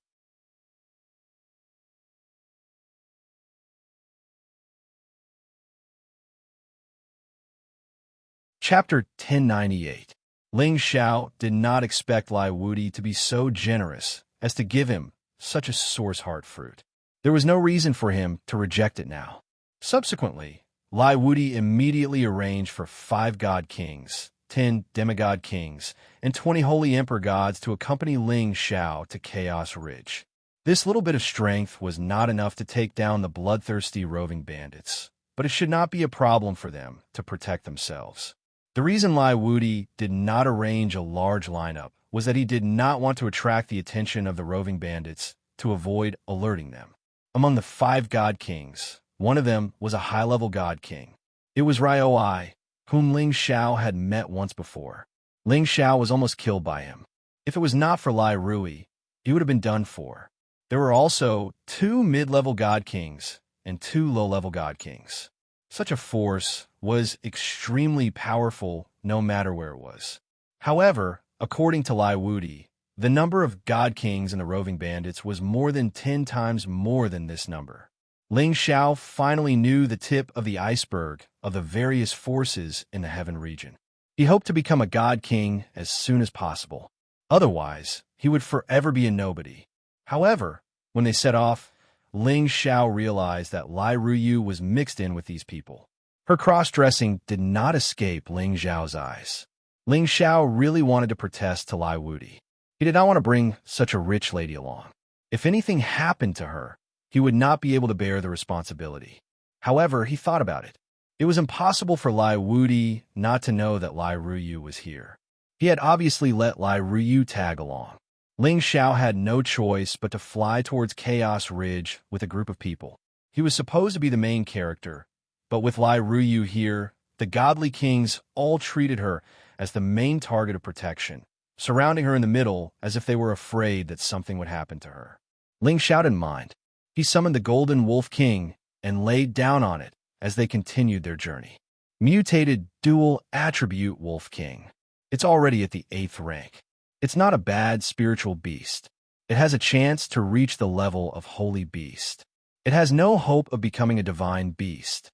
Chapter 1098. Ling Xiao did not expect Lai Wudi to be so generous as to give him such a Source Heart Fruit. There was no reason for him to reject it now. Subsequently, Lai Wudi immediately arranged for 5 god kings, 10 demigod kings, and 20 holy emperor gods to accompany Ling Xiao to Chaos Ridge. This little bit of strength was not enough to take down the bloodthirsty roving bandits, but it should not be a problem for them to protect themselves. The reason Lai Wudi did not arrange a large lineup was that he did not want to attract the attention of the roving bandits to avoid alerting them. Among the 5 god kings, one of them was a high-level god king. It was Ryoi, whom Ling Xiao had met once before. Ling Xiao was almost killed by him. If it was not for Lai Rui, he would have been done for. There were also 2 mid-level god kings and 2 low-level god kings. Such a force was extremely powerful no matter where it was. However, according to Lai Wudi, the number of god kings in the roving bandits was more than 10 times more than this number. Ling Xiao finally knew the tip of the iceberg of the various forces in the heaven region. He hoped to become a god king as soon as possible. Otherwise, he would forever be a nobody. However, when they set off, Ling Xiao realized that Lai Ruyu was mixed in with these people. Her cross-dressing did not escape Ling Xiao's eyes. Ling Xiao really wanted to protest to Lai Wudi. He did not want to bring such a rich lady along. If anything happened to her, he would not be able to bear the responsibility. However, he thought about it. It was impossible for Lai Wudi not to know that Lai Ruyu was here. He had obviously let Lai Ruyu tag along. Ling Xiao had no choice but to fly towards Chaos Ridge with a group of people. He was supposed to be the main character, but with Lai Ruyu here, the godly kings all treated her as the main target of protection, surrounding her in the middle as if they were afraid that something would happen to her. Ling Xiao didn't mind. He summoned the Golden Wolf King and laid down on it as they continued their journey. Mutated Dual Attribute Wolf King. It's already at the 8th rank. It's not a bad spiritual beast. It has a chance to reach the level of Holy Beast. It has no hope of becoming a divine beast.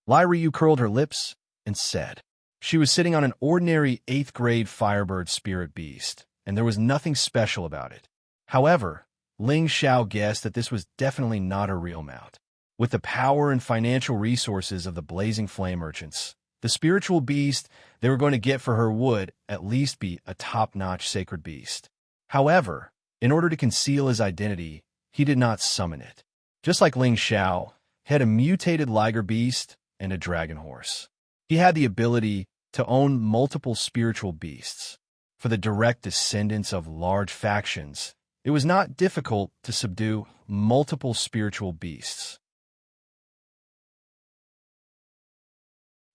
Lai Ryu curled her lips and said. She was sitting on an ordinary 8th grade Firebird spirit beast, and there was nothing special about it. However, Ling Xiao guessed that this was definitely not her real mount. With the power and financial resources of the Blazing Flame merchants, the spiritual beast they were going to get for her would at least be a top-notch sacred beast. However, in order to conceal his identity, he did not summon it. Just like Ling Xiao, he had a mutated liger beast and a dragon horse. He had the ability to own multiple spiritual beasts. For the direct descendants of large factions, it was not difficult to subdue multiple spiritual beasts.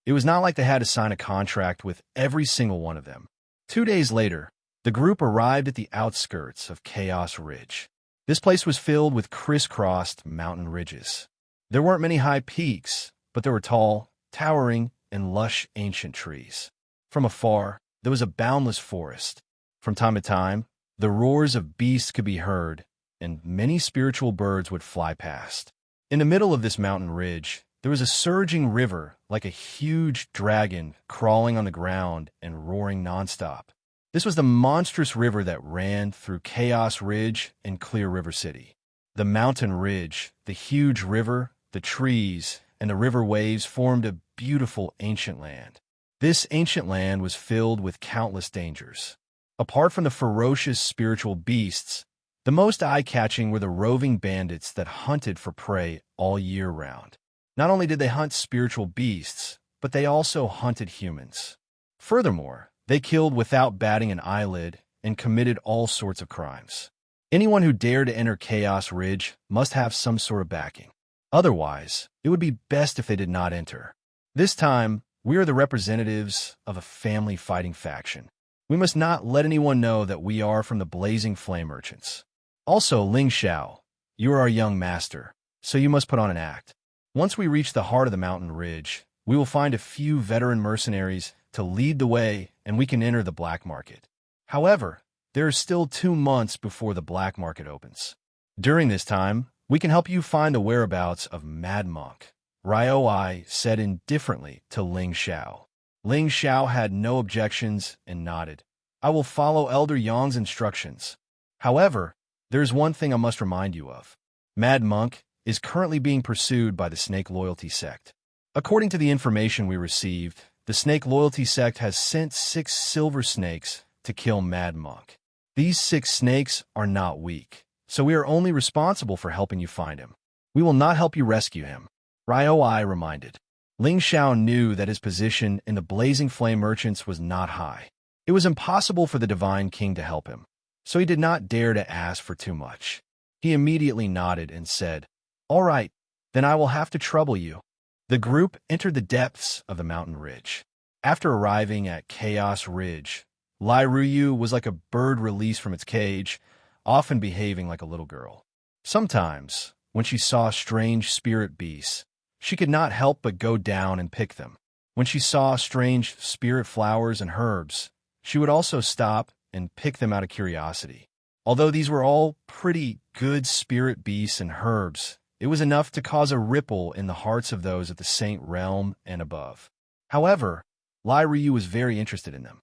It was not like they had to sign a contract with every single one of them. 2 days later, the group arrived at the outskirts of Chaos Ridge. This place was filled with crisscrossed mountain ridges. There weren't many high peaks, but there were tall, towering, and lush ancient trees. From afar, there was a boundless forest. From time to time, the roars of beasts could be heard, and many spiritual birds would fly past. In the middle of this mountain ridge, there was a surging river like a huge dragon crawling on the ground and roaring nonstop. This was the monstrous river that ran through Chaos Ridge and Clear River City. The mountain ridge, the huge river, the trees, and the river waves formed a beautiful ancient land. This ancient land was filled with countless dangers. Apart from the ferocious spiritual beasts, the most eye-catching were the roving bandits that hunted for prey all year round. Not only did they hunt spiritual beasts, but they also hunted humans. Furthermore, they killed without batting an eyelid and committed all sorts of crimes. Anyone who dared to enter Chaos Ridge must have some sort of backing. Otherwise, it would be best if they did not enter. This time, we are the representatives of a family-fighting faction. We must not let anyone know that we are from the Blazing Flame Merchants. Also, Xianxia, you are our young master, so you must put on an act. Once we reach the heart of the mountain ridge, we will find a few veteran mercenaries to lead the way and we can enter the black market. However, there are still 2 months before the black market opens. During this time, we can help you find the whereabouts of Mad Monk, Ryoi said indifferently to Xiao. Xiao had no objections and nodded. I will follow Elder Yang's instructions. However, there is one thing I must remind you of. Mad Monk is currently being pursued by the Snake Loyalty Sect. According to the information we received, the Snake Loyalty Sect has sent 6 silver snakes to kill Mad Monk. These 6 snakes are not weak, so we are only responsible for helping you find him. We will not help you rescue him, Ryoi reminded. Xiao knew that his position in the Blazing Flame Merchants was not high. It was impossible for the Divine King to help him, so he did not dare to ask for too much. He immediately nodded and said, "All right, then I will have to trouble you." The group entered the depths of the mountain ridge. After arriving at Chaos Ridge, Lai Ruyu was like a bird released from its cage, often behaving like a little girl. Sometimes, when she saw strange spirit beasts, she could not help but go down and pick them. When she saw strange spirit flowers and herbs, she would also stop and pick them out of curiosity. Although these were all pretty good spirit beasts and herbs, it was enough to cause a ripple in the hearts of those at the Saint Realm and above. However, Lai Ryu was very interested in them.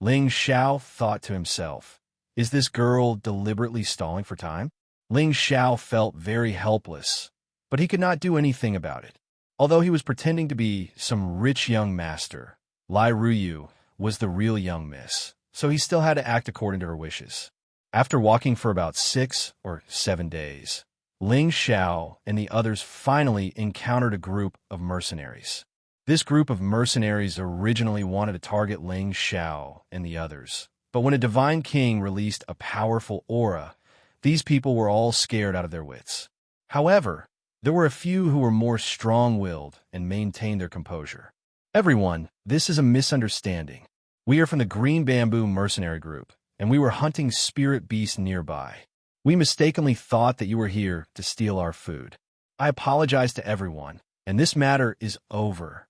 Xiao thought to himself, is this girl deliberately stalling for time? Xiao felt very helpless, but he could not do anything about it. Although he was pretending to be some rich young master, Lai Ruyu was the real young miss, so he still had to act according to her wishes. After walking for about 6 or 7 days, Xiao and the others finally encountered a group of mercenaries. This group of mercenaries originally wanted to target Xiao and the others, but when a divine king released a powerful aura, these people were all scared out of their wits. However, there were a few who were more strong-willed and maintained their composure. Everyone, this is a misunderstanding. We are from the Green Bamboo Mercenary Group, and we were hunting spirit beasts nearby. We mistakenly thought that you were here to steal our food. I apologize to everyone, and this matter is over.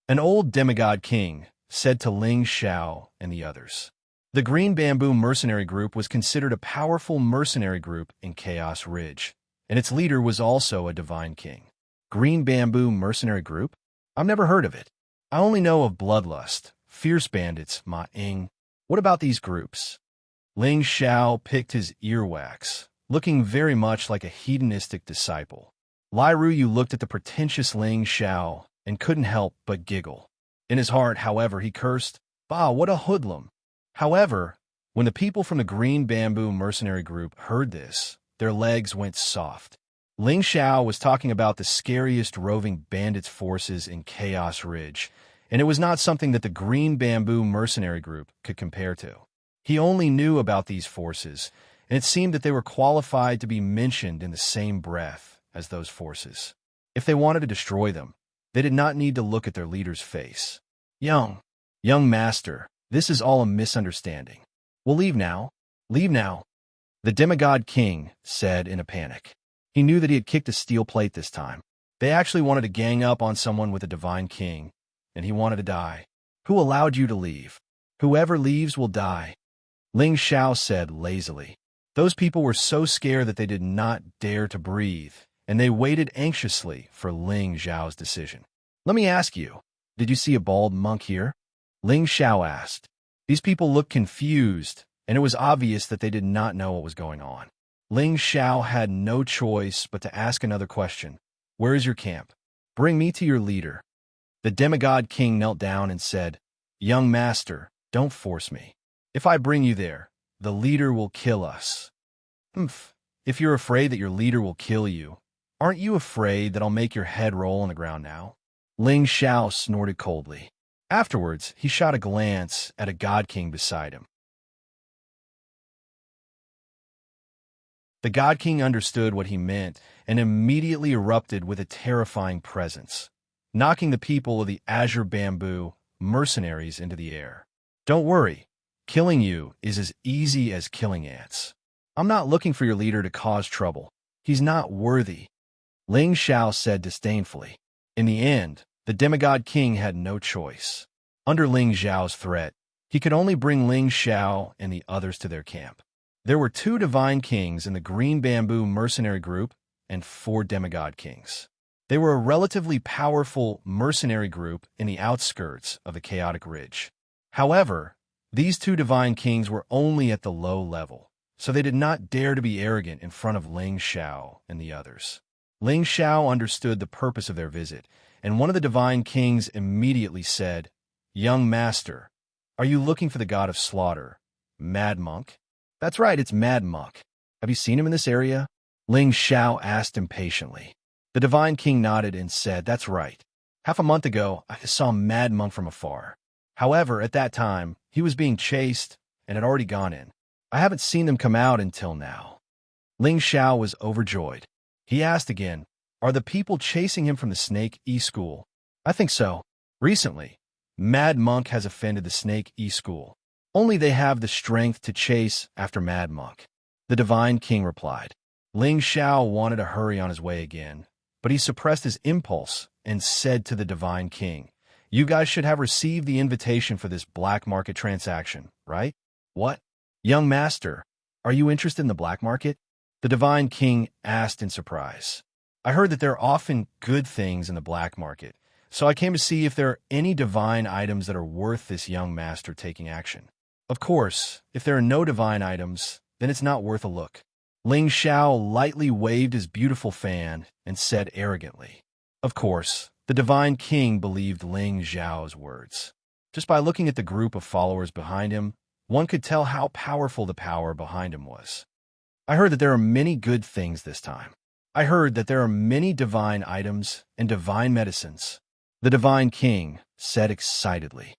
An old demigod king said to Xiao and the others. The Green Bamboo Mercenary Group was considered a powerful mercenary group in Chaos Ridge, and its leader was also a divine king. Green Bamboo Mercenary Group? I've never heard of it. I only know of Bloodlust, Fierce Bandits, Ma Ying. What about these groups? Xiao picked his earwax, looking very much like a hedonistic disciple. Lai Ruyu looked at the pretentious Xiao and couldn't help but giggle. In his heart, however, he cursed, "Bah, what a hoodlum!" However, when the people from the Green Bamboo Mercenary Group heard this, their legs went soft. Xiao was talking about the scariest roving bandits' forces in Chaos Ridge, and it was not something that the Green Bamboo Mercenary Group could compare to. He only knew about these forces, and it seemed that they were qualified to be mentioned in the same breath as those forces. If they wanted to destroy them, they did not need to look at their leader's face. Young master, this is all a misunderstanding. We'll leave now. Leave now. The demigod king said in a panic. He knew that he had kicked a steel plate this time. They actually wanted to gang up on someone with a divine king, and he wanted to die. Who allowed you to leave? Whoever leaves will die. Xiao said lazily. Those people were so scared that they did not dare to breathe, and they waited anxiously for Ling Xiao's decision. Let me ask you, did you see a bald monk here? Ling Xiao asked. These people looked confused, and it was obvious that they did not know what was going on. Ling Xiao had no choice but to ask another question. Where is your camp? Bring me to your leader. The demigod king knelt down and said, Young master, don't force me. If I bring you there, the leader will kill us. Humph. If you're afraid that your leader will kill you, aren't you afraid that I'll make your head roll on the ground now? Ling Xiao snorted coldly. Afterwards, he shot a glance at a god king beside him. The god king understood what he meant and immediately erupted with a terrifying presence, knocking the people of the azure bamboo mercenaries into the air. Don't worry, killing you is as easy as killing ants. I'm not looking for your leader to cause trouble. He's not worthy, Ling Xiao said disdainfully. In the end, the demigod king had no choice. Under Ling Xiao's threat, he could only bring Ling Xiao and the others to their camp. There were 2 divine kings in the green bamboo mercenary group and 4 demigod kings. They were a relatively powerful mercenary group in the outskirts of the chaotic ridge. However, these 2 divine kings were only at the low level, so they did not dare to be arrogant in front of Ling Xiao and the others. Ling Xiao understood the purpose of their visit, and one of the divine kings immediately said, Young master, are you looking for the god of slaughter, Mad Monk? That's right, it's Mad Monk. Have you seen him in this area? Ling Xiao asked impatiently. The divine king nodded and said, That's right. Half a month ago, I saw Mad Monk from afar. However, at that time, he was being chased and had already gone in. I haven't seen them come out until now. Ling Xiao was overjoyed. He asked again, Are the people chasing him from the Snake E-School? I think so. Recently, Mad Monk has offended the Snake E-School. Only they have the strength to chase after Mad Monk. The divine king replied. Ling Xiao wanted to hurry on his way again, but he suppressed his impulse and said to the divine king, You guys should have received the invitation for this black market transaction, right? What? Young master, are you interested in the black market? The divine king asked in surprise. I heard that there are often good things in the black market, so I came to see if there are any divine items that are worth this young master taking action. Of course, if there are no divine items, then it's not worth a look. Ling Xiao lightly waved his beautiful fan and said arrogantly. Of course, the divine king believed Ling Xiao's words. Just by looking at the group of followers behind him, one could tell how powerful the power behind him was. I heard that there are many good things this time. I heard that there are many divine items and divine medicines. The divine king said excitedly.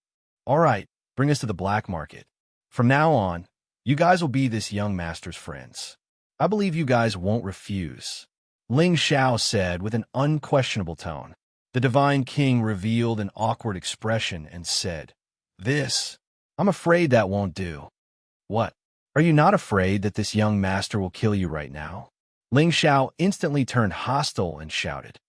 All right, bring us to the black market. From now on, you guys will be this young master's friends. I believe you guys won't refuse. Ling Xiao said with an unquestionable tone. The divine king revealed an awkward expression and said, This, I'm afraid that won't do. What? Are you not afraid that this young master will kill you right now? Ling Xiao instantly turned hostile and shouted.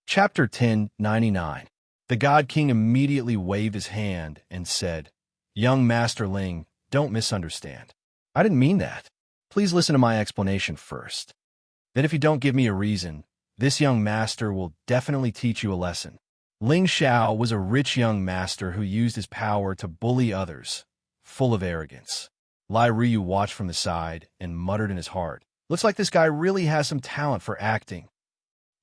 Chapter 1099. The God King immediately waved his hand and said, Young Master Ling, don't misunderstand. I didn't mean that. Please listen to my explanation first. Then if you don't give me a reason, this young master will definitely teach you a lesson. Ling Xiao was a rich young master who used his power to bully others, full of arrogance. Lai Ryu watched from the side and muttered in his heart, Looks like this guy really has some talent for acting.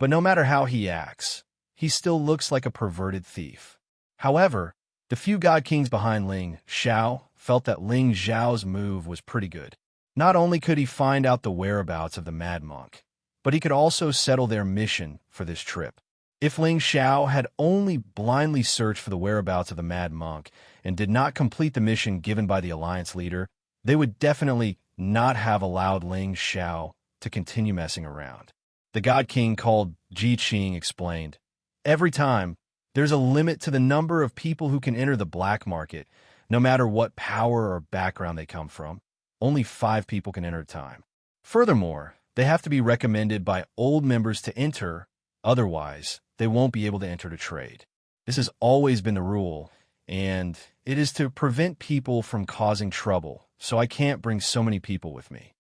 But no matter how he acts, he still looks like a perverted thief. However, the few god kings behind Ling Xiao felt that Ling Xiao's move was pretty good. Not only could he find out the whereabouts of the Mad Monk, but he could also settle their mission for this trip. If Ling Xiao had only blindly searched for the whereabouts of the Mad Monk and did not complete the mission given by the Alliance leader, they would definitely not have allowed Ling Xiao to continue messing around. The God King called Ji Qing explained, Every time, there's a limit to the number of people who can enter the black market, no matter what power or background they come from. Only 5 people can enter at a time. Furthermore, they have to be recommended by old members to enter, otherwise, they won't be able to enter to trade. This has always been the rule, and it is to prevent people from causing trouble, so I can't bring so many people with me.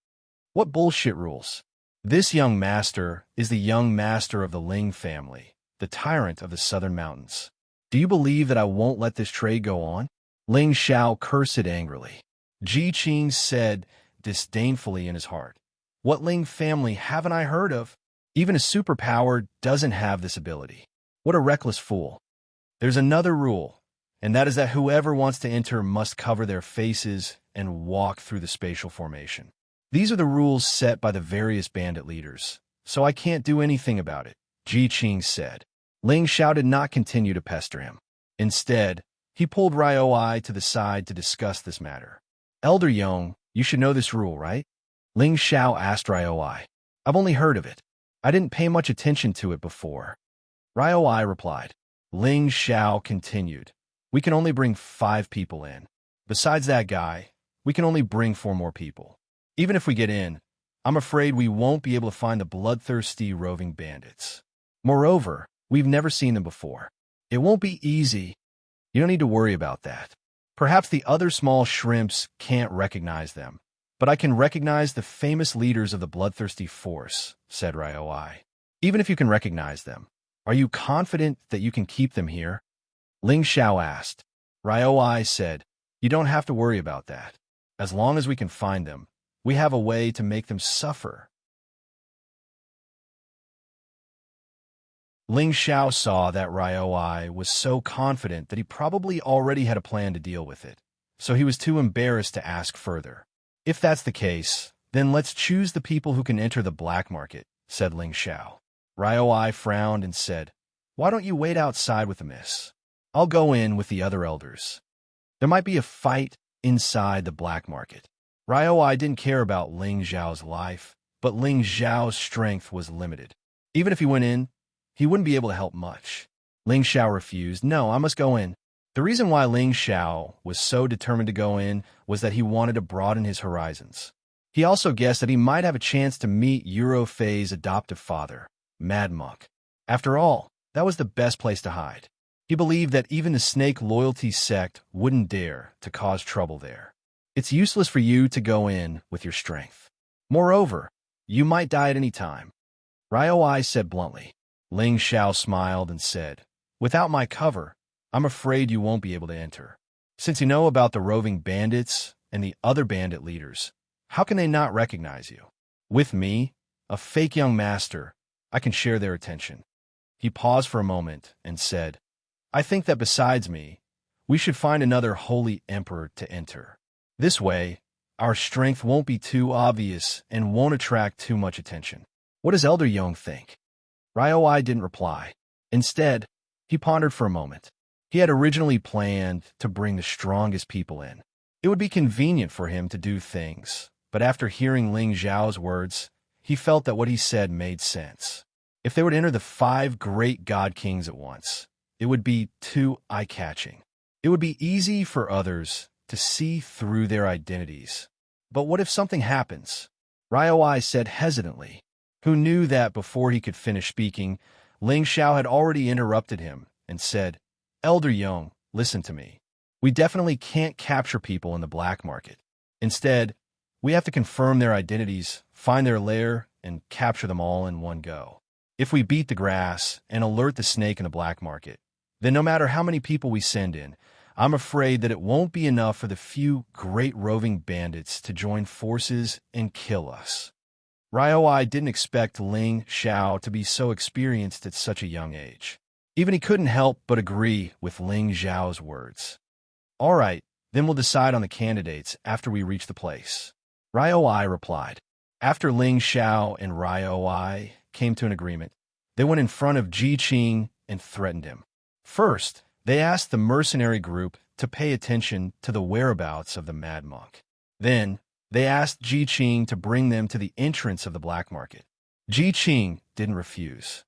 What bullshit rules? This young master is the young master of the Ling family, the tyrant of the southern mountains. Do you believe that I won't let this trade go on? Ling Xiao cursed angrily. Ji Qing said disdainfully in his heart, what Ling family haven't I heard of? Even a superpower doesn't have this ability. What a reckless fool. There's another rule, and that is that whoever wants to enter must cover their faces and walk through the spatial formation. These are the rules set by the various bandit leaders, so I can't do anything about it, Ji Qing said. Ling Xiao did not continue to pester him. Instead, he pulled Ryoi to the side to discuss this matter. Elder Yong, you should know this rule, right? Ling Xiao asked Ryoi. I've only heard of it. I didn't pay much attention to it before. Ryoi replied. Ling Xiao continued. We can only bring 5 people in. Besides that guy, we can only bring 4 more people. Even if we get in, I'm afraid we won't be able to find the bloodthirsty roving bandits. Moreover, we've never seen them before. It won't be easy. You don't need to worry about that. Perhaps the other small shrimps can't recognize them, but I can recognize the famous leaders of the bloodthirsty force, said Ryoi. Even if you can recognize them, are you confident that you can keep them here? Ling Xiao asked. Ryoi said, you don't have to worry about that. As long as we can find them, we have a way to make them suffer. Ling Xiao saw that Ryoi was so confident that he probably already had a plan to deal with it, so he was too embarrassed to ask further. If that's the case, then let's choose the people who can enter the black market, said Ling Xiao. Ryoi frowned and said, why don't you wait outside with the miss? I'll go in with the other elders. There might be a fight inside the black market. Ryoi didn't care about Ling Xiao's life, but Ling Xiao's strength was limited. Even if he went in, he wouldn't be able to help much. Ling Xiao refused. No, I must go in. The reason why Ling Xiao was so determined to go in was that he wanted to broaden his horizons. He also guessed that he might have a chance to meet Eurofei's adoptive father, Mad Monk. After all, that was the best place to hide. He believed that even the snake loyalty sect wouldn't dare to cause trouble there. It's useless for you to go in with your strength. Moreover, you might die at any time. Ryoi said bluntly. Ling Xiao smiled and said, without my cover, I'm afraid you won't be able to enter. Since you know about the roving bandits and the other bandit leaders, how can they not recognize you? With me, a fake young master, I can share their attention. He paused for a moment and said, I think that besides me, we should find another holy emperor to enter. This way, our strength won't be too obvious and won't attract too much attention. What does Elder Yong think? Ryoi didn't reply. Instead, he pondered for a moment. He had originally planned to bring the strongest people in. It would be convenient for him to do things, but after hearing Ling Xiao's words, he felt that what he said made sense. If they would enter the 5 great god kings at once, it would be too eye-catching. It would be easy for others to see through their identities. But what if something happens? Ryoi said hesitantly, who knew that before he could finish speaking, Ling Xiao had already interrupted him and said, Elder Yong, listen to me. We definitely can't capture people in the black market. Instead, we have to confirm their identities, find their lair, and capture them all in one go. If we beat the grass and alert the snake in the black market, then no matter how many people we send in, I'm afraid that it won't be enough for the few great roving bandits to join forces and kill us. Ryoi didn't expect Ling Xiao to be so experienced at such a young age. Even he couldn't help but agree with Ling Xiao's words. All right, then we'll decide on the candidates after we reach the place. Ryoi replied. After Ling Xiao and Ryoi came to an agreement, they went in front of Ji Qing and threatened him. First, they asked the mercenary group to pay attention to the whereabouts of the Mad Monk. Then, they asked Ji Qing to bring them to the entrance of the black market. Ji Qing didn't refuse.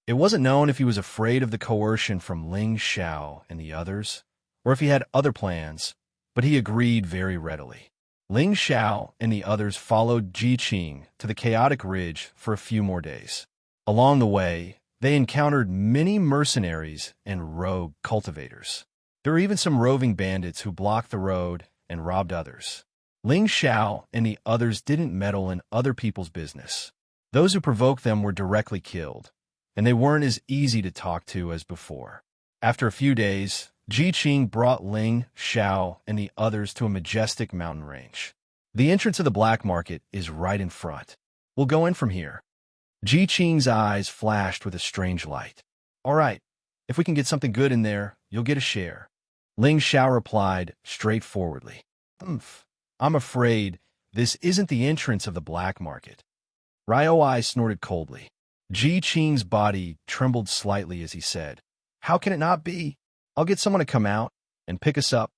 It wasn't known if he was afraid of the coercion from Ling Xiao and the others, or if he had other plans, but he agreed very readily. Ling Xiao and the others followed Ji Qing to the chaotic ridge for a few more days. Along the way, They encountered many mercenaries and rogue cultivators. There were even some roving bandits who blocked the road and robbed others. Ling Xiao and the others didn't meddle in other people's business. Those who provoked them were directly killed, and they weren't as easy to talk to as before. After a few days, Ji Qing brought Ling Xiao and the others to a majestic mountain range. The entrance of the black market is right in front. We'll go in from here. Ji Qing's eyes flashed with a strange light. All right, if we can get something good in there, you'll get a share. Ling Xiao replied straightforwardly. I'm afraid this isn't the entrance of the black market. Ryoi snorted coldly. Ji Qing's body trembled slightly as he said, How can it not be? I'll get someone to come out and pick us up.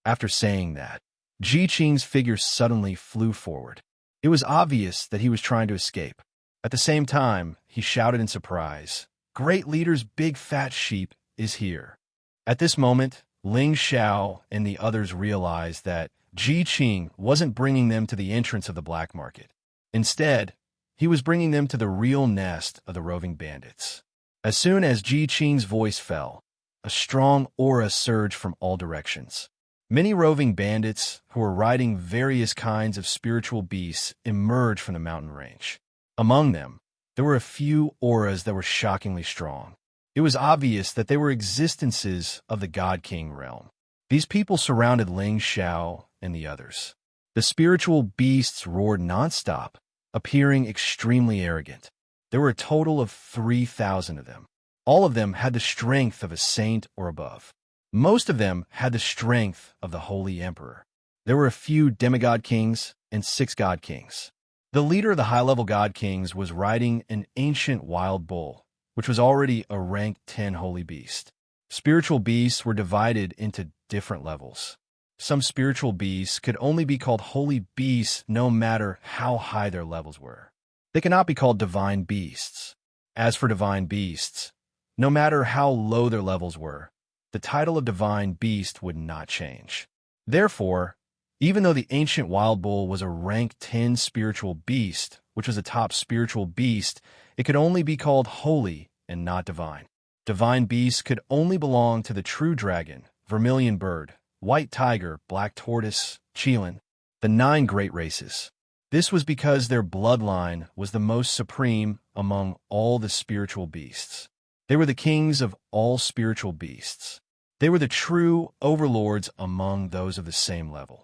After saying that, Ji Qing's figure suddenly flew forward. It was obvious that he was trying to escape. At the same time, he shouted in surprise, Great Leader's big fat sheep is here. At this moment, Ling Xiao and the others realized that Ji Qing wasn't bringing them to the entrance of the black market. Instead, he was bringing them to the real nest of the roving bandits. As soon as Ji Qing's voice fell, a strong aura surged from all directions. Many roving bandits who were riding various kinds of spiritual beasts emerged from the mountain range. Among them, there were a few auras that were shockingly strong. It was obvious that they were existences of the God King realm. These people surrounded Ling Xiao and the others. The spiritual beasts roared nonstop, appearing extremely arrogant. There were a total of 3,000 of them. All of them had the strength of a saint or above. Most of them had the strength of the Holy Emperor. There were a few demigod kings and 6 god kings. The leader of the high-level god kings was riding an ancient wild bull, which was already a rank 10 holy beast. Spiritual beasts were divided into different levels. Some spiritual beasts could only be called holy beasts no matter how high their levels were. They cannot be called divine beasts. As for divine beasts, no matter how low their levels were, the title of divine beast would not change. Therefore, even though the ancient wild bull was a rank 10 spiritual beast, which was a top spiritual beast, it could only be called holy and not divine. Divine beasts could only belong to the true dragon, vermilion bird, white tiger, black tortoise, Qilin, the 9 great races. This was because their bloodline was the most supreme among all the spiritual beasts. They were the kings of all spiritual beasts. They were the true overlords among those of the same level.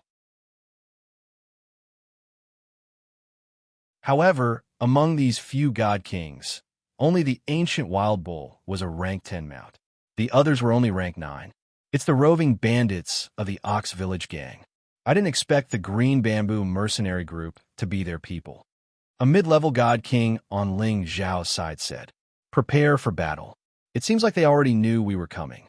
However, among these few god kings, only the ancient wild bull was a rank 10 mount. The others were only rank 9. It's the roving bandits of the Ox Village gang. I didn't expect the Green Bamboo mercenary group to be their people. A mid-level god king on Ling Zhao's side said, Prepare for battle. It seems like they already knew we were coming.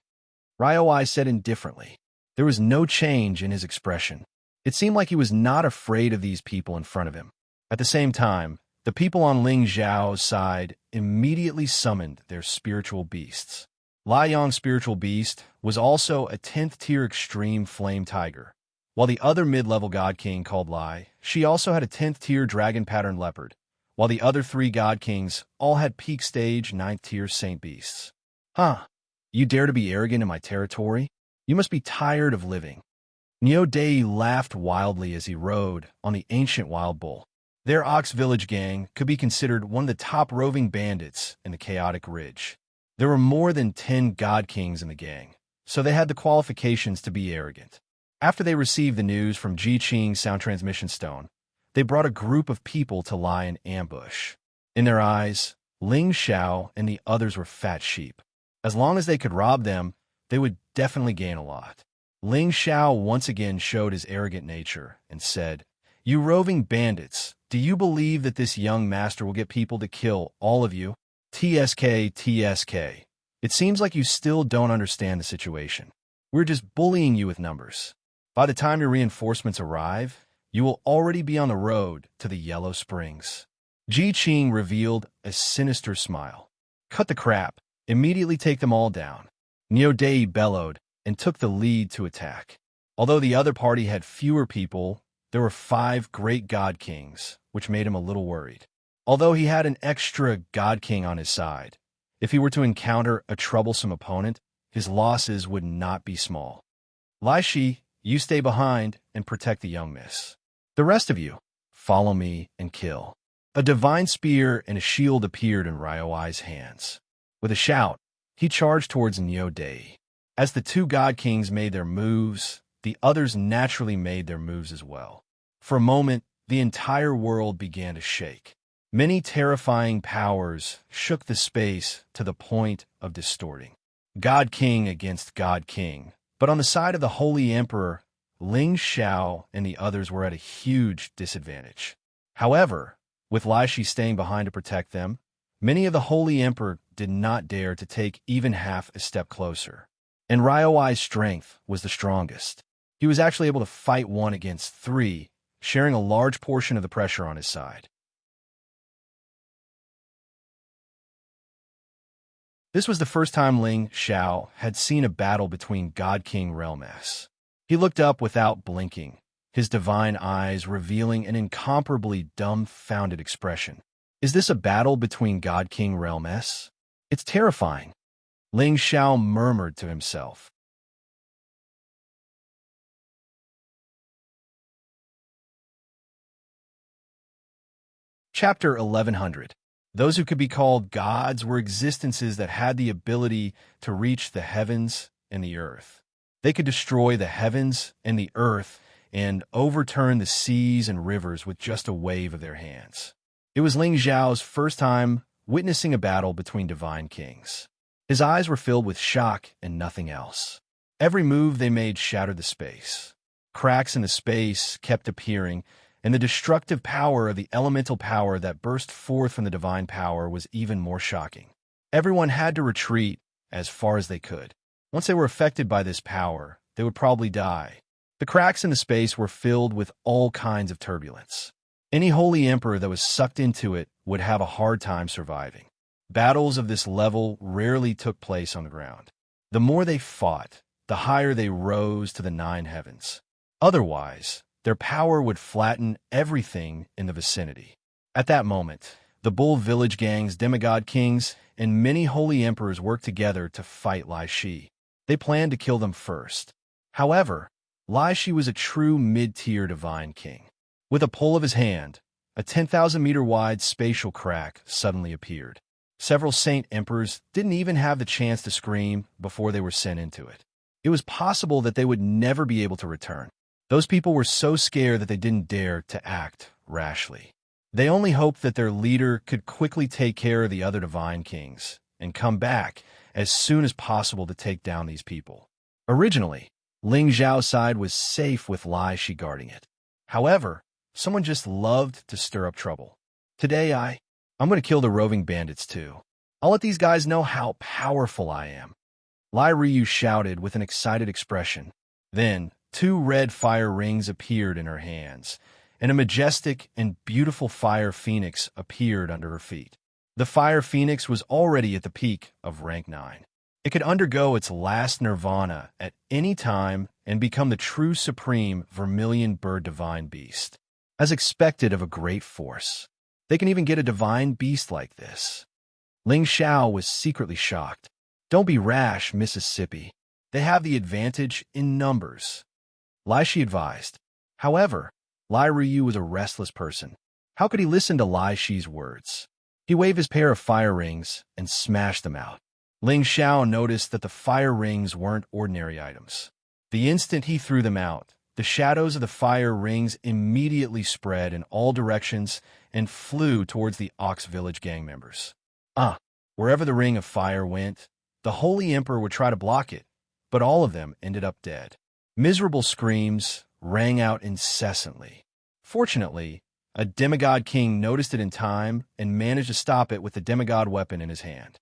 Ryoi said indifferently. There was no change in his expression. It seemed like he was not afraid of these people in front of him. At the same time, the people on Ling Zhao's side immediately summoned their spiritual beasts. Lai Yong's spiritual beast was also a 10th tier extreme flame tiger, while the other mid-level god king called Lai, she also had a 10th tier dragon pattern leopard, while the other 3 god kings all had peak stage 9th tier saint beasts. You dare to be arrogant in my territory? You must be tired of living. Niu Dei laughed wildly as he rode on the ancient wild bull. Their Ox Village gang could be considered one of the top roving bandits in the Chaotic Ridge. There were more than 10 god kings in the gang, so they had the qualifications to be arrogant. After they received the news from Ji Qing's sound transmission stone, they brought a group of people to lie in ambush. In their eyes, Ling Xiao and the others were fat sheep. As long as they could rob them, they would definitely gain a lot. Ling Xiao once again showed his arrogant nature and said, You roving bandits, do you believe that this young master will get people to kill all of you? TSK. It seems like you still don't understand the situation. We're just bullying you with numbers. By the time your reinforcements arrive, you will already be on the road to the Yellow Springs. Ji Qing revealed a sinister smile. Cut the crap. Immediately take them all down. Niu Dei bellowed and took the lead to attack. Although the other party had fewer people, there were 5 great god kings, which made him a little worried. Although he had an extra god king on his side, If he were to encounter a troublesome opponent, his losses would not be small. Lai Shi, you stay behind and protect the young miss. The rest of you, follow me and kill. A divine spear and a shield appeared in Ryoai's hands. With a shout, he charged towards Neo Dei. As the two god kings made their moves, the others naturally made their moves as well. For a moment, the entire world began to shake. Many terrifying powers shook the space to the point of distorting. God King against God King. But on the side of the Holy Emperor, Ling Xiao and the others were at a huge disadvantage. However, with Lai Shi staying behind to protect them, many of the Holy Emperor did not dare to take even half a step closer. And Ryoai's strength was the strongest. He was actually able to fight 1 against 3, sharing a large portion of the pressure on his side. This was the first time Ling Xiao had seen a battle between God King Realms. He looked up without blinking, his divine eyes revealing an incomparably dumbfounded expression. Is this a battle between God King Realms? It's terrifying, Ling Xiao murmured to himself. Chapter 1100. Those who could be called gods were existences that had the ability to reach the heavens and the earth. They could destroy the heavens and the earth and overturn the seas and rivers with just a wave of their hands. It was Ling Xiao's first time witnessing a battle between divine kings. His eyes were filled with shock and nothing else. Every move they made shattered the space. Cracks in the space kept appearing, and the destructive power of the elemental power that burst forth from the divine power was even more shocking. Everyone had to retreat as far as they could. Once they were affected by this power, they would probably die. The cracks in the space were filled with all kinds of turbulence. Any holy emperor that was sucked into it would have a hard time surviving. Battles of this level rarely took place on the ground. The more they fought, the higher they rose to the 9 heavens. Otherwise, their power would flatten everything in the vicinity. At that moment, the Bull Village Gang's demigod kings and many holy emperors worked together to fight Lai Shi. They planned to kill them first. However, Lai Shi was a true mid-tier divine king. With a pull of his hand, a 10,000-meter-wide spatial crack suddenly appeared. Several saint emperors didn't even have the chance to scream before they were sent into it. It was possible that they would never be able to return. Those people were so scared that they didn't dare to act rashly. They only hoped that their leader could quickly take care of the other divine kings and come back as soon as possible to take down these people. Originally, Ling Xiao's side was safe with Lai Shi guarding it. However, someone just loved to stir up trouble. Today I'm going to kill the roving bandits too. I'll let these guys know how powerful I am. Lai Ryu shouted with an excited expression. Then, 2 red fire rings appeared in her hands, and a majestic and beautiful fire phoenix appeared under her feet. The fire phoenix was already at the peak of rank 9. It could undergo its last nirvana at any time and become the true supreme vermilion bird divine beast. As expected of a great force, they can even get a divine beast like this. Ling Xiao was secretly shocked. Don't be rash, Mississippi. They have the advantage in numbers, Lai Shi advised. However, Lai Ryu was a restless person. How could he listen to Lai Shi's words? He waved his pair of fire rings and smashed them out. Ling Xiao noticed that the fire rings weren't ordinary items. The instant he threw them out, the shadows of the fire rings immediately spread in all directions and flew towards the Ox Village gang members. Wherever the ring of fire went, the Holy Emperor would try to block it, but all of them ended up dead. Miserable screams rang out incessantly. Fortunately, a demigod king noticed it in time and managed to stop it with the demigod weapon in his hand.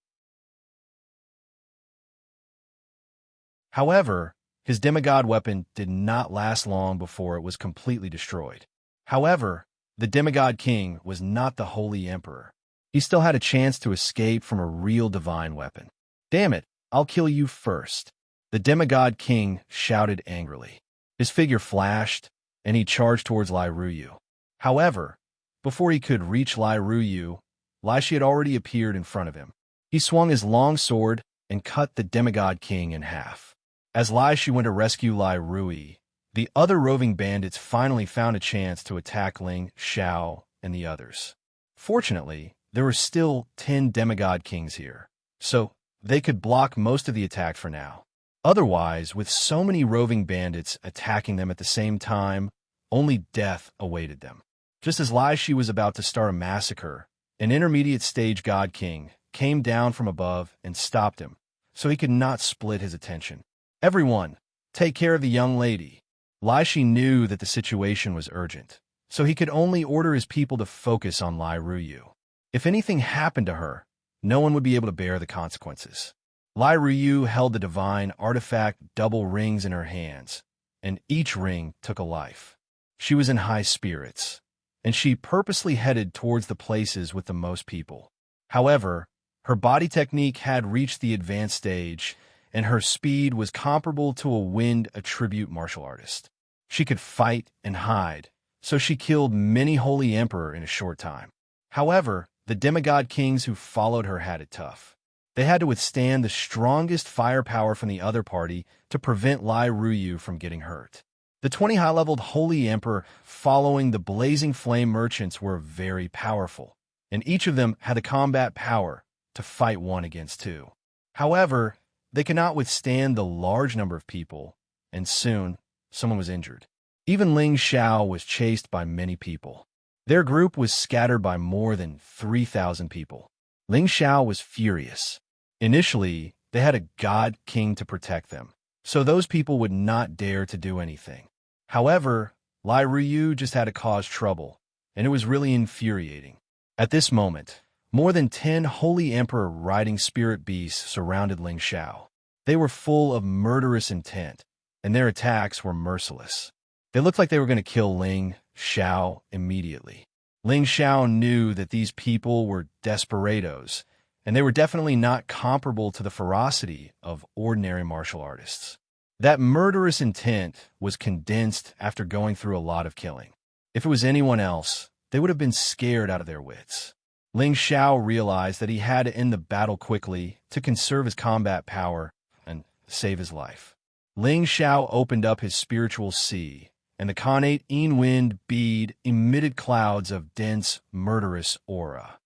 However, his demigod weapon did not last long before it was completely destroyed. However, the demigod king was not the Holy Emperor. He still had a chance to escape from a real divine weapon. Damn it, I'll kill you first, the demigod king shouted angrily. His figure flashed, and he charged towards Lai Ryu. However, before he could reach Lai Ryu, Lai Shi had already appeared in front of him. He swung his long sword and cut the demigod king in half. As Lai Shi went to rescue Lai Rui, the other roving bandits finally found a chance to attack Ling Xiao and the others. Fortunately, there were still 10 demigod kings here, so they could block most of the attack for now. Otherwise, with so many roving bandits attacking them at the same time, only death awaited them. Just as Lai Shi was about to start a massacre, an intermediate stage god king came down from above and stopped him, so he could not split his attention. "Everyone, take care of the young lady." Lai Shi knew that the situation was urgent, so he could only order his people to focus on Lai Ruyu. If anything happened to her, no one would be able to bear the consequences. Lai Ruyu held the divine artifact double rings in her hands, and each ring took a life. She was in high spirits, and she purposely headed towards the places with the most people. However, her body technique had reached the advanced stage, and her speed was comparable to a wind attribute martial artist. She could fight and hide, so she killed many holy emperor in a short time. However, the demigod kings who followed her had it tough. They had to withstand the strongest firepower from the other party to prevent Lai Ruyu from getting hurt. The 20 high-leveled holy emperor following the blazing flame merchants were very powerful, and each of them had the combat power to fight one against two. However, they could not withstand the large number of people, and soon someone was injured. Even Ling Xiao was chased by many people. Their group was scattered by more than 3,000 people. Ling Xiao was furious. Initially, they had a god king to protect them, so those people would not dare to do anything. However, Lai Ruyu just had to cause trouble, and it was really infuriating. At this moment, more than 10 holy emperor riding spirit beasts surrounded Ling Xiao. They were full of murderous intent, and their attacks were merciless. They looked like they were going to kill Ling Xiao immediately. Ling Xiao knew that these people were desperados, and they were definitely not comparable to the ferocity of ordinary martial artists. That murderous intent was condensed after going through a lot of killing. If it was anyone else, they would have been scared out of their wits. Ling Xiao realized that he had to end the battle quickly to conserve his combat power and save his life. Ling Xiao opened up his spiritual sea, and the connate Yin Wind bead emitted clouds of dense, murderous aura.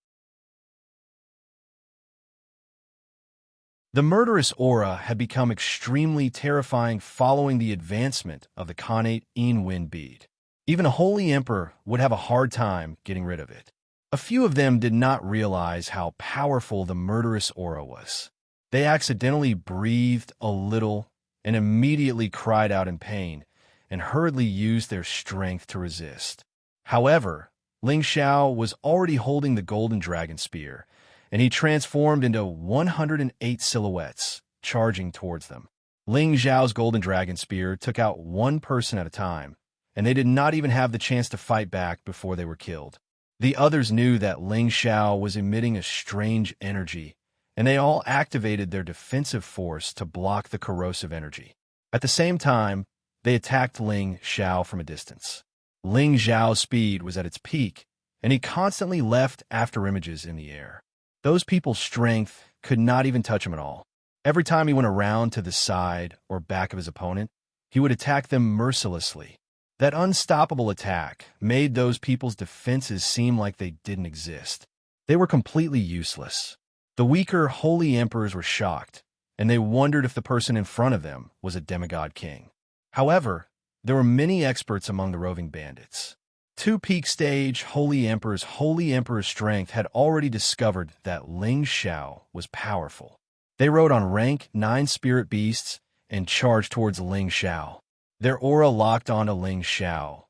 The murderous aura had become extremely terrifying following the advancement of the connate Yin Wind bead. Even a holy emperor would have a hard time getting rid of it. A few of them did not realize how powerful the murderous aura was. They accidentally breathed a little and immediately cried out in pain and hurriedly used their strength to resist. However, Ling Xiao was already holding the golden dragon spear, and he transformed into 108 silhouettes, charging towards them. Ling Xiao's golden dragon spear took out one person at a time, and they did not even have the chance to fight back before they were killed. The others knew that Ling Xiao was emitting a strange energy, and they all activated their defensive force to block the corrosive energy. At the same time, they attacked Ling Xiao from a distance. Ling Xiao's speed was at its peak, and he constantly left afterimages in the air. Those people's strength could not even touch him at all. Every time he went around to the side or back of his opponent, he would attack them mercilessly. That unstoppable attack made those people's defenses seem like they didn't exist. They were completely useless. The weaker holy emperors were shocked, and they wondered if the person in front of them was a demigod king. However, there were many experts among the roving bandits. 2 peak stage holy emperor's strength had already discovered that Ling Xiao was powerful. They rode on rank 9 spirit beasts and charged towards Ling Xiao. Their aura locked onto Ling Xiao,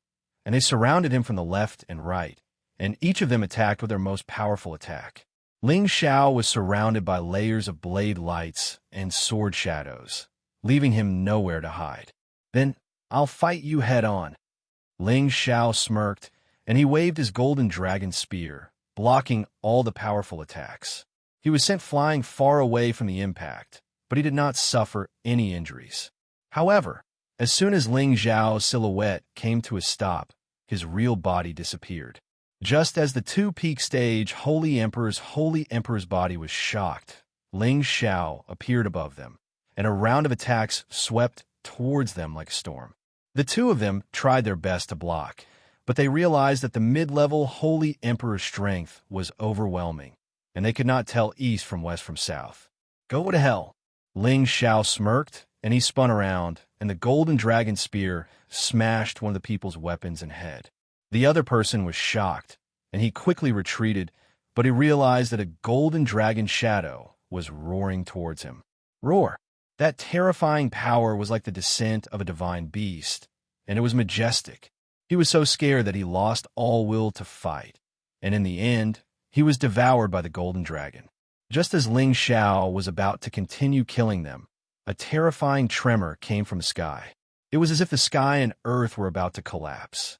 and they surrounded him from the left and right, and each of them attacked with their most powerful attack. Ling Xiao was surrounded by layers of blade lights and sword shadows, leaving him nowhere to hide. "Then I'll fight you head-on." Ling Xiao smirked, and he waved his golden dragon spear, blocking all the powerful attacks. He was sent flying far away from the impact, but he did not suffer any injuries. However, as soon as Ling Xiao's silhouette came to a stop, his real body disappeared. Just as the 2 peak stage holy emperor's body was shocked Ling Xiao appeared above them, and a round of attacks swept towards them like a storm. The two of them tried their best to block, but they realized that the mid-level Holy Emperor's strength was overwhelming, and they could not tell east from west from south. Go to hell. Ling Xiao smirked, and he spun around, and the golden dragon spear smashed one of the people's weapons and head. The other person was shocked, and he quickly retreated, but he realized that a golden dragon shadow was roaring towards him. Roar! That terrifying power was like the descent of a divine beast, and it was majestic. He was so scared that he lost all will to fight, and in the end, he was devoured by the golden dragon. Just as Ling Xiao was about to continue killing them, a terrifying tremor came from the sky. It was as if the sky and earth were about to collapse.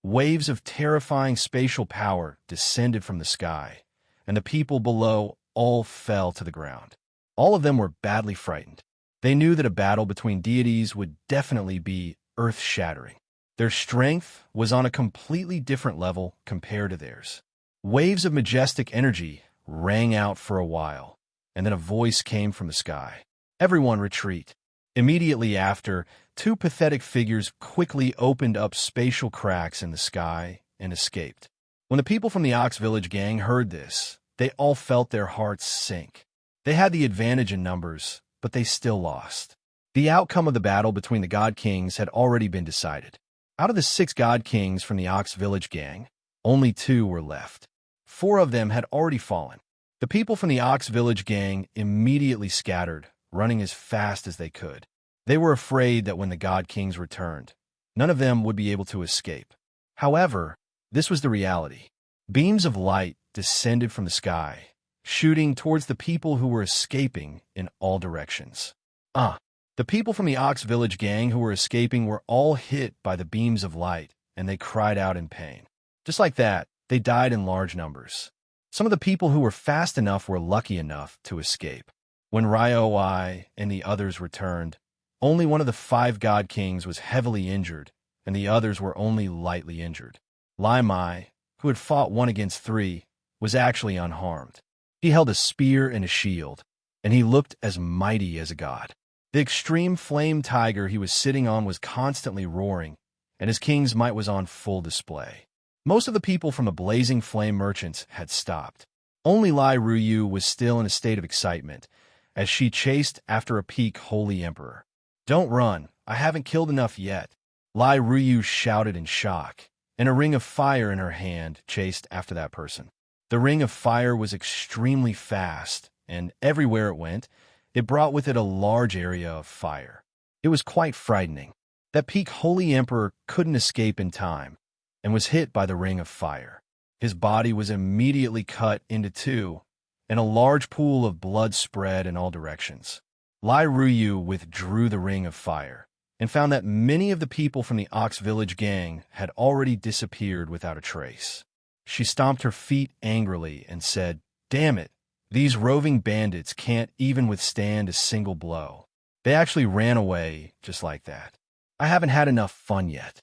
Waves of terrifying spatial power descended from the sky, and the people below all fell to the ground. All of them were badly frightened. They knew that a battle between deities would definitely be earth-shattering. Their strength was on a completely different level compared to theirs. Waves of majestic energy rang out for a while, and then a voice came from the sky. Everyone retreat. Immediately after, two pathetic figures quickly opened up spatial cracks in the sky and escaped. When the people from the Ox Village gang heard this, they all felt their hearts sink. They had the advantage in numbers, but they still lost. The outcome of the battle between the God Kings had already been decided. Out of the 6 God Kings from the Ox Village gang, only 2 were left. 4 of them had already fallen. The people from the Ox Village gang immediately scattered, running as fast as they could. They were afraid that when the God Kings returned, none of them would be able to escape. However, this was the reality. Beams of light descended from the sky, shooting towards the people who were escaping in all directions. The people from the Ox Village gang who were escaping were all hit by the beams of light, and they cried out in pain. Just like that, they died in large numbers. Some of the people who were fast enough were lucky enough to escape. When Ryoi and the others returned, only one of the 5 God Kings was heavily injured, and the others were only lightly injured. Lai Mai, who had fought 1 against 3, was actually unharmed. He held a spear and a shield, and he looked as mighty as a god. The extreme flame tiger he was sitting on was constantly roaring, and his king's might was on full display. Most of the people from the blazing flame merchants had stopped. Only Lai Ruyu was still in a state of excitement, as she chased after a peak Holy Emperor. Don't run, I haven't killed enough yet. Lai Ruyu shouted in shock, and a ring of fire in her hand chased after that person. The ring of fire was extremely fast, and everywhere it went, it brought with it a large area of fire. It was quite frightening. That peak Holy Emperor couldn't escape in time, and was hit by the ring of fire. His body was immediately cut into 2, and a large pool of blood spread in all directions. Lai Ruyu withdrew the ring of fire, and found that many of the people from the Ox Village gang had already disappeared without a trace. She stomped her feet angrily and said, "Damn it, these roving bandits can't even withstand a single blow. They actually ran away just like that. I haven't had enough fun yet."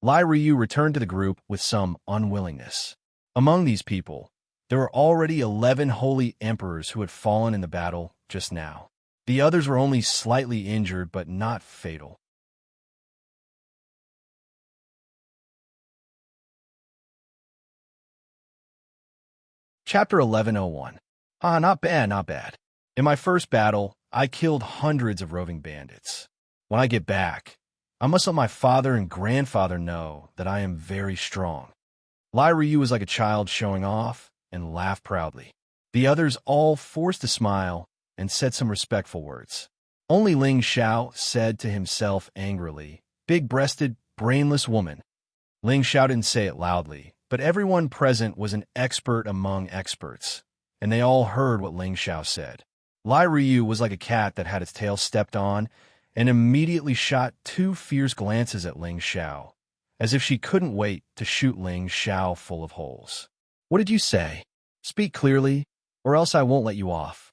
Lai Ruyu returned to the group with some unwillingness. Among these people, there were already 11 holy emperors who had fallen in the battle just now. The others were only slightly injured, but not fatal. Chapter 1101. Not bad, not bad. In my first battle, I killed hundreds of roving bandits. When I get back, I must let my father and grandfather know that I am very strong. Lai Ryu was like a child showing off and laughed proudly. The others all forced a smile and said some respectful words. Only Ling Xiao said to himself angrily, "Big-breasted, brainless woman." Ling Xiao didn't say it loudly, but everyone present was an expert among experts, and they all heard what Ling Xiao said. Lai Ryu was like a cat that had its tail stepped on and immediately shot 2 fierce glances at Ling Xiao, as if she couldn't wait to shoot Ling Xiao full of holes. "What did you say? Speak clearly, or else I won't let you off."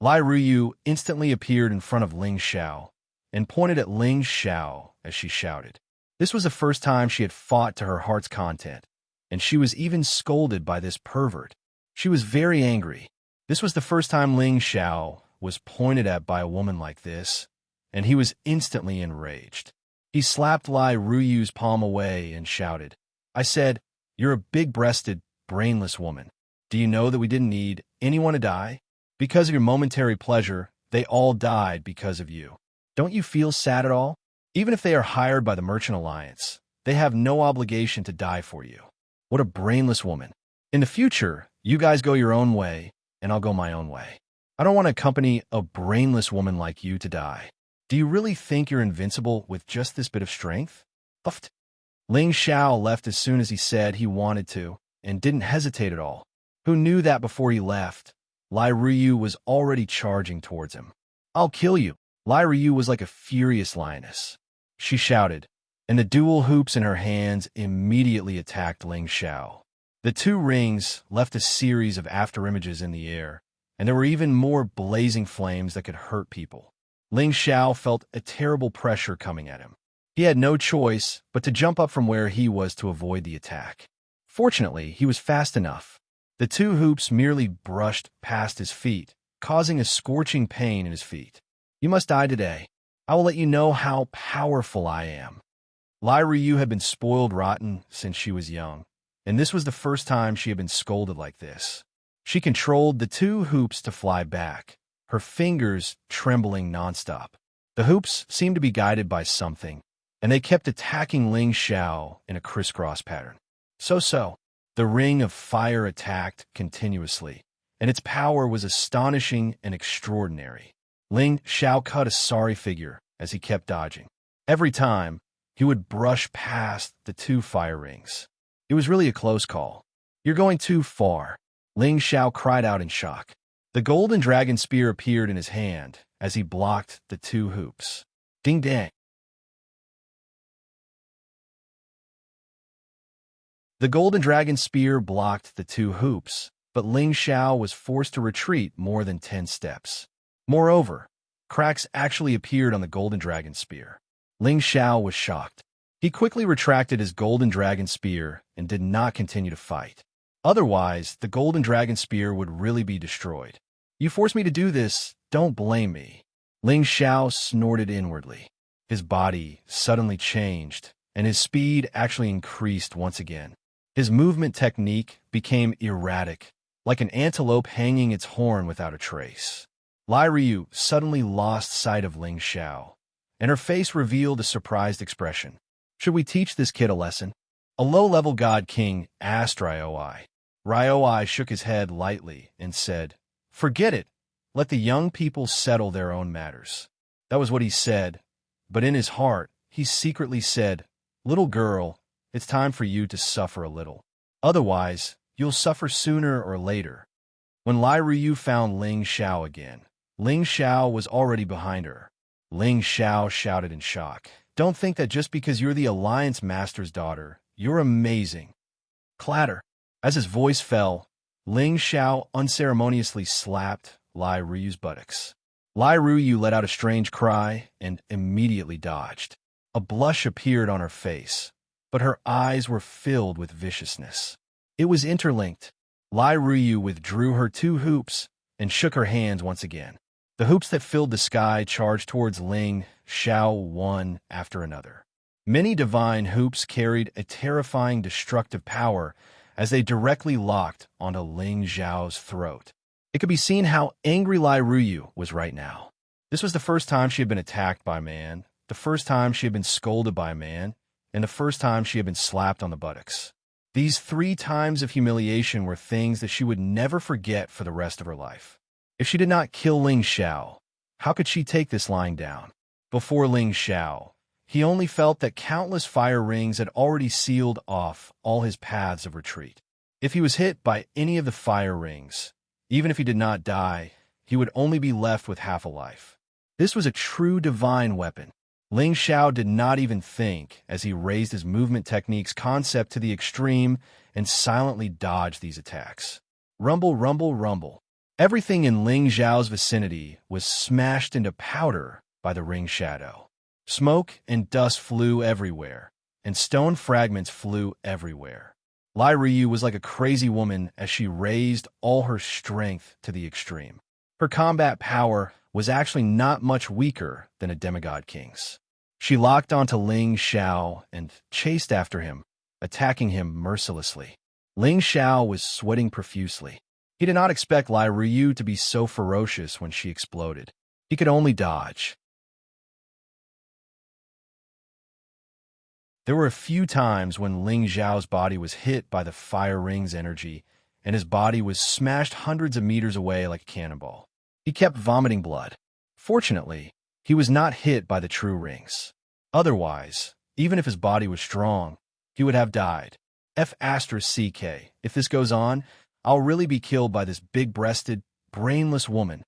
Lai Ryu instantly appeared in front of Ling Xiao and pointed at Ling Xiao as she shouted. This was the first time she had fought to her heart's content, and she was even scolded by this pervert. She was very angry. This was the first time Ling Xiao was pointed at by a woman like this, and he was instantly enraged. He slapped Lai Ruyu's palm away and shouted, "I said, you're a big-breasted, brainless woman. Do you know that we didn't need anyone to die? Because of your momentary pleasure, they all died because of you. Don't you feel sad at all? Even if they are hired by the Merchant Alliance, they have no obligation to die for you. What a brainless woman. In the future, you guys go your own way, and I'll go my own way. I don't want to accompany a brainless woman like you to die. Do you really think you're invincible with just this bit of strength?" Uffed. Ling Xiao left as soon as he said he wanted to, and didn't hesitate at all. Who knew that before he left, Lai Ruyu was already charging towards him. "I'll kill you." Lai Ruyu was like a furious lioness. She shouted, and the dual hoops in her hands immediately attacked Ling Xiao. The two rings left a series of afterimages in the air, and there were even more blazing flames that could hurt people. Ling Xiao felt a terrible pressure coming at him. He had no choice but to jump up from where he was to avoid the attack. Fortunately, he was fast enough. The two hoops merely brushed past his feet, causing a scorching pain in his feet. "You must die today. I will let you know how powerful I am." Lai Ryu had been spoiled rotten since she was young, and this was the first time she had been scolded like this. She controlled the two hoops to fly back, her fingers trembling nonstop. The hoops seemed to be guided by something, and they kept attacking Ling Xiao in a crisscross pattern. So, the ring of fire attacked continuously, and its power was astonishing and extraordinary. Ling Xiao cut a sorry figure as he kept dodging. Every time, he would brush past the two fire rings. It was really a close call. "You're going too far," Ling Xiao cried out in shock. The golden dragon spear appeared in his hand as he blocked the two hoops. Ding dang. The golden dragon spear blocked the two hoops, but Ling Xiao was forced to retreat more than 10 steps. Moreover, cracks actually appeared on the golden dragon spear. Ling Xiao was shocked. He quickly retracted his golden dragon spear and did not continue to fight. Otherwise, the golden dragon spear would really be destroyed. "You forced me to do this, don't blame me." Ling Xiao snorted inwardly. His body suddenly changed, and his speed actually increased once again. His movement technique became erratic, like an antelope hanging its horn without a trace. Lai Ryu suddenly lost sight of Ling Xiao, and her face revealed a surprised expression. "Should we teach this kid a lesson?" A low-level god king asked Ryoi. Ryoi shook his head lightly and said, "Forget it. Let the young people settle their own matters." That was what he said, but in his heart, he secretly said, "Little girl, it's time for you to suffer a little. Otherwise, you'll suffer sooner or later." When Lai Ryu found Ling Xiao again, Ling Xiao was already behind her. Ling Xiao shouted in shock, "Don't think that just because you're the Alliance Master's daughter, you're amazing." Clatter. As his voice fell, Ling Xiao unceremoniously slapped Lai Ryu's buttocks. Lai Ryu let out a strange cry and immediately dodged. A blush appeared on her face, but her eyes were filled with viciousness. It was interlinked. Lai Ryu withdrew her two hoops and shook her hands once again. The hoops that filled the sky charged towards Ling Xiao one after another. Many divine hoops carried a terrifying destructive power as they directly locked onto Ling Xiao's throat. It could be seen how angry Lai Ryu was right now. This was the first time she had been attacked by a man, the first time she had been scolded by a man, and the first time she had been slapped on the buttocks. These 3 times of humiliation were things that she would never forget for the rest of her life. If she did not kill Ling Xiao, how could she take this lying down? Before Ling Xiao, he only felt that countless fire rings had already sealed off all his paths of retreat. If he was hit by any of the fire rings, even if he did not die, he would only be left with half a life. This was a true divine weapon. Ling Xiao did not even think as he raised his movement technique's concept to the extreme and silently dodged these attacks. Rumble, rumble, rumble. Everything in Ling Xiao's vicinity was smashed into powder by the ring shadow. Smoke and dust flew everywhere, and stone fragments flew everywhere. Lai Ryu was like a crazy woman as she raised all her strength to the extreme. Her combat power was actually not much weaker than a demigod king's. She locked onto Ling Xiao and chased after him, attacking him mercilessly. Ling Xiao was sweating profusely. He did not expect Lai Ryu to be so ferocious when she exploded. He could only dodge. There were a few times when Ling Xiao's body was hit by the fire ring's energy, and his body was smashed hundreds of meters away like a cannonball. He kept vomiting blood. Fortunately, he was not hit by the true rings. Otherwise, even if his body was strong, he would have died. F***CK. If this goes on, I'll really be killed by this big-breasted, brainless woman.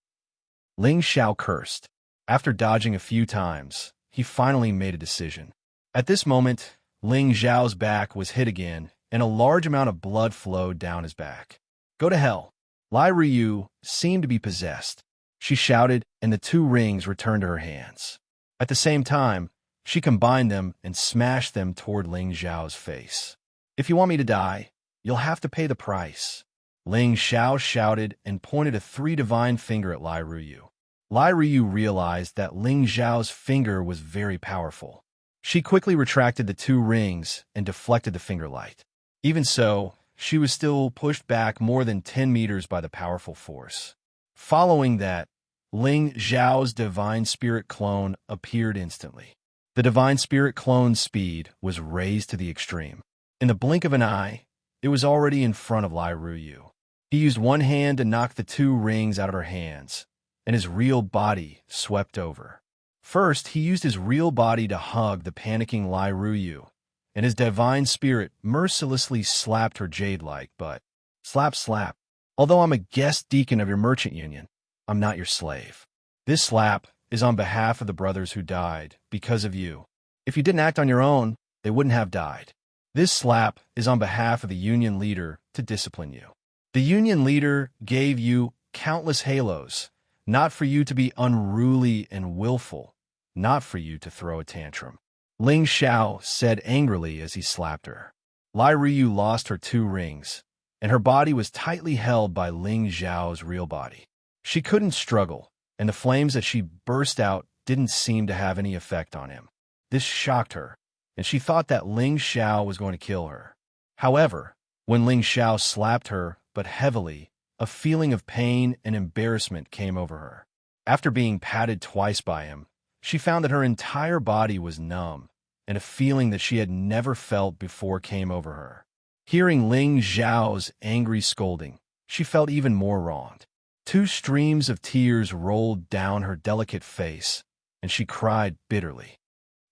Ling Xiao cursed. After dodging a few times, he finally made a decision. At this moment, Ling Xiao's back was hit again, and a large amount of blood flowed down his back. Go to hell. Lai Ryu seemed to be possessed. She shouted, and the two rings returned to her hands. At the same time, she combined them and smashed them toward Ling Xiao's face. If you want me to die, you'll have to pay the price. Ling Xiao shouted and pointed a three-divine finger at Lai Ryu. Lai Ryu realized that Ling Xiao's finger was very powerful. She quickly retracted the two rings and deflected the finger light. Even so, she was still pushed back more than 10 meters by the powerful force. Following that, Ling Xiao's divine spirit clone appeared instantly. The divine spirit clone's speed was raised to the extreme. In the blink of an eye, it was already in front of Lai Ryu. He used one hand to knock the two rings out of her hands, and his real body swept over. First, he used his real body to hug the panicking Lai Ryu, and his divine spirit mercilessly slapped her jade-like butt. Slap, slap. Although I'm a guest deacon of your merchant union, I'm not your slave. This slap is on behalf of the brothers who died because of you. If you didn't act on your own, they wouldn't have died. This slap is on behalf of the union leader to discipline you. The union leader gave you countless halos, not for you to be unruly and willful, not for you to throw a tantrum. Ling Xiao said angrily as he slapped her. Lai Ryu lost her two rings, and her body was tightly held by Ling Xiao's real body. She couldn't struggle, and the flames that she burst out didn't seem to have any effect on him. This shocked her, and she thought that Ling Xiao was going to kill her. However, when Ling Xiao slapped her, but heavily, a feeling of pain and embarrassment came over her. After being patted twice by him, she found that her entire body was numb, and a feeling that she had never felt before came over her. Hearing Ling Xiao's angry scolding, she felt even more wronged. Two streams of tears rolled down her delicate face, and she cried bitterly.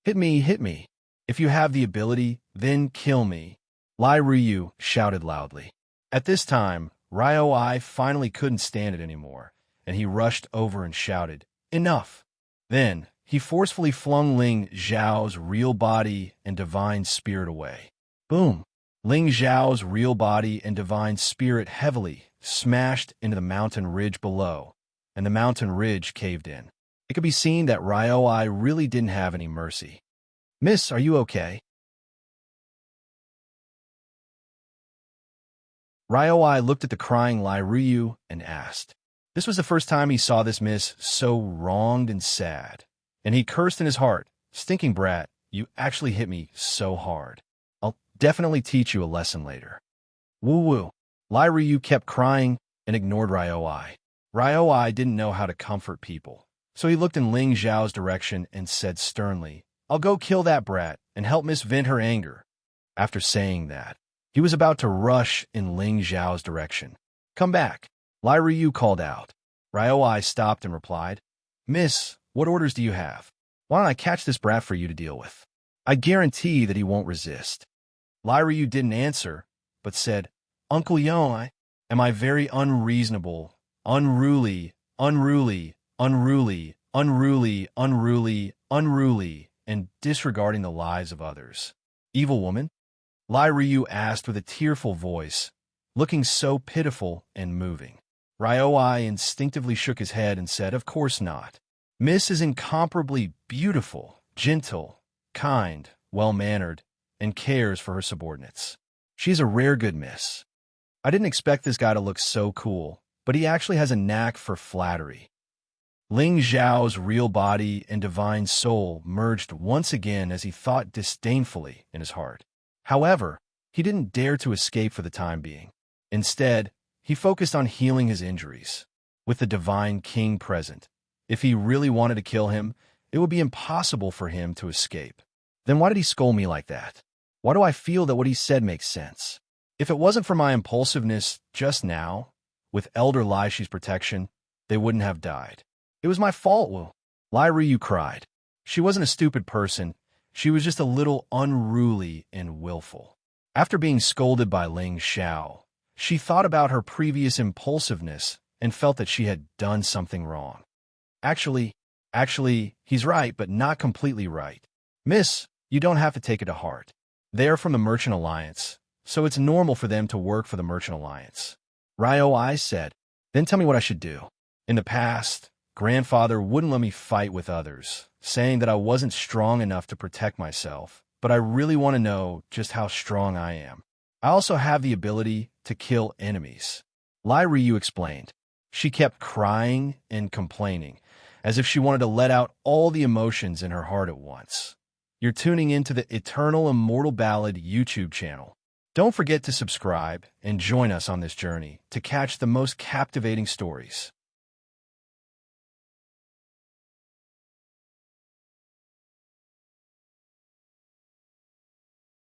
Hit me, hit me. If you have the ability, then kill me. Lai Ryu shouted loudly. At this time, Ryo finally couldn't stand it anymore, and he rushed over and shouted, Enough! Then, he forcefully flung Ling Xiao's real body and divine spirit away. Boom! Ling Xiao's real body and divine spirit heavily smashed into the mountain ridge below, and the mountain ridge caved in. It could be seen that Ryo really didn't have any mercy. Miss, are you okay? Ryo looked at the crying Lai Ryu and asked. This was the first time he saw this miss so wronged and sad, and he cursed in his heart, Stinking brat, you actually hit me so hard. I'll definitely teach you a lesson later. Woo-woo. Lai Ryu kept crying and ignored Ryo. Ryo didn't know how to comfort people, so he looked in Ling Xiao's direction and said sternly, I'll go kill that brat and help Miss vent her anger. After saying that, he was about to rush in Ling Xiao's direction. Come back, Lai Ryu called out. Ryo stopped and replied, Miss, what orders do you have? Why don't I catch this brat for you to deal with? I guarantee that he won't resist. Lai Ryu didn't answer, but said, Uncle Yon, am I very unreasonable, unruly, unruly, unruly, unruly, unruly, unruly, and disregarding the lives of others? Evil woman? Lai Ryu asked with a tearful voice, looking so pitiful and moving. Ryo instinctively shook his head and said, Of course not. Miss is incomparably beautiful, gentle, kind, well-mannered, and cares for her subordinates. She's a rare good miss. I didn't expect this guy to look so cool, but he actually has a knack for flattery. Ling Zhao's real body and divine soul merged once again as he thought disdainfully in his heart. However, he didn't dare to escape for the time being. Instead, he focused on healing his injuries. With the divine king present, if he really wanted to kill him, it would be impossible for him to escape. Then why did he scold me like that? Why do I feel that what he said makes sense? If it wasn't for my impulsiveness just now, with Elder Lai Shi's protection, they wouldn't have died. It was my fault, Wu. Lai Ryu cried. She wasn't a stupid person. She was just a little unruly and willful. After being scolded by Ling Xiao, she thought about her previous impulsiveness and felt that she had done something wrong. Actually, he's right, but not completely right. Miss, you don't have to take it to heart. They're from the Merchant Alliance, so it's normal for them to work for the Merchant Alliance. Ryo I said, then tell me what I should do. In the past, Grandfather wouldn't let me fight with others, saying that I wasn't strong enough to protect myself, but I really want to know just how strong I am. I also have the ability to kill enemies. Lai Ryu explained. She kept crying and complaining, as if she wanted to let out all the emotions in her heart at once. You're tuning into the Eternal Immortal Ballad YouTube channel. Don't forget to subscribe and join us on this journey to catch the most captivating stories.